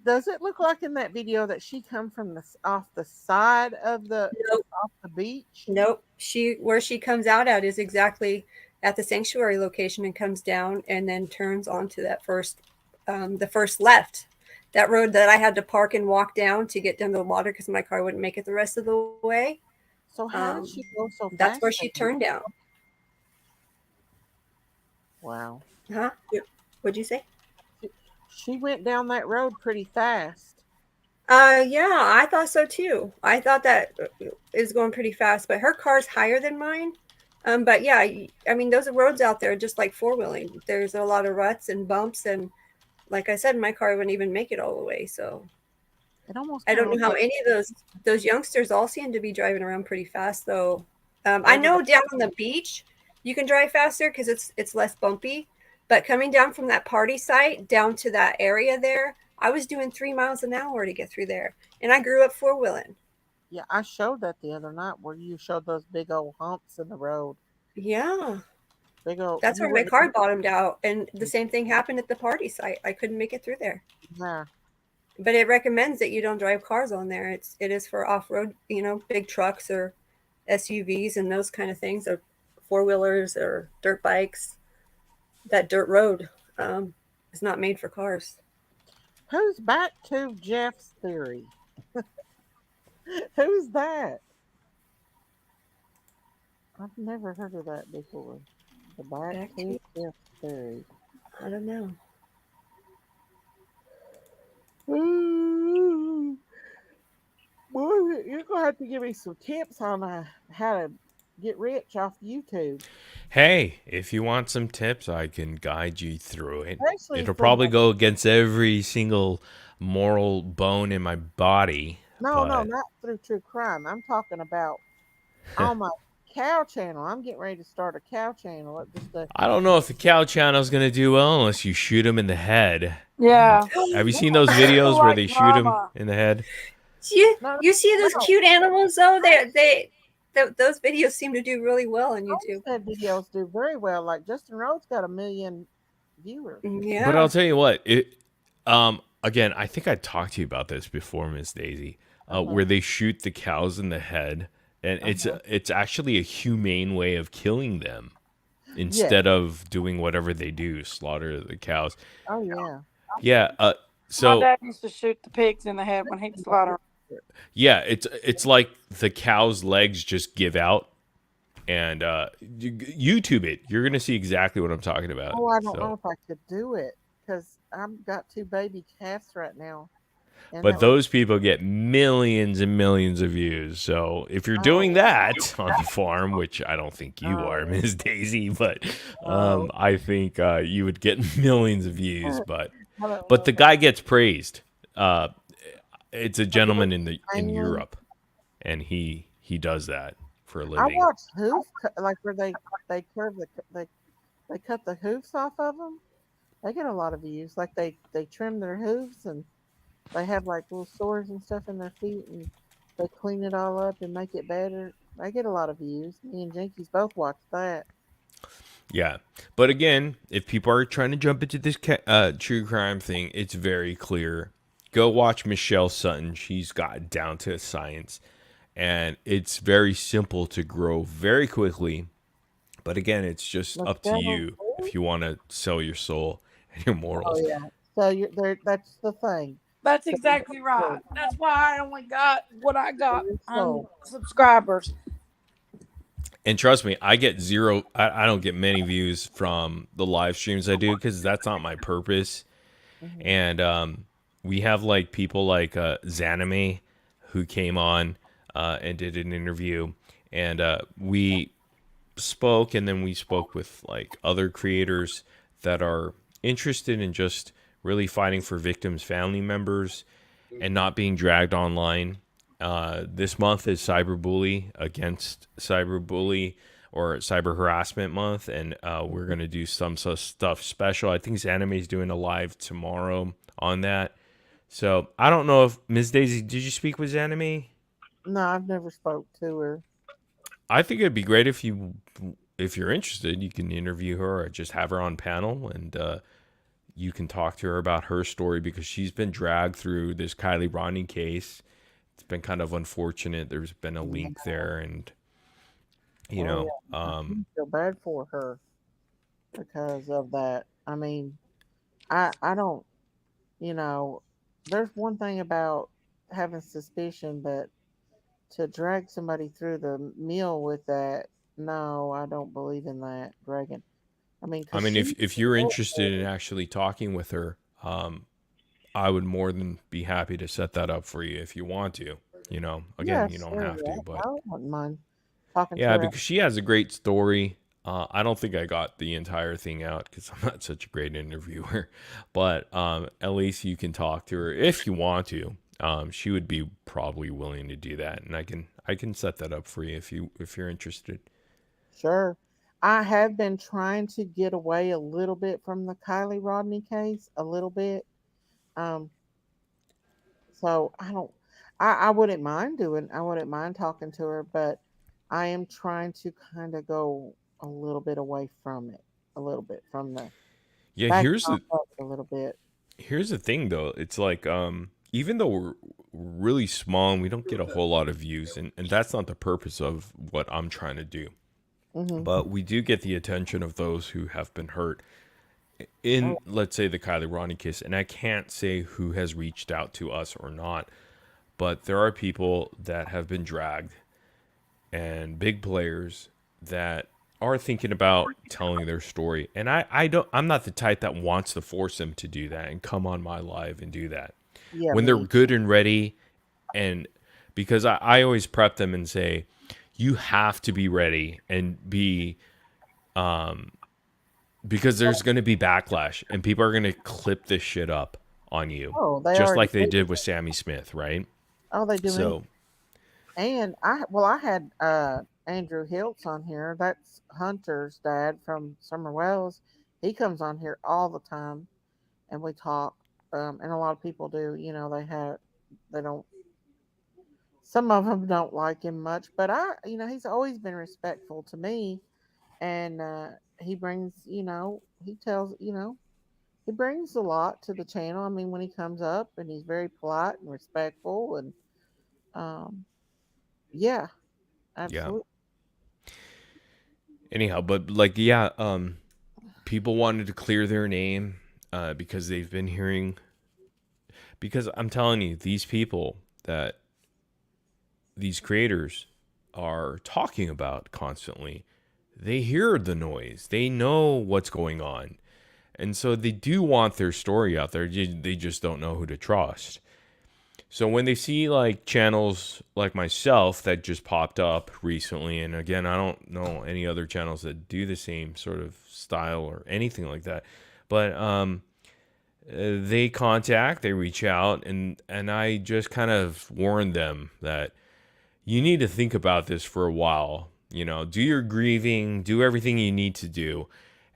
Does it look like in that video that she come from off the side of off the beach? Nope. Where she comes out at is exactly at the sanctuary location and comes down and then turns onto that the first left. That road that I had to park and walk down to get down to the water because my car wouldn't make it the rest of the way. So how did she go so fast? That's where she turned down. Wow. Huh? What'd you say? She went down that road pretty fast. Yeah, I thought so too. I thought that is going pretty fast, but her car's higher than mine. But yeah, I mean, those are roads out there just like four-wheeling. There's a lot of ruts and bumps, and like I said, my car wouldn't even make it all the way. So I don't know how any of those youngsters all seem to be driving around pretty fast, though. I know down on the beach you can drive faster because it's less bumpy. But coming down from that party site down to that area there, I was doing 3 miles an hour to get through there. And I grew up four-wheeling. Yeah, I showed that the other night where you showed those big old humps in the road. Yeah. Big old. That's where my car bottomed out. And the same thing happened at the party site. I couldn't make it through there. Yeah. But it recommends that you don't drive cars on there. It is for off-road, big trucks or SUVs and those kind of things, or four-wheelers or dirt bikes. That dirt road is not made for cars. Who's back to Jeff's theory? Who's that? I've never heard of that before. The back to Jeff's theory. I don't know. Ooh. Boy, you're gonna have to give me some tips on how to get rich off YouTube. Hey, if you want some tips, I can guide you through it. Especially It'll probably go against every single moral bone in my body. No, not through true crime. I'm talking about on my cow channel. I'm getting ready to start a cow channel. I don't know if the cow channel is going to do well unless you shoot him in the head. Yeah. Have you seen those videos where they shoot him in the head? You see those cute animals, though? Those videos seem to do really well on YouTube. Those videos do very well. Like Justin Rhodes got 1 million viewers. Yeah. But I'll tell you what. Again, I think I talked to you about this before, Miss Daisy, where they shoot the cows in the head, and it's actually a humane way of killing them instead of doing whatever they do, slaughter the cows. Oh yeah. Yeah. So my dad used to shoot the pigs in the head when he'd slaughter. Yeah, it's like the cow's legs just give out, And YouTube it. You're gonna see exactly what I'm talking about. Oh, I don't know So, if I could do it because I've got 2 baby cats right now. And but that would, those people get millions and millions of views. So if you're doing oh, that on the farm, which I don't think you are, oh, Ms. Daisy, but oh. I think you would get millions of views. I don't But know. the guy gets praised. It's a For being gentleman a in fan. Europe, and he does that for a I living. watched like where they curve they cut the hoofs off of them. They get a lot of views. Like they trim their hooves and they have like little sores and stuff in their feet and they clean it all up and make it better. They get a lot of views. Me and Jinkies both watched that. Yeah, but again, if people are trying to jump into this true crime thing, it's very clear. Go watch Michelle Sutton. She's got it down to science, and it's very simple to grow very quickly. But again, it's just up to Michelle, you if you want to sell your soul and your oh morals. yeah. So you're there. That's the thing. That's So exactly right. That's why I only got what I got on so subscribers. And trust me, I get zero. I don't get many views from the live streams I do because that's not my purpose. mhm. And we have like people like Zanime who came on and did an interview, and we spoke, and then we spoke with like other creators that are interested in just really fighting for victims' family members and not being dragged online. This month is cyberbully against cyberbully or cyber harassment month, and we're gonna do some stuff special. I think Anime is doing a live tomorrow on that. So I don't know if Ms. Daisy, did you speak with Anime? No, I've never spoke to her. I think it'd be great if you're interested, you can interview her or just have her on panel, and you can talk to her about her story because she's been dragged through this Kylie Rodney case. It's been kind of unfortunate. There's been a Yeah. link there, and you Oh know, yeah. I feel bad for her because of that. I mean, I don't. You know, there's one thing about having suspicion, but to drag somebody through the mill with that, no, I don't believe in that dragging. I mean, I because mean, she, if you're interested in actually talking with her, I would more than be happy to set that up for you if you want to. You know, again, yeah, you don't sure, have to, but I wouldn't mind talking to yeah, her. because she has a great story. I don't think I got the entire thing out because I'm not such a great interviewer, but at least you can talk to her if you want to. She would be probably willing to do that, and I can set that up for you if you're interested. Sure. I have been trying to get away a little bit from the Kylie Rodney case, a little bit. Um, so I don't, I wouldn't mind I wouldn't mind talking to her, but I am trying to kind of go a little bit away from it, a little bit from the Yeah, back off of it a little bit. here's the thing though. It's like even though we're really small and we don't get a whole lot of views, and that's not the purpose of what I'm trying to do. Hmm. But we do get the attention of those who have been hurt in, Oh, let's say, the Kylie Ronnie case. And I can't say who has reached out to us or not, but there are people that have been dragged and big players that are thinking about telling their story. And I'm not the type that wants to force them to do that and come on my live and do that. yeah, When they're me. good and ready, and because I always prep them and say, you have to be ready and be because there's going to be backlash and people are going to clip this shit up on you, Oh, they just already like they do. did with Sammy Smith, right? Oh, they do anything. So And I had Andrew Hiltz on here. That's Hunter's dad from Summer Wells. He comes on here all the time, and we talk. And a lot of people do. You know, they don't. Some of them don't like him much, but he's always been respectful to me, and he brings, he tells, he brings a lot to the channel. I mean, when he comes up, and he's very polite and respectful, and um, yeah, yeah. absolutely. Anyhow, but like yeah, people wanted to clear their name because they've been hearing. Because I'm telling you, these people that these creators are talking about constantly, they hear the noise. They know what's going on. And so they do want their story out there. They just don't know who to trust. So when they see like channels like myself that just popped up recently, and again, I don't know any other channels that do the same sort of style or anything like that, but they reach out, and I just kind of warn them that you need to think about this for a while. You know, do your grieving, do everything you need to do,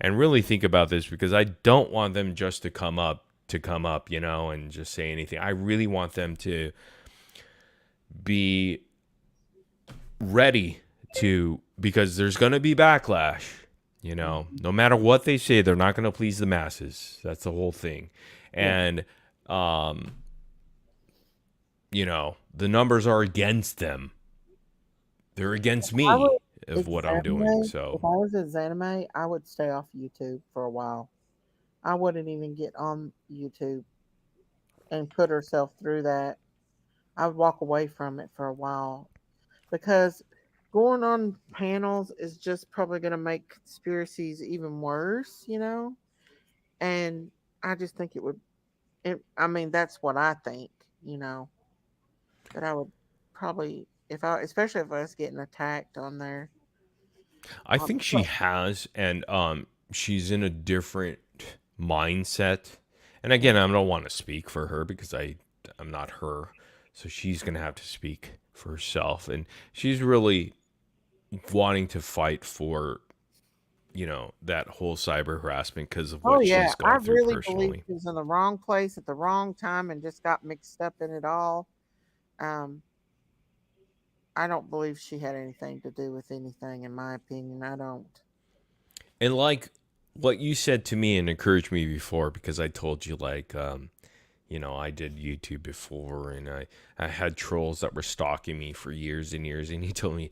and really think about this, because I don't want them just to come up, you know, and just say anything. I really want them to be ready to, because there's going to be backlash, you know, no matter what they say, they're not going to please the masses. That's the whole thing. And, you know, the numbers are against them. They're against me of what I'm doing. So if I was at Zanime, I would stay off YouTube for a while. I wouldn't even get on YouTube and put herself through that. I would walk away from it for a while, because going on panels is just probably going to make conspiracies even worse, you know? And I just think it would, I mean, that's what I think, you know, that I would probably, especially if I was getting attacked on there. I think she has, and she's in a different mindset. And again, I don't want to speak for her because I'm not her. So she's going to have to speak for herself. And she's really wanting to fight for, you know, that whole cyber harassment because of what she's going through really personally. believe she was in the wrong place at the wrong time and just got mixed up in it all. I don't believe she had anything to do with anything, in my opinion. I don't. And like what you said to me and encouraged me before, because I told you, like, you know, I did YouTube before, and I had trolls that were stalking me for years and years. And he told me,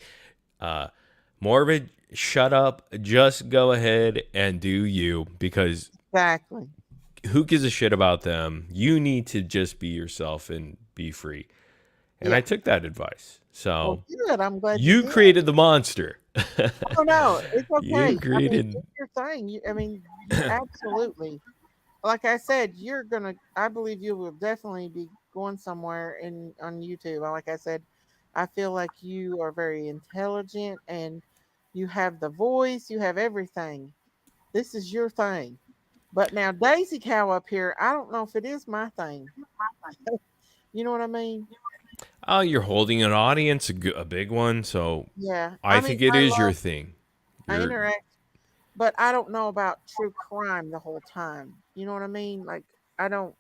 Morbid, shut up. Just go ahead and do you, because exactly, who gives a shit about them? You need to just be yourself and be free. And I took that advice. So good. I'm glad you created the monster. Oh no, it's okay. You created. I mean, it's your thing. Absolutely. Like I said, I believe you will definitely be going somewhere on YouTube. Like I said, I feel like you are very intelligent and you have the voice, you have everything. This is your thing. But now Daisy Cow up here, I don't know if it is my thing. You know what I mean? Oh, you're holding an audience, a big one. So yeah, I think it is your thing. I interact, but I don't know about true crime the whole time. You know what I mean? Like, I don't.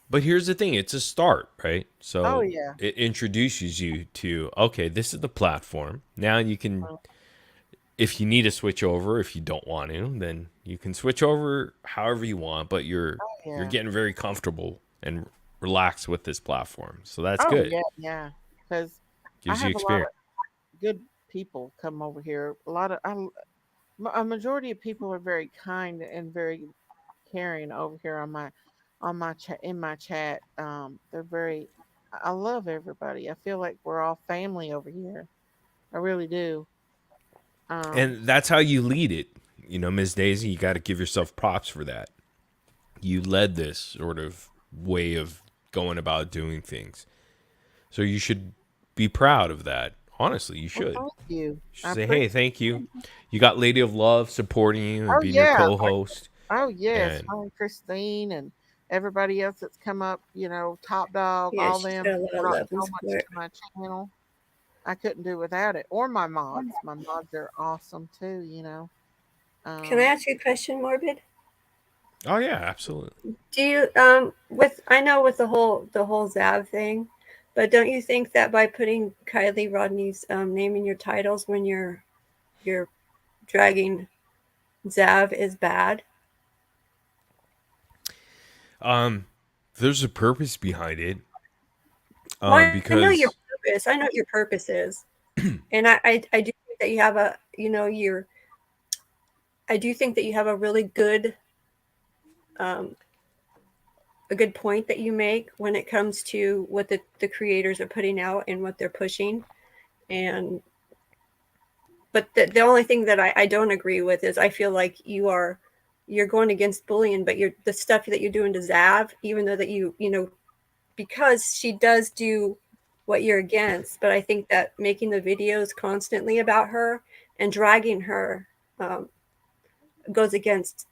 But here's the thing, it's a start, right? So yeah. it introduces you to, okay, this is the platform. Now you can, if you need to switch over, if you don't want to, then you can switch over however you want, but you're getting very comfortable and relaxed with this platform. So that's good. Yeah. Because gives you experience. A good people come over here. A majority of people are very kind and very caring over here on my chat, in my chat. They're very. I love everybody. I feel like we're all family over here. I really do. And that's how you lead it. You know, Ms. Daisy, you got to give yourself props for that. You led this sort of way of going about doing things. So you should be proud of that. Honestly, you should. Well, thank you. Say, hey, thank you. You got Lady of Love supporting you and being your co-host. Yes. Christine and everybody else that's come up, you know, Top Dog, all them brought so much to my channel. I couldn't do without it. Or my mods. My mods are awesome too, you know. Can I ask you a question, Morbid? Oh yeah, absolutely. Do you I know with the whole Zav thing, but don't you think that by putting Kylie Rodney's name in your titles when you're dragging Zav is bad? There's a purpose behind it. Because I know your purpose. I know what your purpose is, and I do think that you have I do think that you have a really good a good point that you make when it comes to what the creators are putting out and what they're pushing, But the only thing that I don't agree with is I feel like you're going against bullying, but the stuff that you're doing to Zav, even though that because she does do what you're against, but I think that making the videos constantly about her and dragging her goes against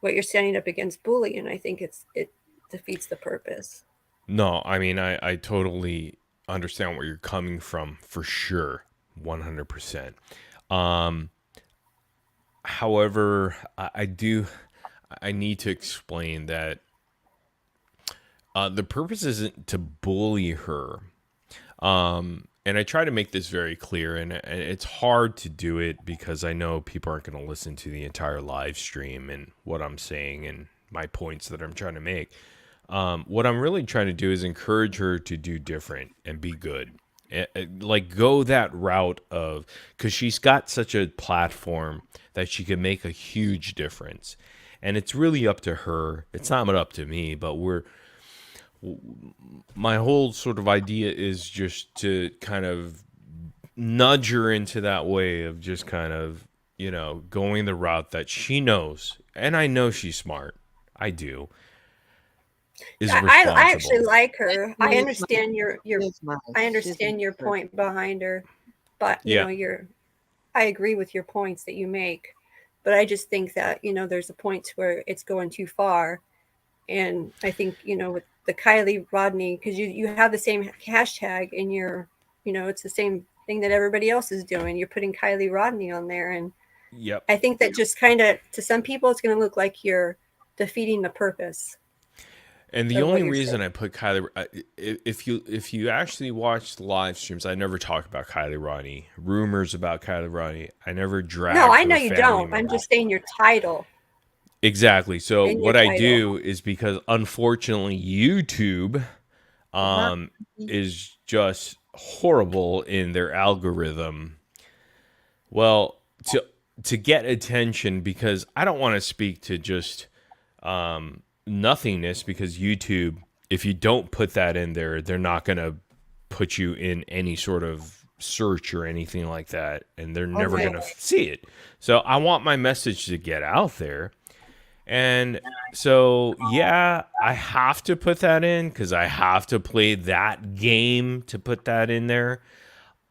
what you're standing up against bullying. I think it defeats the purpose. No, I mean, I totally understand where you're coming from for sure. 100%. However, I need to explain that the purpose isn't to bully her. And I try to make this very clear, and it's hard to do it because I know people aren't going to listen to the entire live stream and what I'm saying and my points that I'm trying to make. What I'm really trying to do is encourage her to do different and be good. Like go that route of, because she's got such a platform that she can make a huge difference. And it's really up to her. It's not up to me, but my whole sort of idea is just to kind of nudge her into that way of just kind of, going the route that she knows. And I know she's smart. I do. I actually like her. I understand your point behind her, but I agree with your points that you make. But I just think that there's a point where it's going too far, and I think with the Kylie Rodney, because you have the same hashtag and it's the same thing that everybody else is doing. You're putting Kylie Rodney on there, and I think that just kind of, to some people, it's going to look like you're defeating the purpose. And the only reason I put Kylie, if you actually watch the live streams, I never talk about Kylie Rodney. Rumors about Kylie Rodney, I never drag. No, I know you don't. I'm just saying your title. Exactly. So what I do is, because unfortunately YouTube is just horrible in their algorithm. Well, to get attention, because I don't want to speak to just nothingness, because YouTube, if you don't put that in there, they're not going to put you in any sort of search or anything like that, and they're never going to see it. So I want my message to get out there. And so, I have to put that in because I have to play that game to put that in there.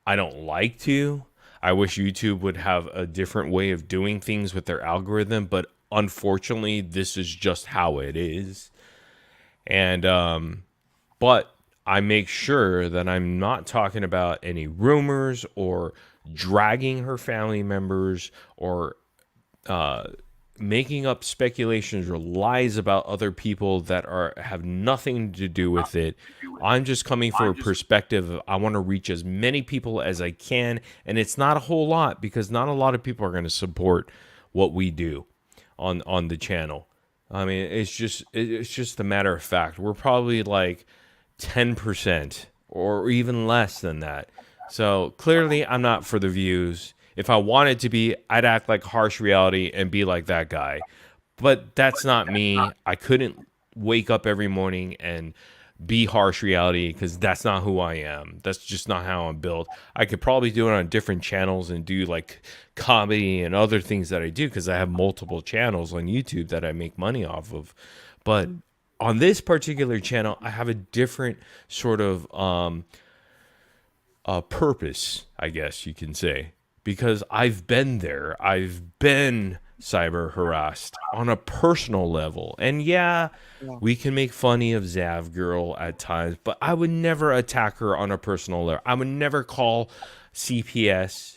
I don't like to. I wish YouTube would have a different way of doing things with their algorithm, but unfortunately, this is just how it is. And, but I make sure that I'm not talking about any rumors or dragging her family members or, making up speculations or lies about other people that have nothing to do with it. I'm just coming from a perspective of, I want to reach as many people as I can, and it's not a whole lot, because not a lot of people are going to support what we do on the channel. I mean, it's just a matter of fact. We're probably like 10% or even less than that. So clearly I'm not for the views. If I wanted to be, I'd act like Harsh Reality and be like that guy. But that's not me. I couldn't wake up every morning and be Harsh Reality, because that's not who I am. That's just not how I'm built. I could probably do it on different channels and do like comedy and other things that I do, because I have multiple channels on YouTube that I make money off of. But on this particular channel, I have a different sort of purpose, I guess you can say. Because I've been there. I've been cyber harassed on a personal level. And we can make funny of Zav Girl at times, but I would never attack her on a personal level. I would never call CPS,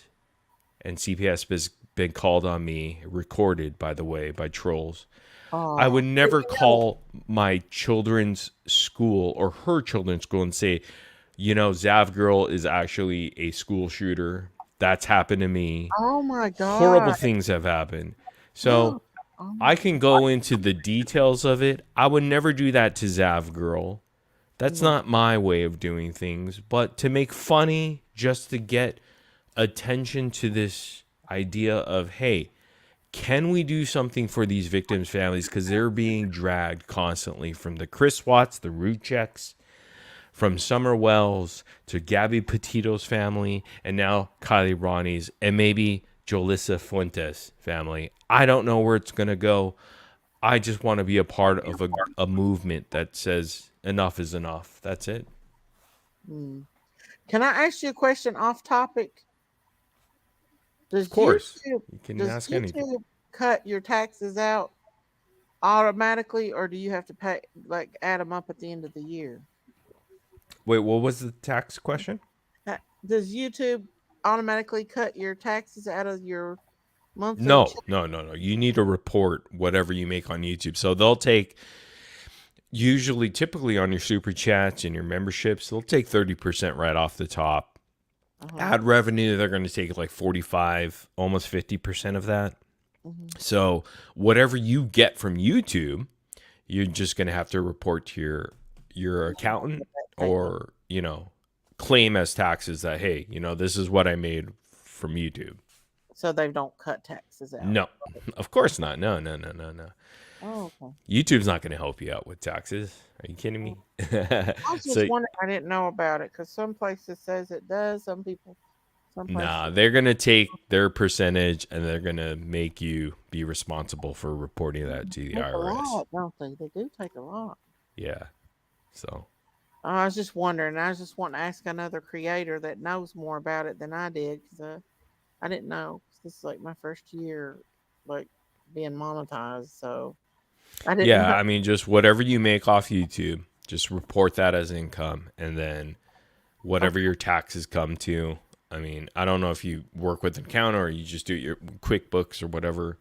and CPS has been called on me, recorded, by the way, by trolls. I would never call my children's school or her children's school and say, Zav Girl is actually a school shooter. That's happened to me. Oh my God. Horrible things have happened. So I can go into the details of it. I would never do that to Zav Girl. That's not my way of doing things. But to make funny, just to get attention to this idea of, hey, can we do something for these victims' families? Because they're being dragged constantly from the Chris Watts, the root checks, from Summer Wells to Gabby Petito's family, and now Kylie Ronnie's, and maybe Julissa Fuentes family. I don't know where it's going to go. I just want to be a part of a movement that says enough is enough. That's it. Can I ask you a question off topic? Of course. YouTube, You can does ask YouTube anything. cut your taxes out automatically, or do you have to pay, like, add them up at the end of the year? Wait, what was the tax question? Does YouTube automatically cut your taxes out of your monthly No. check? You need to report whatever you make on YouTube. So they'll take, typically on your super chats and your memberships, they'll take 30% right off the top. Ad revenue, they're going to take like 45, almost 50% of that. So whatever you get from YouTube, you're just going to have to report to your accountant, or, claim as taxes that, hey, this is what I made from YouTube. So they don't cut taxes out? No, of course not. No. Oh, okay. YouTube's not going to help you out with taxes. Are you kidding me? I was just wondering. I didn't know about it because some places says it does. Some places. Nah, they're going to take their percentage and they're going to make you be responsible for reporting that to the Take IRS. a lot, don't they? They do take a lot. Yeah. So. I was just wondering. I was just wanting to ask another creator that knows more about it than I did, because I didn't know. This is like my first year, like, being monetized, so I didn't. Yeah, know. I mean, just whatever you make off YouTube, just report that as income, and then whatever your taxes come to. I mean, I don't know if you work with an accountant or you just do your QuickBooks or whatever.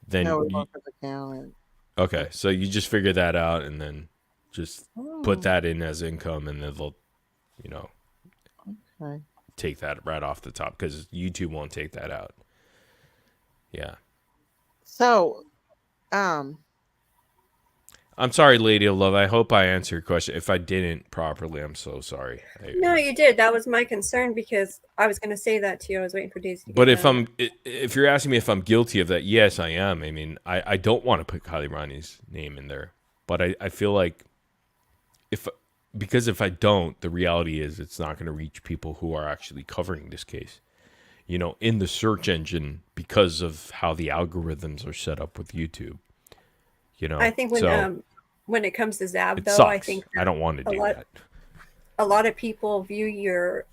Then No, we work with accountant. Okay, so you just figure that out and then just put that in as income, and then they'll, Okay. take that right off the top, because YouTube won't take that out. Yeah. So, I'm sorry, Lady of Love. I hope I answered your question. If I didn't properly, I'm so sorry. No, you did. That was my concern, because I was going to say that to you. I was waiting for Daisy to But get done. if you're asking me if I'm guilty of that, yes, I am. I mean, I don't want to put Kylie Ronnie's name in there, but I feel like because if I don't, the reality is it's not going to reach people who are actually covering this case, in the search engine, because of how the algorithms are set up with YouTube. I think when it comes to Zab, it though, sucks. I think I don't want to do that. A lot of people view your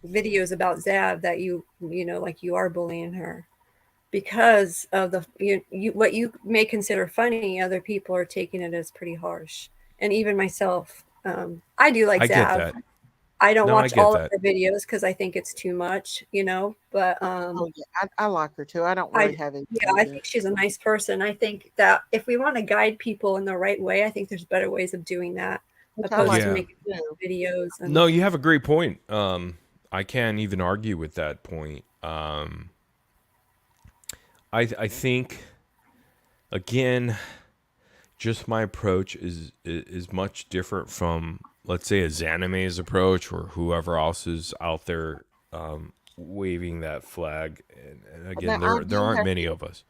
videos about Zab that like you are bullying her, because of what you may consider funny. Other people are taking it as pretty harsh, and even myself. I do like I get Zab. that. I don't watch all that. of her videos because I think it's too much, but I like her too. I don't really have it. Yeah, I think she's a nice person. I think that if we want to guide people in the right way, I think there's better ways of doing that, opposed to making videos. No, you have a great point. I can't even argue with that point. I think, again, just my approach is much different from, let's say, a Xanime's approach, or whoever else is out there waving that flag. And again, there aren't many of us.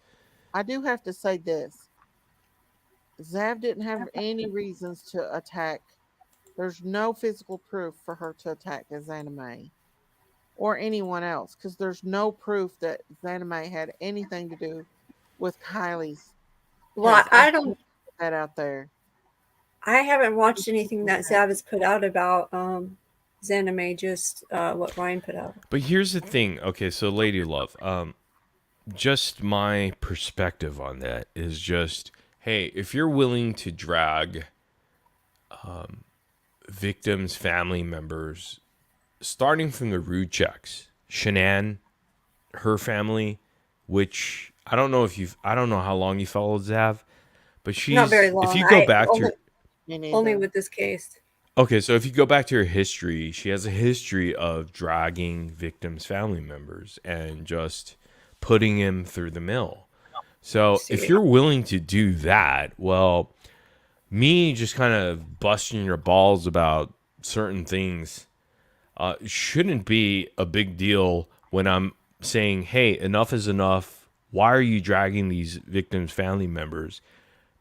I do have to say this. Zav didn't have any reasons to attack. There's no physical proof for her to attack a Xanime or anyone else, because there's no proof that Xanime had anything to do with Kylie's. Well, I don't put that out there. I haven't watched anything that Zav has put out about Xanime, just what Ryan put out. But here's the thing. Okay, so Lady Love, just my perspective on that is just, hey, if you're willing to drag victims' family members, starting from the rude checks, Shanann, her family, which I don't know how long you followed Zav, but she's not very long. If you go back to only with this case. Okay, so if you go back to her history, she has a history of dragging victims' family members and just putting him through the mill. So if you're willing to do that, well, me just kind of busting your balls about certain things shouldn't be a big deal when I'm saying, hey, enough is enough. Why are you dragging these victims' family members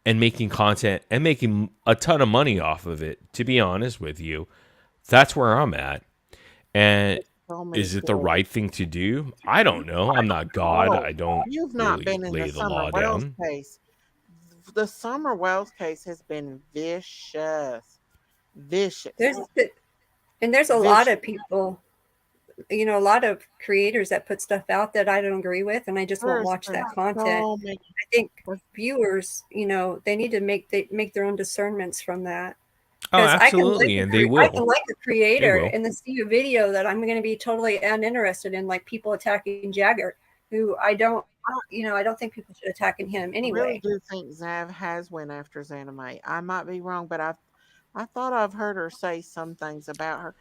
and making content and making a ton of money off of it? To be honest with you, That's where I'm at. And So many is it the stories. right thing to do? I don't know. I'm not God. Oh, I don't you've not really been in the lay the Summer law Wells down. case. The Summer Wells case has been vicious. Vicious. There's a lot of people, a lot of creators that put stuff out that I don't agree with, and I just won't There's watch been that content. so many. I think viewers, they need to make their own discernments from that. Oh, Because absolutely, and they I will. can like the They creator will. and then see a video that I'm going to be totally uninterested in, like people attacking Jagger, who I don't think people should attack him I really anyway. do think Zav has went after Zanime. I might be wrong, but I thought I've heard her say some things about her.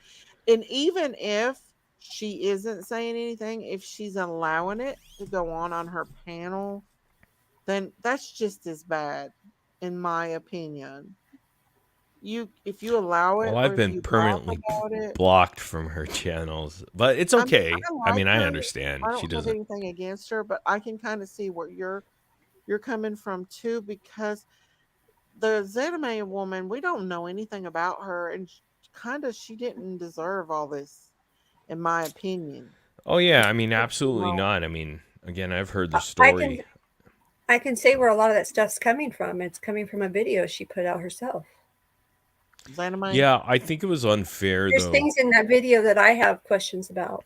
And even if she isn't saying anything, if she's allowing it to go on her panel, then that's just as bad, in my opinion. If you allow it Well, or I've if been you laugh permanently about it, blocked from her channels, but it's okay. I I like mean, I her. understand. I She don't have doesn't. anything against her, but I can kind of see where you're coming from too, because the Zanime woman, we don't know anything about her, and she didn't deserve all this, in my opinion. Oh yeah, I mean, You absolutely know, not. I mean, again, I've heard the I can story. I can say where a lot of that stuff's coming from. It's coming from a video she put out herself. Zanime. Yeah, I think it was unfair There's though. things in that video that I have questions about.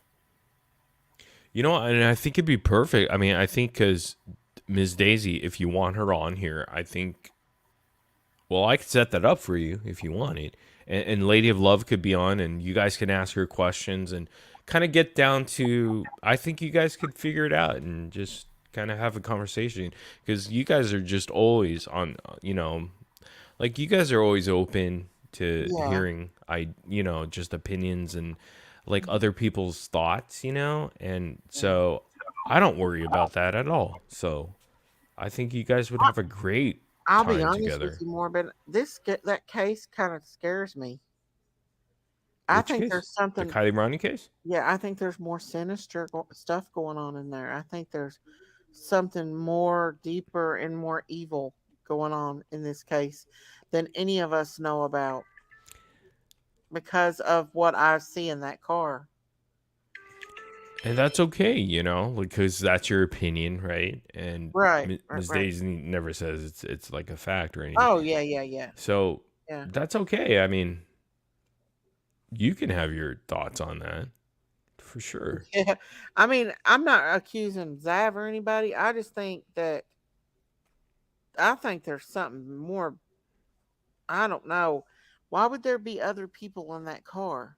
You know, and I think it'd be perfect. I mean, I think because Ms. Daisy, if you want her on here, I think, well, I could set that up for you if you want it. And Lady of Love could be on, and you guys can ask her questions and kind of get down to, I think you guys could figure it out and just kind of have a conversation, because you guys are just always on, like you guys are always open to Yeah. hearing, just opinions and like other people's thoughts, and so I don't worry about that at all. So I think you guys would have a great I'll be time honest together. with you more, but that case kind of scares me. I Which think case? there's The something. Kylie Ronnie case? Yeah, I think there's more sinister stuff going on in there. I think there's something more deeper and more evil going on in this case than any of us know about, because of what I see in that car. And that's okay, because that's your opinion, right? And Right. Ms. Daisy never says it's like a fact or anything. Oh yeah. So Yeah. that's okay. I mean, you can have your thoughts on that for sure. Yeah. I mean, I'm not accusing Zav or anybody. I just think there's something more. I don't know. Why would there be other people in that car?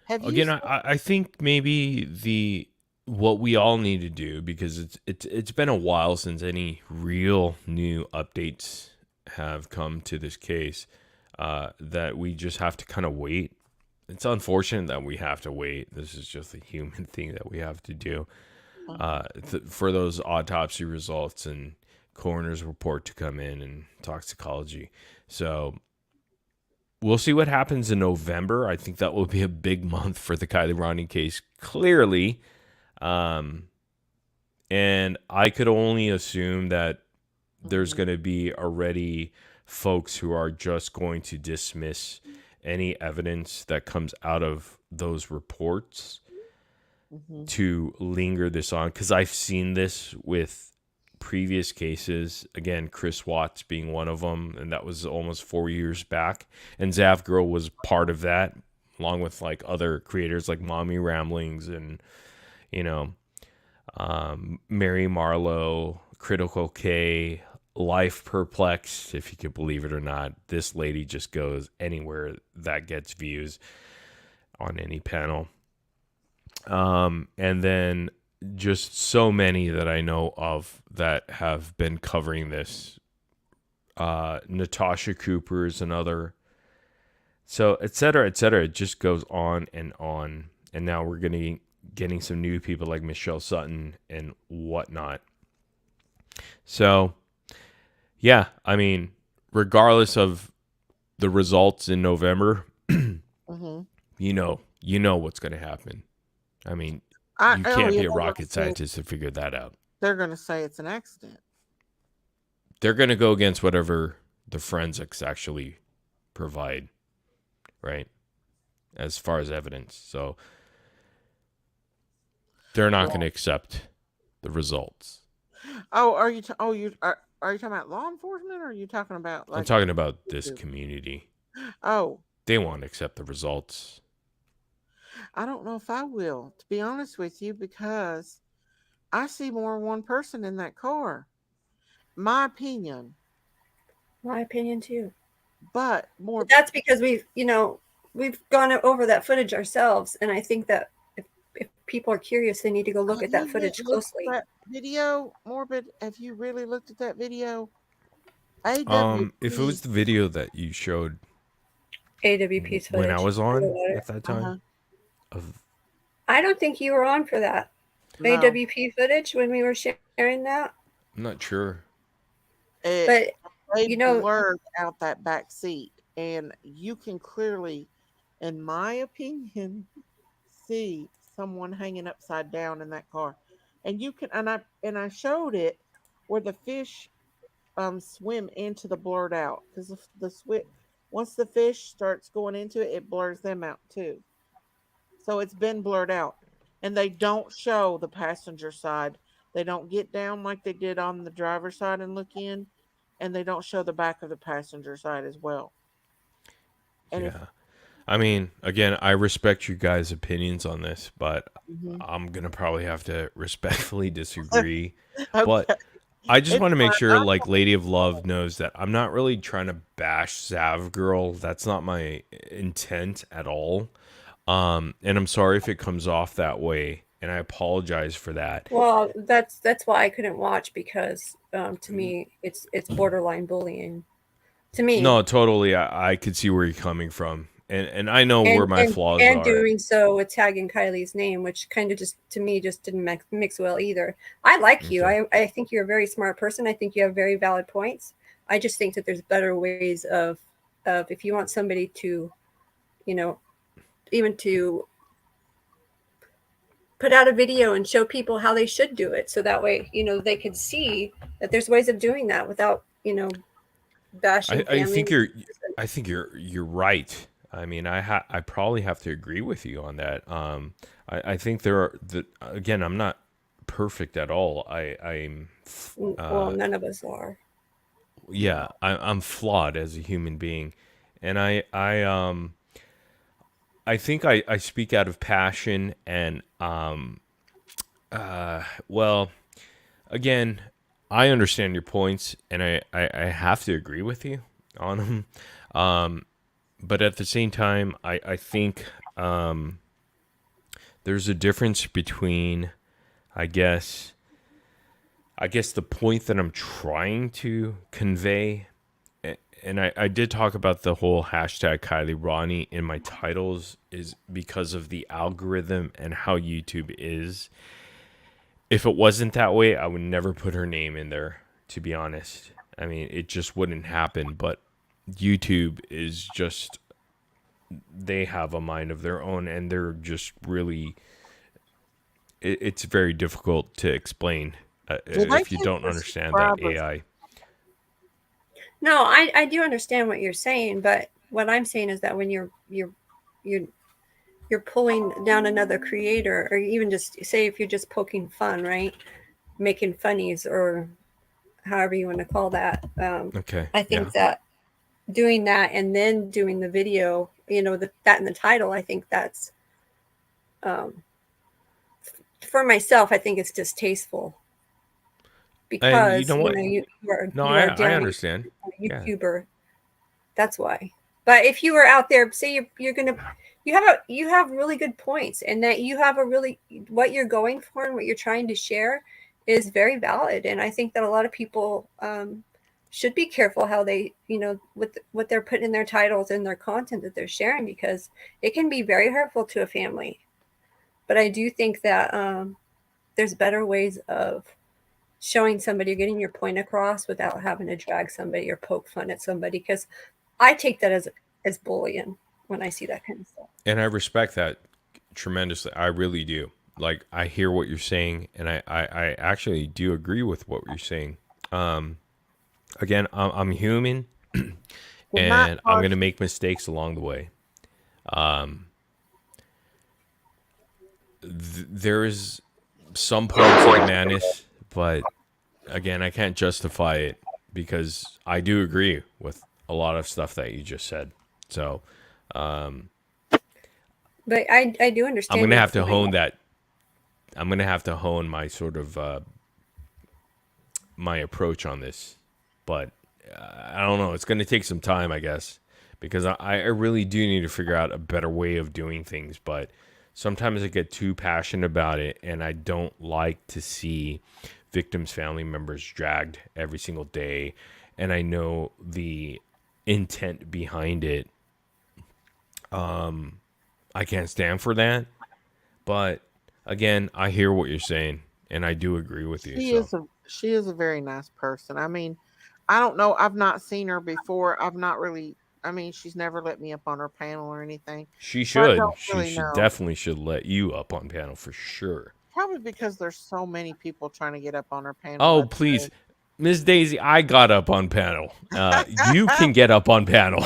Have you Again, seen? I think maybe what we all need to do, because it's been a while since any real new updates have come to this case, that we just have to kind of wait. It's unfortunate that we have to wait. This is just a human thing that we have to do, for those autopsy results and coroner's report to come in and toxicology. So we'll see what happens in November. I think that will be a big month for the Kylie Ronnie case, clearly. And I could only assume that there's going to be already folks who are just going to dismiss any evidence that comes out of those reports to linger this on. Because I've seen this with previous cases, again, Chris Watts being one of them, and that was almost 4 years back, and Zav Girl was part of that, along with like other creators like Mommy Ramblings and Mary Marlowe, Critical K, Life Perplexed, if you could believe it or not. This lady just goes anywhere that gets views on any panel, and then just so many that I know of that have been covering this. Natasha Cooper is another. So, et cetera, et cetera. It just goes on. And now we're getting some new people like Michelle Sutton and whatnot. So, yeah, I mean, regardless of the results in November, you know what's going to happen. I mean, you can't be a rocket scientist to figure that out. They're going to say it's an accident. They're going to go against whatever the forensics actually provide. right? As far as evidence. So they're not going to accept the results. Oh, are you? Are you talking about law enforcement, or are you talking about I'm like? talking about this community. Oh, They won't accept the results. I don't know if I will, to be honest with you, because I see more than one person in that car. My opinion. My opinion too. But more. But that's because we've gone over that footage ourselves, and I think that if people are curious, they need to go look at that footage closely. That video, Morbid. Have you really looked at that video? If it was the video that you showed AWP's footage when I was on at that time, I don't think you were on for that AWP footage when we were sharing that. I'm not sure. But they blurred out that back seat, and you can clearly, in my opinion, see someone hanging upside down in that car. And you can, and I showed it where the fish swim into the blurred out, because once the fish starts going into it, it blurs them out too. So it's been blurred out, and they don't show the passenger side. They don't get down like they did on the driver's side and look in, and they don't show the back of the passenger side as well. And I mean, again, I respect you guys' opinions on this, but I'm going to probably have to respectfully disagree. Okay. But I just It's want to make fine. sure, like, Lady of Love knows that I'm not really trying to bash Sav Girl. That's not my intent at all. And I'm sorry if it comes off that way, and I apologize for that. Well, that's why I couldn't watch, because to me it's borderline bullying. To me, No, totally. I could see where you're coming from, and I know where my flaws and are. doing so with tagging Kylie's name, which kind of just to me just didn't mix well either. I like you. I think you're a very smart person. I think you have very valid points. I just think that there's better ways of if you want somebody to, even to put out a video and show people how they should do it, so that way they could see that there's ways of doing that without bashing. I think you're right. I mean, I probably have to agree with you on that. I think there are again, I'm not perfect at all. I'm well, none of us are. Yeah, I'm flawed as a human being, and I think I speak out of passion, and well, again, I understand your points, and I have to agree with you on them. But at the same time, I think there's a difference between, I guess the point that I'm trying to convey. And I did talk about the whole hashtag Kylie Ronnie in my titles is because of the algorithm and how YouTube is. If it wasn't that way, I would never put her name in there, to be honest. I mean, it just wouldn't happen. But YouTube is just, they have a mind of their own, and they're just really, it's very difficult to explain if you don't understand that AI. No, I do understand what you're saying, but what I'm saying is that when you're pulling down another creator, or even just say if you're just poking fun, right, making funnies or however you want to call that. Okay. I think that doing that and then doing the video, that in the title, I think that's for myself. I think it's distasteful. Because you know what? I understand. YouTuber. That's why. But if you were out there, say you have really good points, and that you have what you're going for and what you're trying to share is very valid. And I think that a lot of people should be careful how they, with what they're putting in their titles and their content that they're sharing, because it can be very hurtful to a family. But I do think that there's better ways of showing somebody, getting your point across without having to drag somebody or poke fun at somebody, because I take that as bullying when I see that kind of stuff. And I respect that tremendously. I really do. Like, I hear what you're saying, and I actually do agree with what you're saying. Again, I'm human, and I'm going to make mistakes along the way. There is some parts of the madness, but again, I can't justify it because I do agree with a lot of stuff that you just said. So, But I do understand. I'm gonna have to hone that. I'm gonna have to hone my sort of my approach on this, but I don't know. It's gonna take some time, I guess, because I really do need to figure out a better way of doing things. But sometimes I get too passionate about it, and I don't like to see victims' family members dragged every single day. And I know the intent behind it. I can't stand for that. But again, I hear what you're saying, and I do agree with you. She is a very nice person. I mean, I don't know. I've not seen her before. I've not really. I mean, she's never let me up on her panel or anything. She So I should. don't She really should know. definitely should let you up on panel for sure. Probably because there's so many people trying to get up on her panel. Oh, please. Miss Daisy, I got up on panel. You can get up on panel.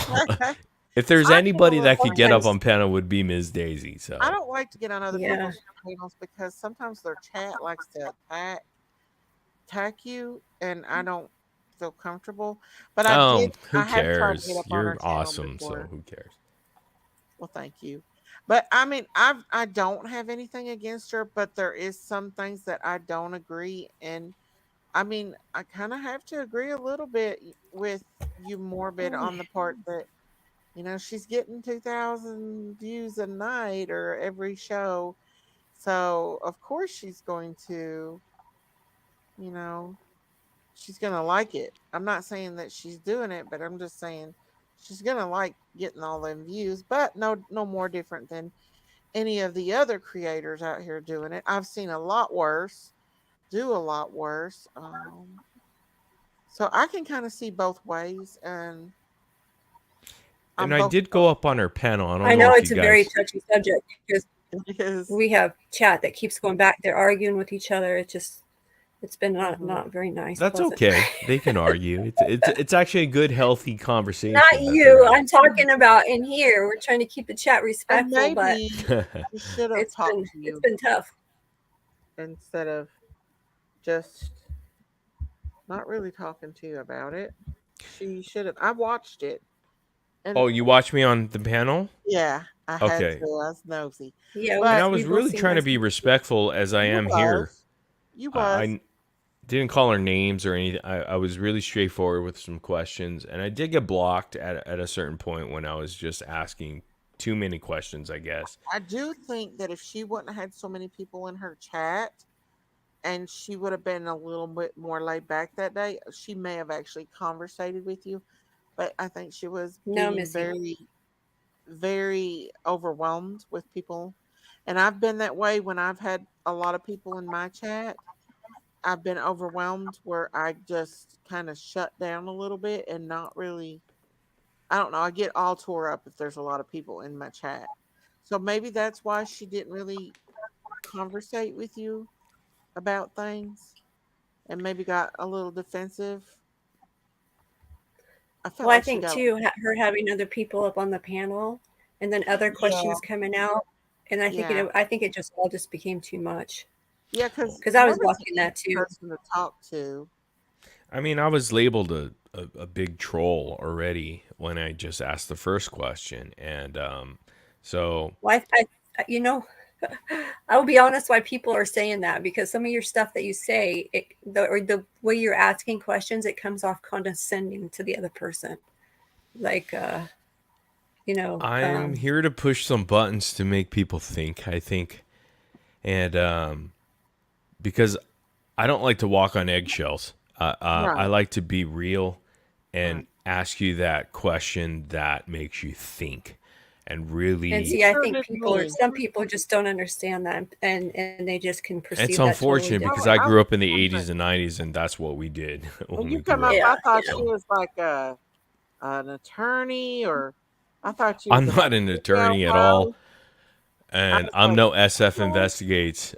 If there's anybody that could get up on panel, would be Ms. Daisy. So I don't like to get on other people's panels because sometimes their chat likes to attack you, and I don't feel comfortable. But who I have tried to cares? get up on her You're channel awesome, before. so who cares? Well, thank you. But I mean, I don't have anything against her, but there is some things that I don't agree, and I mean, I kind of have to agree a little bit with you, Morbid, on the part that she's getting 2,000 views a night or every show, so of course she's going to, you know, she's gonna like it. I'm not saying that she's doing it, but I'm just saying she's gonna like getting all them views, but no more different than any of the other creators out here doing it. I've seen a lot worse, do a lot worse. So I can kind of see both ways, and I did go up on her panel. I don't I know know if it's you a guys... very touchy subject because we have chat that keeps going back. They're arguing with each other. It's been not very nice. That's pleasant. okay. They can argue. It's actually a good, healthy conversation. Not you. I'm talking about in here. We're trying to keep the chat respectful, but it's been tough. Instead of just not really talking to you about it, she should have. I watched it. And you watched me on the panel? Yeah, I had to. I was nosy. Yeah, and I was really trying to be respectful as I am here. You was. I didn't call her names or anything. I was really straightforward with some questions, and I did get blocked at a certain point when I was just asking too many questions, I guess. I do think that if she wouldn't have had so many people in her chat, and she would have been a little bit more laid back that day, she may have actually conversated with you. But I think she was very, very overwhelmed with people. And I've been that way when I've had a lot of people in my chat. I've been overwhelmed where I just kind of shut down a little bit and not really, I don't know, I get all tore up if there's a lot of people in my chat. So maybe that's why she didn't really conversate with you about things and maybe got a little defensive. I think too, her having other people up on the panel and then other questions coming out, and I think it just all just became too much. Yeah, because I was watching that too. Person to talk to. I mean, I was labeled a big troll already when I just asked the first question, and so. Well, I will be honest why people are saying that, because some of your stuff that you say, the way you're asking questions, it comes off condescending to the other person. Like, I'm here to push some buttons to make people think, I think. And because I don't like to walk on eggshells. I like to be real and ask you that question that makes you think. And really, and see, I think some people just don't understand that, and they just can perceive. It's unfortunate because I grew up in the 80s and 90s, and that's what we did. When you come up, I thought she was like an attorney, or I thought you. I'm not an attorney at all, and I'm no SF Investigates.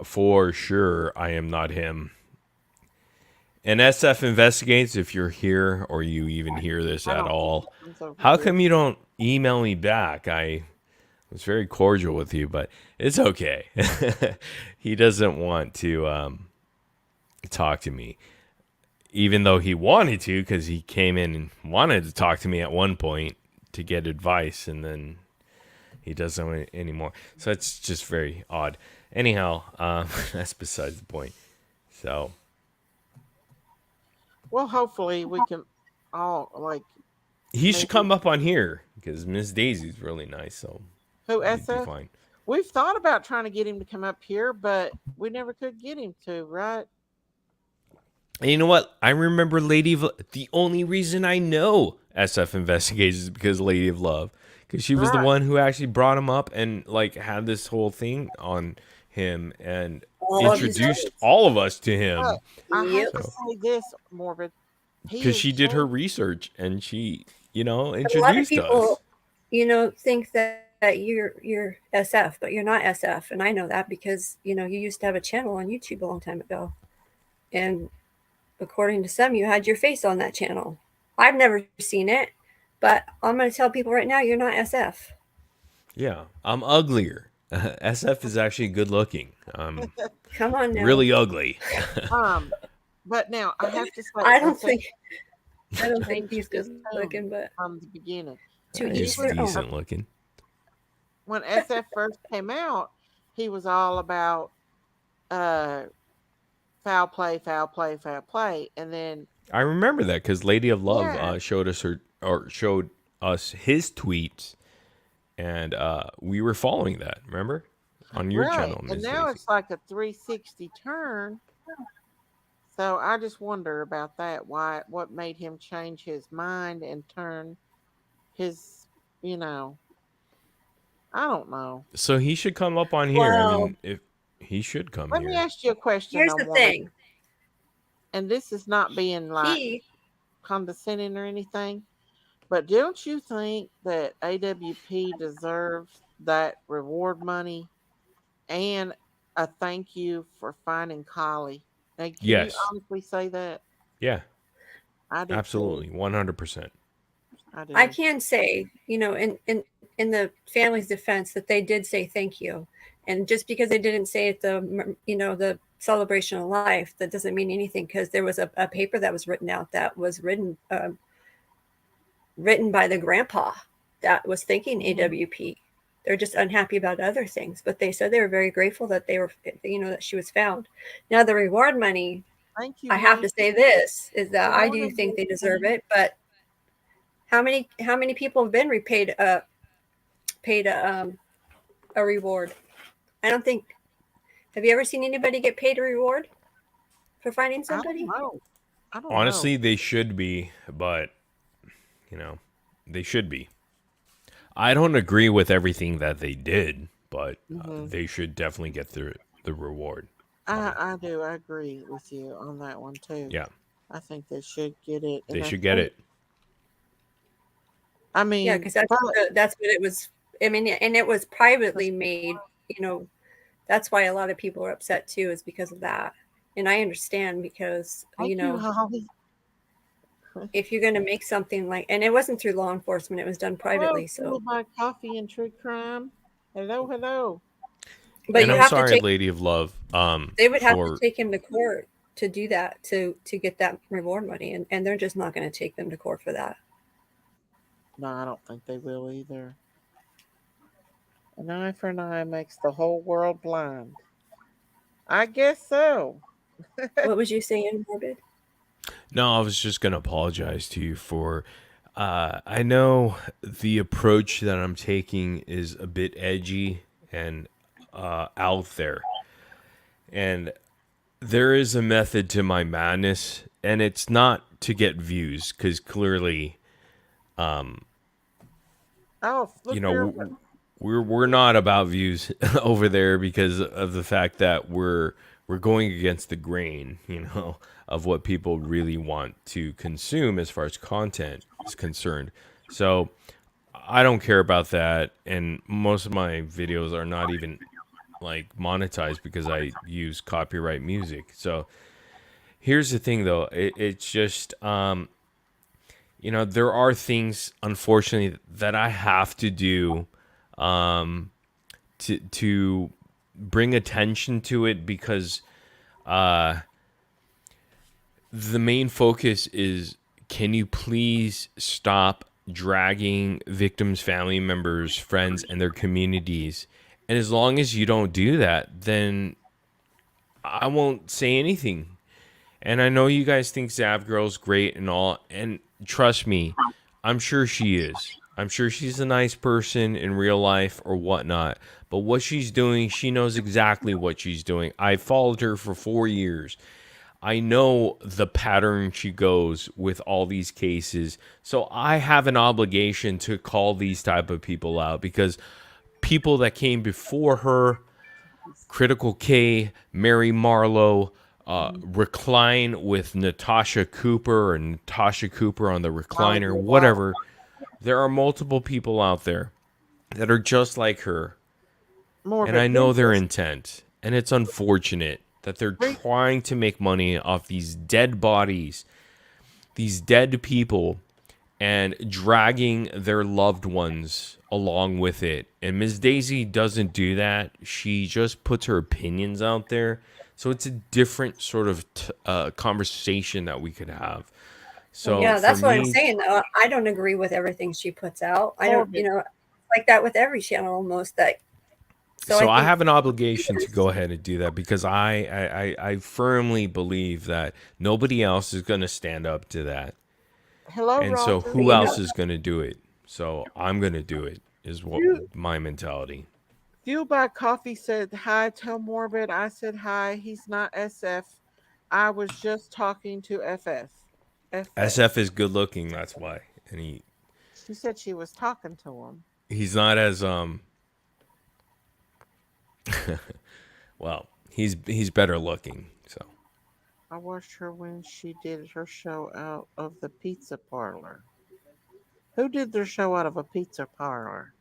For sure, I am not him. And SF Investigates, if you're here or you even hear this I at don't think all, it comes over how here. come you don't email me back? I was very cordial with you, but it's okay. He doesn't want to talk to me, even though he wanted to, because he came in and wanted to talk to me at one point to get advice, and then he doesn't anymore. So it's just very odd. Anyhow, that's besides the point. So Well, hopefully we can all like he should maybe come up on here because Miss Daisy's really nice. So who he'd be SF. fine. We've thought about trying to get him to come up here, but we never could get him to. Right? And you know what? I remember the only reason I know SF Investigates is because Lady of Love, because she was the Right. one who actually brought him up and like had this whole thing on him and All of his introduced stories. all of us to him. But I have to So- say this, Morbid. He because is she did her changed. research and she, A lot of introduced people, us. think that you're SF, but you're not SF, and I know that because you used to have a channel on YouTube a long time ago, and according to some, you had your face on that channel. I've never seen it, but I'm going to tell people right now, you're not SF. Yeah, I'm uglier. SF is actually good looking. Come on now. Really ugly. But now I have to say, I don't SF think he's good changed looking, but from the beginning. to He's each their own. decent looking. When SF first came out, he was all about foul play, foul play, foul play, and then I remember that because Lady of Love Yeah. showed us his tweets, and we were following that. Remember on your right, channel, and Ms. now Daisy. it's like a 360 turn. So I just wonder about that. What made him change his mind and turn his, I don't know. So he should come up on here. I mean, if he should come Let me here. ask you a question. Here's on the one of- thing. and this is not being like He condescending or anything, but don't you think that AWP deserves that reward money and a thank you for finding Collie? Now, can you Yes. honestly say that? Yeah, I do. too. absolutely, 100%. I can say, in the family's defense, that they did say thank you, and just because they didn't say it the celebration of life, that doesn't mean anything, because there was a paper that was written out that was written by the grandpa that was thanking AWP. They're just unhappy about other things, but they said they were very grateful that they were, that she was found. Now the reward money, Thank you. I have to Mike. say this is that I do Reward think they money. deserve it, but how many people have been paid a reward? I don't think. Have you ever seen anybody get paid a reward for finding somebody? I don't Honestly, know. they should be, but they should be. I don't agree with everything that they did, but they should definitely get the reward. I do. I agree with you on that one too. Yeah, I think they should get it. they and I should get think- it. I mean, Yeah, because that's what it was. I mean, and it was privately made. That's why a lot of people are upset too, is because of that. And I understand because Thank you, Holly. if you're going to make something like, and it wasn't through law enforcement, it was done privately. Hello, So, by coffee and true crime. Hello. but And you I'm have sorry, to take. Lady of Love. They would have to take him to court to do that to get that reward money, and they're just not going to take them to court for that. No, I don't think they will either. An eye for an eye makes the whole world blind. I guess so. What was you saying, Morbid? No, I was just going to apologize to you for. I know the approach that I'm taking is a bit edgy and out there. And there is a method to my madness, and it's not to get views, because clearly, Oh, look we're not about views over there because of the fact that we're going against the grain, of what people really want to consume as far as content is concerned. So I don't care about that, and most of my videos are not even like monetized because I use copyright music. So Here's the thing, though. It's just, there are things, unfortunately, that I have to do to bring attention to it because the main focus is, can you please stop dragging victims, family members, friends, and their communities? And as long as you don't do that, then I won't say anything. And I know you guys think Zav Girl's great and all, and trust me, I'm sure she is. I'm sure she's a nice person in real life or whatnot. But what she's doing, she knows exactly what she's doing. I followed her for 4 years. I know the pattern she goes with all these cases. So I have an obligation to call these type of people out because people that came before her, Critical K, Mary Marlowe, Recline with Natasha Cooper or Natasha Cooper on the recliner, whatever. There are multiple people out there that are just like her. And I know their intent. And it's unfortunate that they're trying to make money off these dead bodies, these dead people, and dragging their loved ones along with it. And Ms. Daisy doesn't do that. She just puts her opinions out there. So it's a different sort of conversation that we could have. So yeah, that's what I'm me, saying. Though I don't agree with everything she puts out. I don't, like that with every channel almost. That so I have an obligation to go ahead and do that because I firmly believe that nobody else is going to stand up to that. Hello, and Roger. so who else is going to do it? So I'm going to do it is what my mentality. Fuel by Coffee said hi, tell Morbid. I said hi. He's not SF. I was just talking to FF. SF is good looking, that's why. And she said she was talking to him. He's not as well, he's better looking, so. I watched her when she did her show out of the pizza parlor. Who did their show out of a pizza parlor?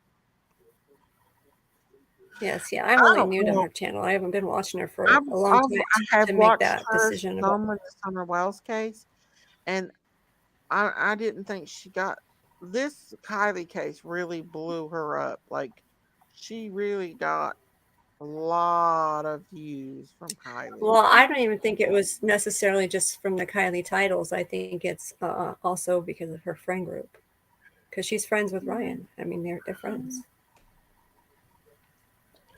Yes, yeah, I'm really new to her channel. I haven't been watching her for a long time I have to make watched that her decision. some with the Summer Wells case, and I didn't think she got this Kylie case really blew her up. Like she really got a lot of views from Kylie. Well, I don't even think it was necessarily just from the Kylie titles. I think it's also because of her friend group, because she's friends with Ryan. I mean, they're friends.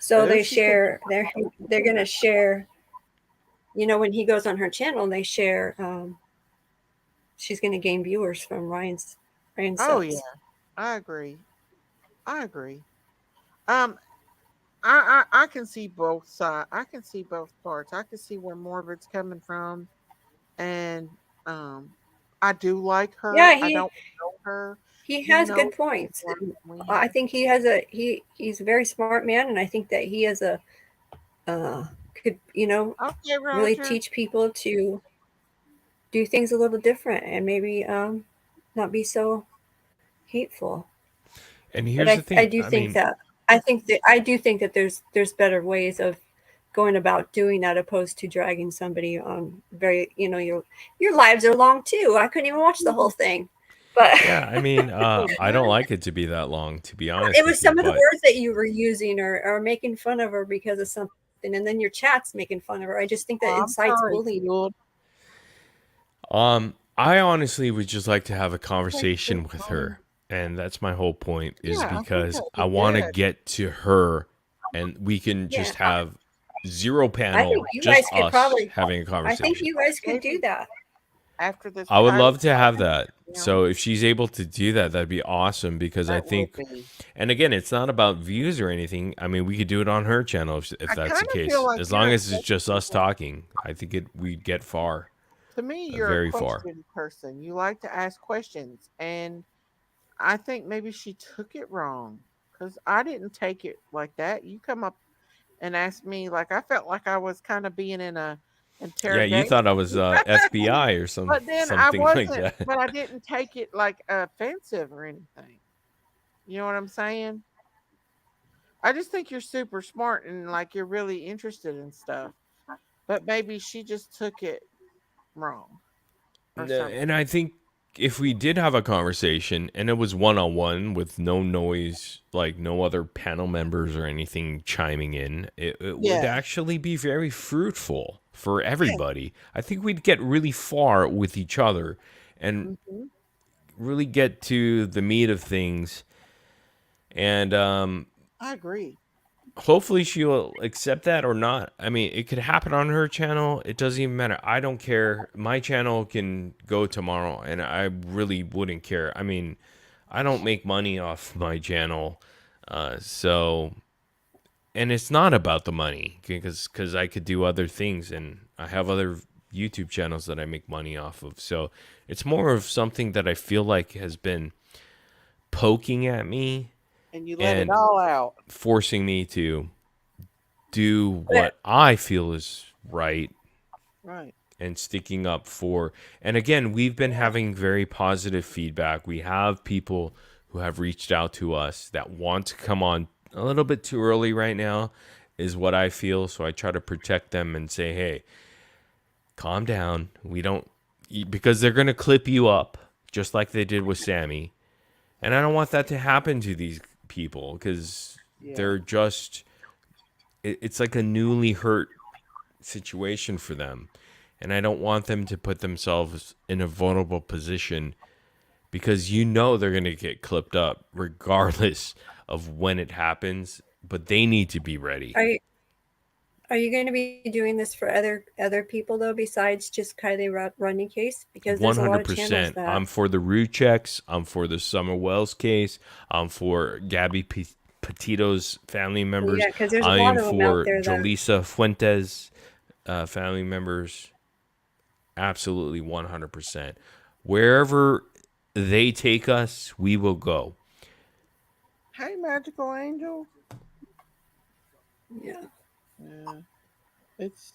So they share. They're going to share. When he goes on her channel, they share. She's going to gain viewers from Ryan's. Oh yeah, I agree. I can see both sides. I can see both parts. I can see where Morbid's coming from, and I do like her. Yeah, I don't know her. He has good points. I think he has he's a very smart man, and I think that he has could really teach people to do things a little different and maybe not be so hateful. And here's the thing. I do think that there's better ways of going about doing that opposed to dragging somebody on very, your lives are long too. I couldn't even watch the whole thing. But yeah, I mean, I don't like it to be that long, to be honest. It was some of the words that you were using or making fun of her because of something, and then your chat's making fun of her. I just think that incites bullying. I honestly would just like to have a conversation with her. And that's my whole point is because I want to get to her and we can just have zero panel, just us having a conversation. I think you guys could do that. After this, I would love to have that. So if she's able to do that, that'd be awesome because I think, and again, it's not about views or anything. I mean, we could do it on her channel if that's the case. As long as it's just us talking, I think we'd get far. To me, you're very a question person. You like to ask questions, and I think maybe she took it wrong because I didn't take it like that. You come up and ask me like I felt like I was kind of being in a interrogation. Yeah, you thought I was FBI or something. But then something I wasn't. like that. But I didn't take it like offensive or anything. You know what I'm saying? I just think you're super smart and like you're really interested in stuff. But maybe she just took it wrong or No, something. and I think if we did have a conversation and it was one-on-one with no noise, like no other panel members or anything chiming in, it would Yeah. actually be very fruitful for Yeah. everybody. I think we'd get really far with each other and hmm really get to the meat of things. And I agree. hopefully she'll accept that or not. I mean, it could happen on her channel. It doesn't even matter. I don't care. My channel can go tomorrow, and I really wouldn't care. I mean, I don't make money off my channel, so and it's not about the money because I could do other things, and I have other YouTube channels that I make money off of. So it's more of something that I feel like has been poking at me And you let it and all out. forcing me to do what I feel is right Right. and sticking up for. And again, we've been having very positive feedback. We have people who have reached out to us that want to come on a little bit too early right now, is what I feel. So I try to protect them and say, hey, calm down. We don't, because they're going to clip you up just like they did with Sammy. And I don't want that to happen to these people because they're just, it's like a newly hurt situation for them. And I don't want them to put themselves in a vulnerable position because you know they're going to get clipped up regardless of when it happens, but they need to be ready. Are you going to be doing this for other people though, besides just Kylie Rodney case? Because there's a lot of channels 100%. that I'm for the Rue checks. I'm for the Summer Wells case. I'm for Gabby Petito's family members. Yeah, because there's a I lot am of them out for there that Julissa Fuentes family members. Absolutely 100%. Wherever they take us, we will go. Hey, magical angel. Yeah. It's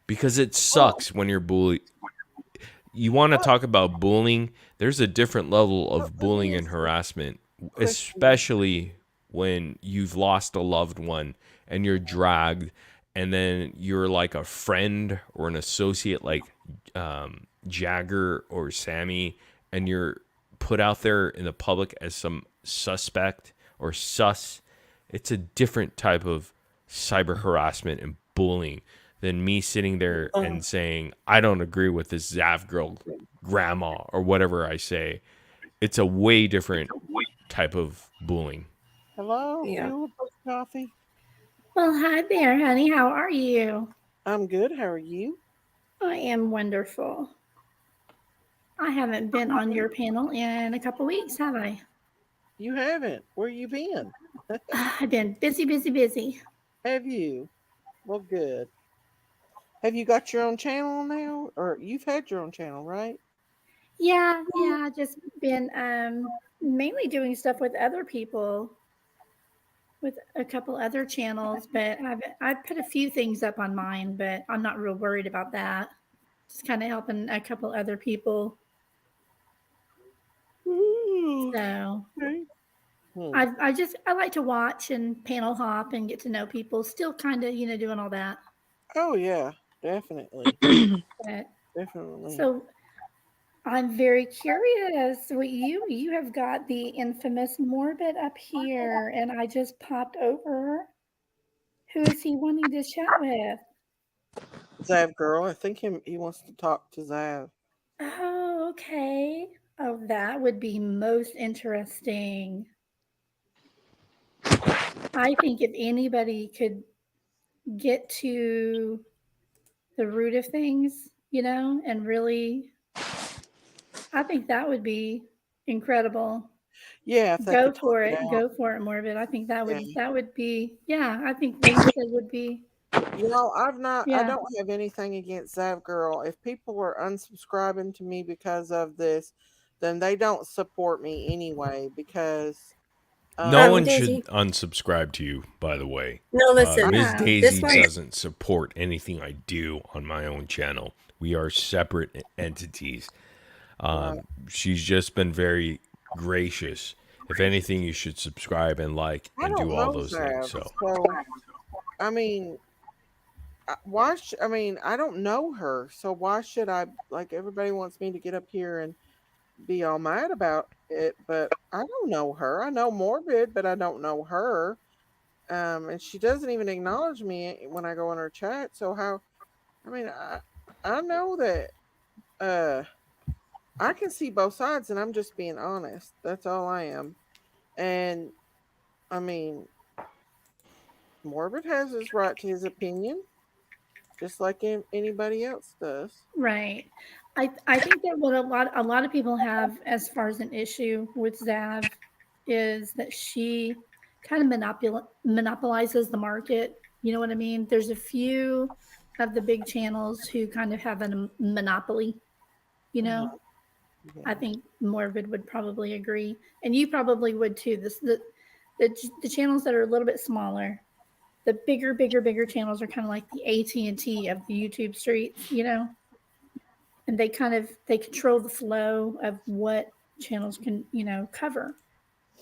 Because it sucks when you're bullied. You want to talk about bullying? There's a different level of bullying and harassment, especially when you've lost a loved one and you're dragged, and then you're like a friend or an associate like Jagger or Sammy, and you're put out there in the public as some suspect or sus. It's a different type of cyber harassment and bullying than me sitting there and saying, I don't agree with this Zav girl grandma or whatever I say. It's a way different type of bullying. hello. Yeah. You want coffee? Well, hi there, honey. How are you? I'm good. How are you? I am wonderful. I haven't been on your panel in a couple weeks, have I? You haven't. Where you been? I've been busy. Have you? Well, good. Have you got your own channel now? Or you've had your own channel, right? Yeah, I've just been mainly doing stuff with other people, with a couple other channels, but I've put a few things up on mine, but I'm not real worried about that. Just kind of helping a couple other people. So I like to watch and panel hop and get to know people. Still kind of, doing all that. Oh yeah, definitely. But, Definitely. so I'm very curious. You have got the infamous Morbid up here, and I just popped over. Who is he wanting to chat with? Zav girl. I think he wants to talk to Zav. Oh, okay. Oh, that would be most interesting. I think if anybody could get to the root of things, and really, I think that would be incredible. Yeah, if they Go could talk for it it. out. Go for it, Morbid. I think that would be, I think Lisa would be. I don't have anything against Zav girl. If people are unsubscribing to me because of this, then they don't support me anyway because No one Daisy. should unsubscribe to you, by the way. No, listen. Ms. This Daisy one- doesn't support anything I do on my own channel. We are separate entities. She's just been very gracious. If anything, you should subscribe and like and do all those things. So, I mean, I mean, I don't know her, so why should I? Like, everybody wants me to get up here and be all mad about it, but I don't know her. I know Morbid, but I don't know her. And she doesn't even acknowledge me when I go in her chat. So how? I mean, I know that I can see both sides, and I'm just being honest. That's all I am. And I mean, Morbid has his right to his opinion, just like anybody else does. Right. I think that what a lot of people have as far as an issue with Zav is that she kind of monopolizes the market. You know what I mean? There's a few of the big channels who kind of have a monopoly, you know. I think Morbid would probably agree, and you probably would too. The channels that are a little bit smaller, the bigger channels are kind of like the AT&T of the YouTube streets, you know. And they control the flow of what channels can, you know, cover,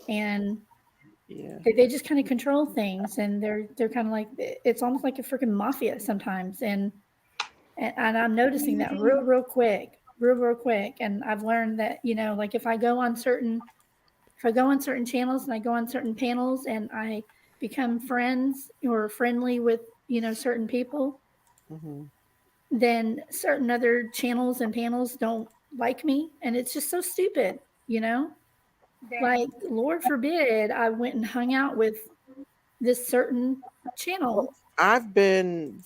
and they just kind of control things, and they're kind of like, it's almost like a freaking mafia sometimes, and I'm noticing that real quick, real quick. And I've learned that, you know, like if I go on certain channels and I go on certain panels and I become friends or friendly with, you know, certain people, then certain other channels and panels don't like me, and it's just so stupid, you know. Like, Lord forbid I went and hung out with this certain channel. I have been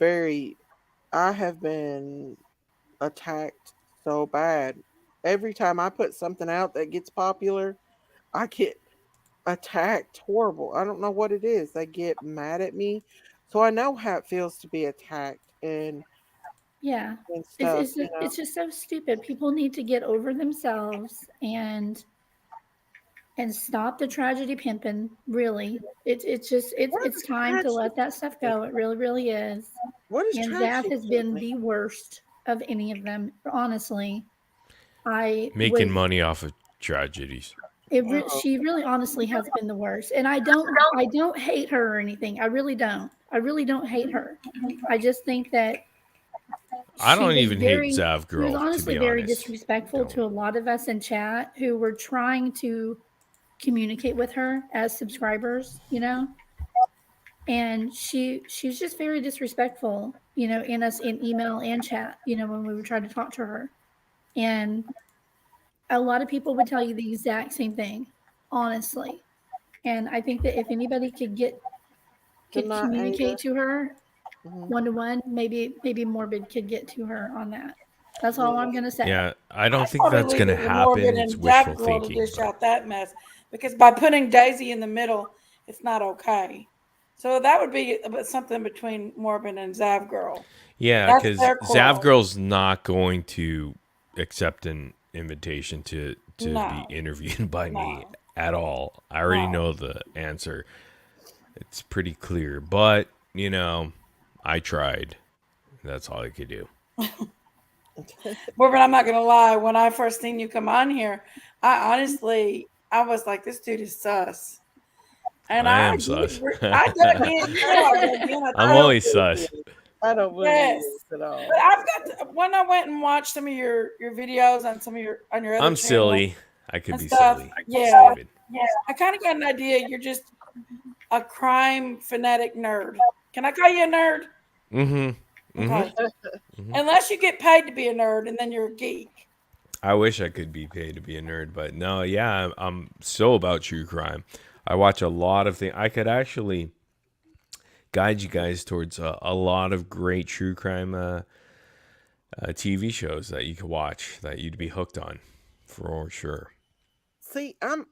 attacked so bad. Every time I put something out that gets popular, I get attacked horrible. I don't know what it is. They get mad at me. So I know how it feels to be attacked and Yeah, stuff, you know. it's just so stupid. People need to get over themselves and stop the tragedy pimping. Really, it's time to let that stuff go. It really is. What is And Zath tragedy has been pimping? the worst of any of them. Honestly, Making money off of tragedies. She really honestly has been the worst. And I don't hate her or anything. I really don't. I really don't hate her. I just think that I don't even hate Zav she was Girl, to honestly be very honest. disrespectful to a lot of us in chat who were trying to communicate with her as subscribers, you know. And she was just very disrespectful, you know, in email and chat, you know, when we were trying to talk to her. And a lot of people would tell you the exact same thing, honestly. And I think that if anybody could communicate to her one to one, maybe Morbid could get to her on that. That's all I'm gonna say. Yeah, I don't I'd think probably that's leave going to it to Morbid happen. and It's wishful Zap Girl to thinking. dish out that mess, because by putting Daisy in the middle, it's not okay. So that would be something between Morbid and Zav Girl. Yeah, That's because their Zav quarrel. Girl's not going to accept an invitation to No. be interviewed by me at all. I already know the answer. It's pretty clear. But, you know, I tried. That's all I could do. Morbid, I'm not gonna lie. When I first seen you come on here, I was like, this dude is sus. And I am sus. I dug in. You know I dug in. I'm always sus. I don't believe Yes. it at all. But I've got when I went and watched some of your videos on some of your on your other I'm channels silly. I could and be stuff. silly. Yeah. Stupid. Yeah. I kind of got an idea. You're just a crime fanatic nerd. Can I call you a nerd? Mm-hmm. Okay. Mm-hmm. Unless you get paid to be a nerd, and then you're a geek. I wish I could be paid to be a nerd, but no, yeah, I'm so about true crime. I watch a lot of things. I could actually guide you guys towards a lot of great true crime TV shows that you could watch that you'd be hooked on, for sure. See, I'm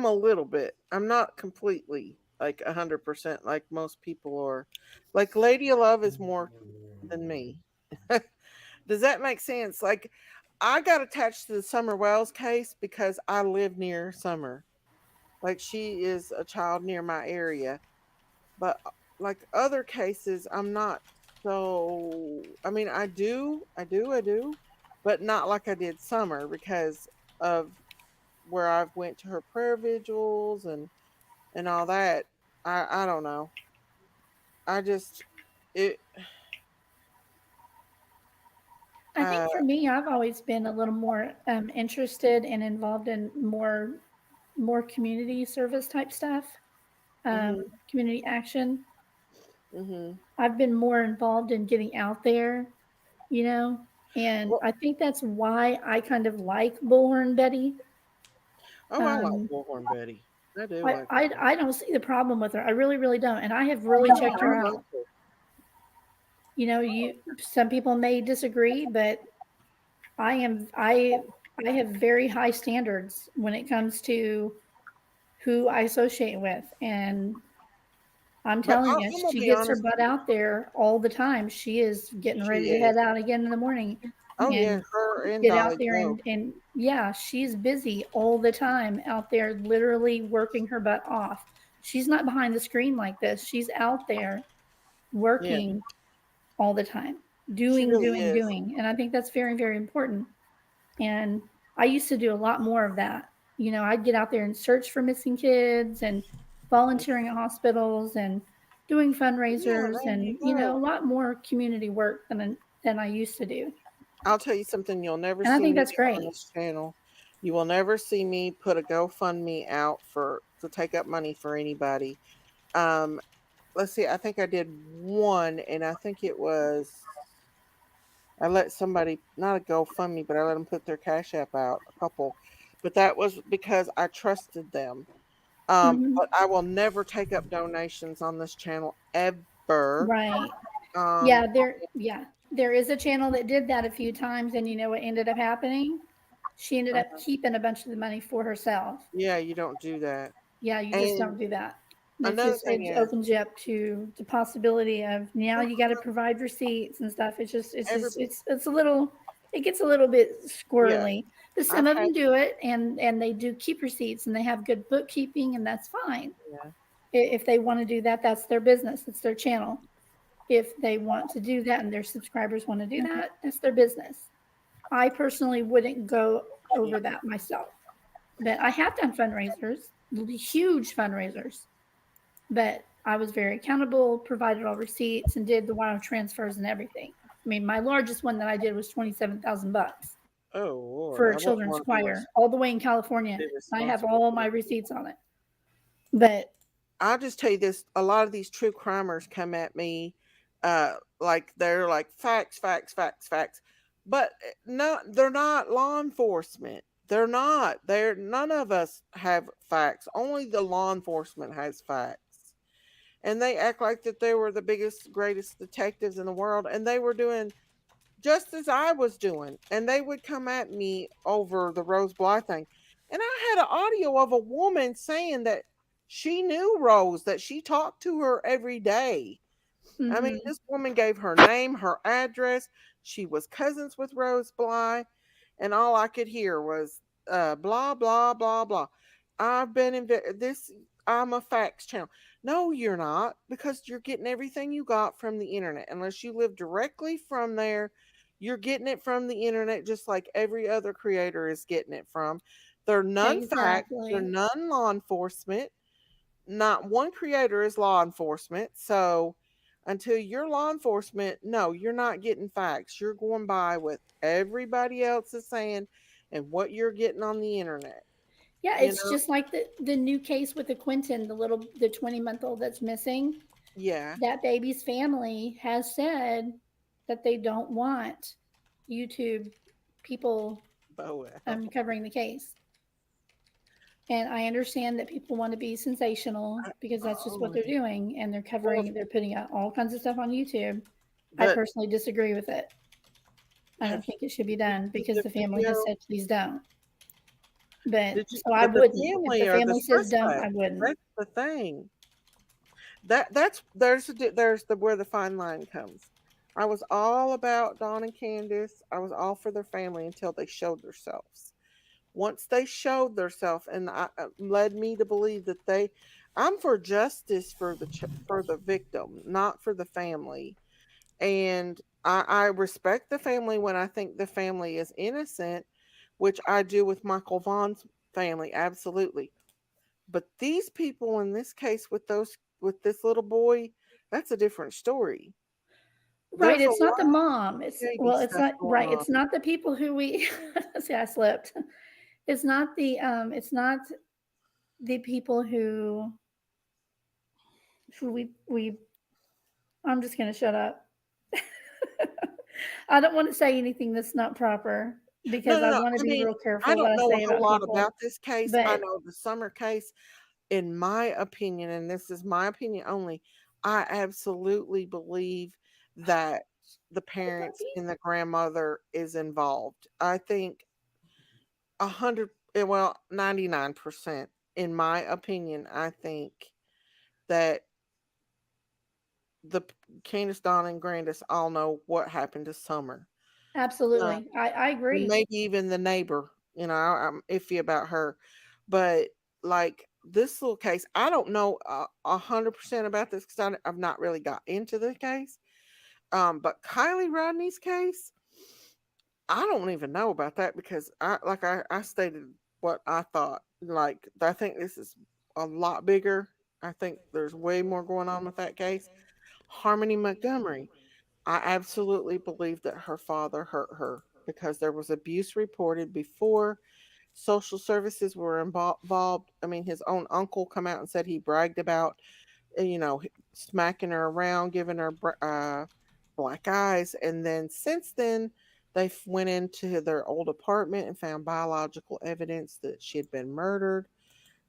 a little bit. I'm not completely like 100% like most people are. Like Lady of Love is more than me. Does that make sense? Like, I got attached to the Summer Wells case because I live near Summer. Like, she is a child near my area. But like other cases, I'm not so. I mean, I do, but not like I did Summer because of where I've went to her prayer vigils and all that. I don't know. I just it I think for me, I've always been a little more interested and involved in more community service type stuff, community action. I've been more involved in getting out there, and I think that's why I kind of like Bullhorn Betty. Oh, I like Bullhorn Betty. I do like her. I don't see the problem with her. I really, really don't. And I have really checked her out. Some people may disagree, but I have very high standards when it comes to who I associate with. And I'm telling you, she gets her butt out there all the time. She is getting ready to head out again in the morning. Oh, yeah, her and get Dolly out there and yeah, she's busy all the time out there, literally working her butt off. She's not behind the screen like this. She's out there working all the time, doing. And I think that's very, very important. And I used to do a lot more of that. I'd get out there and search for missing kids and volunteering at hospitals and doing fundraisers and, a lot more community work than I used to do. I'll tell you something you'll never see. I think that's great. On this channel. You will never see me put a GoFundMe out to take up money for anybody. Let's see. I think I did one, and I think it was I let somebody, not a GoFundMe, but I let them put their Cash App out, a couple. But that was because I trusted them. But I will never take up donations on this channel ever. Right. There is a channel that did that a few times, and you know what ended up happening? She ended up keeping a bunch of the money for herself. Yeah, you don't do that. Yeah, you just don't do that. It opens you up to the possibility of now you got to provide receipts and stuff. It's a little, it gets a little bit squirrely. Yeah. But some of them do it, and they do keep receipts, and they have good bookkeeping, and that's fine. Yeah. If they want to do that, that's their business. It's their channel. If they want to do that and their subscribers want to do that, that's their business. I personally wouldn't go over that myself. But I have done fundraisers, huge fundraisers. But I was very accountable, provided all receipts, and did the wire transfers and everything. I mean, my largest one that I did was $27,000. Oh, Lord. For a children's choir, all the way in California. I have all my receipts on it. But I'll just tell you this: a lot of these true crimers come at me, like they're like facts, but no, they're not law enforcement. They're not. None of us have facts. Only the law enforcement has facts, and they act like that they were the biggest, greatest detectives in the world, and they were doing just as I was doing, and they would come at me over the Rose Bly thing, and I had an audio of a woman saying that she knew Rose, that she talked to her every day. I mean, this woman gave her name, her address. She was cousins with Rose Bly, and all I could hear was blah, blah, blah, blah. I've been in this. I'm a facts channel. No, you're not, because you're getting everything you got from the internet. Unless you live directly from there, you're getting it from the internet, just like every other creator is getting it from. They're none facts. They're none law enforcement. Not one creator is law enforcement. So until you're law enforcement, no, you're not getting facts. You're going by what everybody else is saying and what you're getting on the internet. Yeah, it's just like the new case with the Quinton, the 20-month-old that's missing. Yeah. That baby's family has said that they don't want YouTube people covering the case. And I understand that people want to be sensational because that's just what they're doing, and they're putting out all kinds of stuff on YouTube. I personally disagree with it. I don't think it should be done because the family has said please don't. But so I wouldn't. If the family says don't, I wouldn't. That's the thing. There's where the fine line comes. I was all about Dawn and Candace. I was all for their family until they showed themselves. Once they showed themselves, and led me to believe that I'm for justice for the victim, not for the family. And I respect the family when I think the family is innocent, which I do with Michael Vaughn's family, absolutely. But these people in this case with this little boy, that's a different story. Right, there's a it's not the lot mom. of It's shady well, it's stuff not going right. on. It's not the people who we see. I slipped. It's not the people who we. I'm just gonna shut up. I don't want to say anything that's not proper because I No. want to I be mean, real I careful what don't I know a say whole about lot people. about this case. I But know the Summer case, in my opinion, and this is my opinion only, I absolutely believe that the parents and the grandmother is involved. I think 99%, in my opinion, I think that the Candace, Donna, and Grandis all know what happened to Summer. absolutely, I And agree. maybe even the neighbor, I'm iffy about her. But like this little case, I don't know 100% about this because I've not really got into the case. But Kylie Rodney's case, I don't even know about that because I stated what I thought. Like I think this is a lot bigger. I think there's way more going on with that case. Harmony Montgomery, I absolutely believe that her father hurt her because there was abuse reported before social services were involved. I mean, his own uncle come out and said he bragged about, smacking her around, giving her black eyes. And then since then, they went into their old apartment and found biological evidence that she had been murdered.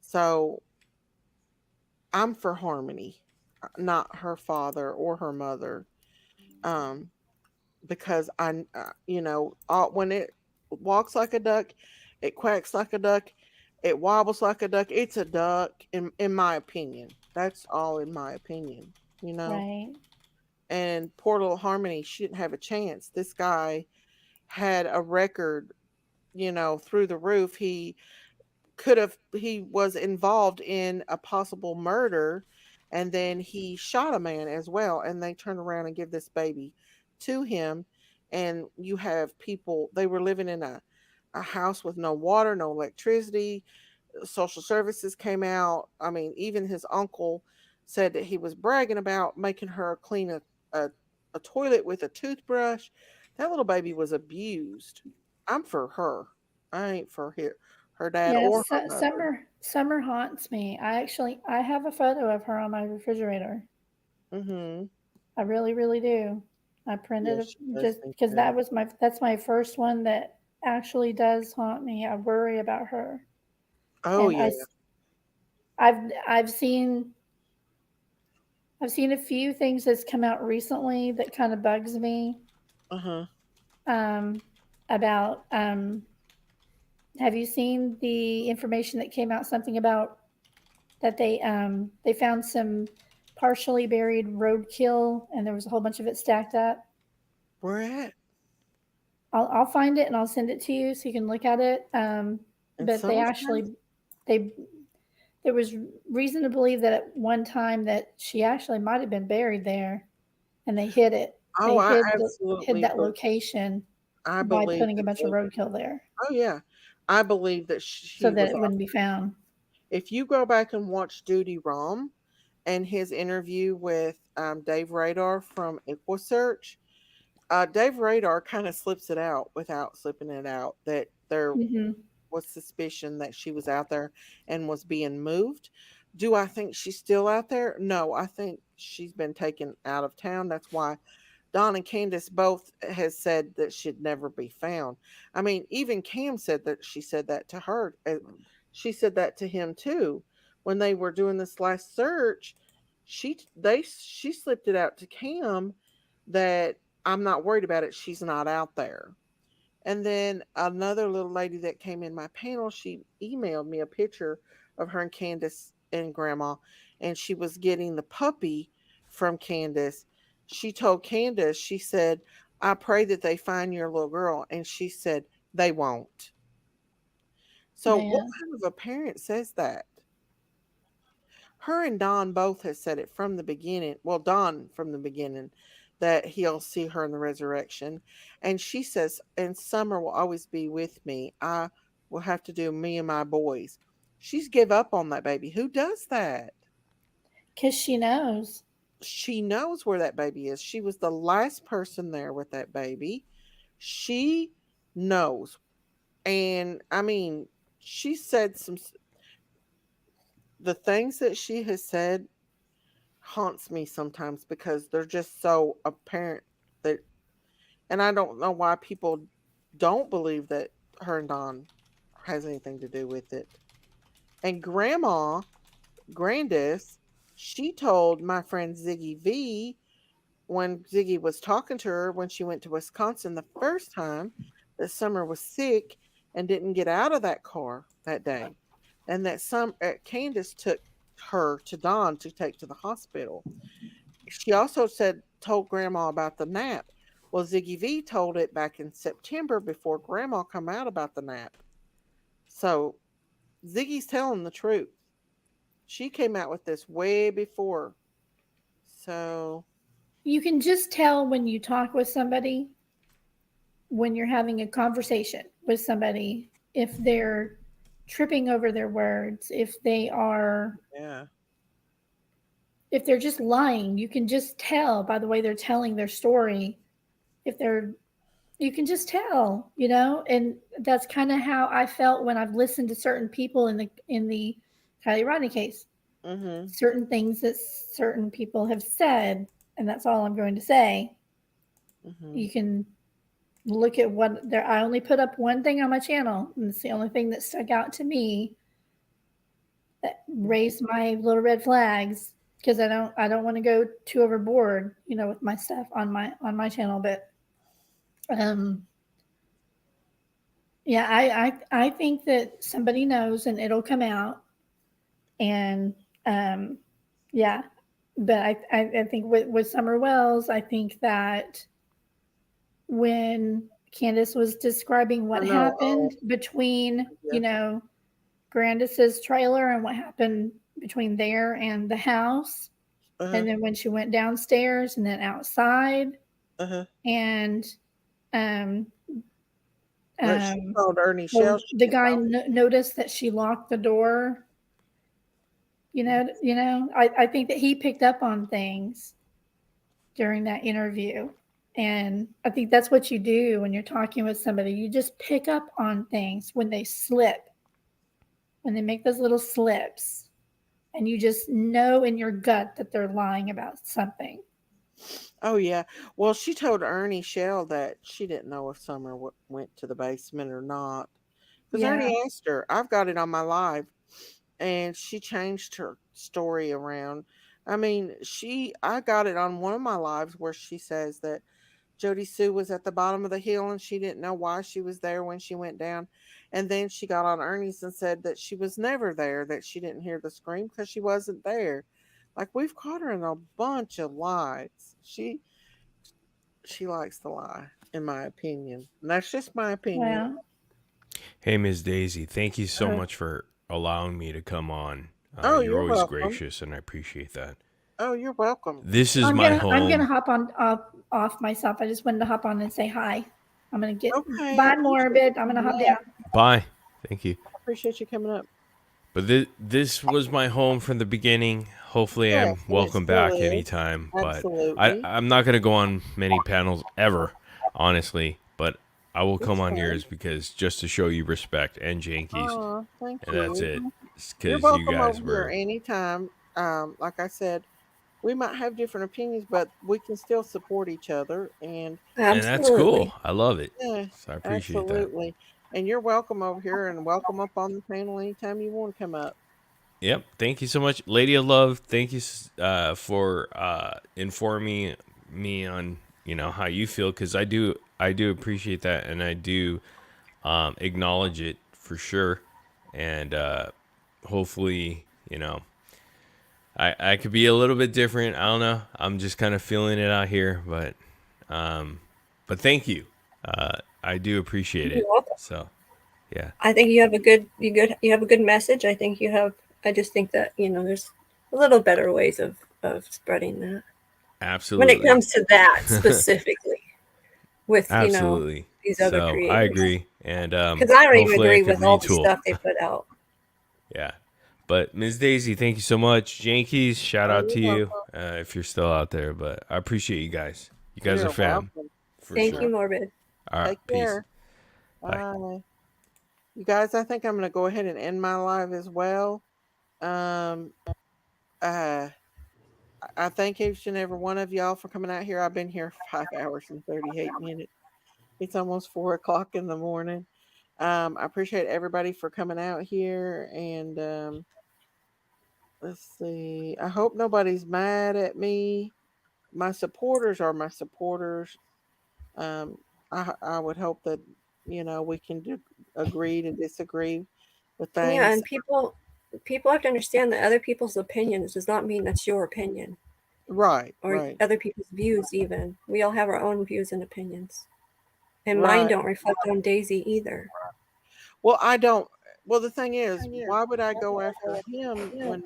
So I'm for Harmony, not her father or her mother. Um, because when it walks like a duck, it quacks like a duck, it wobbles like a duck. It's a duck, in my opinion. That's all in my opinion. Right. And poor little Harmony, she didn't have a chance. This guy had a record, through the roof. He was involved in a possible murder, and then he shot a man as well, and they turned around and give this baby to him. And you have people, they were living in a house with no water, no electricity. Social services came out. I mean, even his uncle said that he was bragging about making her clean a toilet with a toothbrush. That little baby was abused. I'm for her. I ain't for her dad or Yes, her mother. summer haunts me. I have a photo of her on my refrigerator. Mhm. I really, really do. I printed Yes, it she does just me because too. that's my first one that actually does haunt me. I worry about her. Oh And yeah. I've seen a few things that's come out recently that kind of bugs me. Uh-huh. Um, about have you seen the information that came out? Something about that they found some partially buried roadkill, and there was a whole bunch of it stacked up. Where at? I'll find it and I'll send it to you so you can look at it. In But they Summer's actually house? they there was reason to believe that at one time that she actually might have been buried there, and they hid it. Oh, They I hid absolutely that location I by believe putting a that bunch of roadkill there oh yeah. I believe that so she that was it wouldn't be found. if you go back and watch Duty Rom and his interview with Dave Radar from Equisearch, Dave Radar kind of slips it out without slipping it out that there Hmm. was suspicion that she was out there and was being moved. Do I think she's still out there? No, I think she's been taken out of town. That's why Don and Candace both has said that she'd never be found. I mean, even Cam said that she said that to her. She said that to him too. When they were doing this last search, she slipped it out to Cam that I'm not worried about it. She's not out there. And then another little lady that came in my panel, she emailed me a picture of her and Candace and Grandma, and she was getting the puppy from Candace. She told Candace, she said, I pray that they find your little girl. And she said, they won't. So, what Man, kind of a parent says that? Her and Don both have said it from the beginning. Well, Don from the beginning that he'll see her in the resurrection. And she says, and Summer will always be with me. I will have to do me and my boys. She's give up on that baby. Who does that? because she knows. she knows where that baby is. She was the last person there with that baby. She knows. And I mean, she said the things that she has said haunts me sometimes because they're just so apparent that, and I don't know why people don't believe that her and Don has anything to do with it. And Grandma Grandis, she told my friend Ziggy V when Ziggy was talking to her when she went to Wisconsin the first time that Summer was sick and didn't get out of that car that day. And that Candace took her to Don to take to the hospital. She also told Grandma about the nap. Well, Ziggy V told it back in September before Grandma come out about the nap. So Ziggy's telling the truth. She came out with this way before. So you can just tell when you talk with somebody, when you're having a conversation with somebody, if they're tripping over their words, if they are, if they're just lying. You can just tell by the way they're telling their story. You can just tell, and that's kind of how I felt when I've listened to certain people in the Kylie Rodney case. Mm-hmm. Certain things that certain people have said, and that's all I'm going to say. Mm-hmm. You can look at what I only put up one thing on my channel, and it's the only thing that stuck out to me that raised my little red flags, because I don't want to go too overboard, with my stuff on my channel. But yeah, I think that somebody knows and it'll come out. And yeah, but I think with Summer Wells, I think that when Candace was describing what happened between, Grandis's trailer and what happened between there and the house, and then when she went downstairs and then outside, and she called Ernie Shell. The guy noticed that she locked the door. I think that he picked up on things during that interview. And I think that's what you do when you're talking with somebody. You just pick up on things when they slip, when they make those little slips, and you just know in your gut that they're lying about something. Oh, yeah. Well, she told Ernie Shell that she didn't know if Summer went to the basement or not. Because Ernie asked her. I've got it on my live. And she changed her story around. I mean, I got it on one of my lives where she says that Jody Sue was at the bottom of the hill and she didn't know why she was there when she went down. And then she got on Ernie's and said that she was never there, that she didn't hear the scream because she wasn't there. Like, we've caught her in a bunch of lies. She likes to lie, in my opinion. And that's just my opinion. Wow. Hey, Ms. Daisy, thank you so much for allowing me to come on. You're always welcome. gracious, and I appreciate that. Oh, you're welcome. This is my home. I'm gonna hop on off myself. I just wanted to hop on and say hi. I'm gonna get bye Morbid. I'm gonna hop down. Bye. Thank you. I appreciate you coming up. But this was my home from the beginning. Hopefully, I'm welcome back anytime. Absolutely. But I'm not gonna go on many panels ever, honestly. But I will come on yours because just to show you respect and Jankies. Thank and you. That's it. You're welcome you guys over here anytime. Like I said, we might have different opinions, but we can still support each other. And that's cool. I love it. Yeah, so I appreciate that. And you're welcome over here and welcome up on the panel anytime you want to come up. Yep. Thank you so much. Lady of Love, thank you for informing me on, how you feel, because I do appreciate that, and I do acknowledge it for sure. And hopefully, I could be a little bit different. I don't know. I'm just kind of feeling it out here, but thank you. I do appreciate it. So, yeah. I think you have a good message. I just think that, there's a little better ways of spreading that. Absolutely. When it comes to that specifically with, these other creators. I agree. And because I don't even agree with all the stuff they put out. Yeah. But Ms. Daisy, thank you so much. Yankees, shout out to You're you welcome. if you're still out there. But I appreciate you guys. You guys are You're fam welcome. for Thank sure. you, Morbid. All right, Take peace. care. Bye. Bye. You guys, I think I'm going to go ahead and end my live as well. I thank each and every one of y'all for coming out here. I've been here 5 hours and 38 minutes. It's almost 4 o'clock in the morning. I appreciate everybody for coming out here. And let's see. I hope nobody's mad at me. My supporters are my supporters. I would hope that, we can agree to disagree with things. Yeah, and people have to understand that other people's opinions does not mean that's your opinion. Right. Or Right. other people's views even. We all have our own views and opinions. And Right. mine don't reflect on Daisy either. Well, I don't. Well, the thing is, why would I go after him when,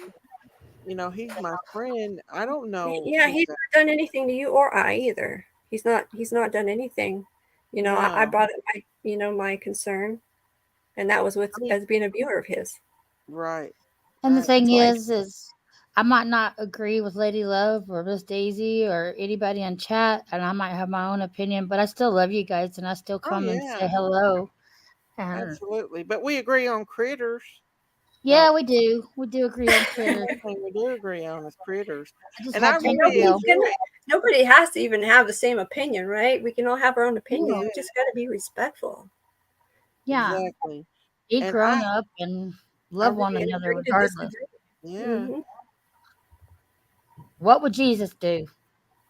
he's my friend? I don't know. Yeah, he's not done anything to you or I either. He's not done anything. I No. brought up my concern, and that was with as being a viewer of his. Right. And the thing That's is I might not agree with Lady Love or Miss Daisy or anybody in chat, and I might have my own opinion, but I still love you guys, and I still come and say hello. And Absolutely. But we agree on critters. yeah, we do. We do agree on critters. One thing we do agree on is critters. I just And had I Tinker really Bell. nobody has to even have the same opinion, right? We can all have our own opinions. Yeah. We just got to be respectful. Yeah. Exactly. Be And grown up and love one really another agree to regardless. disagree. Yeah. What would Jesus do?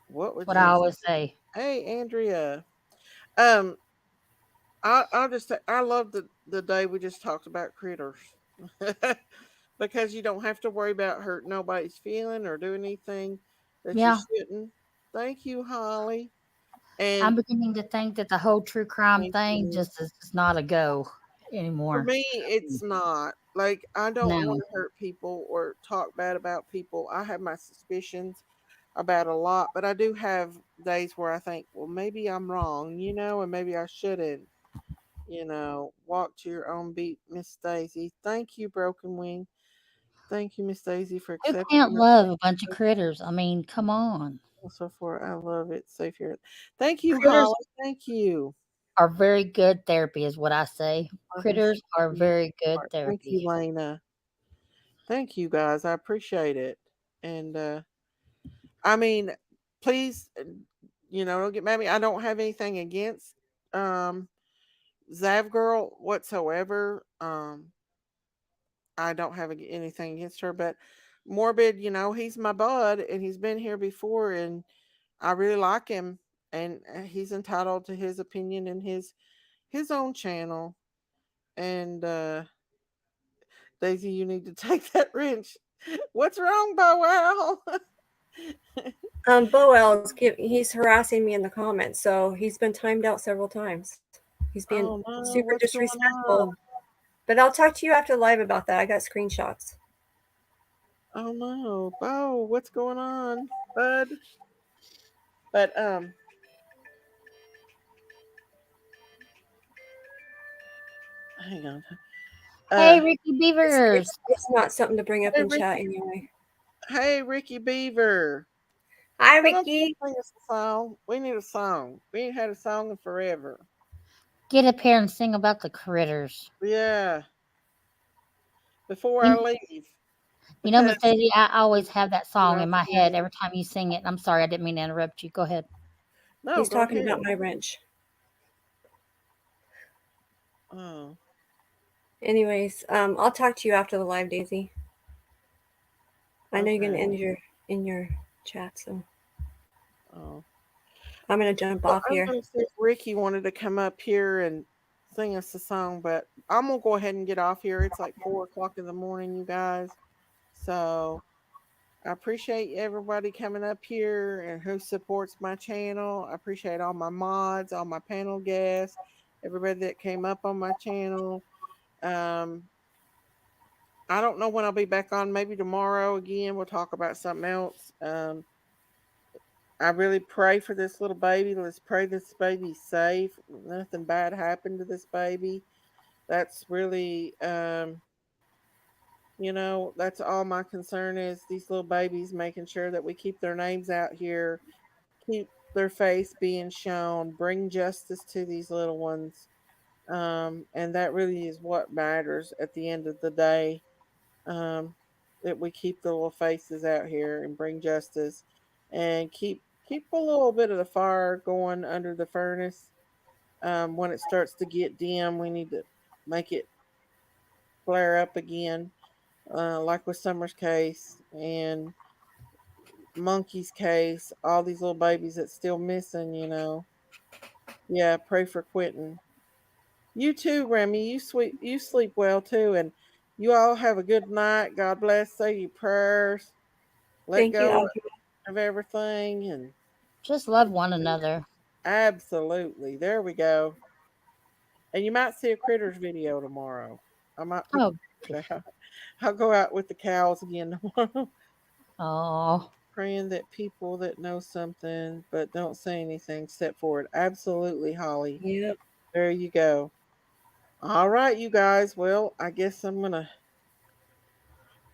What would I Jesus always do? say. Hey, Andrea. I'll just say I love the day we just talked about critters. Because you don't have to worry about hurt nobody's feeling or do anything that you Yeah. shouldn't. Thank you, Holly. I'm And beginning to think that the whole true crime thank thing you. just is not a go For anymore. me, it's not. Like, I don't No. want to hurt people or talk bad about people. I have my suspicions about a lot, but I do have days where I think, well, maybe I'm wrong, and maybe I shouldn't, walk to your own beat, Miss Daisy. Thank you, Broken Wing. Thank you, Miss Daisy, for Who accepting can't my love a bunch of critters? I mean, come on. so far. I love it. Safe here. Thank you, Critters Holly. Thank you. are very good therapy, is what I say. Love you Critters so are very good much. Thank you, therapy. Lena. Thank you, guys. I appreciate it. And I mean, please, don't get mad at me. I don't have anything against Zav Girl whatsoever. I don't have anything against her, but Morbid, he's my bud and he's been here before and I really like him and he's entitled to his opinion and his own channel. And Daisy, you need to take that wrench. What's wrong, Bow Wow? Boel's he's harassing me in the comments, so he's been timed out several times. He's being Oh no, super what's going disrespectful. on? But I'll talk to you after live about that. I got screenshots. Oh no, Bo, what's going on, bud? But hang on. Hey, Ricky Beavers. It's not something to bring up Hey, in chat Ricky. anyway. Hey, Ricky Beaver. Hi, Come on, Ricky. sing us a song. We need a song. We ain't had a song in forever. Get up here and sing about the critters. Yeah. Before I leave. You know, Miss Because Daisy, I always have that song not in my to head leave. every time you sing it. I'm sorry, I didn't mean to interrupt you. Go ahead. No, He's go talking ahead. about my wrench. Oh. Anyways, I'll talk to you after the live, Daisy. I know you're gonna Okay. end in your chat, so Oh. I'm gonna jump Well, off I was here. going to see if Ricky wanted to come up here and sing us a song, but I'm going to go ahead and get off here. It's like 4 o'clock in the morning, you guys. So I appreciate everybody coming up here and who supports my channel. I appreciate all my mods, all my panel guests, everybody that came up on my channel. I don't know when I'll be back on. Maybe tomorrow again. We'll talk about something else. I really pray for this little baby. Let's pray this baby's safe. Nothing bad happened to this baby. That's really You know, that's all my concern is, these little babies, making sure that we keep their names out here, keep their face being shown, bring justice to these little ones. And that really is what matters at the end of the day. Um, that we keep the little faces out here and bring justice, and keep a little bit of the fire going under the furnace. When it starts to get dim, we need to make it flare up again, like with Summer's case and Monkey's case, all these little babies that's still missing, you know. Yeah, pray for Quentin. You too, Remy. You sleep well too, and you all have a good night. God bless. Say your prayers. Let Thank you, go Audrey. of everything, and Just love one another. absolutely. There we go. And you might see a critters video tomorrow. I might put Oh. I'll go out with the cows again tomorrow. Oh. Praying that people that know something but don't say anything step forward. Absolutely, Holly. Yep. There you go. All right, you guys. Well, I guess I'm gonna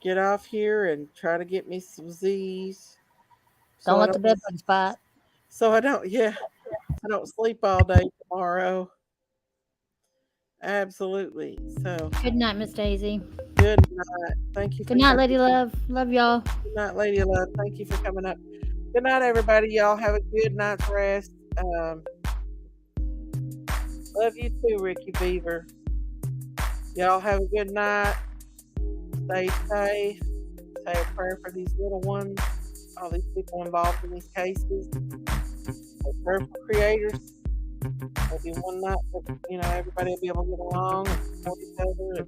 get off here and try to get me some Z's. Don't let the bed bug spot. So I don't sleep all day tomorrow. Absolutely. So Good night, Miss Daisy. Good night. Thank you. Good night, Lady Love. Love y'all. Good night, Lady Love. Thank you for coming up. Good night, everybody. Y'all have a good night's rest. Love you too, Ricky Beaver. Y'all have a good night. Stay safe. Say a prayer for these little ones, all these people involved in these cases. Say a prayer for creators. Maybe one night, everybody will be able to get along and support each other.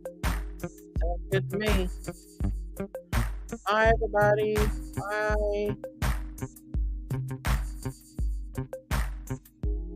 Sounds good to me. Bye, everybody. Bye.